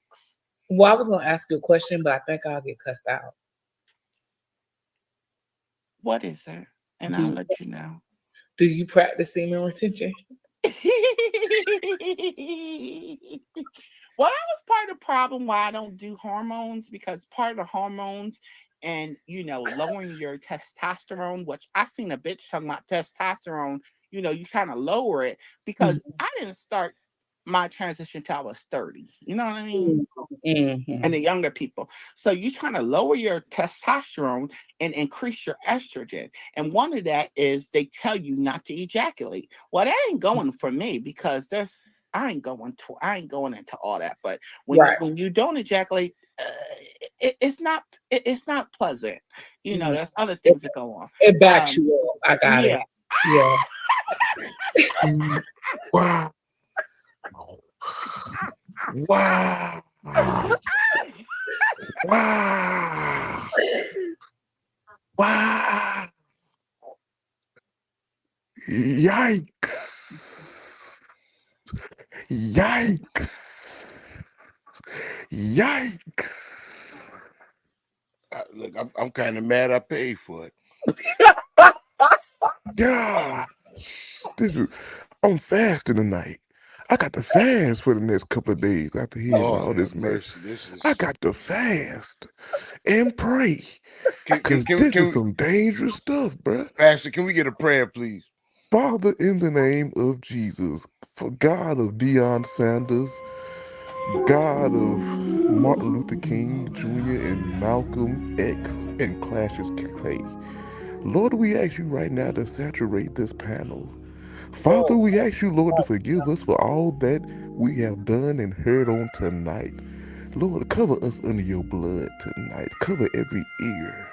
Well, I was gonna ask you a question, but I think I'll get cussed out. What is it? And I'll let you know. Do you practice semen retention? Well, that was part of the problem why I don't do hormones, because part of the hormones and lowering your testosterone, which I seen a bitch talking about testosterone, you trying to lower it because I didn't start my transition till I was 30. You know what I mean? And the younger people. So you're trying to lower your testosterone and increase your estrogen. And one of that is they tell you not to ejaculate. Well, that ain't going for me because I ain't going into all that. But when you don't ejaculate, it's not pleasant. There's other things that go on. It backs you up. I got it. Yeah. Wow. Wow. Wow. Wow. Yikes. Yikes. Yikes. Look, I'm kind of mad I paid for it. Yeah. I'm fasting tonight. I got to fast for the next couple of days after hearing all this mess. I got to fast and pray. Because this is some dangerous stuff, bruh. Pastor, can we get a prayer, please? Father, in the name of Jesus, for God of Deion Sanders, God of Martin Luther King Jr. and Malcolm X and Cassius Clay. Lord, we ask you right now to saturate this panel. Father, we ask you, Lord, to forgive us for all that we have done and heard on tonight. Lord, cover us under your blood tonight. Cover every ear.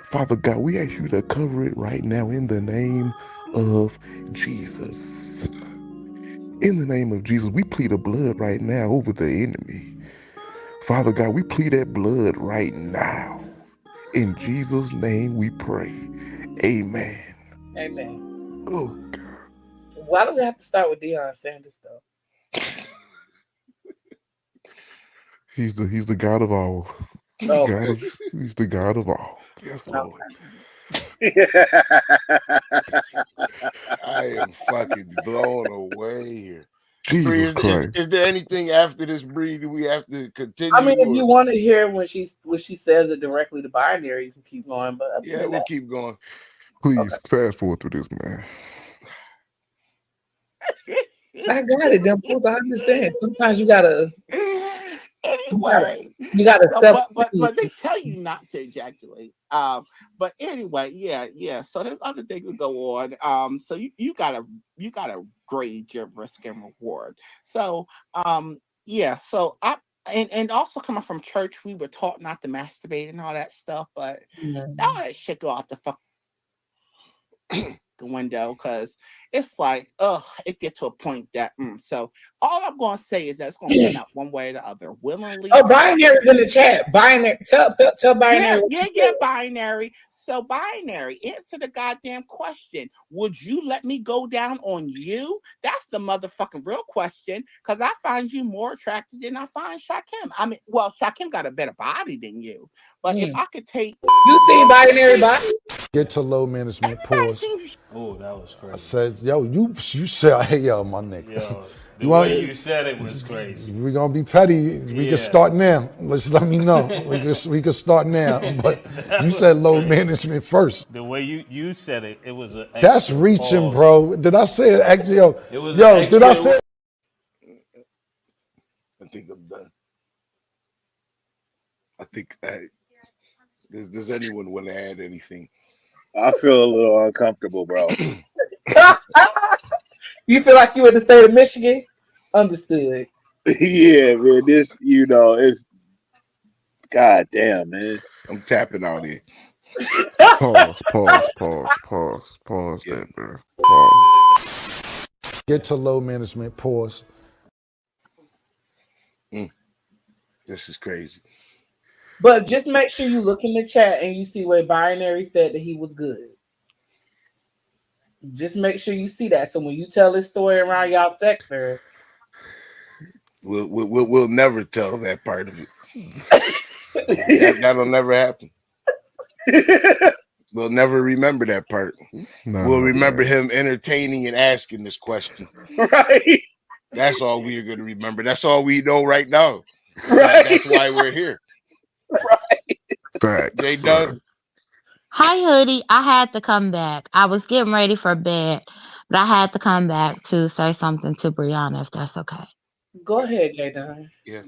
Father God, we ask you to cover it right now in the name of Jesus. In the name of Jesus, we plead the blood right now over the enemy. Father God, we plead that blood right now. In Jesus' name we pray. Amen. Amen. Oh, God. Why do we have to start with Deion Sanders, though? He's the God of all. He's the God of all. Yes, Lord. I am fucking blown away here. Bree, Jesus Christ. is there anything after this, Bree? Do we have to continue? I mean, if you want to hear when she says it directly to binary, you can keep going. But yeah, we'll keep going. Please fast forward through this, man. I got it, Dimples. I understand. Sometimes you gotta. Anyway, you gotta. But they tell you not to ejaculate. But anyway, yeah. So there's other things that go on. So you gotta grade your risk and reward. So yeah. So and also coming from church, we were taught not to masturbate and all that stuff. But all that shit go off the fuck the window because it's like, it gets to a point that so all I'm gonna say is that it's gonna pan out one way or the other, willingly. Oh, binary's in the chat. Binary, tell binary. Yeah, binary. So binary, answer the goddamn question. Would you let me go down on you? That's the motherfucking real question. Because I find you more attractive than I find Shakim. I mean, well, Shakim got a better body than you. But if I could take you seen binary body? Get to low management. Pause. Oh, that was I crazy. said, yo, you said, hey, yo, my nigga. Yo, the way you said it was crazy. We're gonna be petty. We can start now. Let me know. We can start now. But you said low management first. The way you said it, it was an extra That's reaching, pause. bro. Did I say it? Actually, It was yo, did I say? I think I'm done. I think. Does anyone want to add anything? I feel a little uncomfortable, bro. You feel like you in the state of Michigan? Understood. Yeah, man. This, it's goddamn, man. I'm tapping out here. Pause, pause, pause, pause, pause Yeah. that, bro. Pause. Get to low management. Pause. This is crazy. But just make sure you look in the chat and you see where Binary said that he was good. Just make sure you see that. So when you tell this story around y'all sector, We'll never tell that part of it. That'll never happen. We'll never remember that part. Nah, We'll remember man. him entertaining and asking this question. Right. That's all we're going to remember. That's all we know right now. Right. That's why we're here. Facts, They bro. done. Hi, Hoodie. I had to come back. I was getting ready for bed, but I had to come back to say something to Brianna, if that's okay. go ahead, Jay. Yeah.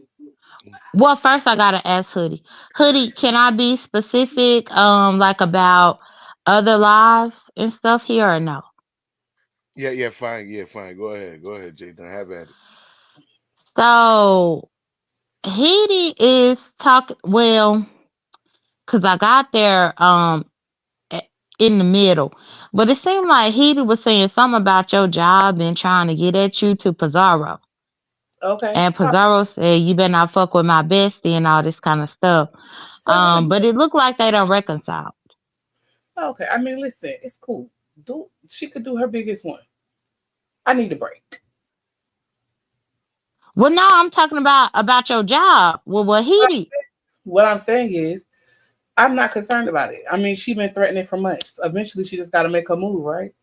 Well, first I gotta ask Hoodie. Hoodie, can I be specific, like about other lives and stuff here or no? Yeah, fine. Yeah, fine. Go ahead, Jay. Have at it. So Hoodie is talking. Well, cause I got there in the middle, but it seemed like Hoodie was saying something about your job and trying to get at you to Pizarro. Okay. And Pizarro said you better not fuck with my bestie and all this kind of stuff. So how you But it looked like they don't reconcile. okay. I mean, listen, it's cool. She could do her biggest one. I need a break. Well, no, I'm talking about your job. Well, what he did. What I'm saying is, I'm not concerned about it. I mean, she's been threatening for months. Eventually, she just got to make her move, right?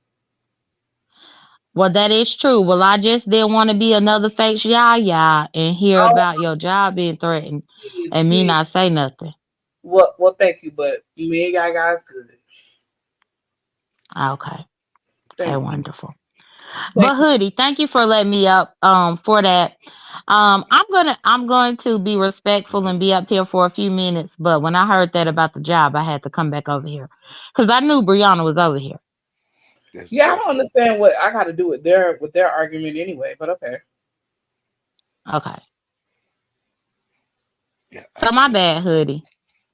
Well, that is true. Well, I just didn't want to be another fake yah and hear Oh, about your job being threatened please, and me please. not say nothing. Well, thank you, but me and y'all guys good. Okay. Okay, Thank you. wonderful. Thank But Hoodie, thank you for letting me up for that. I'm going to be respectful and be up here for a few minutes, but when I heard that about the job, I had to come back over here because I knew Brianna was over here. Yeah, I don't understand what I got to do with their argument anyway, but okay. Okay. Yeah. So my bad, Hoodie.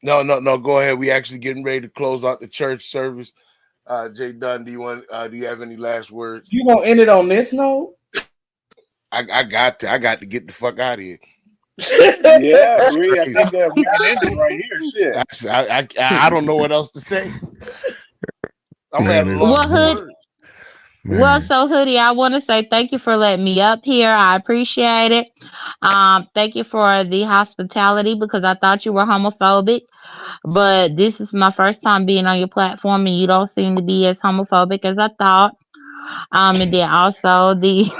No. Go ahead. We actually getting ready to close out the church service. Jay Dunn, do you have any last words? You gonna end it on this note? I got to get the fuck out of here. Yeah, That's Bree. I crazy. think that we can end it right here. Shit. I don't know what else to say. I'm at a loss Well, for words. Well, so Hoodie, I want to say thank you for letting me up here. I appreciate it. Thank you for the hospitality because I thought you were homophobic, but this is my first time being on your platform, and you don't seem to be as homophobic as I thought. And then also the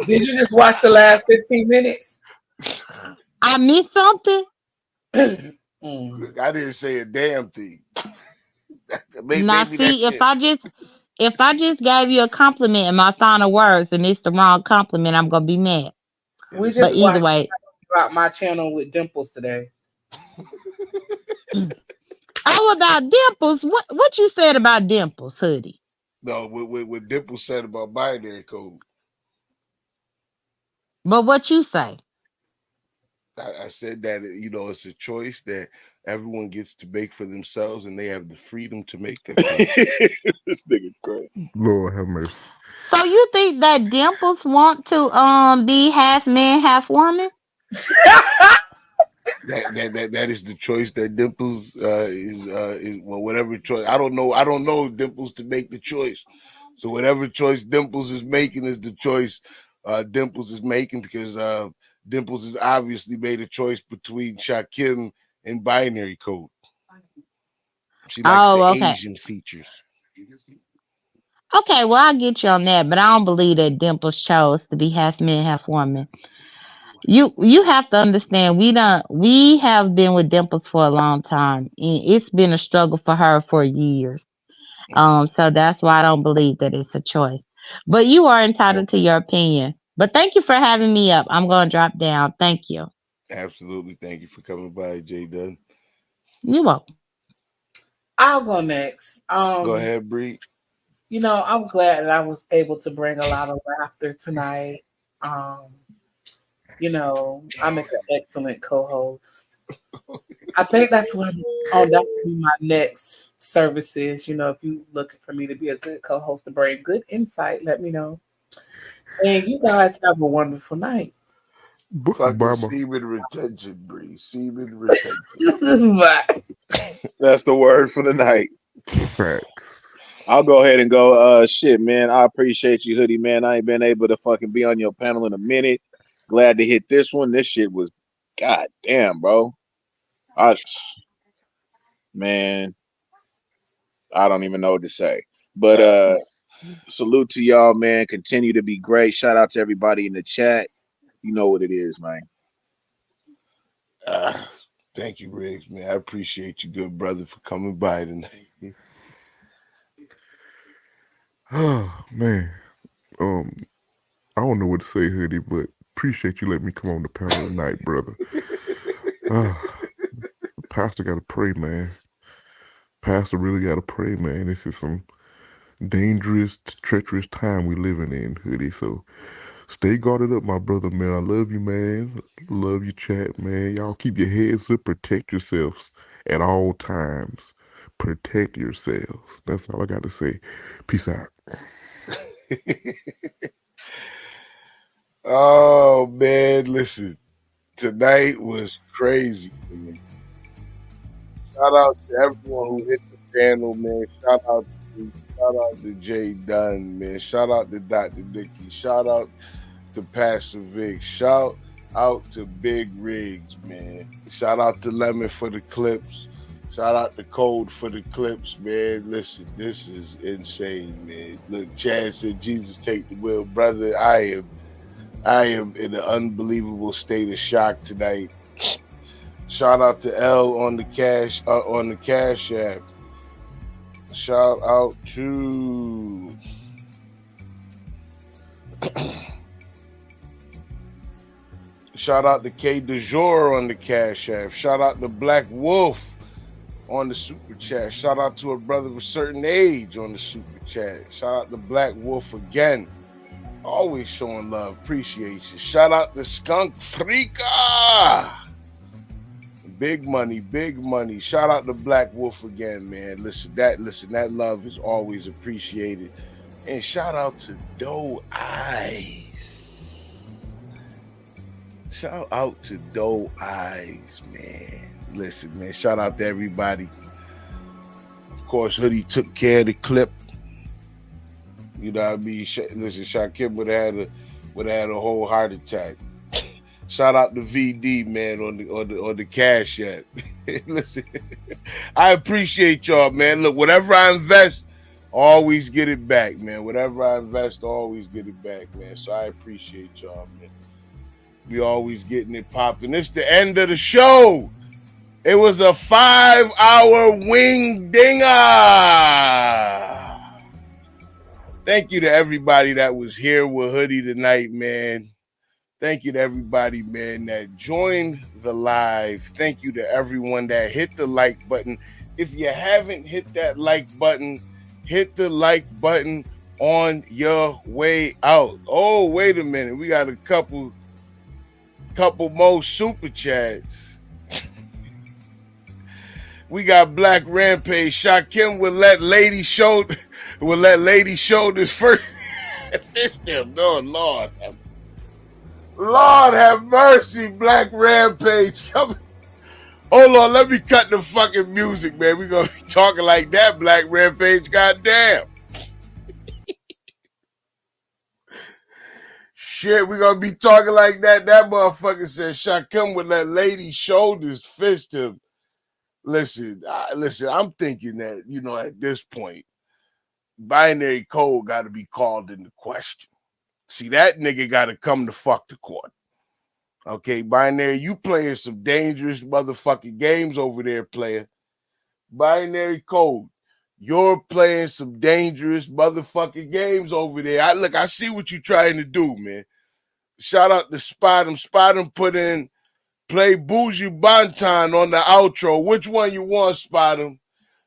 Did you just watch the last 15 minutes? I missed something. I didn't say a damn thing. Now, Maybe that's see, it. if I just gave you a compliment in my final words, and it's the wrong compliment, I'm gonna be mad. We But just either watched way, about my channel with Dimples today. oh, about Dimples. What you said about Dimples, Hoodie? No, what Dimple said about binary code. But what you say? I said that it's a choice that everyone gets to make for themselves, and they have the freedom to make that choice. This nigga crazy. Lord have mercy. So you think that Dimples want to be half man, half woman? That is the choice that Dimples is well, whatever choice. I don't know Dimples to make the choice. So whatever choice Dimples is making is the choice Dimples is making, because Dimples has obviously made a choice between Shakim and binary code. She likes Oh, the okay. Asian features. Okay, well I'll get you on that, but I don't believe that Dimples chose to be half man, half woman. You have to understand we have been with Dimples for a long time, and it's been a struggle for her for years. So that's why I don't believe that it's a choice. But you are entitled to Okay. your opinion. But thank you for having me up. I'm gonna drop down. Thank you. Absolutely. Thank you for coming by, Jay Dunn. You're welcome. I'll go next. Go ahead, Bree. I'm glad that I was able to bring a lot of laughter tonight. Um, I make an excellent co-host. I think that's what. Oh, that's gonna be my next services. You know, if you looking for me to be a good co-host to bring good insight, let me know. And you guys have a wonderful night. Fucking Bye, semen retention, Bree. Semen retention. Bye. That's the word for the night. facts. I'll go ahead and go. Shit, man. I appreciate you, hoodie, man. I ain't been able to fucking be on your panel in a minute. Glad to hit this one. This shit was, god damn, bro. I, man, I don't even know what to say. But Facts. salute to y'all, man. Continue to be great. Shout out to everybody in the chat. You know what it is, man. Ah, thank you, Riggs, man. I appreciate you, good brother, for coming by tonight. Oh man. Um, I don't know what to say, hoodie, but appreciate you letting me come on the panel tonight, brother. Pastor gotta pray, man. Pastor really gotta pray, man. This is some dangerous, treacherous time we living in, hoodie. So stay guarded up, my brother, man. I love you, man. Love you, chat, man. Y'all keep your heads up, protect yourselves at all times. Protect yourselves. That's all I gotta say. Peace out. Oh man, listen. Tonight was crazy, man. Shout out to everyone who hit the panel, man. Shout out to Jay Dunn, man. Shout out to Dr. Nikki. Shout out to Pastor Vic. Shout out to Big Rigs, man. Shout out to Lemon for the clips. Shout out to Code for the clips, man. Listen, this is insane, man. Look, Chad said, "Jesus take the wheel, brother." I am in an unbelievable state of shock tonight. Shout out to L on the cash app. Shout out to shout out to K De Jour on the cash app. Shout out to Black Wolf on the super chat. Shout out to a brother of a certain age on the super chat. Shout out to Black Wolf again. Always showing love. Appreciate you. Shout out to Skunk Freaka. Big money, big money. Shout out to Black Wolf again, man. Listen, that love is always appreciated. And shout out to Doe Eyes. Shout out to Doe Eyes, man. Listen, man. Shout out to everybody. Of course, Hoodie took care of the clip. You know what I mean? Listen, Shakim would have had a whole heart attack. Shout out to VD, man, on the cash app. Listen, I appreciate y'all, man. Look, whatever I invest, always get it back, man. Whatever I invest, always get it back, man. So I appreciate y'all, man. We always getting it popping. It's the end of the show. It was a 5-hour wing dinger. Thank you to everybody that was here with Hoodie tonight, man. Thank you to everybody, man, that joined the live. Thank you to everyone that hit the like button. If you haven't hit that like button, hit the like button on your way out. Oh, wait a minute. We got a couple more super chats. We got Black Rampage. Shakim will let Lady Shoulders first. Fist him. No, Lord. Lord have mercy, Black Rampage coming. Hold on, let me cut the fucking music, man. We gonna be talking like that, Black Rampage. Goddamn. Shit, we gonna be talking like that. That motherfucker said Shakim would let Lady Shoulders fist him. Listen, I'm thinking that, at this point, binary code got to be called into question. See, that nigga got to come to fuck the court. Okay, binary, you playing some dangerous motherfucking games over there, player. Binary code, you're playing some dangerous motherfucking games over there. I see what you're trying to do, man. Shout out to Spot'em. Spot'em put in play Bougie Bantan on the outro. Which one you want, Spot'em?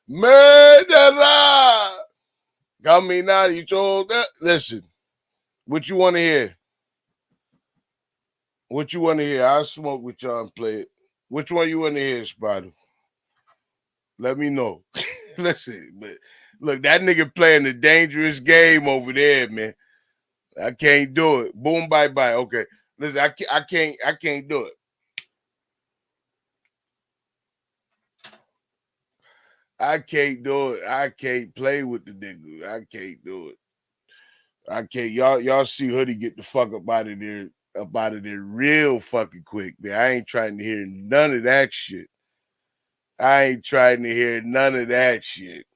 Murderer! Caminati, listen, what you want to hear? What you want to hear? I'll smoke with y'all and play it. Which one you want to hear, Spider? Let me know. Listen, but look, that nigga playing a dangerous game over there, man. I can't do it. Boom, bye, bye. Okay, listen, I can't do it. I can't do it. I can't play with the nigga. I can't do it. I can't. Y'all see Hoodie get the fuck up out of there real fucking quick, man. I ain't trying to hear none of that shit. I ain't trying to hear none of that shit.